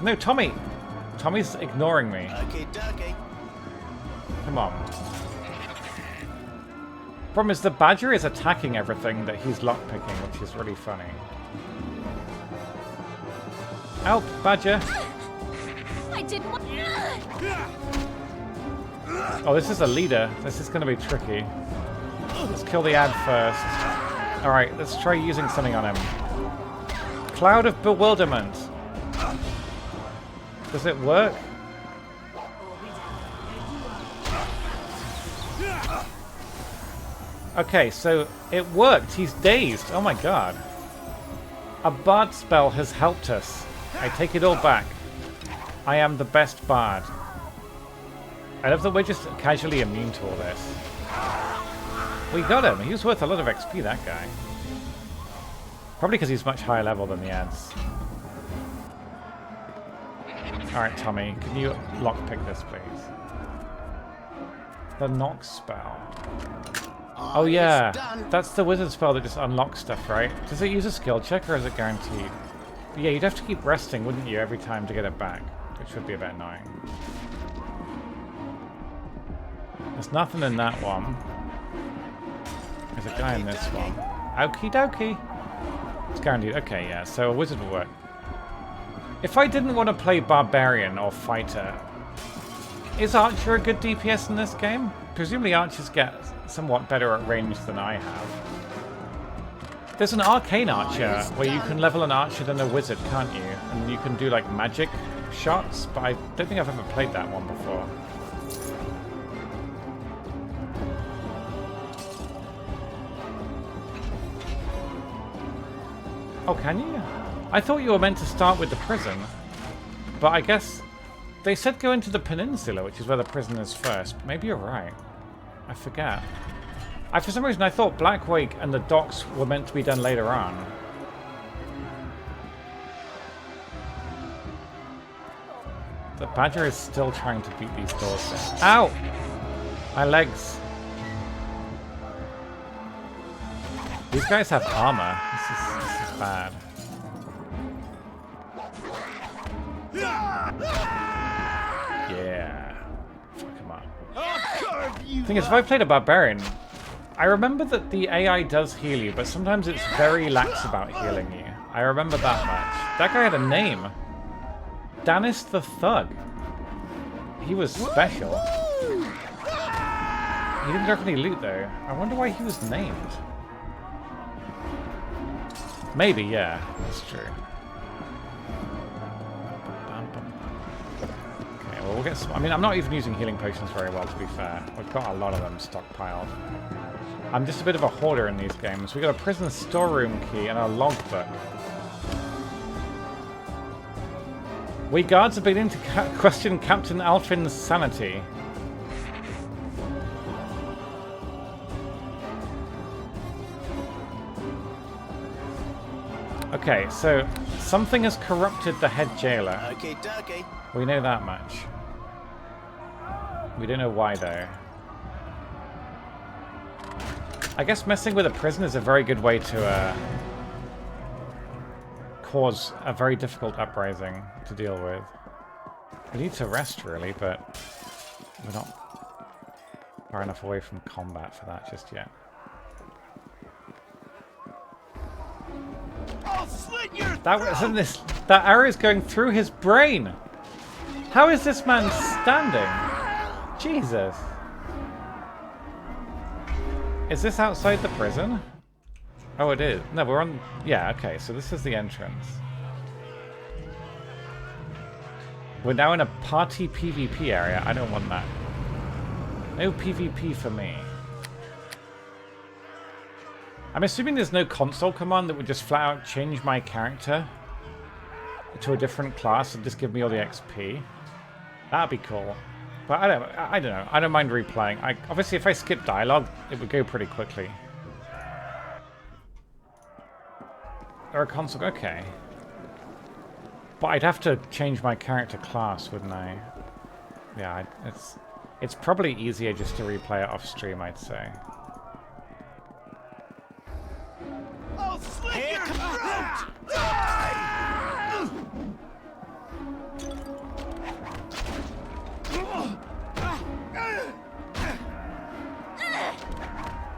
No, Tommy! Tommy's ignoring me. Okie dokie. Come on. Problem is, the Badger is attacking everything that he's lockpicking, which is really funny. Help, Badger! I didn't want. Oh, this is a leader. This is going to be tricky. Let's kill the ad first. Alright, let's try using something on him. Cloud of Bewilderment. Does it work? Okay, so it worked. He's dazed. Oh my god. A bard spell has helped us. I take it all back. I am the best bard. I love that we're just casually immune to all this. We got him. He was worth a lot of XP, that guy. Probably because he's much higher level than the ads. Alright, Tommy, can you lockpick this, please? The knock spell. Oh yeah, that's the wizard spell that just unlocks stuff, right? Does it use a skill check or is it guaranteed? Yeah, you'd have to keep resting, wouldn't you, every time to get it back, which would be a bit annoying. There's nothing in that one. There's a guy in this one. Okie dokie. It's guaranteed. Okay, yeah, so a wizard will work. If I didn't want to play barbarian or fighter, is archer a good DPS in this game? Presumably archers get somewhat better at range than I have. There's an arcane archer where you can level an archer than a wizard, can't you? And you can do like magic shots, but I don't think I've ever played that one before. Oh, can you? I thought you were meant to start with the prison, but I guess they said go into the peninsula, which is where the prison is first. Maybe you're right. I forget. For some reason, I thought Blackwake and the docks were meant to be done later on. The Badger is still trying to beat these doors down. Ow! My legs. These guys have armor. This is bad. Yeah. Fuck him up. Thing is, if I played a barbarian, I remember that the AI does heal you, but sometimes it's very lax about healing you. I remember that much. That guy had a name. Danis the Thug. He was special. He didn't drop any loot though. I wonder why he was named. Maybe, yeah, that's true. Okay, well we'll get some. I mean, I'm not even using healing potions very well, to be fair. We've got a lot of them stockpiled. I'm just a bit of a hoarder in these games. We got a prison storeroom key and a logbook. We guards are beginning to question Captain Alfin's sanity. Okay, so something has corrupted the head jailer. Okay, dokie. We know that much. We don't know why, though. I guess messing with a prison is a very good way to cause a very difficult uprising to deal with. We need to rest, really, but we're not far enough away from combat for that just yet. That wasn't this. That arrow is going through his brain. How is this man standing? Jesus. Is this outside the prison? Oh, it is. No, we're on... Yeah, okay, so this is the entrance. We're now in a party PvP area. I don't want that. No PvP for me. I'm assuming there's no console command that would just flat out change my character to a different class and just give me all the XP. That'd be cool. But I don't know. I don't mind replaying. Obviously, if I skip dialogue, it would go pretty quickly. Or a console, okay. But I'd have to change my character class, wouldn't I? Yeah, it's probably easier just to replay it off stream, I'd say. I'll slit your throat! Die!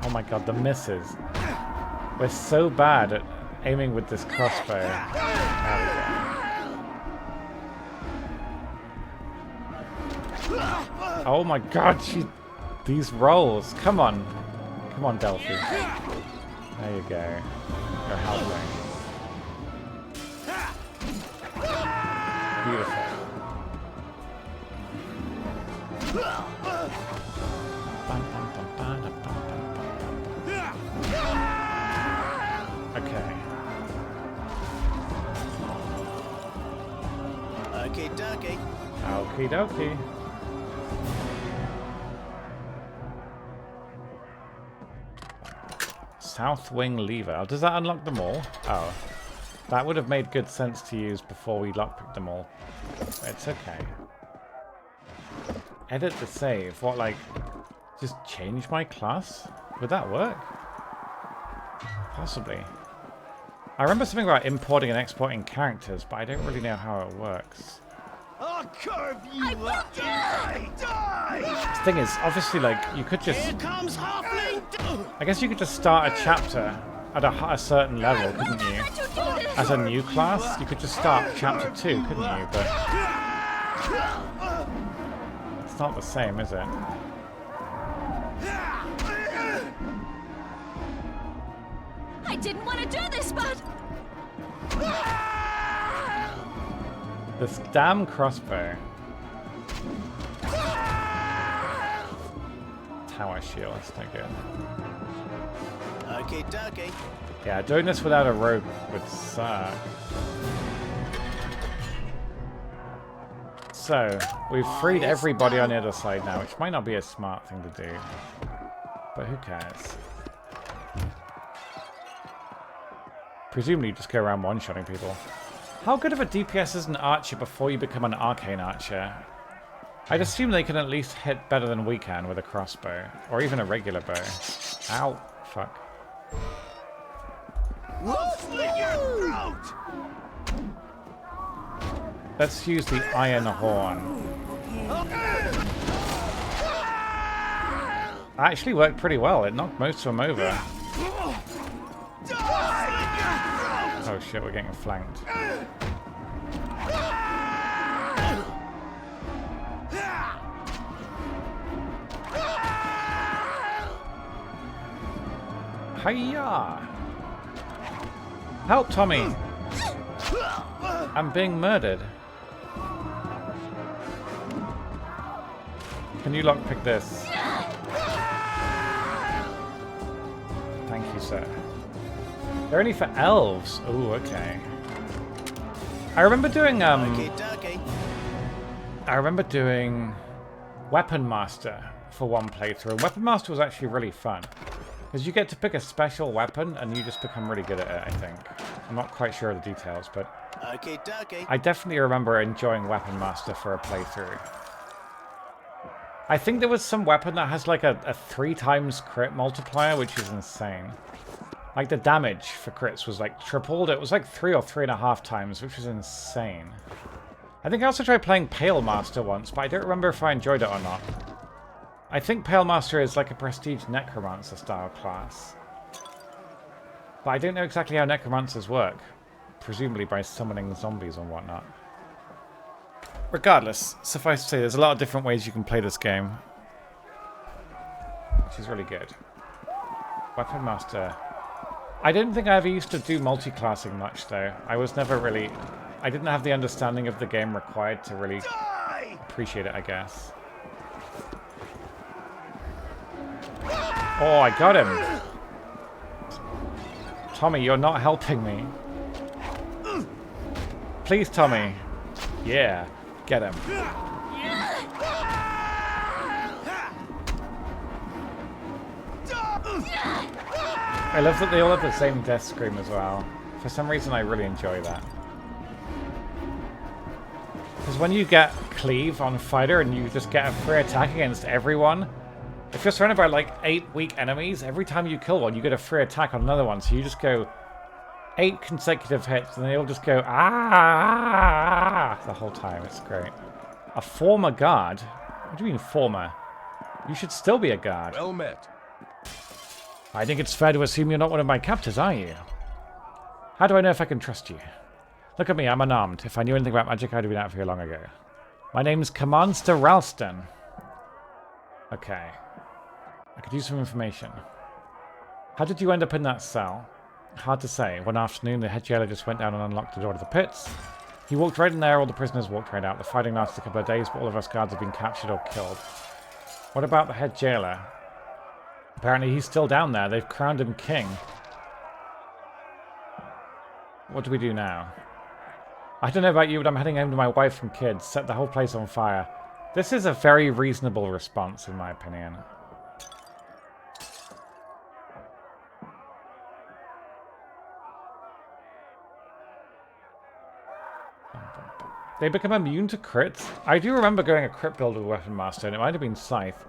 Oh my god, the misses. We're so bad at aiming with this crossbow. There we go. Oh my god, these rolls. Come on. Come on, Delphi. There you go. You're helping. Beautiful. Okay. Okay, dokie. Okie dokie. South wing lever. Does that unlock them all? Oh. That would have made good sense to use before we lockpicked them all. It's okay. Edit the save. What, like, just change my class? Would that work? Possibly. I remember something about importing and exporting characters, but I don't really know how it works. I'll carve you up! Die! Die! The thing is, obviously, like, you could just... Here comes Halfling! I guess you could just start a chapter at a certain level, couldn't you? As a new class, you could just start chapter 2, couldn't you? But it's not the same, is it? I didn't want to do this, but... This damn crossbow. Tower shield, that's no good. Okay, dokie. Yeah, doing this without a rope would suck. So, we've freed everybody on the other side now, which might not be a smart thing to do. But who cares? Presumably you just go around one-shotting people. How good of a DPS is an archer before you become an arcane archer? I'd assume they can at least hit better than we can with a crossbow. Or even a regular bow. Ow. Fuck. I'll slit your throat! Let's use the iron horn. Actually worked pretty well. It knocked most of them over. Oh shit, we're getting flanked. Hiya! Help, Tommy! I'm being murdered. Can you lockpick this? you, sir. They're only for elves. Ooh, okay. I remember doing I remember doing Weapon Master for one playthrough. And Weapon Master was actually really fun. Because you get to pick a special weapon and you just become really good at it, I think. I'm not quite sure of the details, but I definitely remember enjoying Weapon Master for a playthrough. I think there was some weapon that has like a 3 times crit multiplier, which is insane. Like the damage for crits was like tripled. It was like 3 or 3.5 times, which was insane. I think I also tried playing Pale Master once, but I don't remember if I enjoyed it or not. I think Pale Master is like a prestige necromancer style class. But I don't know exactly how necromancers work. Presumably by summoning zombies and whatnot. Regardless, suffice to say, there's a lot of different ways you can play this game. Which is really good. Weapon Master. I don't think I ever used to do multi-classing much, though. I was never really... I didn't have the understanding of the game required to really appreciate it, I guess. Oh, I got him! Tommy, you're not helping me. Please, Tommy. Yeah, get him. I love that they all have the same death scream as well. For some reason, I really enjoy that. Because when you get cleave on fighter and you just get a free attack against everyone, if you're surrounded by like 8 weak enemies, every time you kill one, you get a free attack on another one. So you just go 8 consecutive hits, and they all just go ah the whole time. It's great. A former guard? What do you mean former? You should still be a guard. Well met. I think it's fair to assume you're not one of my captors, are you? How do I know if I can trust you? Look at me, I'm unarmed. If I knew anything about magic, I'd have been out of here long ago. My name's Commander Ralston. Okay. I could use some information. How did you end up in that cell? Hard to say. One afternoon, the head jailer just went down and unlocked the door to the pits. He walked right in there, all the prisoners walked right out. The fighting lasted a couple of days, but all of us guards have been captured or killed. What about the head jailer? Apparently he's still down there. They've crowned him king. What do we do now? I don't know about you, but I'm heading home to my wife and kids. Set the whole place on fire. This is a very reasonable response, in my opinion. They become immune to crits? I do remember going a crit build with Weapon Master, and it might have been Scythe.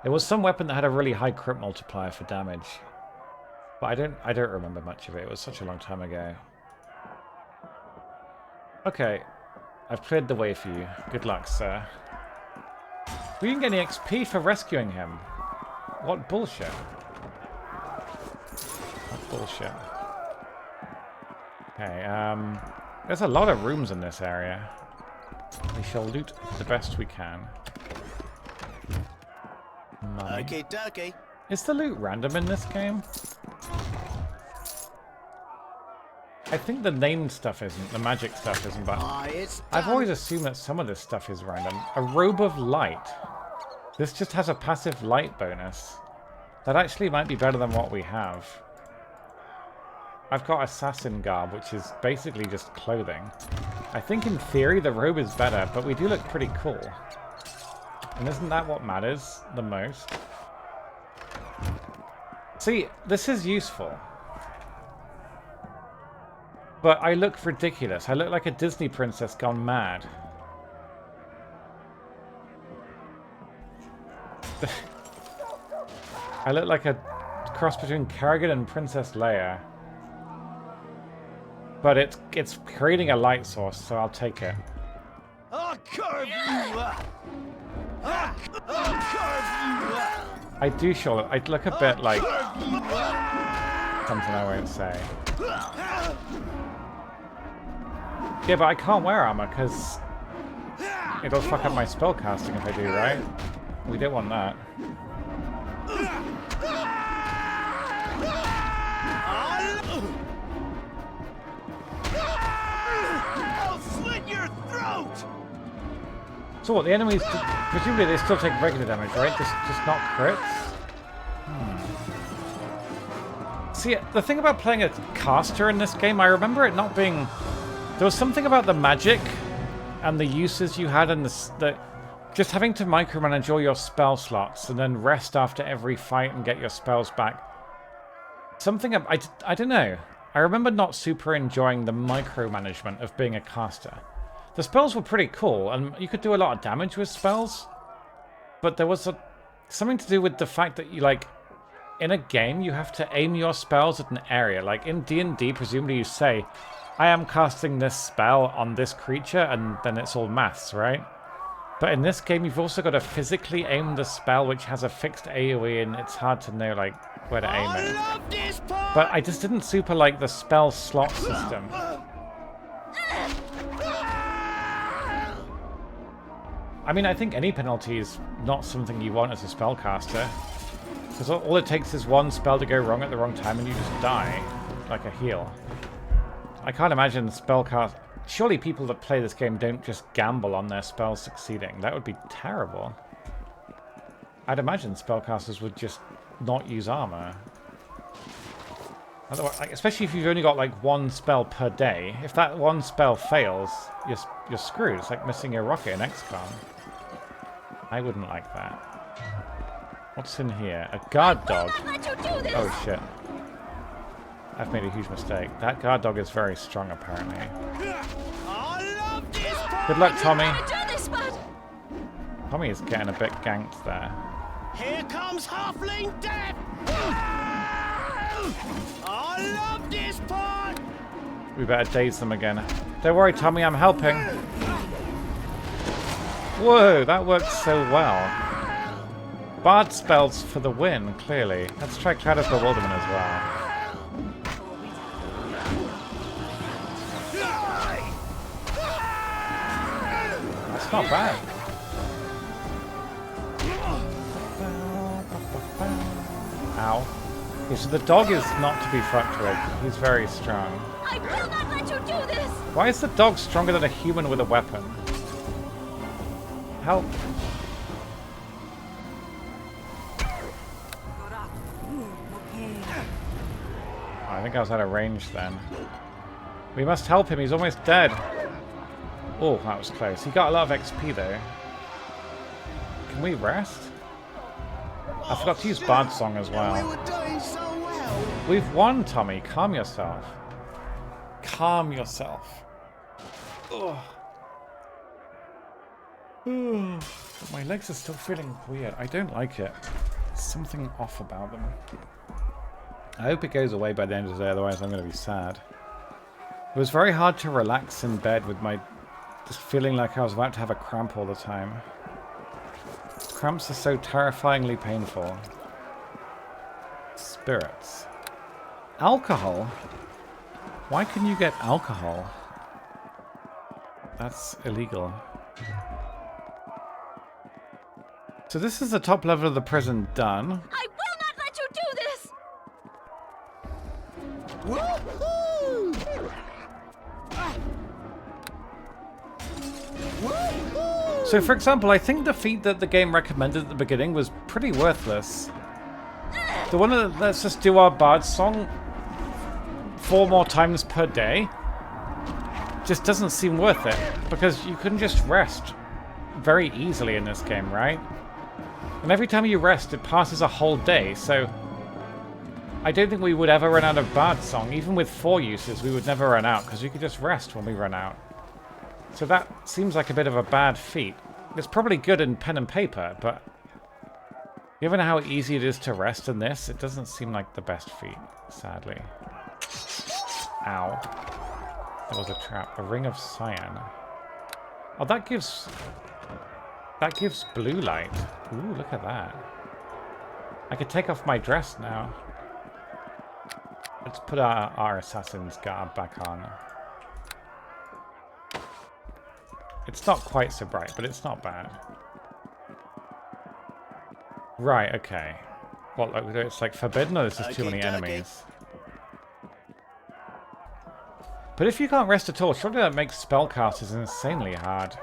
There was some weapon that had a really high crit multiplier for damage. But I don't remember much of it. It was such a long time ago. Okay. I've cleared the way for you. Good luck, sir. We didn't get any XP for rescuing him. What bullshit. What bullshit. Okay, there's a lot of rooms in this area. We shall loot the best we can. Money. Okay, dokie. Is the loot random in this game? I think the named stuff isn't, the magic stuff isn't, but I've always assumed that some of this stuff is random. A robe of light. This just has a passive light bonus. That actually might be better than what we have. I've got assassin garb, which is basically just clothing. I think in theory the robe is better, but we do look pretty cool. And isn't that what matters the most? See, this is useful. But I look ridiculous. I look like a Disney princess gone mad. I look like a cross between Kerrigan and Princess Leia. But it's creating a light source, so I'll take it. I'll carve you up! I'll carve you up! I do sure. I look a bit like something I won't say. Yeah, but I can't wear armor because it'll fuck up my spellcasting if I do, right? We don't want that. I'll slit your throat! So what, the enemies, presumably they still take regular damage, right? Just not crits? See, the thing about playing a caster in this game, I remember it not being... There was something about the magic and the uses you had and the just having to micromanage all your spell slots and then rest after every fight and get your spells back. Something... I don't know. I remember not super enjoying the micromanagement of being a caster. The spells were pretty cool, and you could do a lot of damage with spells. But there was something to do with the fact that you, like... In a game, you have to aim your spells at an area. Like in D&D, presumably you say, I am casting this spell on this creature, and then it's all maths, right? But in this game, you've also got to physically aim the spell, which has a fixed AoE, and it's hard to know, like, where to aim it. But I just didn't super like the spell slot system. I mean, I think any penalty is not something you want as a spellcaster. Because all it takes is one spell to go wrong at the wrong time and you just die. Like a heal. I can't imagine spellcast... Surely people that play this game don't just gamble on their spells succeeding. That would be terrible. I'd imagine spellcasters would just not use armor. Otherwise, like, especially if you've only got like one spell per day. If that one spell fails, you're screwed. It's like missing your rocket in XCOM. I wouldn't like that. What's in here? A guard dog. Oh shit. I've made a huge mistake. That guard dog is very strong apparently. Good luck, Tommy. Tommy is getting a bit ganked there. Here comes Halfling Death! I love this part! We better daze them again. Don't worry, Tommy, I'm helping. Whoa, that worked so well. Bard spells for the win, clearly. Let's try Cloud of Bewilderment as well. That's not bad. Ow. Okay, so the dog is not to be fucked with. He's very strong. I will not let you do this! Why is the dog stronger than a human with a weapon? Help. I think I was out of range then. We must help him, he's almost dead. Oh, that was close. He got a lot of XP though. Can we rest? I forgot to use Bard Song as well. We were doing so well. We've won, Tommy. Calm yourself. Calm yourself. Ugh. My legs are still feeling weird. I don't like it. There's something off about them. I hope it goes away by the end of the day, otherwise I'm going to be sad. It was very hard to relax in bed with my just feeling like I was about to have a cramp all the time. Cramps are so terrifyingly painful. Spirits. Alcohol? Why can you get alcohol? That's illegal. So this is the top level of the prison done. I will not let you do this! So for example, I think the feat that the game recommended at the beginning was pretty worthless. The one that lets us do our Bard Song 4 more times per day just doesn't seem worth it, because you can just rest very easily in this game, right? And every time you rest, it passes a whole day, so I don't think we would ever run out of Bard Song. Even with 4 uses, we would never run out, because you could just rest when we run out. So that seems like a bit of a bad feat. It's probably good in pen and paper, but given how easy it is to rest in this, it doesn't seem like the best feat, sadly. Ow. There was a trap. A ring of cyan. Oh, that gives blue light. Ooh, look at that. I could take off my dress now. Let's put our assassin's garb back on. It's not quite so bright, but it's not bad. Right, okay. What, like, it's like forbidden, or this is too many enemies? But if you can't rest at all, surely that makes spellcasters insanely hard.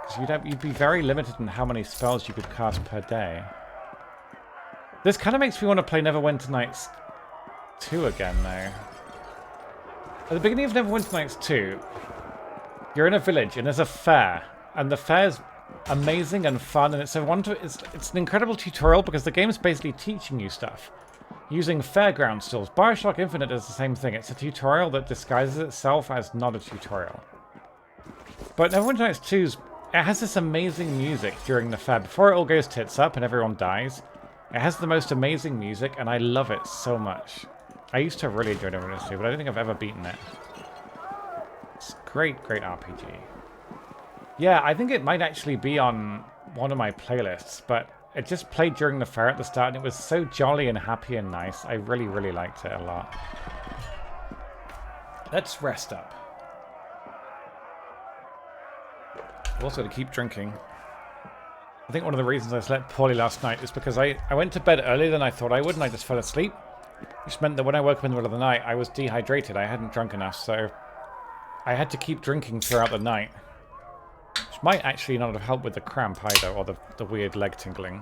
Because you'd be very limited in how many spells you could cast per day. This kind of makes me want to play Neverwinter Nights 2 again, though. At the beginning of Neverwinter Nights 2, you're in a village and there's a fair. And the fair's amazing and fun, and it's an incredible tutorial because the game's basically teaching you stuff. Using fairground stalls. Bioshock Infinite does the same thing. It's a tutorial that disguises itself as not a tutorial. But Neverwinter Nights 2's, it has this amazing music during the fair. Before it all goes tits up and everyone dies, it has the most amazing music, and I love it so much. I used to really enjoy Neverwinter Nights 2, but I don't think I've ever beaten it. It's great, great RPG. Yeah, I think it might actually be on one of my playlists, but it just played during the fair at the start, and it was so jolly and happy and nice. I really, really liked it a lot. Let's rest up. Also to keep drinking. I think one of the reasons I slept poorly last night is because I went to bed earlier than I thought I would, and I just fell asleep. Which meant that when I woke up in the middle of the night, I was dehydrated. I hadn't drunk enough, so I had to keep drinking throughout the night. Which might actually not have helped with the cramp either, or the weird leg tingling.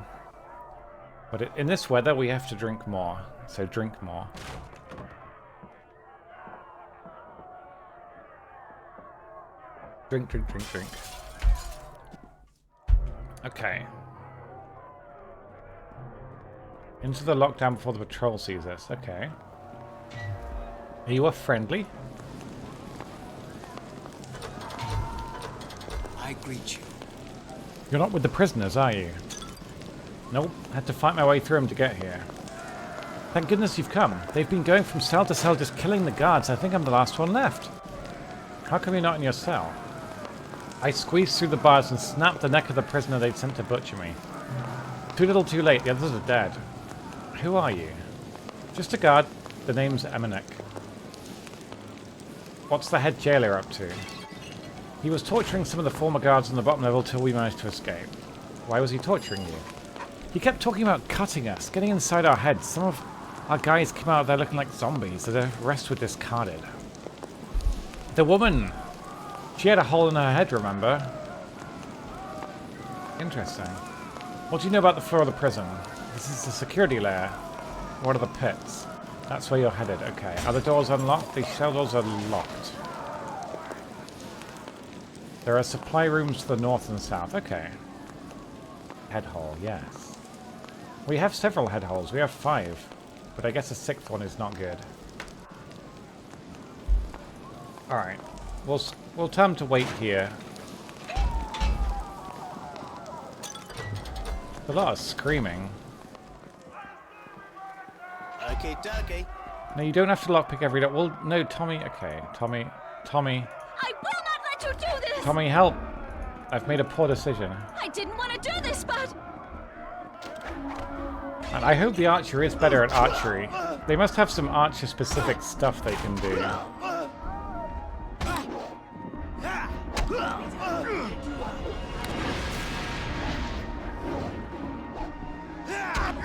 But in this weather, we have to drink more. So drink more. Drink, drink, drink, drink. Okay. Into the lockdown before the patrol sees us. Okay. You are friendly. I greet you. You're not with the prisoners, are you? Nope. Had to fight my way through them to get here. Thank goodness you've come. They've been going from cell to cell just killing the guards. I think I'm the last one left. How come you're not in your cell? I squeezed through the bars and snapped the neck of the prisoner they'd sent to butcher me. Too little too late. The others are dead. Who are you? Just a guard. The name's Emanek. What's the head jailer up to? He was torturing some of the former guards on the bottom level till we managed to escape. Why was he torturing you? He kept talking about cutting us, getting inside our heads. Some of our guys came out there looking like zombies. The rest were discarded. The woman! She had a hole in her head, remember? Interesting. What do you know about the floor of the prison? This is the security layer. What are the pits? That's where you're headed, okay. Are the doors unlocked? The cell doors are locked. There are supply rooms to the north and south. Okay. Head hole, yes. We have several head holes. We have 5. But I guess a 6th one is not good. Alright. We'll time to wait here. A lot of screaming. Okay, dokie. No, you don't have to lockpick every door. Well, no, Tommy. Okay, Tommy. I will not let you do this! Tommy, help! I've made a poor decision. I didn't want to do this, but... And I hope the archer is better at archery. They must have some archer-specific stuff they can do.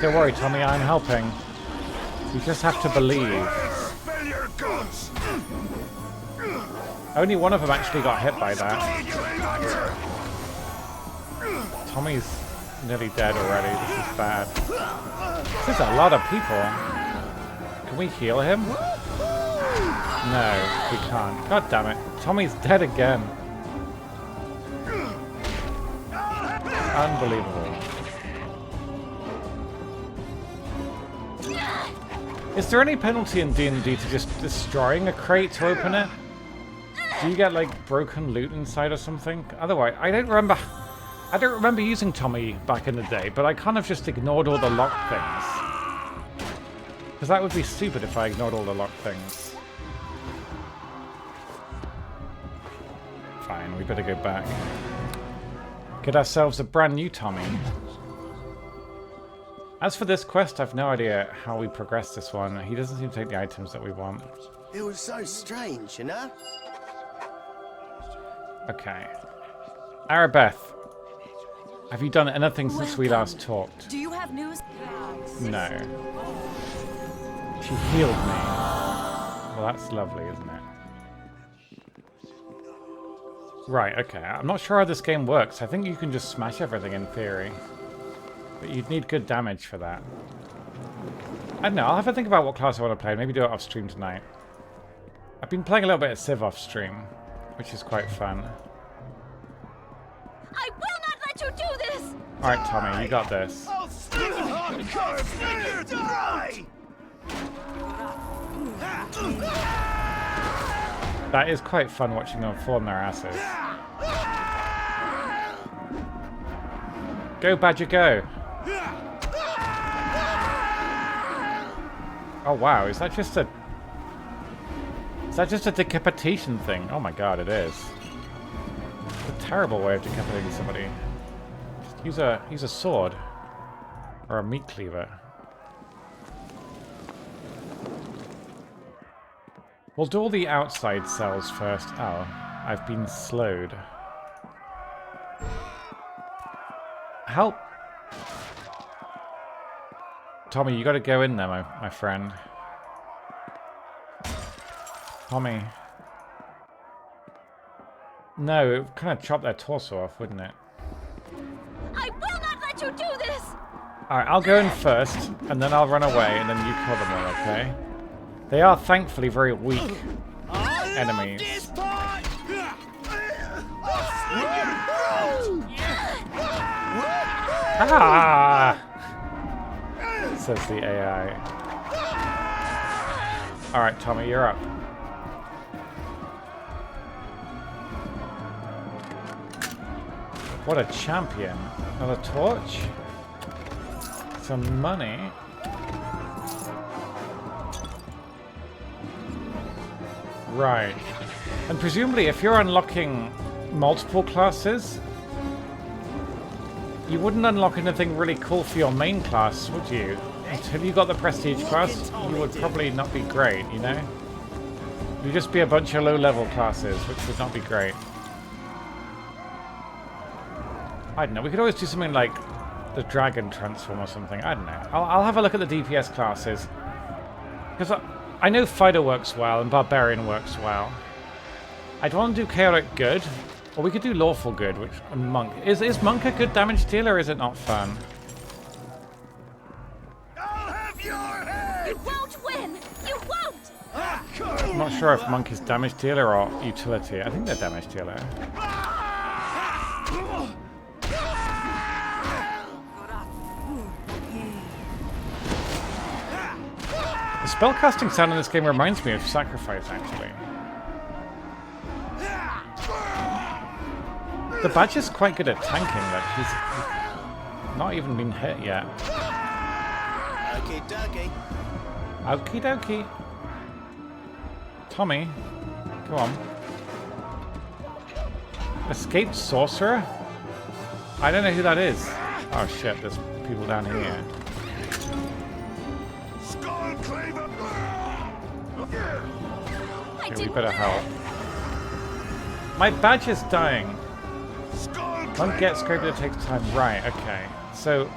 Don't worry, Tommy, I'm helping. You just have to believe. Only one of them actually got hit by that. Tommy's nearly dead already. This is bad. This is a lot of people. Can we heal him? No, we can't. God damn it. Tommy's dead again. Unbelievable. Is there any penalty in D&D to just destroying a crate to open it? Do you get like broken loot inside or something? Otherwise, I don't remember using Tommy back in the day, but I kind of just ignored all the locked things. Because that would be stupid if I ignored all the locked things. Fine, we better go back. Get ourselves a brand new Tommy. As for this quest, I've no idea how we progress this one. He doesn't seem to take the items that we want. It was so strange, you know? Okay. Arabeth, have you done anything since we last talked? Do you have news? No. She healed me. Well, that's lovely, isn't it? Right, okay. I'm not sure how this game works. I think you can just smash everything in theory. But you'd need good damage for that. I don't know, I'll have to think about what class I want to play. Maybe do it off stream tonight. I've been playing a little bit of Civ off stream, which is quite fun. I will not let you do this! Alright, Tommy, you got this. I'll stick it on your die! That is quite fun watching them fall on their asses. Go, Badger, go! Oh wow, is that just a... Is that just a decapitation thing? Oh my god, it is. It's a terrible way of decapitating somebody. Just use a sword. Or a meat cleaver. We'll do all the outside cells first. Oh, I've been slowed. Help! Tommy, you gotta go in there, my friend. Tommy. No, it would kind of chop their torso off, wouldn't it? I will not let you do this! Alright, I'll go in first, and then I'll run away, and then you kill them all, okay? They are thankfully very weak enemies. Ah! Says the AI. Alright, Tommy, you're up. What a champion. Another torch. Some money. Right. And presumably if you're unlocking multiple classes, you wouldn't unlock anything really cool for your main class, would you? Until you got the prestige class, you would probably not be great, you know? You'd just be a bunch of low-level classes, which would not be great. I don't know, we could always do something like the dragon transform or something, I don't know. I'll have a look at the DPS classes. Because I know fighter works well and barbarian works well. I'd want to do chaotic good, or we could do lawful good, which monk. Is monk a good damage dealer, or is it not fun? You won't win! You won't! I'm not sure if monk is damage dealer or utility. I think they're damage dealer. The spellcasting sound in this game reminds me of Sacrifice, actually. The Badger's quite good at tanking, but he's not even been hit yet. Okie dokie. Okie dokie. Tommy, go on. Escaped Sorcerer? I don't know who that is. Oh shit, there's people down here. Okay, we better help. My Badger's dying. Monk gets scraped, it takes time. Right, okay. So,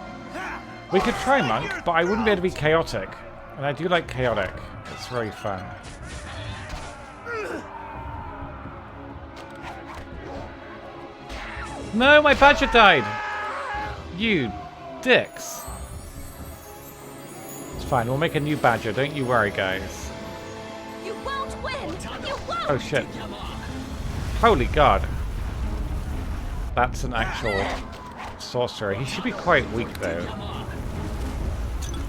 we could try Monk, but I wouldn't be able to be chaotic. And I do like chaotic. It's very fun. No, my Badger died! You dicks. It's fine, we'll make a new Badger, don't you worry, guys. You won't win! You won't! Oh shit. Holy god. That's an actual sorcerer. He should be quite weak though.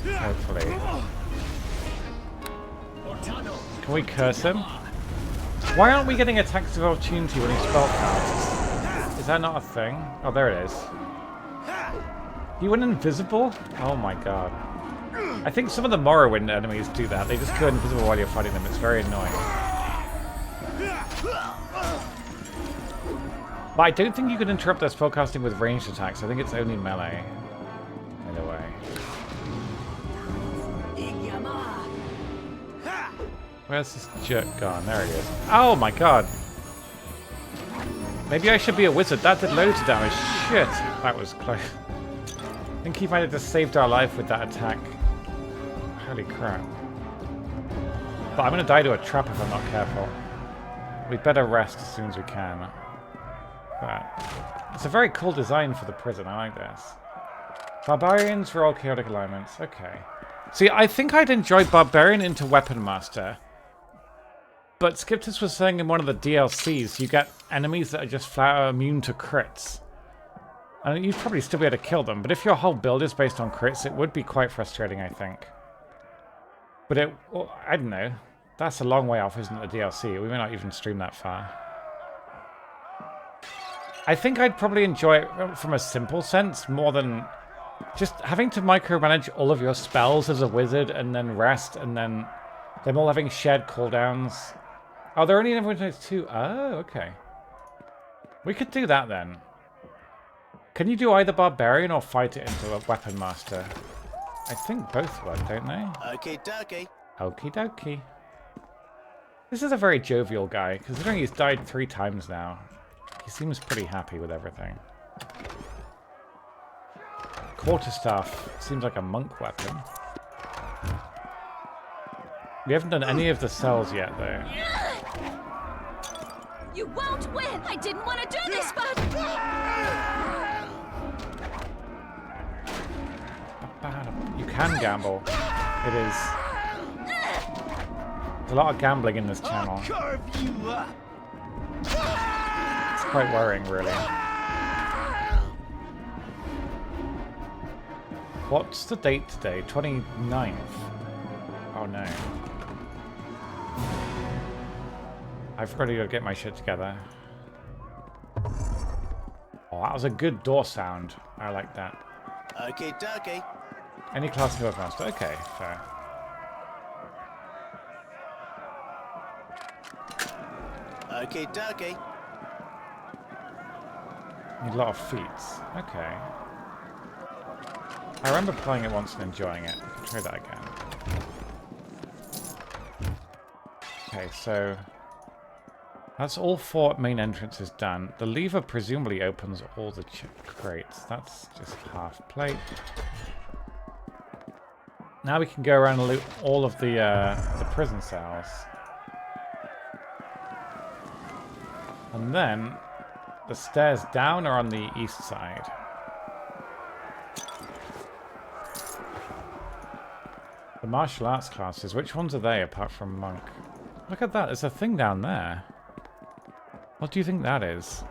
Hopefully. Can we curse him? Why aren't we getting attacks of opportunity when he spellcasts? Is that not a thing? Oh, there it is. He went invisible? Oh my god. I think some of the Morrowind enemies do that. They just go invisible while you're fighting them. It's very annoying. But I don't think you can interrupt their spellcasting with ranged attacks. I think it's only melee. Either way. Where's this jerk gone? There he is. Oh my god! Maybe I should be a wizard. That did loads of damage. Shit! That was close. I think he might have just saved our life with that attack. Holy crap. But I'm gonna die to a trap if I'm not careful. We'd better rest as soon as we can. But it's a very cool design for the prison. I like this. Barbarians for all chaotic alignments. Okay. See, I think I'd enjoy Barbarian into Weapon Master. But Skiptis was saying in one of the DLCs, you get enemies that are just flat immune to crits. And you'd probably still be able to kill them, but if your whole build is based on crits, it would be quite frustrating, I think. But well, I don't know. That's a long way off, isn't it, the DLC? We may not even stream that far. I think I'd probably enjoy it from a simple sense, more than just having to micromanage all of your spells as a wizard, and then rest, and then them all having shared cooldowns. Oh, they're only in Neverwinter Nights 2? Oh, okay. We could do that then. Can you do either Barbarian or fight it into a Weapon Master? I think both work, don't they? Okie dokie. Okie dokie. This is a very jovial guy, considering he's died 3 times now. He seems pretty happy with everything. Quarterstaff seems like a monk weapon. We haven't done any of the cells yet, though. You won't win! I didn't want to do this, but... You can gamble. It is. There's a lot of gambling in this channel. It's quite worrying, really. What's the date today? 29th. Oh no. I've got to get my shit together. Oh, that was a good door sound. I like that. Okie dokie. Any class of master. Okay, fair. Okie dokie. Need a lot of feats. Okay. I remember playing it once and enjoying it. I'll try that again. Okay, so that's all 4 main entrances done. The lever presumably opens all the crates. That's just half plate. Now we can go around and loot all of the prison cells. And then the stairs down are on the east side. The martial arts classes, which ones are they apart from monk? Look at that, there's a thing down there. What do you think that is?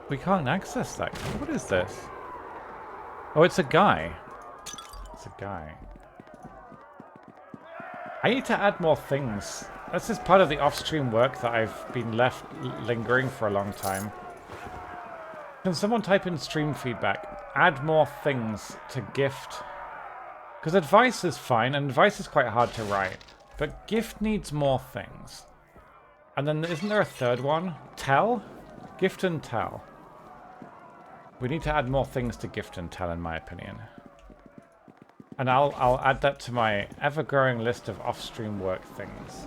We can't access that. What is this? Oh, it's a guy. It's a guy. I need to add more things. This is part of the off-stream work that I've been left lingering for a long time. Can someone type in stream feedback? Add more things to gift. Because advice is fine, and advice is quite hard to write. But gift needs more things. And then isn't there a third one? Tell? Gift and tell. We need to add more things to gift and tell, in my opinion. And I'll add that to my ever-growing list of off-stream work things.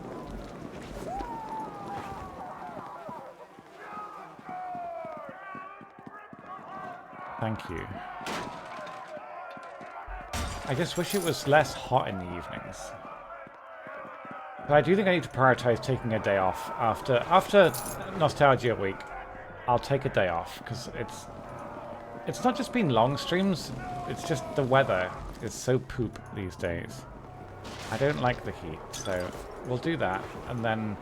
Thank you. I just wish it was less hot in the evenings. But I do think I need to prioritize taking a day off after Nostalgia Week. I'll take a day off because it's not just been long streams, it's just the weather is so poop these days. I don't like the heat, so we'll do that, and then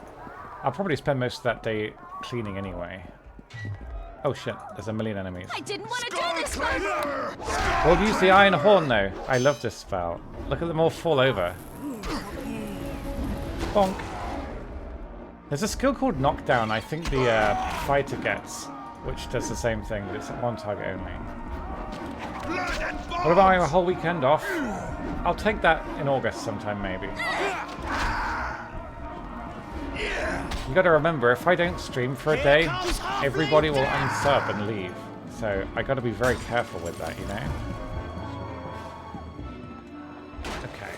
I'll probably spend most of that day cleaning anyway. Oh shit, there's a million enemies. I didn't want to do this, but... We'll use the Iron Horn though. I love this spell. Look at them all fall over. Bonk. There's a skill called Knockdown, I think the fighter gets, which does the same thing, but it's at one target only. What about a whole weekend off? I'll take that in August sometime, maybe. You gotta remember, if I don't stream for a day, everybody will unsub and leave. So I gotta be very careful with that, you know? Okay.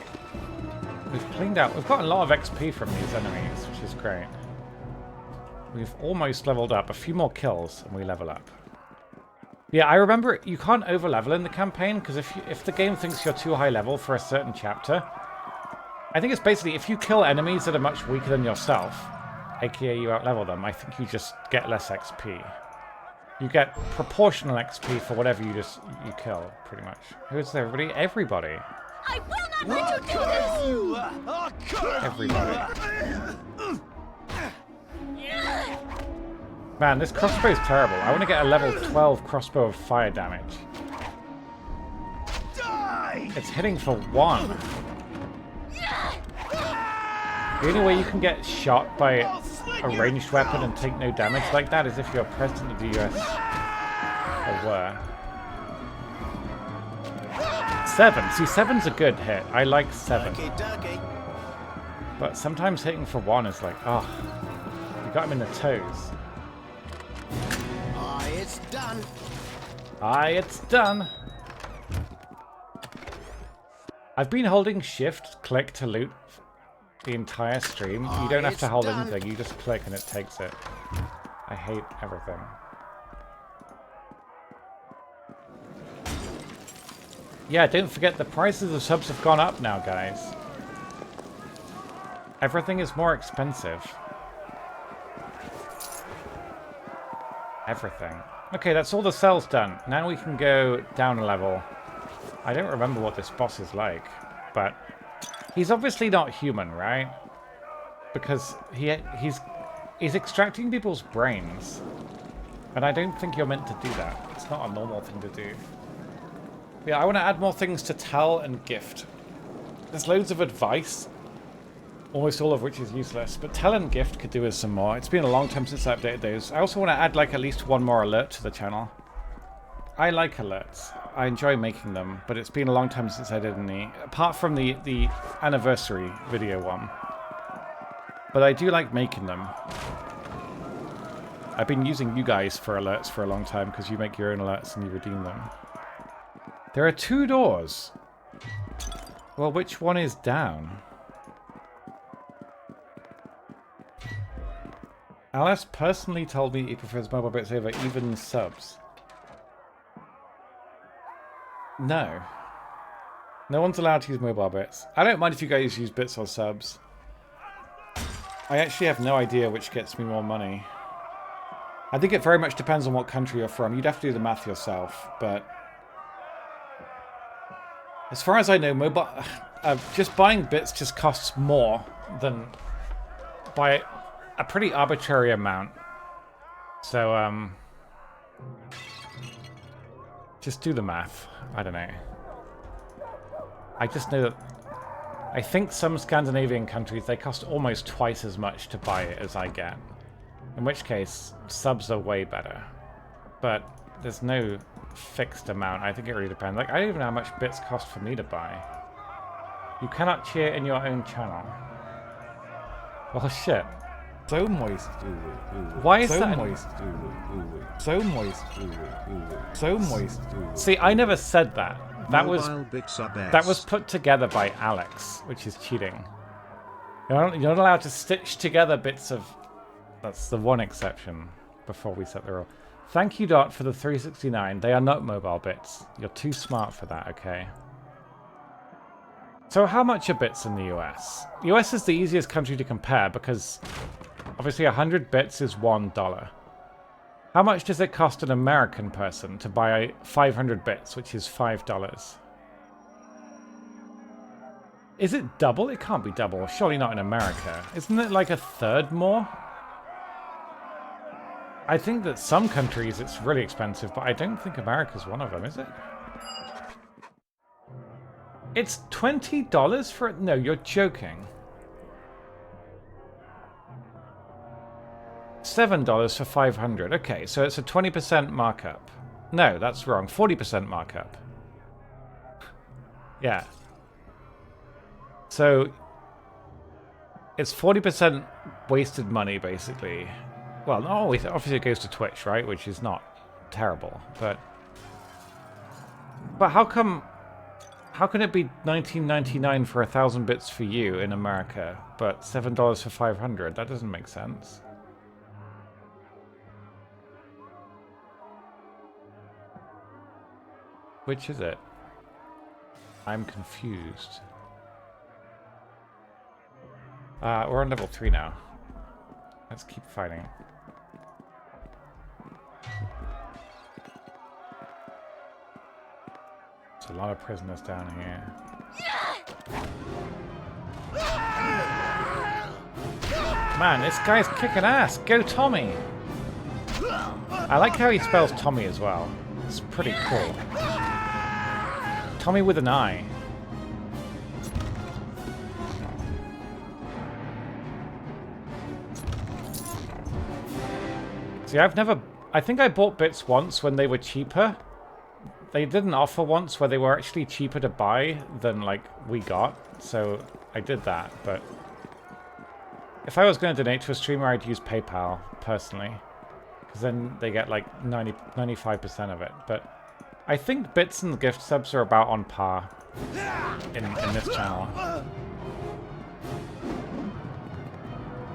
We've cleaned out. We've got a lot of XP from these enemies, which is great. We've almost leveled up. A few more kills and we level up. Yeah, I remember you can't over-level in the campaign, because if the game thinks you're too high level for a certain chapter, I think it's basically if you kill enemies that are much weaker than yourself, aka you out-level them, I think you just get less XP. You get proportional XP for whatever you kill, pretty much. Who's everybody? Everybody. I will not let you do this! Everybody. Man, this crossbow is terrible. I want to get a level 12 crossbow of fire damage. It's hitting for 1. The only way you can get shot by a ranged weapon and take no damage like that is if you're president of the US. Or were. 7. See, 7's a good hit. I like 7. But sometimes hitting for 1 is like, oh, you got him in the toes. Aye, it's done. Aye, it's done. I've been holding shift click to loot the entire stream. You don't have to hold anything, you just click and it takes it. I hate everything. Yeah, don't forget the prices of subs have gone up now, guys. Everything is more expensive. Everything. Okay, that's all the cells done. Now we can go down a level. I don't remember what this boss is like, but he's obviously not human, right? Because he's extracting people's brains. And I don't think you're meant to do that. It's not a normal thing to do. Yeah, I want to add more things to tell and gift. There's loads of advice, almost all of which is useless, but tell and gift could do with some more. It's been a long time since I updated those. I also want to add like at least one more alert to the channel. I like alerts. I enjoy making them, but it's been a long time since I did any, apart from the anniversary video one. But I do like making them. I've been using you guys for alerts for a long time because you make your own alerts and you redeem them. There are 2 doors. Well, which one is down? Alice personally told me he prefers mobile bits over even subs. No. No one's allowed to use mobile bits. I don't mind if you guys use bits or subs. I actually have no idea which gets me more money. I think it very much depends on what country you're from. You'd have to do the math yourself, but as far as I know, mobile just buying bits just costs more than by a pretty arbitrary amount. So just do the math. I don't know. I just know that I think some Scandinavian countries, they cost almost twice as much to buy it as I get. In which case, subs are way better. But there's no fixed amount. I think it really depends. Like, I don't even know how much bits cost for me to buy. You cannot cheer in your own channel. Well, shit. So moist. Why is so that? Moist. So moist. So moist. See, I never said that. That Mobile was put together by Alex, which is cheating. You're not allowed to stitch together bits of... That's the one exception before we set the rule. Thank you, Dot, for the 369. They are not mobile bits. You're too smart for that, okay? So how much are bits in the US? The US is the easiest country to compare because obviously 100 bits is $1. How much does it cost an American person to buy 500 bits, which is $5? Is it double? It can't be double. Surely not in America. Isn't it like a third more? I think that some countries it's really expensive, but I don't think America's one of them, is it? It's $20 for it? No, you're joking. $7 for 500. Okay, so it's a 20% markup. No, that's wrong. 40% markup. Yeah. So it's 40% wasted money, basically. Well, no, obviously it goes to Twitch, right? Which is not terrible, but how come? How can it be $19.99 for 1,000 bits for you in America, but $7 for 500? That doesn't make sense. Which is it? I'm confused. We're on level 3 now. Let's keep fighting. There's a lot of prisoners down here. Man, this guy's kicking ass. Go Tommy. I like how he spells Tommy as well. It's pretty cool. Tommy with an I. See, I think I bought bits once when they were cheaper. They didn't offer once where they were actually cheaper to buy than, like, we got. So I did that, but if I was going to donate to a streamer, I'd use PayPal, personally. Because then they get, like, 95% of it. But I think bits and gift subs are about on par in this channel.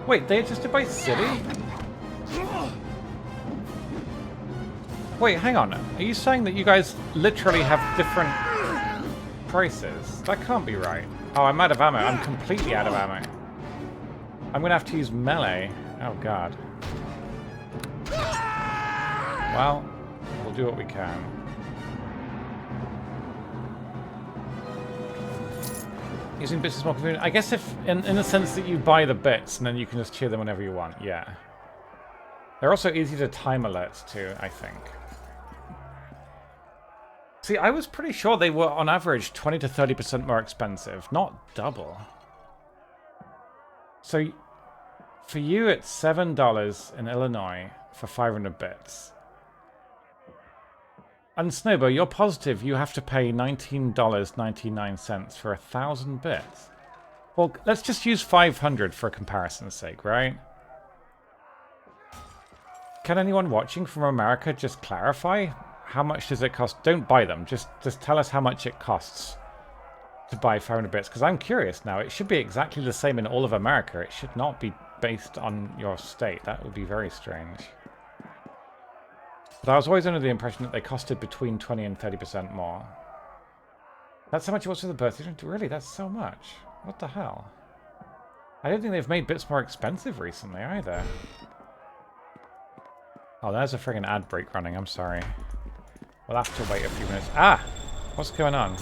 Wait, they adjusted by city? Wait, hang on. Are you saying that you guys literally have different prices? That can't be right. Oh, I'm out of ammo. I'm completely out of ammo. I'm gonna have to use melee. Oh, God. Well, we'll do what we can. Using bits is more convenient. I guess if, in the sense that you buy the bits and then you can just cheer them whenever you want, yeah. They're also easy to time alerts too, I think. See, I was pretty sure they were on average 20 to 30% more expensive, not double. So, for you it's $7 in Illinois for 500 bits. And Snowbo, you're positive you have to pay $19.99 for 1,000 bits. Well, let's just use 500 for comparison's sake, right? Can anyone watching from America just clarify? How much does it cost? Don't buy them. Just tell us how much it costs to buy 500 bits. Because I'm curious now. It should be exactly the same in all of America. It should not be based on your state. That would be very strange. But I was always under the impression that they costed between 20 and 30% more. That's how much it was for the birthday. Really? That's so much. What the hell? I don't think they've made bits more expensive recently either. Oh, there's a friggin' ad break running. I'm sorry. We'll have to wait a few minutes. Ah! What's going on?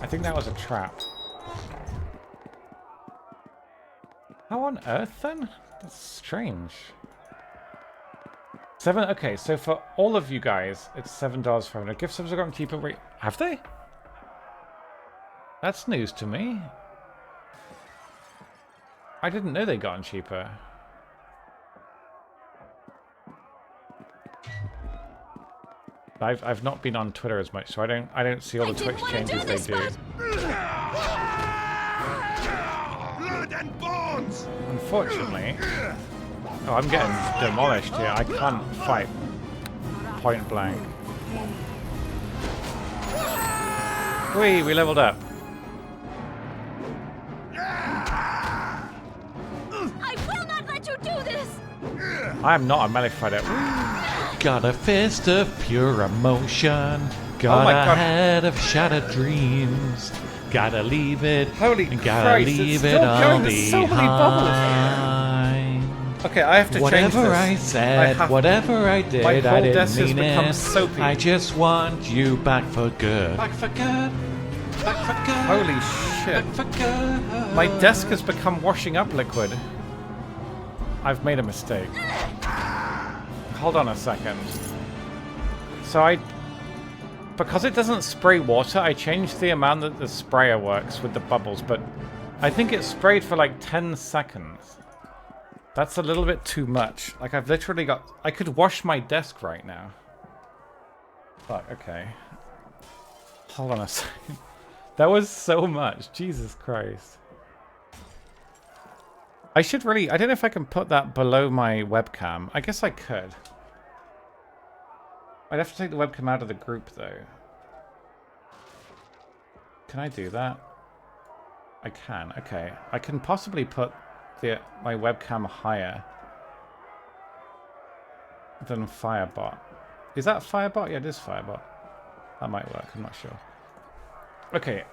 I think that was a trap. How on earth, then? That's strange. Okay, so for all of you guys, it's $7.500. Gift subs have gotten cheaper. Wait, have they? That's news to me. I didn't know they'd gotten cheaper. I've not been on Twitter as much, so I don't see all the Twitch changes they do. Blood and bones! Unfortunately, oh, I'm getting demolished here. I can't fight point blank. Whee, we leveled up. I will not let you do this! I am not a melee fighter. Got a fist of pure emotion. Got a head of shattered dreams. Gotta leave it. Holy gotta Christ, leave it's it still all going. There's so many bubbles. Okay, I have to change this. Whatever I said, whatever I did, my whole I didn't desk has mean become it. soapy. I just want you back for good. Back for good. Back for good. Holy shit. Back for good. My desk has become washing up liquid. I've made a mistake. Hold on a second. So because it doesn't spray water, I changed the amount that the sprayer works with the bubbles, but I think it sprayed for like 10 seconds. That's a little bit too much. Like, I've literally got... I could wash my desk right now. Fuck, okay. Hold on a second. That was so much. Jesus Christ. I should really... I don't know if I can put that below my webcam. I guess I could. I'd have to take the webcam out of the group, though. Can I do that? I can. Okay. I can possibly put my webcam higher than Firebot. Is that Firebot? Yeah, it is Firebot. That might work. I'm not sure. Okay.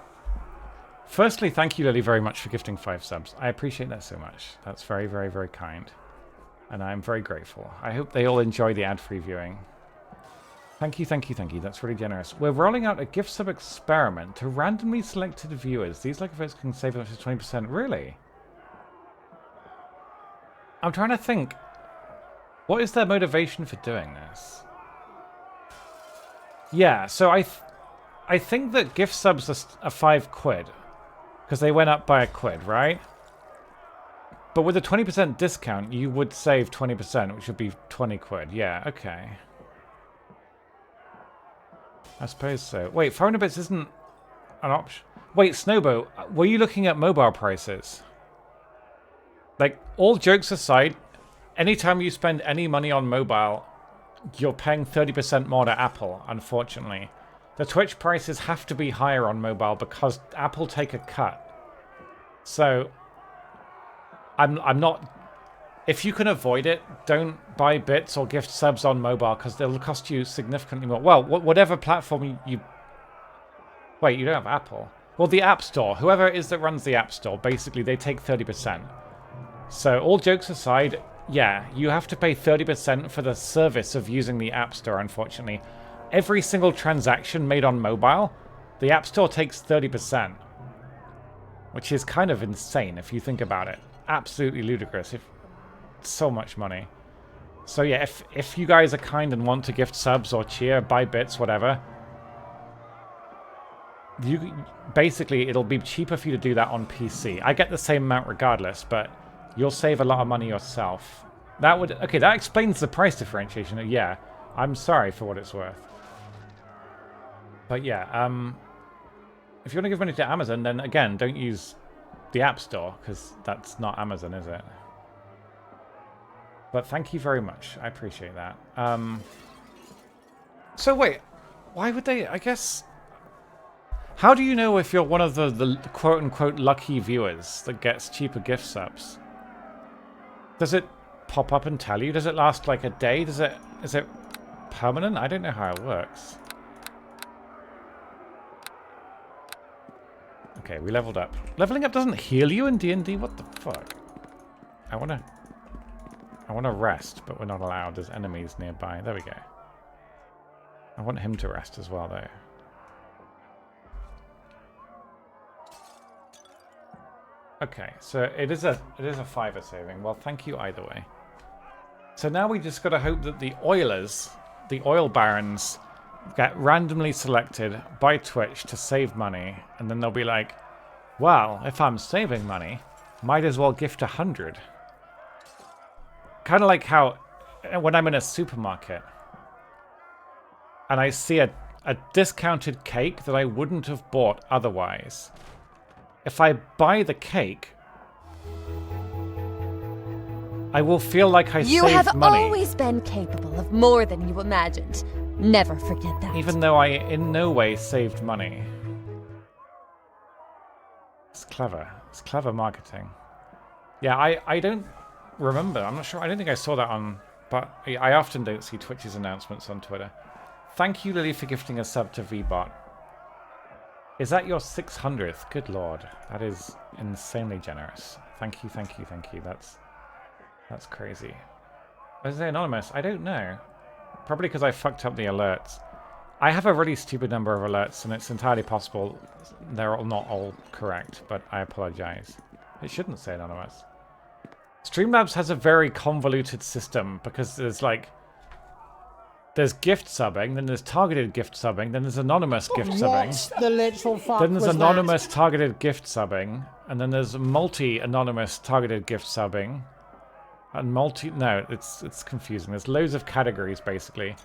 Firstly, thank you, Lily, very much for gifting 5 subs. I appreciate that so much. That's very, very, very kind. And I'm very grateful. I hope they all enjoy the ad-free viewing. Thank you, thank you, thank you. That's really generous. We're rolling out a gift sub experiment to randomly selected viewers. These like votes can save up to 20%. Really? I'm trying to think. What is their motivation for doing this? Yeah, so I think that gift subs are £5 because they went up by £1, right? But with a 20% discount, you would save 20%, which would be £20. Yeah, okay. I suppose so. Wait, 400 bits isn't an option. Wait, Snowbo, were you looking at mobile prices? Like, all jokes aside, anytime you spend any money on mobile, you're paying 30% more to Apple, unfortunately. The Twitch prices have to be higher on mobile because Apple take a cut. So, I'm not... If you can avoid it, don't buy bits or gift subs on mobile because they'll cost you significantly more. Well, whatever platform you... Wait, you don't have Apple. Well, the App Store. Whoever it is that runs the App Store, basically they take 30%. So, all jokes aside, yeah, you have to pay 30% for the service of using the App Store, unfortunately. Every single transaction made on mobile, the App Store takes 30%. Which is kind of insane if you think about it. Absolutely ludicrous. So much money. So yeah, if you guys are kind and want to gift subs or cheer, buy bits, whatever, basically it'll be cheaper for you to do that on PC. I get the same amount regardless, but you'll save a lot of money yourself. Okay, that explains the price differentiation. Yeah, I'm sorry for what it's worth. But yeah, if you want to give money to Amazon, then again, don't use the App Store, because that's not Amazon, is it? But thank you very much. I appreciate that. So wait, why would they... I guess... How do you know if you're one of the quote-unquote lucky viewers that gets cheaper gift subs? Does it pop up and tell you? Does it last like a day? Is it permanent? I don't know how it works. Okay, we leveled up. Leveling up doesn't heal you in D&D? What the fuck? I wanna rest, but we're not allowed. There's enemies nearby. There we go. I want him to rest as well, though. Okay, so it is a fiver saving. Well, thank you either way. So now we just got to hope that the oilers, the oil barons, get randomly selected by Twitch to save money, and then they'll be like, well, if I'm saving money, might as well gift 100. Kind of like how when I'm in a supermarket and I see a discounted cake that I wouldn't have bought otherwise. If I buy the cake, I will feel like I saved money. You have always been capable of more than you imagined. Never forget that. Even though I in no way saved money. It's clever. It's clever marketing. Yeah, I don't remember. I'm not sure. I don't think I saw that on... But I often don't see Twitch's announcements on Twitter. Thank you, Lily, for gifting a sub to VBot. Is that your 600th? Good lord. That is insanely generous. Thank you, thank you, thank you. That's crazy. Is it anonymous? I don't know. Probably because I fucked up the alerts. I have a really stupid number of alerts, and it's entirely possible they're not all correct, but I apologize. It shouldn't say anonymous. Streamlabs has a very convoluted system because there's gift subbing, then there's targeted gift subbing, then there's anonymous gift subbing. What the literal fuck Then there's was anonymous targeted gift subbing, and then there's multi-anonymous targeted gift subbing. And no, it's confusing. There's loads of categories, basically.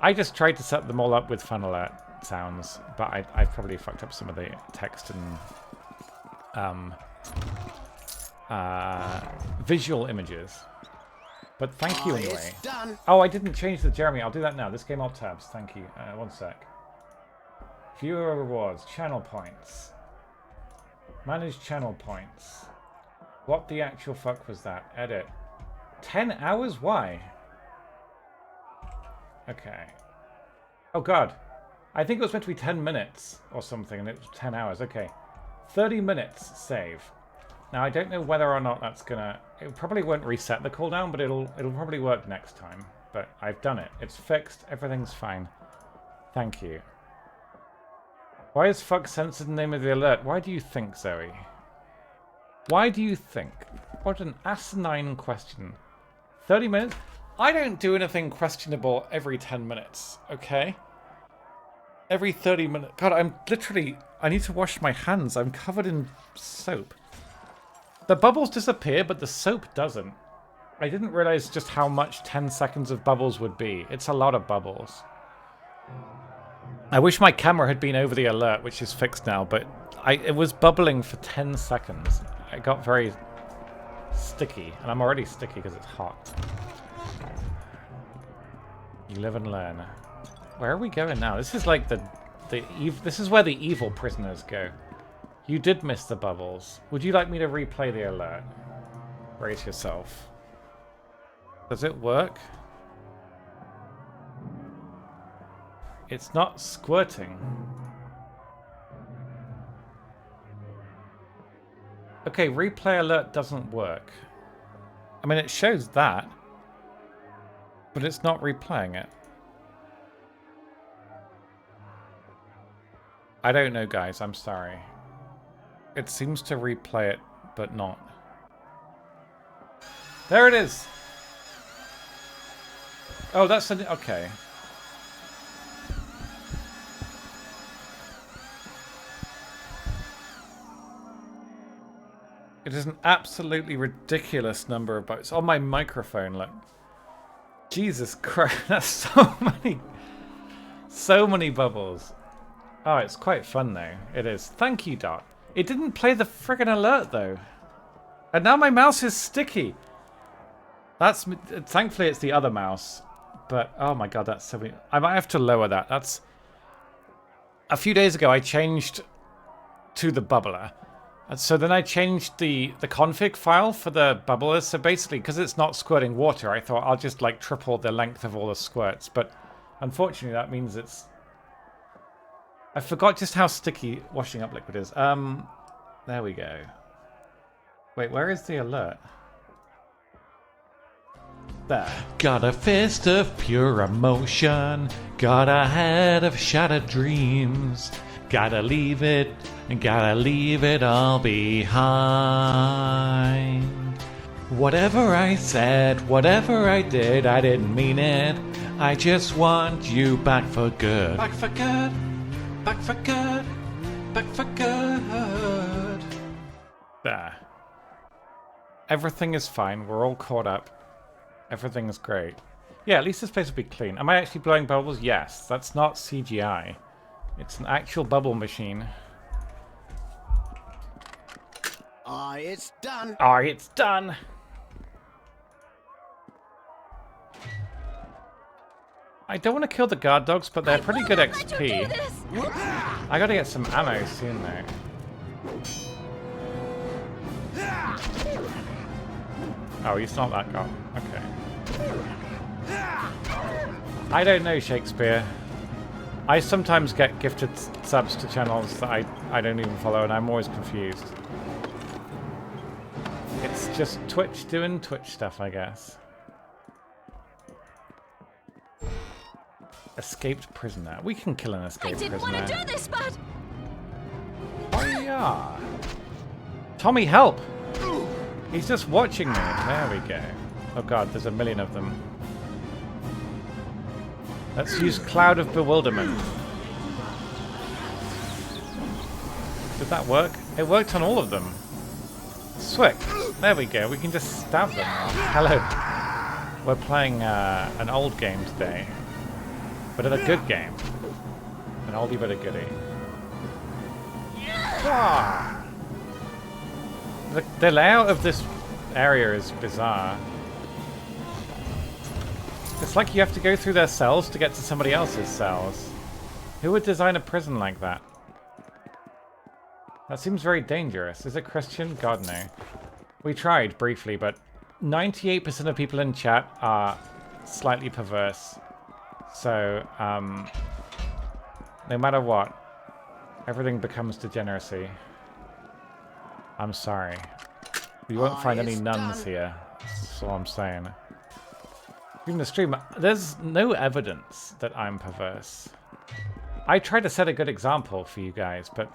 I just tried to set them all up with fun alert sounds, but I've probably fucked up some of the text and visual images. But thank you anyway. Done. Oh, I didn't change the Jeremy. I'll do that now. This game alt tabs. Thank you. One sec. Viewer rewards. Channel points. Manage channel points. What the actual fuck was that? Edit. 10 hours? Why? Okay. Oh god. I think it was meant to be 10 minutes or something, and it was 10 hours. Okay. 30 minutes save. Now, I don't know whether or not that's gonna... It probably won't reset the cooldown, but it'll probably work next time. But I've done it. It's fixed. Everything's fine. Thank you. Why is fuck censored the name of the alert? Why do you think, Zoe? Why do you think? What an asinine question. 30 minutes? I don't do anything questionable every 10 minutes, okay? Every 30 minutes. God, I'm literally... I need to wash my hands. I'm covered in soap. The bubbles disappear, but the soap doesn't. I didn't realize just how much 10 seconds of bubbles would be. It's a lot of bubbles. I wish my camera had been over the alert, which is fixed now, but it was bubbling for 10 seconds. It got very sticky, and I'm already sticky because it's hot. You live and learn. Where are we going now? This is like this is where the evil prisoners go. You did miss the bubbles. Would you like me to replay the alert? Brace yourself. Does it work? It's not squirting. Okay, replay alert doesn't work. I mean, it shows that, but it's not replaying it. I don't know, guys. I'm sorry. It seems to replay it, but not. There it is! Oh, that's an... Okay. It is an absolutely ridiculous number of bucks. On my microphone, look. Jesus Christ, that's so many bubbles. Oh, it's quite fun though. It is. Thank you, Dot. It didn't play the friggin' alert though. And now my mouse is sticky. Thankfully it's the other mouse. But, oh my god, that's so weird. I might have to lower that. That's... A few days ago I changed to the bubbler. And so then I changed the config file for the bubblers. So basically, because it's not squirting water, I thought I'll just like triple the length of all the squirts. But unfortunately, that means it's... I forgot just how sticky washing up liquid is. There we go. Wait, where is the alert? There. Got a fist of pure emotion. Got a head of shattered dreams. Gotta leave it all behind. Whatever I said, whatever I did, I didn't mean it. I just want you back for good. Back for good. Back for good. Back for good. There. Everything is fine. We're all caught up. Everything is great. Yeah, at least this place will be clean. Am I actually blowing bubbles? Yes. That's not CGI. It's an actual bubble machine. It's done. It's done. I don't want to kill the guard dogs, but they're pretty good XP. I gotta get some ammo soon, though. Oh, he's not that guy. Okay. I don't know, Shakespeare. I sometimes get gifted subs to channels that I don't even follow, and I'm always confused. It's just Twitch doing Twitch stuff, I guess. Escaped prisoner. We can kill an escaped prisoner. I didn't want to do this, but... Oh, yeah. Tommy, help! He's just watching me. There we go. Oh god, there's a million of them. Let's use Cloud of Bewilderment. Did that work? It worked on all of them. Swick. There we go. We can just stab them. Hello. We're playing an old game today. But a good game. An oldie but a goodie. Ah! The layout of this area is bizarre. It's like you have to go through their cells to get to somebody else's cells. Who would design a prison like that? That seems very dangerous. Is it Christian? God, no. We tried briefly, but 98% of people in chat are slightly perverse. So, no matter what, everything becomes degeneracy. I'm sorry. You won't find any nuns here. That's all I'm saying. Even the stream, there's no evidence that I'm perverse. I try to set a good example for you guys, but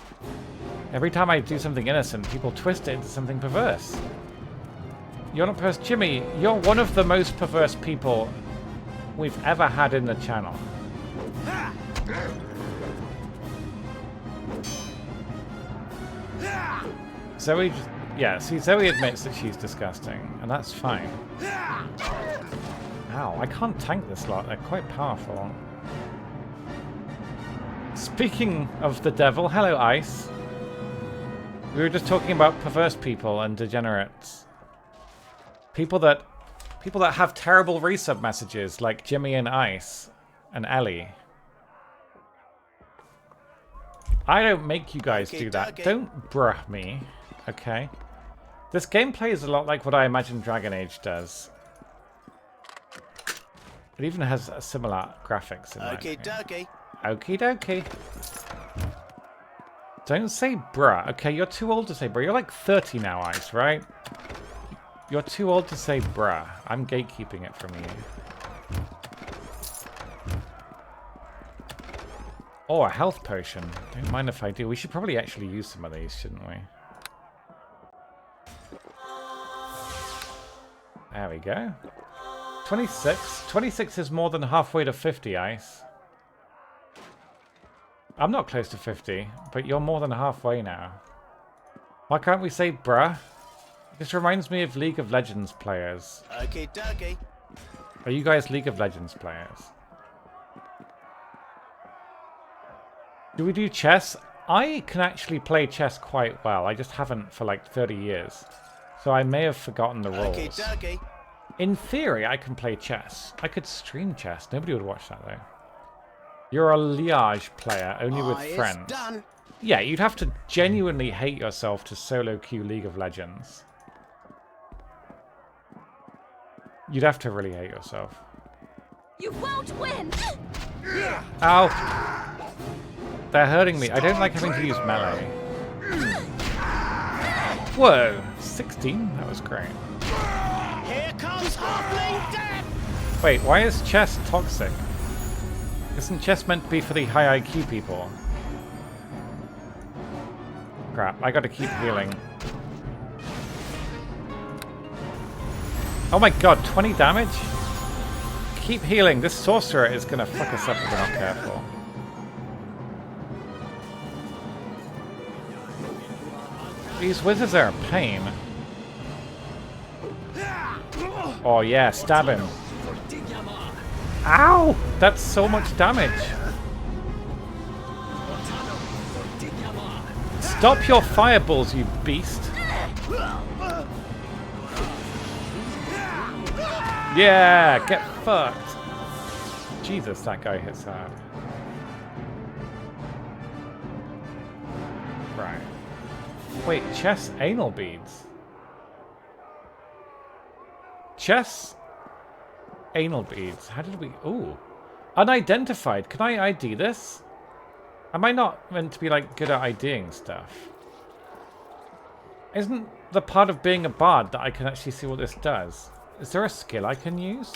every time I do something innocent, people twist it into something perverse. You're not perverse. Jimmy, you're one of the most perverse people we've ever had in the channel. Zoe just... Yeah, see, Zoe admits that she's disgusting, and that's fine. Ow, I can't tank this lot. They're quite powerful. Speaking of the devil, hello, Ice. We were just talking about perverse people and degenerates. People that have terrible resub messages, like Jimmy and Ice and Ellie. I don't make you guys do that. Don't bruh me, okay? This gameplay is a lot like what I imagine Dragon Age does. It even has a similar graphics in Okay, dokie. Okie dokie. Don't say bruh. Okay, you're too old to say bruh. You're like 30 now, Ice, right? You're too old to say bruh. I'm gatekeeping it from you. Oh, a health potion. Don't mind if I do. We should probably actually use some of these, shouldn't we? There we go. 26. 26 is more than halfway to 50, Ice. I'm not close to 50, but you're more than halfway now. Why can't we say bruh? This reminds me of League of Legends players. Okay, dokie. Are you guys League of Legends players? Do we do chess? I can actually play chess quite well. I just haven't for like 30 years. So I may have forgotten the rules. Okay, dokie. In theory, I can play chess. I could stream chess. Nobody would watch that, though. You're a Liège player, only with friends. Done. Yeah, you'd have to genuinely hate yourself to solo queue League of Legends. You'd have to really hate yourself. You won't win! Ow! They're hurting me. I don't like having to use melee. Whoa! 16? That was great. Here comes Halfling Death! Wait, why is chess toxic? Isn't chess meant to be for the high IQ people? Crap, I gotta keep healing. Oh my god, 20 damage? Keep healing. This sorcerer is gonna fuck us up if we're not careful. These wizards are a pain. Oh yeah, stab him. Ow! That's so much damage. Stop your fireballs, you beast. Yeah, get fucked. Jesus, that guy hits hard. Right. Wait, chess anal beads. Chess anal beads. How did we... Ooh. Unidentified. Can I ID this? Am I not meant to be, like, good at IDing stuff? Isn't the part of being a bard that I can actually see what this does? Is there a skill I can use?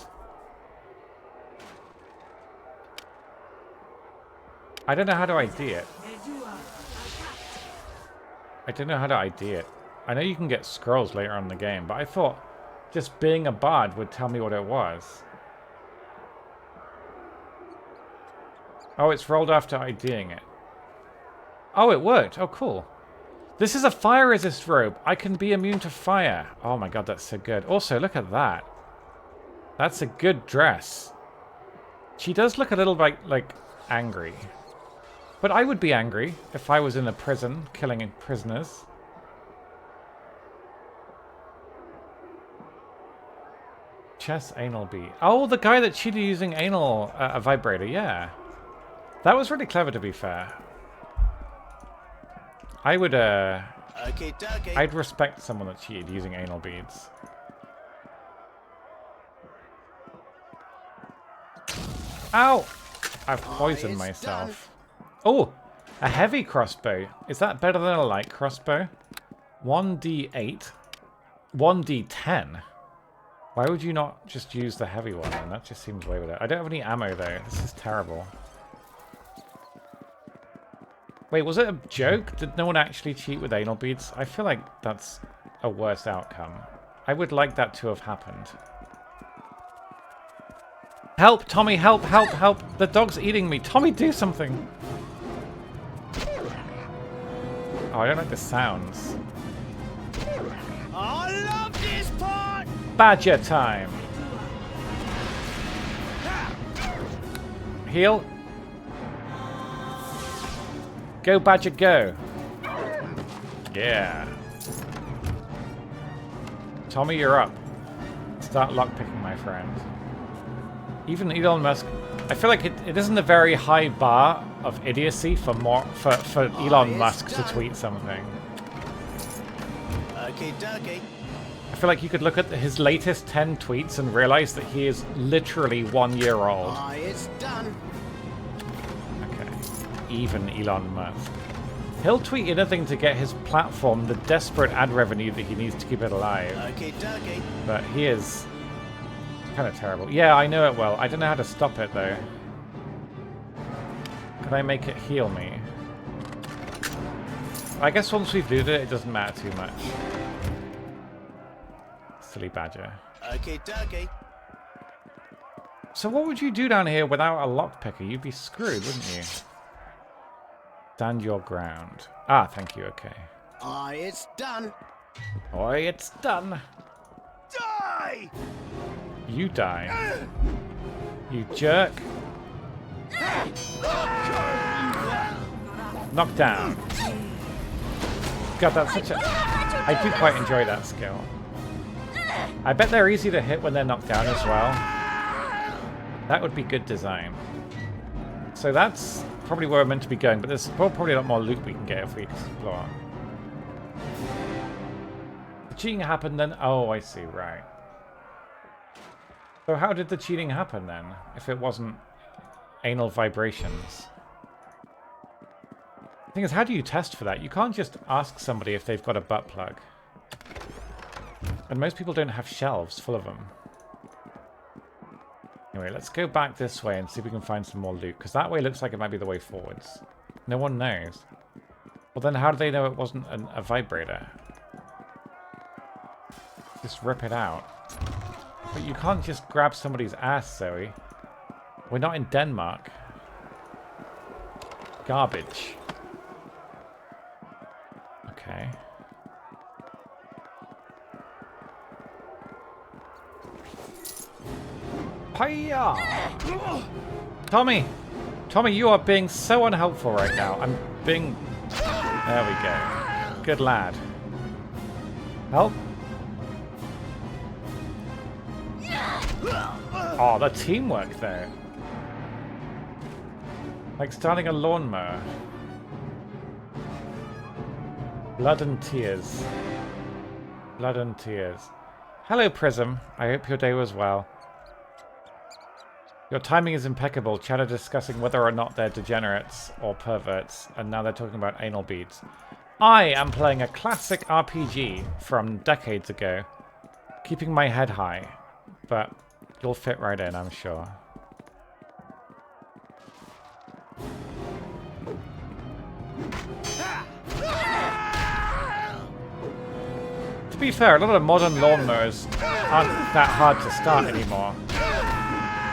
I don't know how to ID it. I don't know how to ID it. I know you can get scrolls later on in the game, but I thought just being a bard would tell me what it was. Oh, it's rolled after IDing it. Oh, it worked. Oh, cool. This is a fire resist robe. I can be immune to fire. Oh my god, that's so good. Also, look at that. That's a good dress. She does look a little bit like angry. But I would be angry if I was in a prison killing prisoners. Chess anal bead. Oh, the guy that cheated using anal a vibrator. Yeah, that was really clever. To be fair, I would I'd respect someone that cheated using anal beads. Ow! I've poisoned myself. Oh, a heavy crossbow. Is that better than a light crossbow? 1d8, 1d10. Why would you not just use the heavy one then? That just seems way better. I don't have any ammo though. This is terrible. Wait, was it a joke? Did no one actually cheat with anal beads? I feel like that's a worse outcome. I would like that to have happened. Help, Tommy, help, help, help. The dog's eating me. Tommy, do something. Oh, I don't like the sounds. I love this part! Badger time. Heal. Go, Badger, go. Yeah. Tommy, you're up. Start lockpicking, my friend. Even Elon Musk, I feel like it isn't a very high bar of idiocy for Elon Musk to tweet something. Okay, dokie. I feel like you could look at his latest 10 tweets and realize that he is literally 1 year old. It's done. Okay. Even Elon Musk. He'll tweet anything to get his platform the desperate ad revenue that he needs to keep it alive. Okay, dokie. But he is kind of terrible. Yeah, I know it well. I don't know how to stop it, though. Could I make it heal me? I guess once we've looted it, it doesn't matter too much. Silly badger. Okay, dokie. So what would you do down here without a lockpicker? You'd be screwed, wouldn't you? Stand your ground. Ah, thank you, okay. It's done. Oi, it's done. Die! You die. You jerk. Knock down. God, that's such a... I do quite enjoy that skill. I bet they're easy to hit when they're knocked down as well. That would be good design. So that's probably where we're meant to be going, but there's probably a lot more loot we can get if we explore. The cheating happened then? Oh, I see, right. So how did the cheating happen then, if it wasn't anal vibrations? The thing is, how do you test for that? You can't just ask somebody if they've got a butt plug. And most people don't have shelves full of them. Anyway, let's go back this way and see if we can find some more loot, because that way looks like it might be the way forwards. No one knows. Well, then how do they know it wasn't a vibrator? Just rip it out. But you can't just grab somebody's ass, Zoe. We're not in Denmark. Garbage. Okay. Hiya! Tommy! Tommy, you are being so unhelpful right now. I'm being... There we go. Good lad. Help? Oh, the teamwork there. Like starting a lawnmower. Blood and tears. Blood and tears. Hello, Prism. I hope your day was well. Your timing is impeccable. Chat are discussing whether or not they're degenerates or perverts, and now they're talking about anal beads. I am playing a classic RPG from decades ago, keeping my head high, but you'll fit right in, I'm sure. To be fair, a lot of modern lawnmowers aren't that hard to start anymore.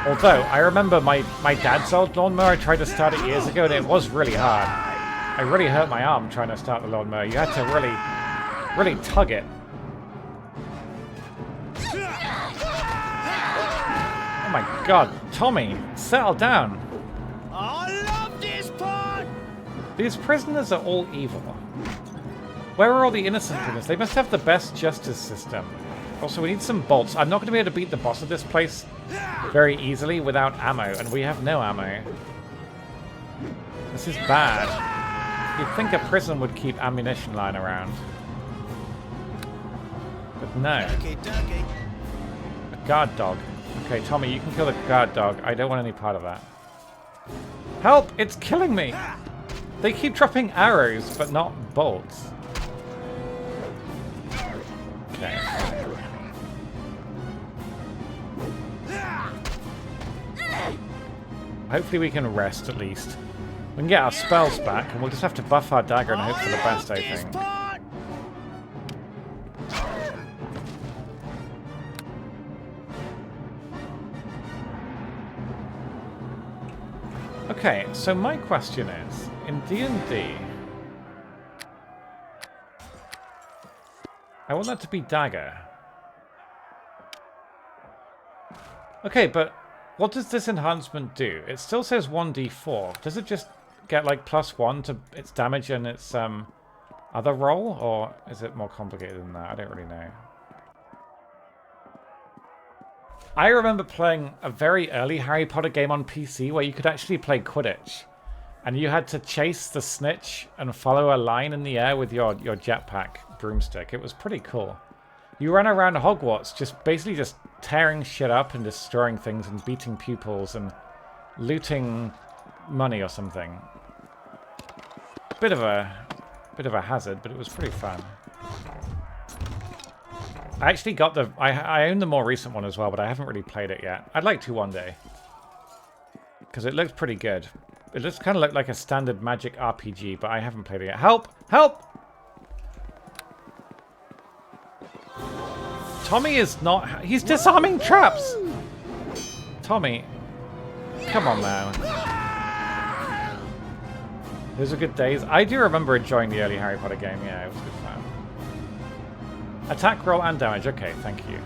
Although, I remember my dad's old lawnmower, I tried to start it years ago and it was really hard. I really hurt my arm trying to start the lawnmower. You had to really tug it. Oh my god, Tommy, settle down. I love this part! These prisoners are all evil. Where are all the innocent prisoners? They must have the best justice system. Also, we need some bolts. I'm not going to be able to beat the boss of this place very easily without ammo, and we have no ammo. This is bad. You'd think a prison would keep ammunition lying around. But no. A guard dog. Okay, Tommy, you can kill the guard dog. I don't want any part of that. Help! It's killing me! They keep dropping arrows, but not bolts. Okay. Hopefully we can rest at least. We can get our spells back, and we'll just have to buff our dagger and hope for the best, I think. Okay, so my question is, in D&D, I want that to be dagger. Okay, but what does this enhancement do? It still says 1d4. Does it just get like +1 to its damage and its other roll? Or is it more complicated than that? I don't really know. I remember playing a very early Harry Potter game on PC where you could actually play Quidditch. And you had to chase the snitch and follow a line in the air with your jetpack broomstick. It was pretty cool. You ran around Hogwarts basically just tearing shit up and destroying things and beating pupils and looting money or something. Bit of a hazard, but it was pretty fun. I actually got I own the more recent one as well, but I haven't really played it yet. I'd like to one day. Because it looks pretty good. It looks kind of like a standard Magic RPG, but I haven't played it yet. Help! Help! Tommy is not... He's disarming traps! Tommy. Come on, man. Those are good days. I do remember enjoying the early Harry Potter game. Yeah, it was good fun. Attack, roll, and damage. Okay, thank you.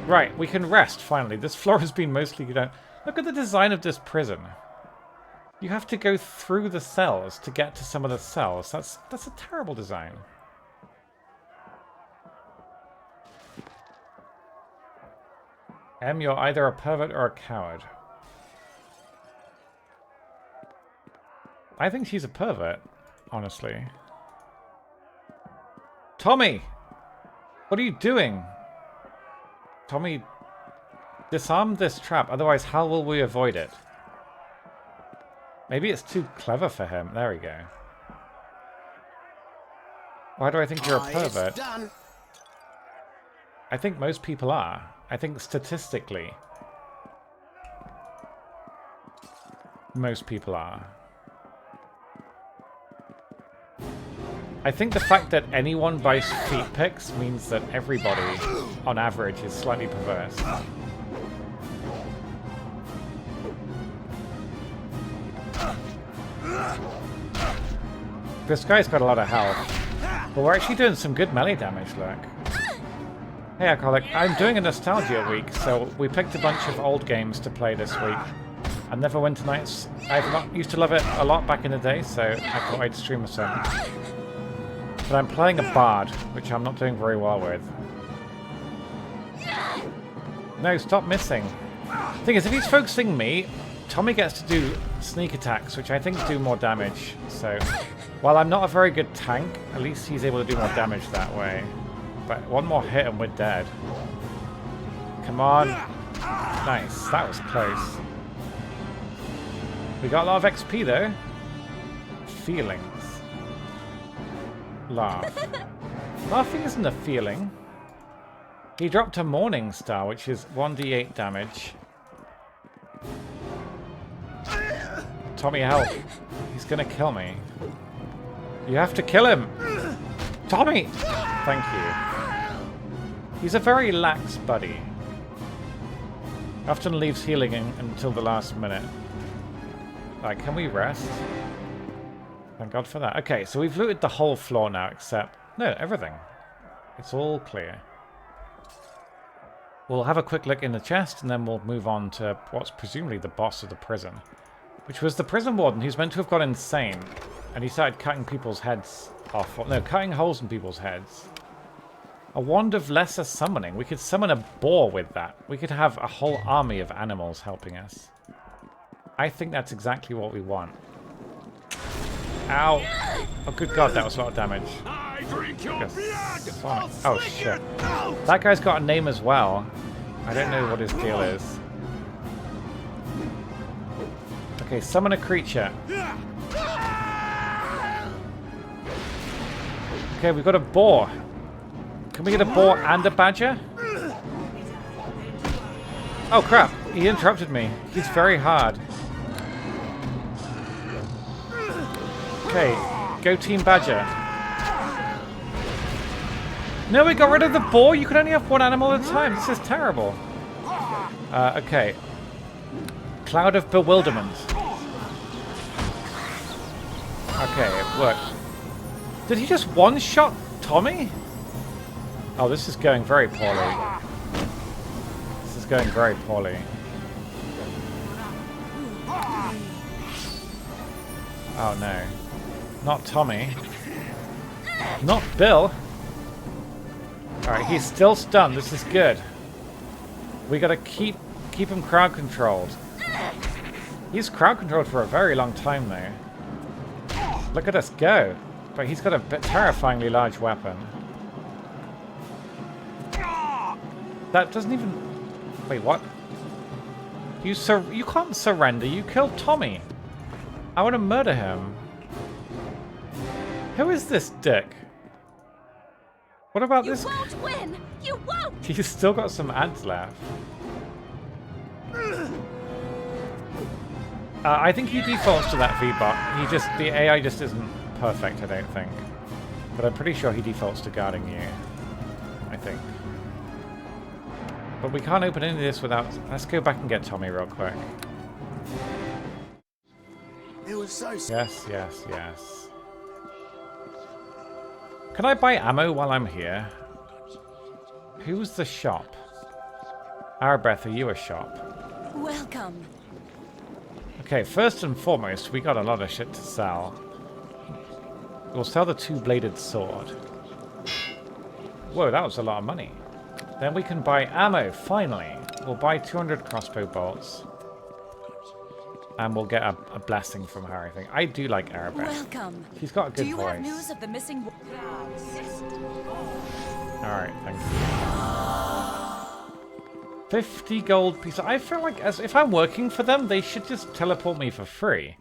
Right, we can rest, finally. This floor has been mostly... Look at the design of this prison. You have to go through the cells to get to some of the cells. That's a terrible design. Em, you're either a pervert or a coward. I think she's a pervert, honestly. Tommy! What are you doing? Tommy, disarm this trap, otherwise how will we avoid it? Maybe it's too clever for him. There we go. Why do I think you're a pervert? Done. I think most people are. I think statistically, most people are. I think the fact that anyone buys feet pics means that everybody, on average, is slightly perverse. This guy's got a lot of health. But we're actually doing some good melee damage, look. Hey, Alcoholic, I'm doing a nostalgia week, so we picked a bunch of old games to play this week. And Neverwinter Nights, used to love it a lot back in the day, so I thought I'd stream some. But I'm playing a bard, which I'm not doing very well with. No, stop missing. Thing is, if he's focusing me, Tommy gets to do sneak attacks, which I think do more damage. So, while I'm not a very good tank, at least he's able to do more damage that way. But one more hit and we're dead. Come on. Nice, that was close. We got a lot of XP though. Feelings. Laugh. Laughing isn't a feeling. He dropped a Morning Star, which is 1d8 damage. Tommy, help. He's gonna kill me. You have to kill him. Tommy! Thank you. He's a very lax buddy. Often leaves healing until the last minute. Like, can we rest? Thank God for that. Okay, so we've looted the whole floor now, except... No, everything. It's all clear. We'll have a quick look in the chest, and then we'll move on to what's presumably the boss of the prison. Which was the prison warden, who's meant to have gone insane. And he started cutting people's heads off. No, cutting holes in people's heads. A wand of lesser summoning. We could summon a boar with that. We could have a whole army of animals helping us. I think that's exactly what we want. Ow. Oh, good God, that was a lot of damage. I drink your blood. Oh, shit. That guy's got a name as well. I don't know what his deal is. Okay, summon a creature. Okay, we've got a boar. Can we get a boar and a badger? Oh, crap. He interrupted me. He's very hard. Okay, go Team Badger. No, we got rid of the boar. You can only have one animal at a time. This is terrible. Okay. Cloud of Bewilderment. Okay, it worked. Did he just one-shot Tommy? Oh, this is going very poorly. This is going very poorly. Oh no. Not Tommy. Not Bill. Alright, he's still stunned. This is good. We gotta keep him crowd controlled. He's crowd controlled for a very long time though. Look at us go. But he's got a terrifyingly large weapon. That doesn't even... Wait, what? You can't surrender. You killed Tommy. I want to murder him. Who is this dick? What about this? You won't win! You won't! He's still got some ads left. I think he defaults to that V-bot. The AI just isn't perfect, I don't think. But I'm pretty sure he defaults to guarding you. I think. But we can't open any of this without... Let's go back and get Tommy real quick. It was so... Yes, yes, yes. Can I buy ammo while I'm here? Who's the shop? Arabeth, are you a shop? Welcome. Okay, first and foremost, we got a lot of shit to sell. We'll sell the two-bladed sword. Whoa, that was a lot of money. Then we can buy ammo, finally. We'll buy 200 crossbow bolts. And we'll get a blessing from her, I think. I do like Arabeth. Welcome. She's got a good Do you voice. have news of the missing... Alright, thank you. 50 gold pieces. I feel like if I'm working for them, they should just teleport me for free.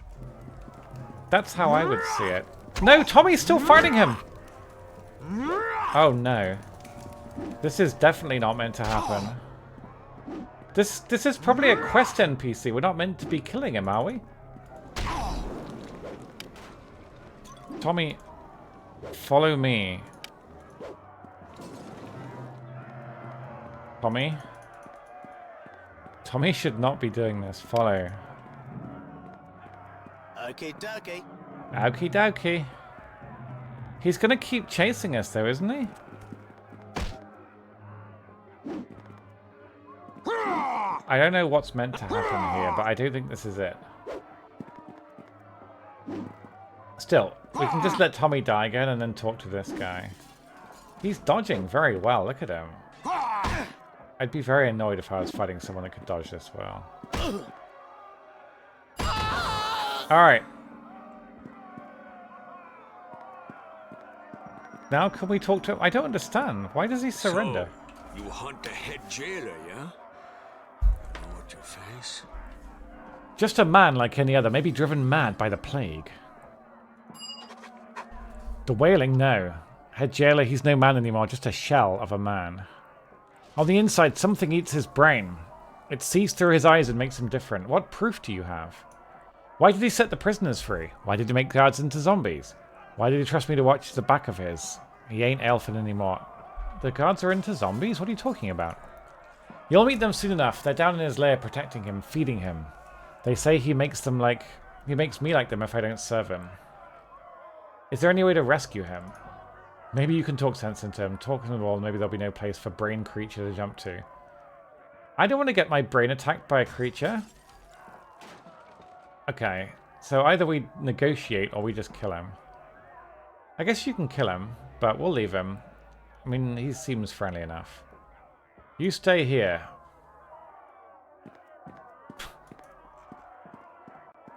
That's how I would see it. No, Tommy's still fighting him! Oh no. This is definitely not meant to happen. This is probably a quest NPC. We're not meant to be killing him, are we? Tommy, follow me. Tommy? Tommy should not be doing this. Follow. Okie dokie. Okie dokie. He's gonna keep chasing us though, isn't he? I don't know what's meant to happen here, but I do think this is it. Still, we can just let Tommy die again and then talk to this guy. He's dodging very well, look at him. I'd be very annoyed if I was fighting someone that could dodge this well. Alright. Now can we talk to him? I don't understand. Why does he surrender? So, you hunt the head jailer, yeah? Know what you face? Just a man like any other, maybe driven mad by the plague. The wailing, no. Head jailer, he's no man anymore, just a shell of a man. On the inside, something eats his brain. It sees through his eyes and makes him different. What proof do you have? Why did he set the prisoners free? Why did he make guards into zombies? Why did he trust me to watch the back of his? He ain't elfin anymore. The guards are into zombies? What are you talking about? You'll meet them soon enough. They're down in his lair protecting him, feeding him. They say he makes me like them if I don't serve him. Is there any way to rescue him? Maybe you can talk sense into him. Talk to the wall, maybe there'll be no place for brain creature to jump to. I don't want to get my brain attacked by a creature. Okay, so either we negotiate or we just kill him. I guess you can kill him, but we'll leave him. I mean, he seems friendly enough. You stay here.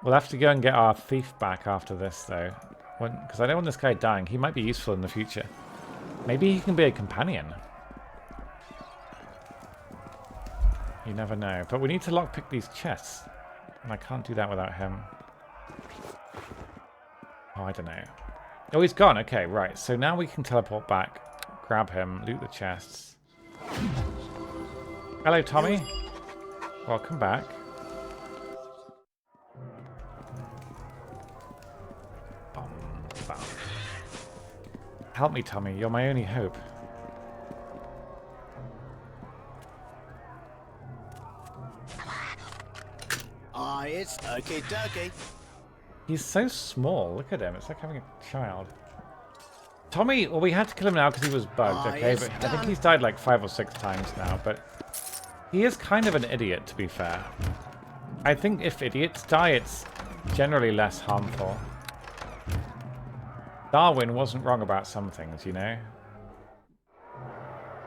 We'll have to go and get our thief back after this, though. Because I don't want this guy dying. He might be useful in the future. Maybe he can be a companion. You never know. But we need to lockpick these chests. And I can't do that without him. Oh, I don't know. Oh, he's gone. Okay, right. So now we can teleport back. Grab him. Loot the chests. Hello, Tommy. Welcome back. Help me, Tommy. You're my only hope. It's okie-dokie. He's so small. Look at him. It's like having a child. Tommy, well, we had to kill him now because he was bugged, okay? But I think he's died like 5 or 6 times now, but he is kind of an idiot, to be fair. I think if idiots die, it's generally less harmful. Darwin wasn't wrong about some things, you know?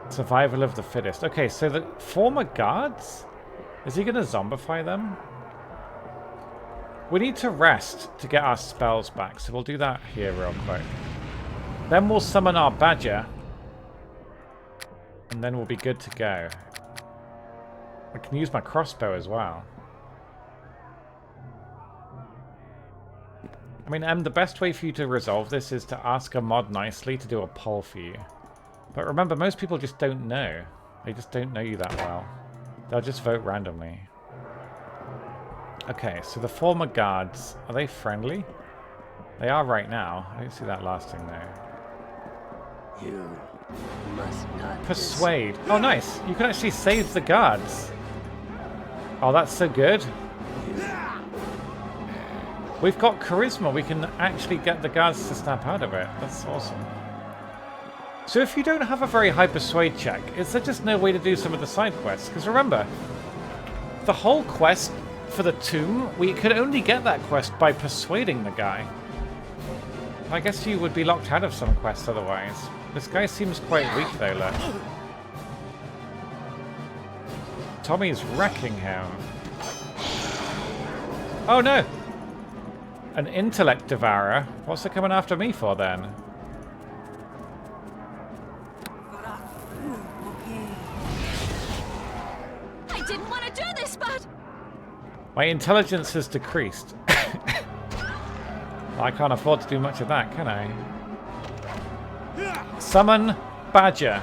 Survival of the fittest. Okay, so the former guards? Is he going to zombify them? We need to rest to get our spells back, so we'll do that here real quick. Then we'll summon our badger. And then we'll be good to go. I can use my crossbow as well. I mean, the best way for you to resolve this is to ask a mod nicely to do a poll for you. But remember, most people just don't know. They just don't know you that well. They'll just vote randomly. Okay, so the former guards, are they friendly? They are right now. I don't see that lasting though. You must not Persuade. Oh, nice. You can actually save the guards. Oh, that's so good. We've got charisma. We can actually get the guards to snap out of it. That's awesome. So if you don't have a very high persuade check, is there just no way to do some of the side quests? Because remember, the whole quest for the tomb, we could only get that quest by persuading the guy. I guess you would be locked out of some quests otherwise. This guy seems quite weak though, look. Tommy's wrecking him. Oh no! An intellect devourer? What's it coming after me for then? I didn't want to do this, but... My intelligence has decreased. I can't afford to do much of that, can I? Summon Badger.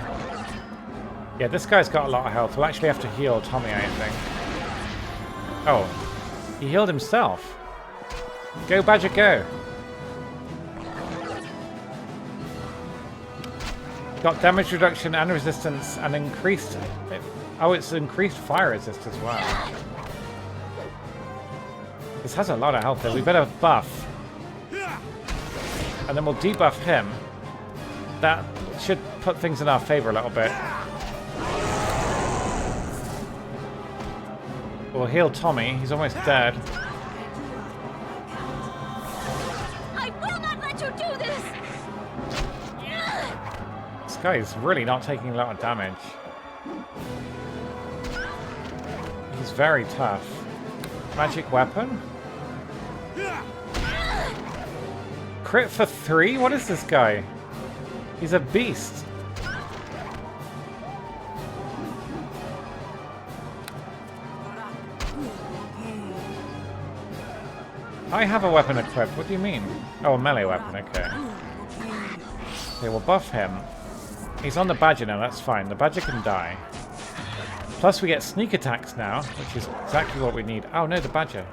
Yeah, this guy's got a lot of health. We'll actually have to heal Tommy, I think. Oh, he healed himself. Go, Badger, go. Got damage reduction and resistance and increased... Oh, it's increased fire resist as well. This has a lot of health though. We better buff. And then we'll debuff him. That should put things in our favor a little bit. We'll heal Tommy. He's almost dead. I will not let you do this! This guy is really not taking a lot of damage. He's very tough. Magic weapon? Crit for 3? What is this guy? He's a beast. I have a weapon equipped. What do you mean? Oh, a melee weapon. Okay. Okay, we'll buff him. He's on the badger now. That's fine. The badger can die. Plus, we get sneak attacks now, which is exactly what we need. Oh, no, the badger.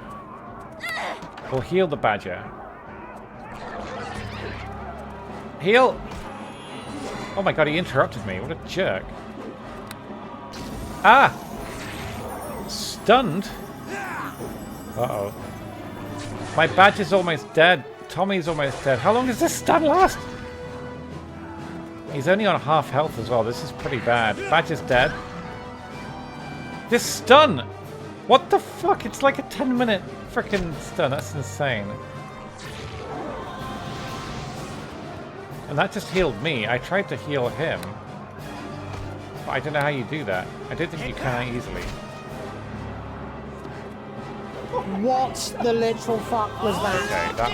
We'll heal the badger. Heal! Oh my god, he interrupted me. What a jerk. Ah! Stunned? Uh-oh. My badger's almost dead. Tommy's almost dead. How long does this stun last? He's only on half health as well. This is pretty bad. Badger's dead. This stun! What the fuck? It's like a 10-minute freaking stun. That's insane. And that just healed me. I tried to heal him. But I don't know how you do that. I don't think you can easily. What the literal fuck was that? Okay, that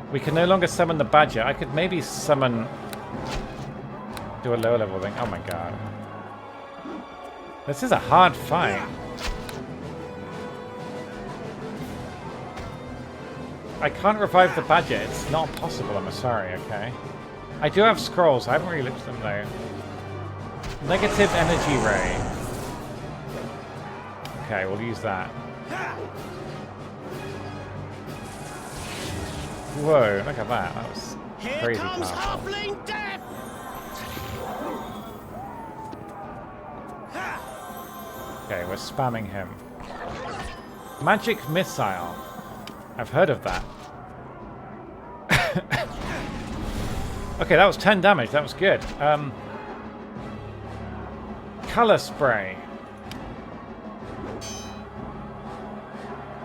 worked. We can no longer summon the badger. I could maybe summon... do a lower level thing. Oh my god. This is a hard fight. I can't revive the badger. It's not possible, I'm sorry, okay? I do have scrolls. I haven't really looked at them, though. Negative energy ray. Okay, we'll use that. Whoa, look at that. That was Here crazy comes powerful. Halfling Death! Okay, we're spamming him. Magic Missile. I've heard of that. Okay, that was 10 damage. That was good. Color Spray.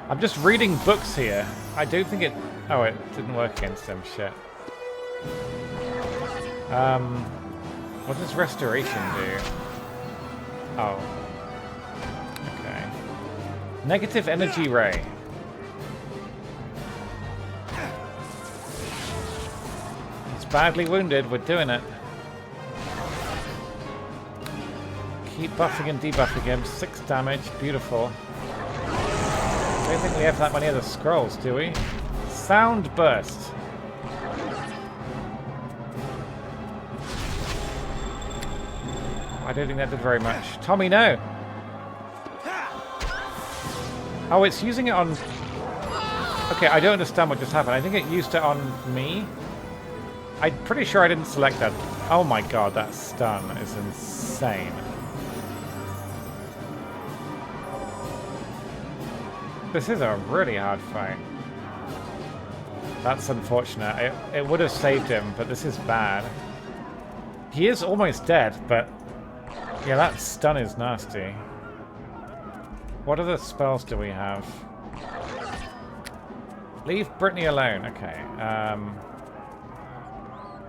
I'm just reading books here. I don't think it... Oh, it didn't work against him. Shit. What does Restoration do? Oh. Okay. Negative Energy Ray. He's badly wounded. We're doing it. Keep buffing and debuffing him. 6 damage. Beautiful. I don't think we have that many other scrolls, do we? Sound Burst. I don't think that did very much. Tommy, no! Oh, it's using it on... Okay, I don't understand what just happened. I think it used it on me. I'm pretty sure I didn't select that. Oh my god, that stun is insane. This is a really hard fight. That's unfortunate. It would have saved him, but this is bad. He is almost dead, but... Yeah, that stun is nasty. What other spells do we have? Leave Brittany alone. Okay.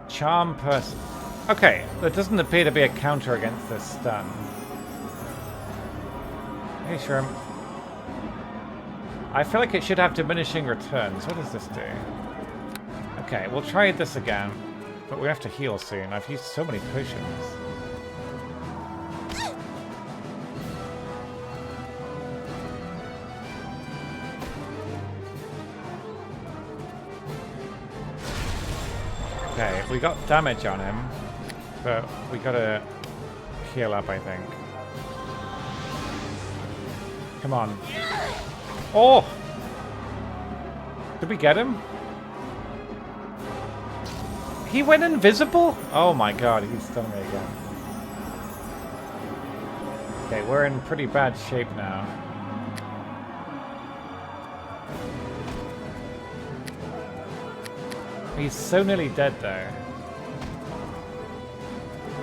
Charm Person. Okay, there doesn't appear to be a counter against this stun. Hey, Shrimp. I feel like it should have diminishing returns. What does this do? Okay, we'll try this again. But we have to heal soon. I've used so many potions. Okay, we got damage on him. But we gotta heal up, I think. Come on. Oh! Did we get him? He went invisible? Oh my god, he's stunning me again. Okay, we're in pretty bad shape now. He's so nearly dead though.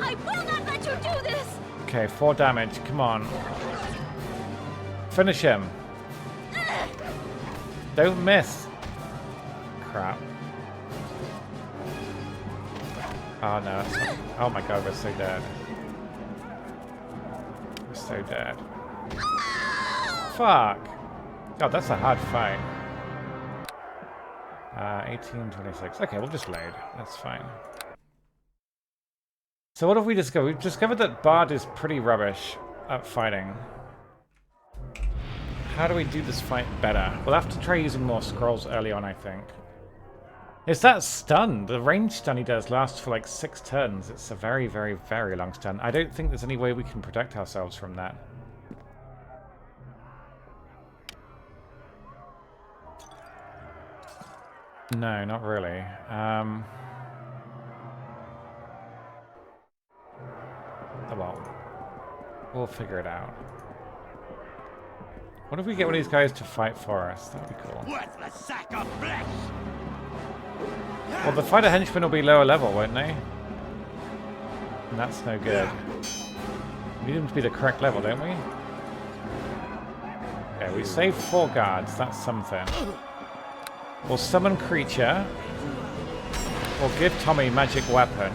I will not let you do this! Okay, 4 damage, come on. Finish him. Don't miss. Crap. Oh no. Oh my god, we're so dead. We're so dead. Fuck. God, that's a hard fight. 1826. Okay, we'll just load. That's fine. So what have we discovered? We've discovered that Bard is pretty rubbish at fighting. How do we do this fight better? We'll have to try using more scrolls early on, I think. Is that stun? The range stun he does lasts for like 6 turns. It's a very, very, very long stun. I don't think there's any way we can protect ourselves from that. No, not really. Oh well. We'll figure it out. What if we get one of these guys to fight for us? That'd be cool. Worthless sack of flesh! Well, the fighter henchmen will be lower level, won't they? And that's no good. We need them to be the correct level, don't we? Okay, we saved 4 guards. That's something. We'll summon creature. We'll give Tommy magic weapon.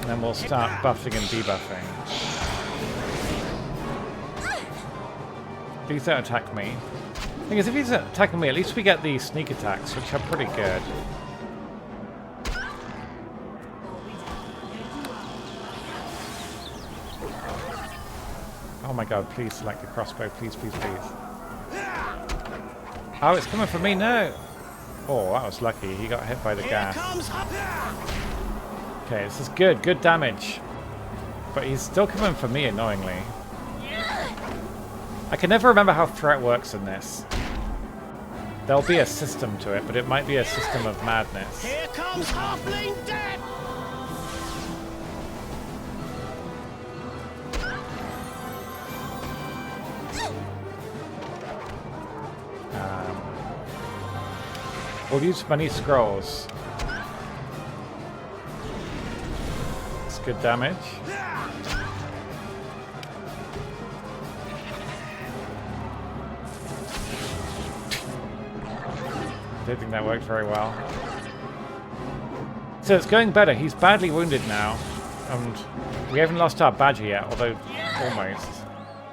And then we'll start buffing and debuffing. Please don't attack me. The thing is, if he's attacking me, at least we get the sneak attacks, which are pretty good. Oh my god, please select the crossbow. Please, please, please. Oh, it's coming for me, no! Oh, that was lucky. He got hit by the gas. Okay, this is good. Good damage. But he's still coming for me, annoyingly. I can never remember how threat works in this. There'll be a system to it, but it might be a system of madness. Here comes Halfling Death! We'll use many scrolls. It's good damage. Don't think that worked very well. So it's going better. He's badly wounded now. And we haven't lost our badger yet, although almost.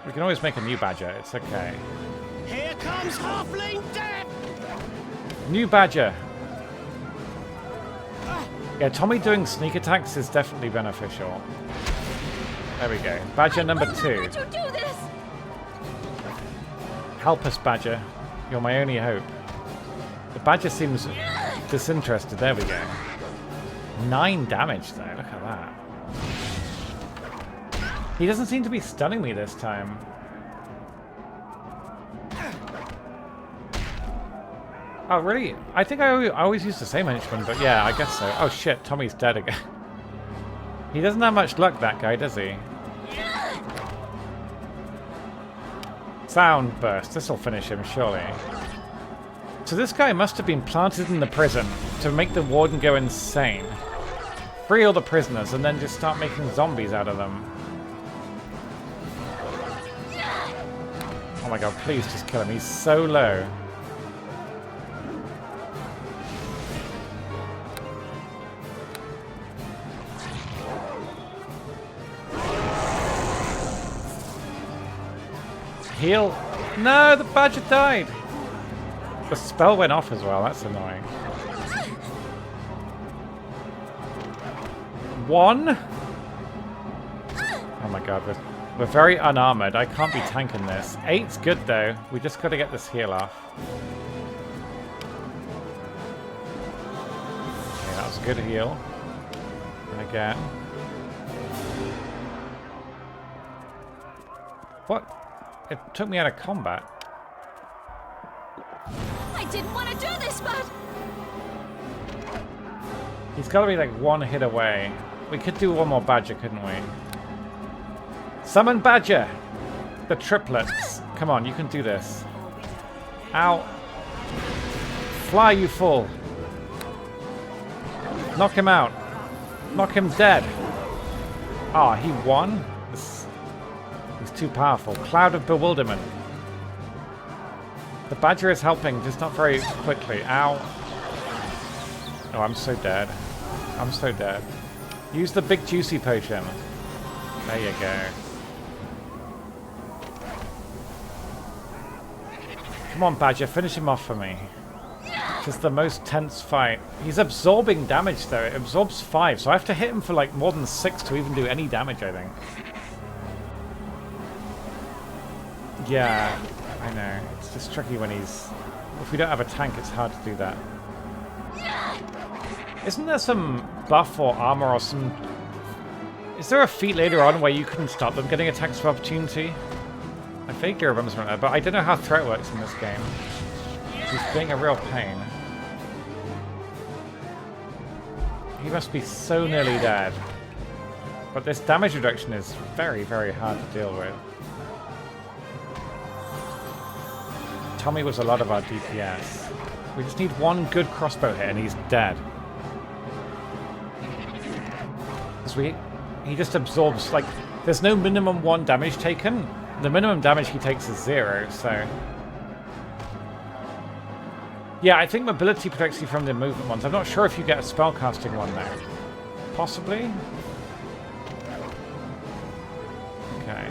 We can always make a new badger. It's okay. Here comes Halfling Death! New badger. Yeah, Tommy doing sneak attacks is definitely beneficial. There we go. Badger number 2. Help us, badger. You're my only hope. The badger seems disinterested. There we go. 9 damage, though. Look at that. He doesn't seem to be stunning me this time. Oh, really? I think I always use the same henchman, but yeah, I guess so. Oh, shit. Tommy's dead again. He doesn't have much luck, that guy, does he? Sound burst. This will finish him, surely. So this guy must have been planted in the prison to make the warden go insane. Free all the prisoners and then just start making zombies out of them. Oh my god, please just kill him. He's so low. Heal. No, the badger died. The spell went off as well. That's annoying. 1. Oh my god, we're very unarmored. I can't be tanking this. 8's good though. We just got to get this heal off. Okay, that was a good heal. And again. What? It took me out of combat. I didn't want to do this, but... He's got to be like 1 hit away. We could do one more badger, couldn't we? Summon badger! The triplets. Come on, you can do this. Ow. Fly, you fool. Knock him out. Knock him dead. Ah, he won? He's too powerful. Cloud of bewilderment. The badger is helping, just not very quickly. Ow. Oh, I'm so dead. I'm so dead. Use the big juicy potion. There you go. Come on, badger, finish him off for me. This is the most tense fight. He's absorbing damage though. It absorbs 5, so I have to hit him for like more than 6 to even do any damage, I think. Yeah, I know. It's just tricky when he's... If we don't have a tank, it's hard to do that. Isn't there some buff or armor or some... Is there a feat later on where you can stop them getting attacks of opportunity? I vaguely remember something like that, but I don't know how threat works in this game. He's being a real pain. He must be so nearly dead. But this damage reduction is very, very hard to deal with. Tommy was a lot of our DPS. We just need 1 good crossbow hit and he's dead. Because he just absorbs, like, there's no minimum 1 damage taken. The minimum damage he takes is 0, so... Yeah, I think mobility protects you from the movement ones. I'm not sure if you get a spellcasting one now. Possibly? Okay.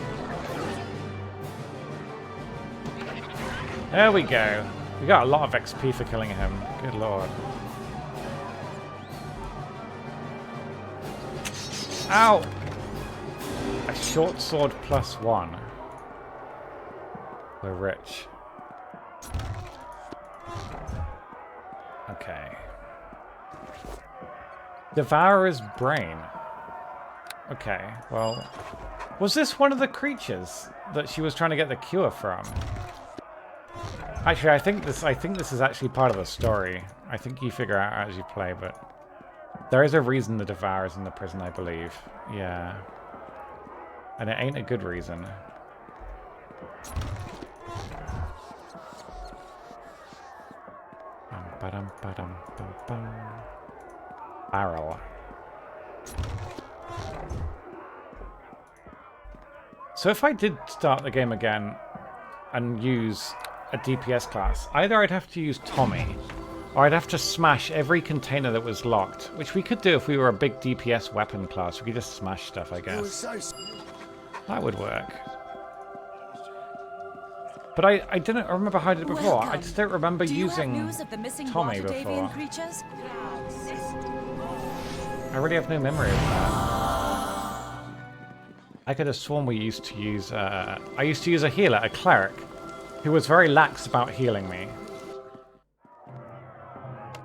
There we go. We got a lot of XP for killing him. Good lord. Ow! A short sword +1. We're rich. Okay. Devourer's Brain. Okay, well... Was this one of the creatures? that she was trying to get the cure from. Actually, I think this is actually part of the story. I think you figure out as you play, but there is a reason the Devourer's in the prison, I believe. Yeah. And it ain't a good reason. Barrel. So if I did start the game again and use a DPS class, either I'd have to use Tommy, or I'd have to smash every container that was locked, which we could do if we were a big DPS weapon class. We could just smash stuff, I guess. That would work. But I didn't remember how I did it before. I just don't remember using Tommy before. I really have no memory of that. I could have sworn we used to use... I used to use a healer, a cleric, who was very lax about healing me.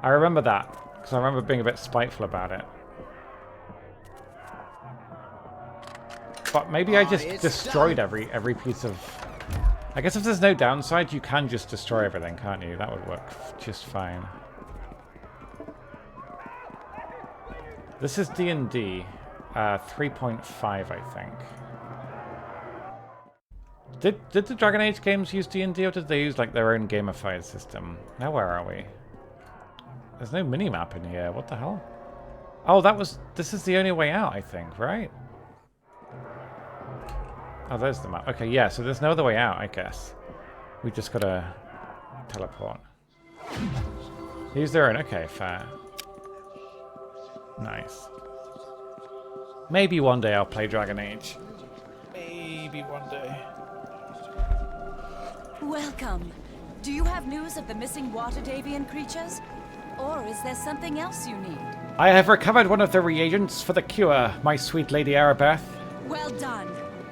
I remember that, because I remember being a bit spiteful about it. But maybe I just destroyed every piece of... I guess if there's no downside, you can just destroy everything, can't you? That would work just fine. This is D&D 3.5, I think. Did the Dragon Age games use D&D, or did they use like their own gamified system? Now where are we? There's no minimap in here. What the hell? Oh, this is the only way out, I think, right? Oh, there's the map. Okay, yeah, so there's no other way out, I guess. We just gotta teleport. Use their own. Okay, fair. Nice. Maybe one day I'll play Dragon Age. Maybe one day. Welcome. Do you have news of the missing water Davian creatures? Or is there something else you need? I have recovered one of the reagents for the cure, my sweet Lady Arabeth. Well done.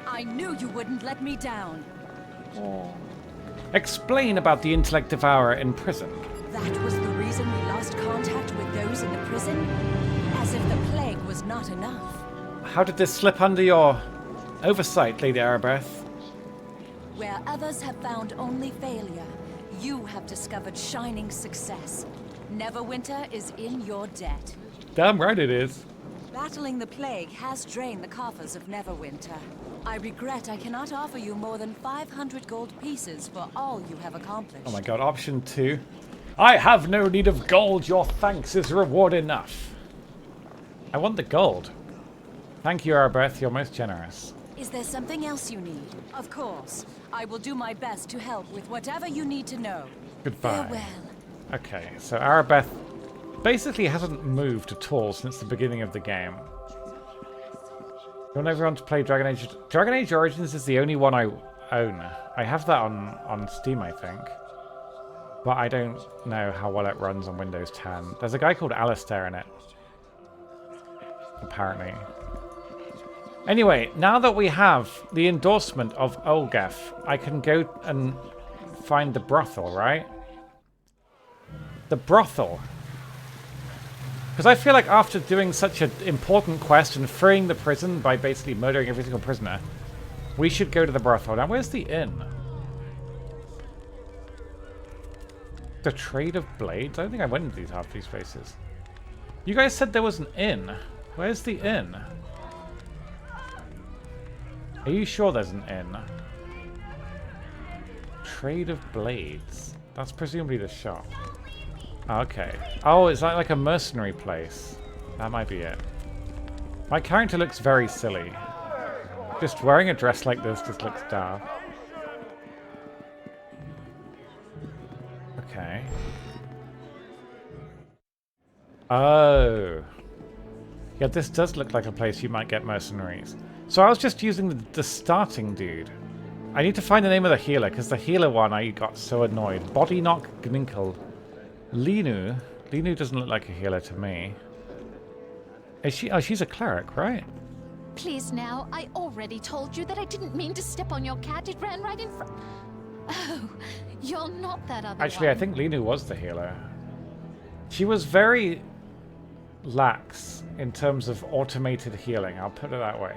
I knew you wouldn't let me down. Explain about the Intellect Devourer in prison. That was the reason we lost contact with those in the prison? As if the plague was not enough. How did this slip under your oversight, Lady Arabeth? Where others have found only failure, you have discovered shining success. Neverwinter is in your debt. Damn right it is. Battling the plague has drained the coffers of Neverwinter. I regret I cannot offer you more than 500 gold pieces for all you have accomplished. Oh my god, option 2. I have no need of gold, your thanks is reward enough. I want the gold. Thank you, Arabeth, you're most generous. Is there something else you need? Of course. I will do my best to help with whatever you need to know. Goodbye. Farewell. Okay, so Arabeth basically hasn't moved at all since the beginning of the game. You want everyone to play Dragon Age? Dragon Age Origins is the only one I own. I have that on Steam, I think. But I don't know how well it runs on Windows 10. There's a guy called Alistair in it. Apparently. Anyway, now that we have the endorsement of Olgef, I can go and find the brothel, right? The brothel. Because I feel like after doing such an important quest and freeing the prison by basically murdering every single prisoner, we should go to the brothel. Now, where's the inn? The Trade of Blades? I don't think I went into half these places. You guys said there was an inn. Where's the inn? Are you sure there's an inn? Trade of Blades. That's presumably the shop. Okay. Oh, is that like a mercenary place? That might be it. My character looks very silly. Just wearing a dress like this just looks daft. Okay. Oh. Yeah, this does look like a place you might get mercenaries. So I was just using the starting dude. I need to find the name of the healer, because the healer one I got so annoyed. Body Knock Gninkle. Linu. Linu doesn't look like a healer to me. Is she? Oh, she's a cleric, right? Please now, I already told you that I didn't mean to step on your cat. It ran right in front. Oh, you're not that other Actually, one. I think Linu was the healer. She was very lax in terms of automated healing, I'll put it that way.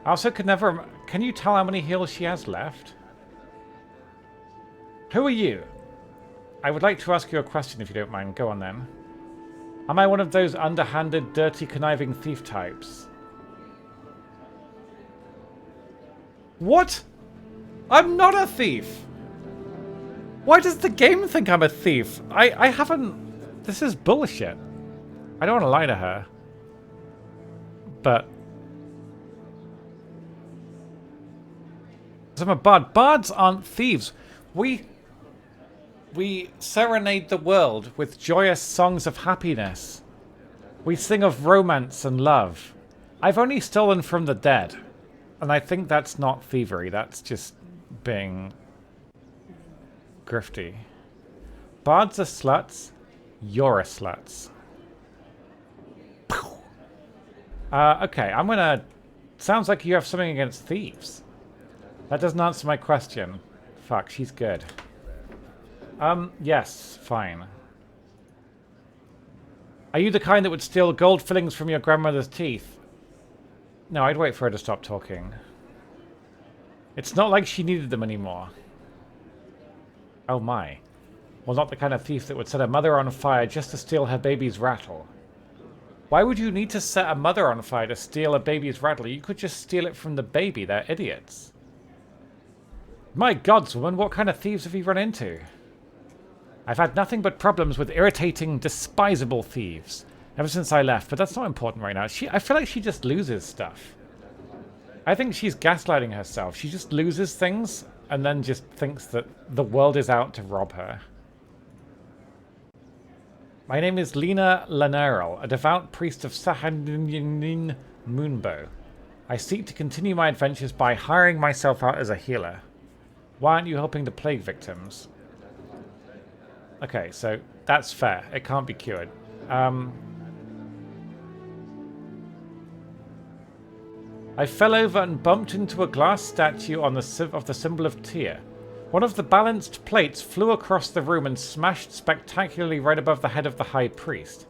I also could never... Can you tell how many heals she has left? Who are you? I would like to ask you a question if you don't mind. Go on then. Am I one of those underhanded, dirty, conniving thief types? What? I'm not a thief! Why does the game think I'm a thief? I haven't... This is bullshit. I don't want to lie to her. But... I'm a bard. Bards aren't thieves. We serenade the world with joyous songs of happiness. We sing of romance and love. I've only stolen from the dead. And I think that's not thievery. That's just being grifty. Bards are sluts. You're a sluts. Okay, I'm gonna... Sounds like you have something against thieves. That doesn't answer my question. Fuck, she's good. Yes, fine. Are you the kind that would steal gold fillings from your grandmother's teeth? No, I'd wait for her to stop talking. It's not like she needed them anymore. Oh my. Well, not the kind of thief that would set a mother on fire just to steal her baby's rattle. Why would you need to set a mother on fire to steal a baby's rattle? You could just steal it from the baby. They're idiots. My gods, woman, what kind of thieves have you run into? I've had nothing but problems with irritating, despisable thieves ever since I left, but that's not important right now. I feel like she just loses stuff. I think she's gaslighting herself. She just loses things and then just thinks that the world is out to rob her. My name is Lena Lanerl, a devout priest of Sahanin Moonbow. I seek to continue my adventures by hiring myself out as a healer. Why aren't you helping the plague victims? Okay, so that's fair. It can't be cured. I fell over and bumped into a glass statue on of the symbol of Tyr. One of the balanced plates flew across the room and smashed spectacularly right above the head of the high priest.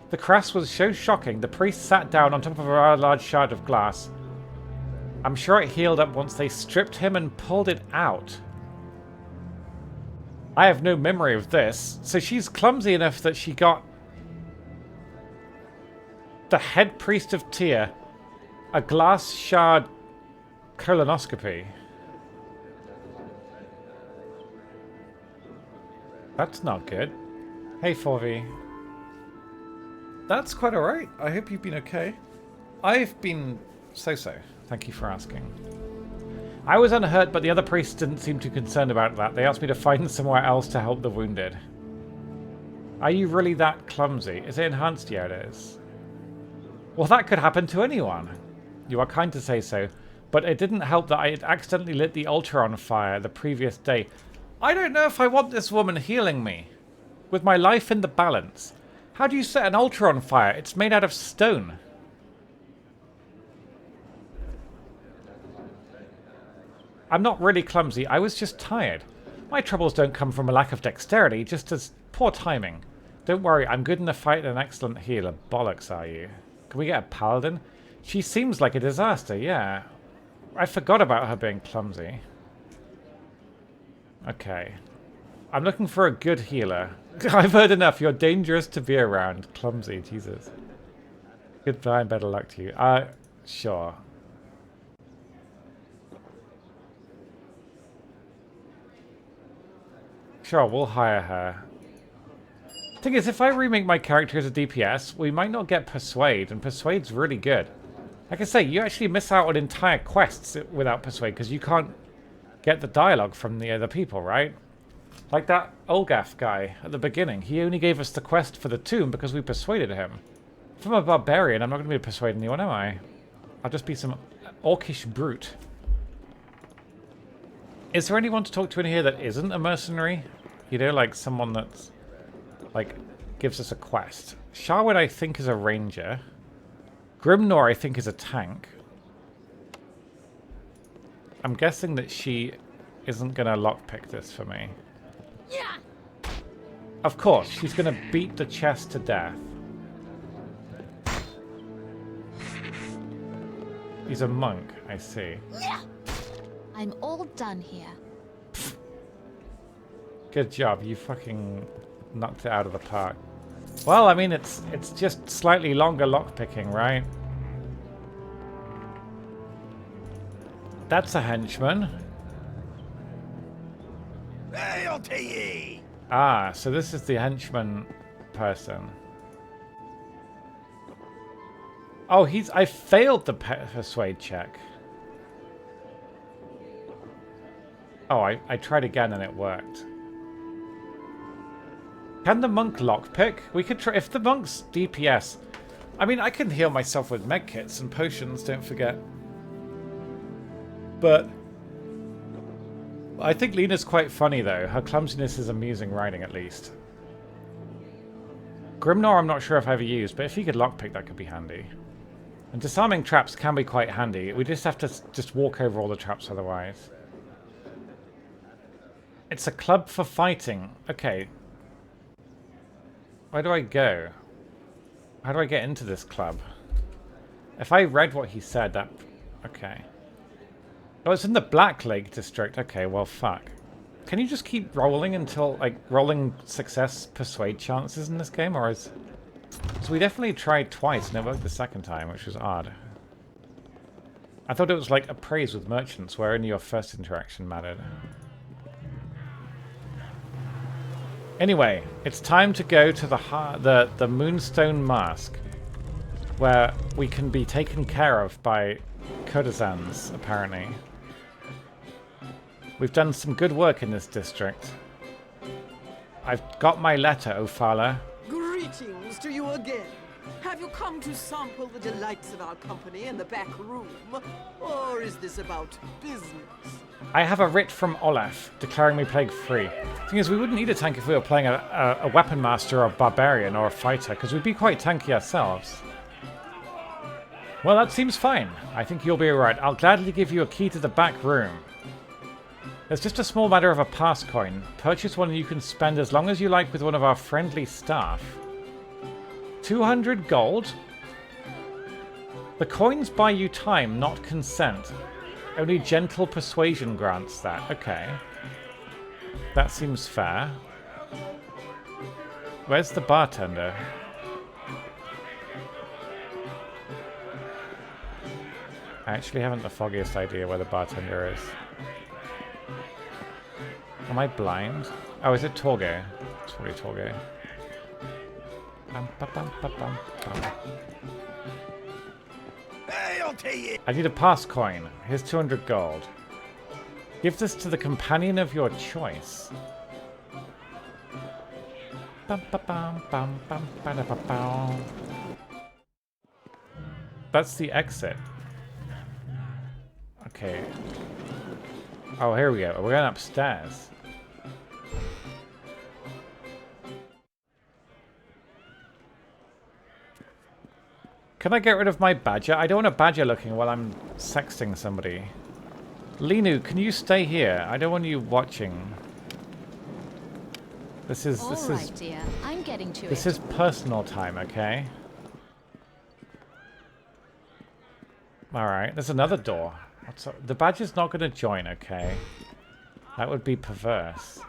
The crash was so shocking, the priest sat down on top of a large shard of glass. I'm sure it healed up once they stripped him and pulled it out. I have no memory of this. So she's clumsy enough that she got the head priest of Tyr a glass shard colonoscopy. That's not good. Hey, 4V. That's quite alright. I hope you've been okay. I've been so-so. Thank you for asking. I was unhurt, but the other priests didn't seem too concerned about that. They asked me to find somewhere else to help the wounded. Are you really that clumsy? Is it enhanced? Yeah, it is. Well, that could happen to anyone. You are kind to say so, but it didn't help that I had accidentally lit the altar on fire the previous day. I don't know if I want this woman healing me. With my life in the balance. How do you set an altar on fire? It's made out of stone. I'm not really clumsy, I was just tired. My troubles don't come from a lack of dexterity, just as poor timing. Don't worry, I'm good in a fight and an excellent healer. Bollocks, are you? Can we get a paladin? She seems like a disaster, yeah. I forgot about her being clumsy. Okay. I'm looking for a good healer. I've heard enough, you're dangerous to be around. Clumsy, Jesus. Goodbye and better luck to you. Sure. Sure, we'll hire her. Thing is, if I remake my character as a DPS, we might not get Persuade, and Persuade's really good. Like I say, you actually miss out on entire quests without Persuade, because you can't get the dialogue from the other people, right? Like that Olgath guy at the beginning. He only gave us the quest for the tomb because we persuaded him. If I'm a barbarian, I'm not going to be persuading anyone, am I? I'll just be some orcish brute. Is there anyone to talk to in here that isn't a mercenary? You know, like someone that's, like, gives us a quest. Sharwood, I think, is a ranger. Grimnor, I think, is a tank. I'm guessing that she isn't going to lockpick this for me. Yeah. Of course, she's going to beat the chest to death. He's a monk, I see. I'm all done here. Good job, you fucking knocked it out of the park. Well, I mean, it's just slightly longer lockpicking, right? That's a henchman. Hail to ye! Ah, so this is the henchman person. Oh, I failed the persuade check. Oh, I tried again and it worked. Can the monk lockpick? We could try, if the monk's DPS. I mean, I can heal myself with medkits and potions, don't forget. But I think Lena's quite funny, though. Her clumsiness is amusing writing, at least. Grimnor I'm not sure if I ever used, but if he could lockpick, that could be handy. And disarming traps can be quite handy. We just have to just walk over all the traps otherwise. It's a club for fighting. Okay. Where do I go? How do I get into this club? If I read what he said, that... Okay. Oh, it's in the Black Lake district. Okay, well, fuck. Can you just keep rolling until, like, rolling success persuade chances in this game, or is... So we definitely tried twice, and it worked the second time, which was odd. I thought it was like appraise with merchants, where only your first interaction mattered. Anyway, it's time to go to the Moonstone Mask, where we can be taken care of by courtesans, apparently. We've done some good work in this district. I've got my letter, Ophala. Greetings to you again. Have you come to sample the delights of our company in the back room? Or is this about business? I have a writ from Olaf declaring me plague-free. Thing is, we wouldn't need a tank if we were playing a weapon master or a barbarian or a fighter, because we'd be quite tanky ourselves. Well, that seems fine. I think you'll be alright. I'll gladly give you a key to the back room. There's just a small matter of a pass coin. Purchase one you can spend as long as you like with one of our friendly staff. 200 gold? The coins buy you time, not consent. Only gentle persuasion grants that. Okay. That seems fair. Where's the bartender? I actually haven't the foggiest idea where the bartender is. Am I blind? Oh, is it Torgo? It's probably Torgo. I need a pass coin. Here's 200 gold. Give this to the companion of your choice. That's the exit. Okay. Oh, here we go. We're going upstairs. Can I get rid of my badger? I don't want a badger looking while I'm sexting somebody. Linu, can you stay here? I don't want you watching. This is dear. I'm getting to this is personal time, okay? Alright, there's another door. What's up? The badger's not gonna join, okay? That would be perverse.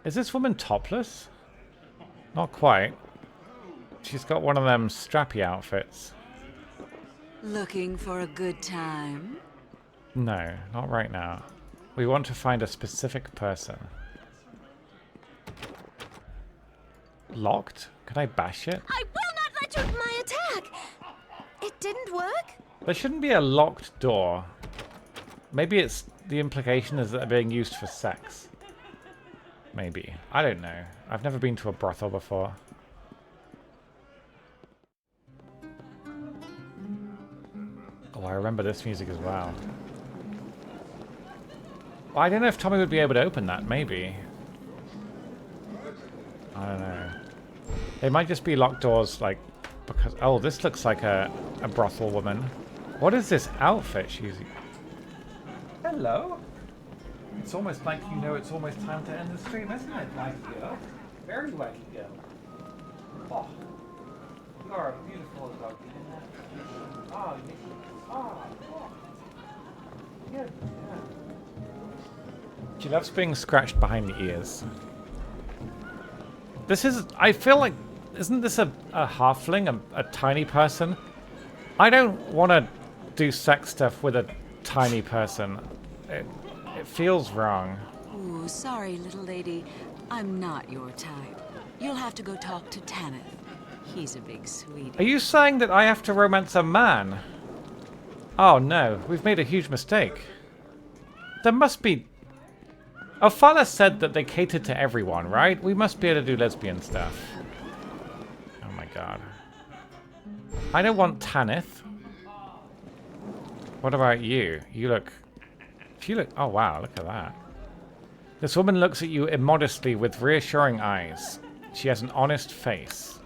Is this woman topless? Not quite. She's got one of them strappy outfits. Looking for a good time? No, not right now. We want to find a specific person. Locked? Can I bash it? I will not let you my attack! It didn't work? There shouldn't be a locked door. Maybe it's the implication is that they're being used for sex. Maybe. I don't know. I've never been to a brothel before. Oh, I remember this music as well. Well, I don't know if Tommy would be able to open that, maybe. I don't know. They might just be locked doors, like, because... Oh, this looks like a brothel woman. What is this outfit she's... Hello? It's almost like you know it's almost time to end the stream, isn't it, wacky girl? Very wacky girl. Oh. You are a beautiful dog. She loves being scratched behind the ears. This is... I feel like... Isn't this a halfling? A tiny person? I don't want to do sex stuff with a tiny person. It feels wrong. Ooh, sorry, little lady. I'm not your type. You'll have to go talk to Tanith. He's a big sweetie. Are you saying that I have to romance a man? Oh no, we've made a huge mistake. There must be... Ophala said that they catered to everyone, right? We must be able to do lesbian stuff. Oh my god. I don't want Tanith. What about you? You look... Oh wow, look at that. This woman looks at you immodestly with reassuring eyes. She has an honest face.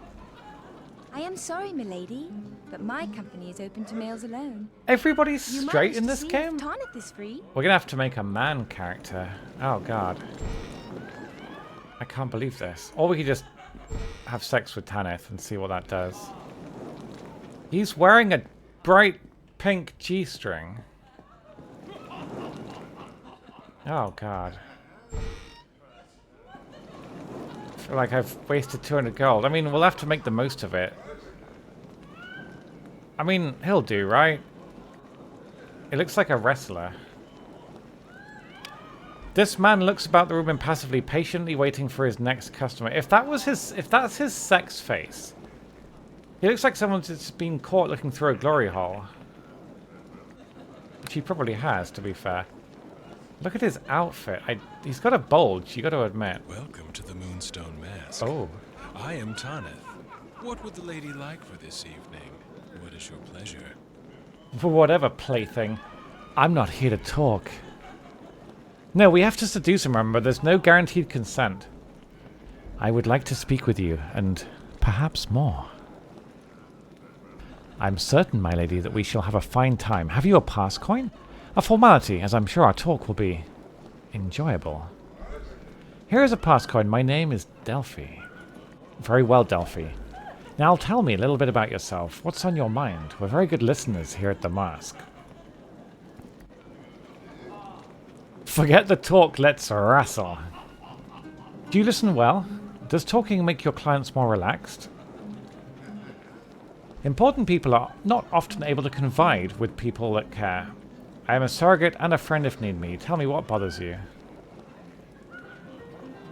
I am sorry, milady, but my company is open to males alone. Everybody's straight in this game? Tanith is free. We're gonna have to make a man character. Oh god. I can't believe this. Or we could just have sex with Tanith and see what that does. He's wearing a bright pink G-string. Oh god. I feel like I've wasted 200 gold. I mean, we'll have to make the most of it. I mean, he'll do, right? It looks like a wrestler. This man looks about the room impassively, patiently waiting for his next customer. If that's his sex face, he looks like someone's just been caught looking through a glory hole. Which he probably has, to be fair. Look at his outfit. He's got a bulge, you got to admit. Welcome to the Moonstone Mask. Oh. I am Tanith. What would the lady like for this evening? What is your pleasure? For whatever, plaything. I'm not here to talk. No, we have to seduce him, remember. There's no guaranteed consent. I would like to speak with you, and perhaps more. I'm certain, my lady, that we shall have a fine time. Have you a pass coin? A formality, as I'm sure our talk will be enjoyable. Here is a pass coin. My name is Delphi. Very well, Delphi. Now tell me a little bit about yourself. What's on your mind? We're very good listeners here at the Mask. Forget the talk, let's wrestle. Do you listen well? Does talking make your clients more relaxed? Important people are not often able to confide with people that care. I am a surrogate and a friend if need be. Tell me what bothers you.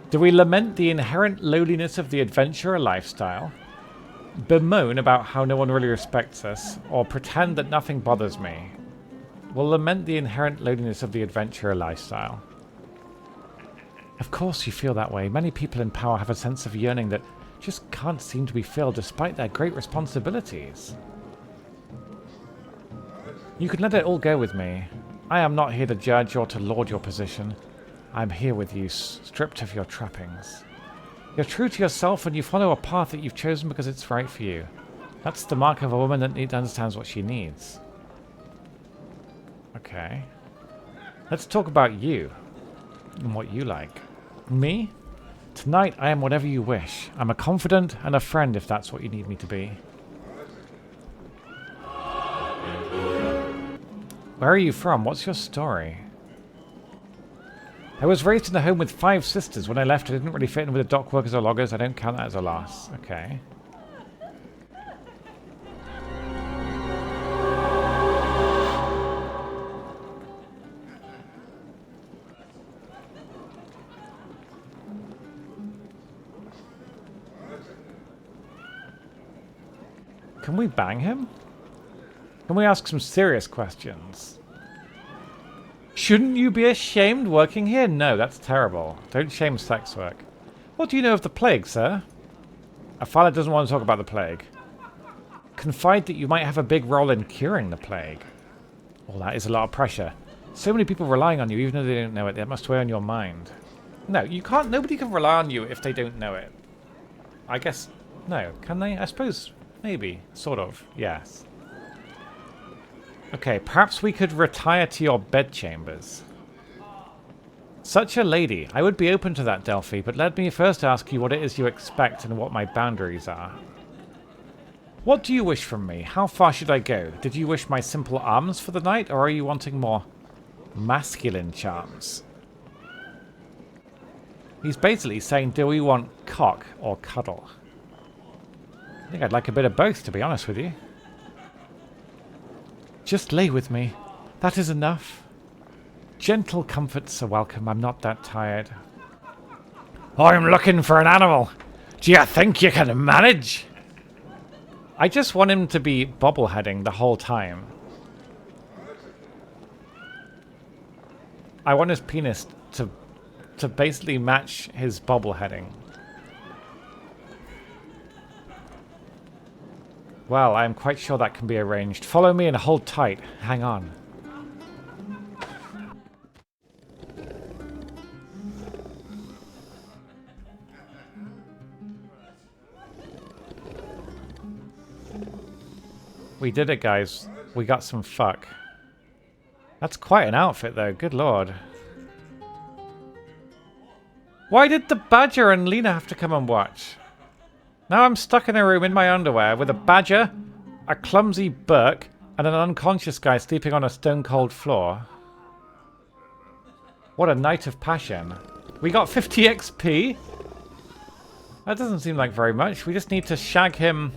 Do we lament the inherent lowliness of the adventurer lifestyle? Bemoan about how no one really respects us? Or pretend that nothing bothers me? We'll lament the inherent lowliness of the adventurer lifestyle. Of course you feel that way. Many people in power have a sense of yearning that just can't seem to be filled despite their great responsibilities. You can let it all go with me. I am not here to judge or to laud your position. I am here with you, stripped of your trappings. You're true to yourself and you follow a path that you've chosen because it's right for you. That's the mark of a woman that understands what she needs. Okay. Let's talk about you and what you like. Me? Tonight I am whatever you wish. I'm a confidant and a friend if that's what you need me to be. Where are you from? What's your story? I was raised in a home with 5 sisters. When I left, I didn't really fit in with the dock workers or loggers. I don't count that as a loss. Okay. Can we bang him? Can we ask some serious questions? Shouldn't you be ashamed working here? No, that's terrible. Don't shame sex work. What do you know of the plague, sir? Ophala doesn't want to talk about the plague. Confide that you might have a big role in curing the plague. Well, that is a lot of pressure. So many people relying on you, even though they don't know it. That must weigh on your mind. No, you can't. Nobody can rely on you if they don't know it. I guess, no. Can they? I suppose, maybe. Sort of. Yes. Okay, perhaps we could retire to your bedchambers. Such a lady. I would be open to that, Delphi, but let me first ask you what it is you expect and what my boundaries are. What do you wish from me? How far should I go? Did you wish my simple arms for the night, or are you wanting more masculine charms? He's basically saying, do we want cock or cuddle? I think I'd like a bit of both, to be honest with you. Just lay with me. That is enough. Gentle comforts are welcome. I'm not that tired. I'm looking for an animal. Do you think you can manage? I just want him to be bobbleheading the whole time. I want his penis to basically match his bobbleheading. Well, I'm quite sure that can be arranged. Follow me and hold tight. Hang on. We did it, guys. We got some fuck. That's quite an outfit, though. Good lord. Why did the Badger and Lena have to come and watch? Now I'm stuck in a room in my underwear with a Badger, a clumsy Burke, and an unconscious guy sleeping on a stone-cold floor. What a night of passion. We got 50 XP? That doesn't seem like very much. We just need to shag him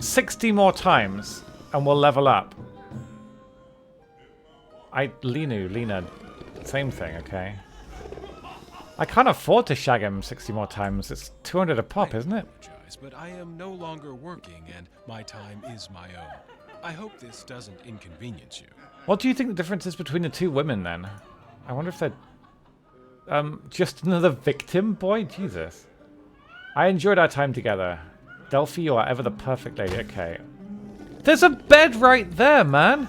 60 more times, and we'll level up. Lena, same thing, okay. I can't afford to shag him 60 more times. It's 200 a pop, isn't it? But I am no longer working, and my time is my own. I hope this doesn't inconvenience you. What do you think the difference is between the two women, then? I wonder if they're... just another victim? Boy, Jesus. I enjoyed our time together. Delphi, you are ever the perfect lady. Okay. There's a bed right there, man!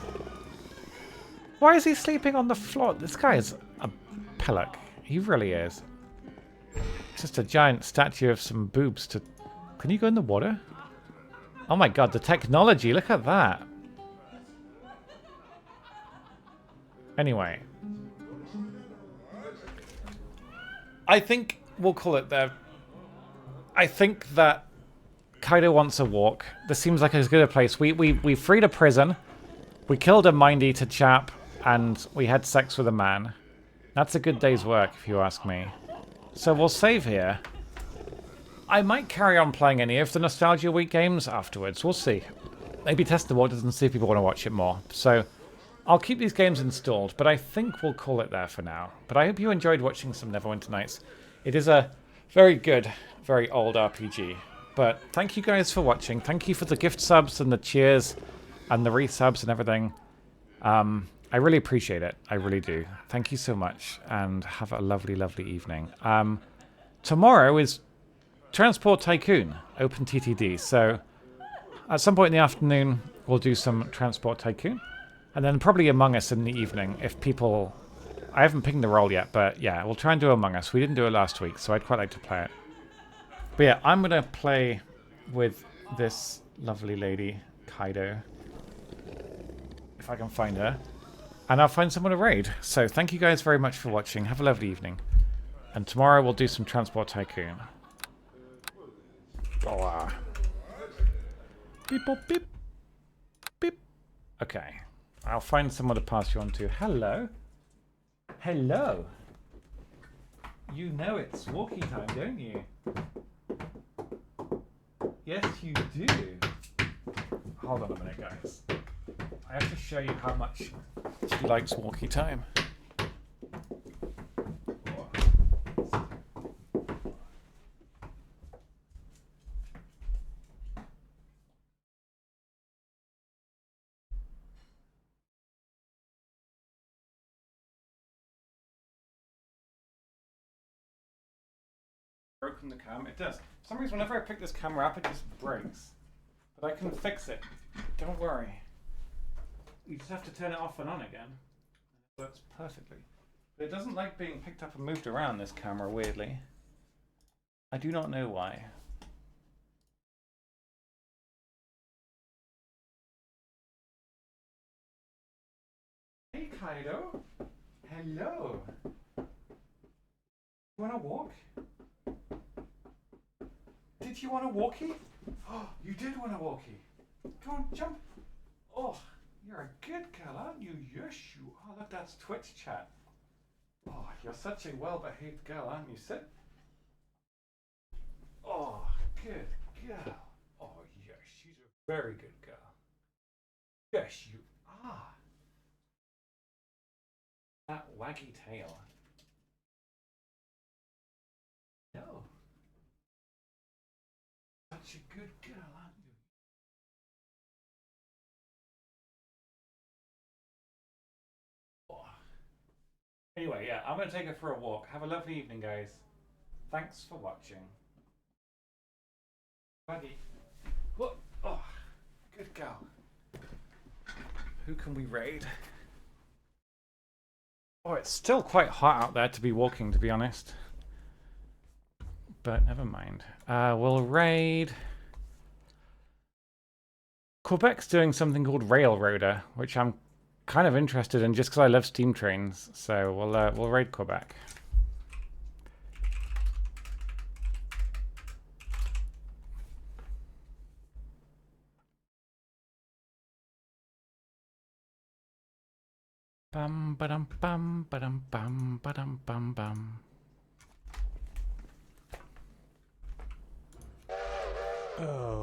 Why is he sleeping on the floor? This guy is a pillock. He really is. Just a giant statue of some boobs to... Can you go in the water? Oh my god, the technology. Look at that. Anyway. I think we'll call it there. I think that Kaido wants a walk. This seems like as good a place. We freed a prison. We killed a mind-eater chap. And we had sex with a man. That's a good day's work, if you ask me. So we'll save here. I might carry on playing any of the Nostalgia Week games afterwards. We'll see. Maybe test the waters and see if people want to watch it more. So I'll keep these games installed, but I think we'll call it there for now. But I hope you enjoyed watching some Neverwinter Nights. It is a very good, very old RPG. But thank you guys for watching. Thank you for the gift subs and the cheers and the resubs and everything. I really appreciate it. I really do. Thank you so much, and have a lovely, lovely evening. Tomorrow is Transport Tycoon, Open TTD. So at some point in the afternoon, we'll do some Transport Tycoon, and then probably Among Us in the evening if people... I haven't pinged the role yet, but yeah, we'll try and do Among Us. We didn't do it last week, so I'd quite like to play it. But yeah, I'm going to play with this lovely lady, Kaido, if I can find her. And I'll find someone to raid. So thank you guys very much for watching. Have a lovely evening. And tomorrow we'll do some Transport Tycoon. Oh, beep, boop, beep. Beep. Okay. I'll find someone to pass you on to. Hello. Hello. You know it's walkie time, don't you? Yes, you do. Hold on a minute, guys. I have to show you how much she likes walkie time. Broken the cam. It does. For some reason, whenever I pick this camera up, it just breaks. But I can fix it. Don't worry. You just have to turn it off and on again. It works perfectly. But it doesn't like being picked up and moved around, this camera, weirdly. I do not know why. Hey, Kaido. Hello. You want to walk? Did you want a walkie? Oh, you did win a walkie. Come on, jump. Oh, you're a good girl, aren't you? Yes, you are. Look, that's Twitch chat. Oh, you're such a well-behaved girl, aren't you? Sit. Oh, good girl. Oh, yes, she's a very good girl. Yes, you are. That waggy tail. No. Such a good girl, aren't you? Oh. Anyway, yeah, I'm going to take her for a walk. Have a lovely evening, guys. Thanks for watching. Buddy. What? Oh, good girl. Who can we raid? Oh, it's still quite hot out there to be walking, to be honest. But never mind. We'll raid... Quebec's doing something called Railroader, which I'm kind of interested in just because I love steam trains. So we'll raid Quebec. Bum ba-dum bum ba-dum bum ba-dum bum bum. Oh.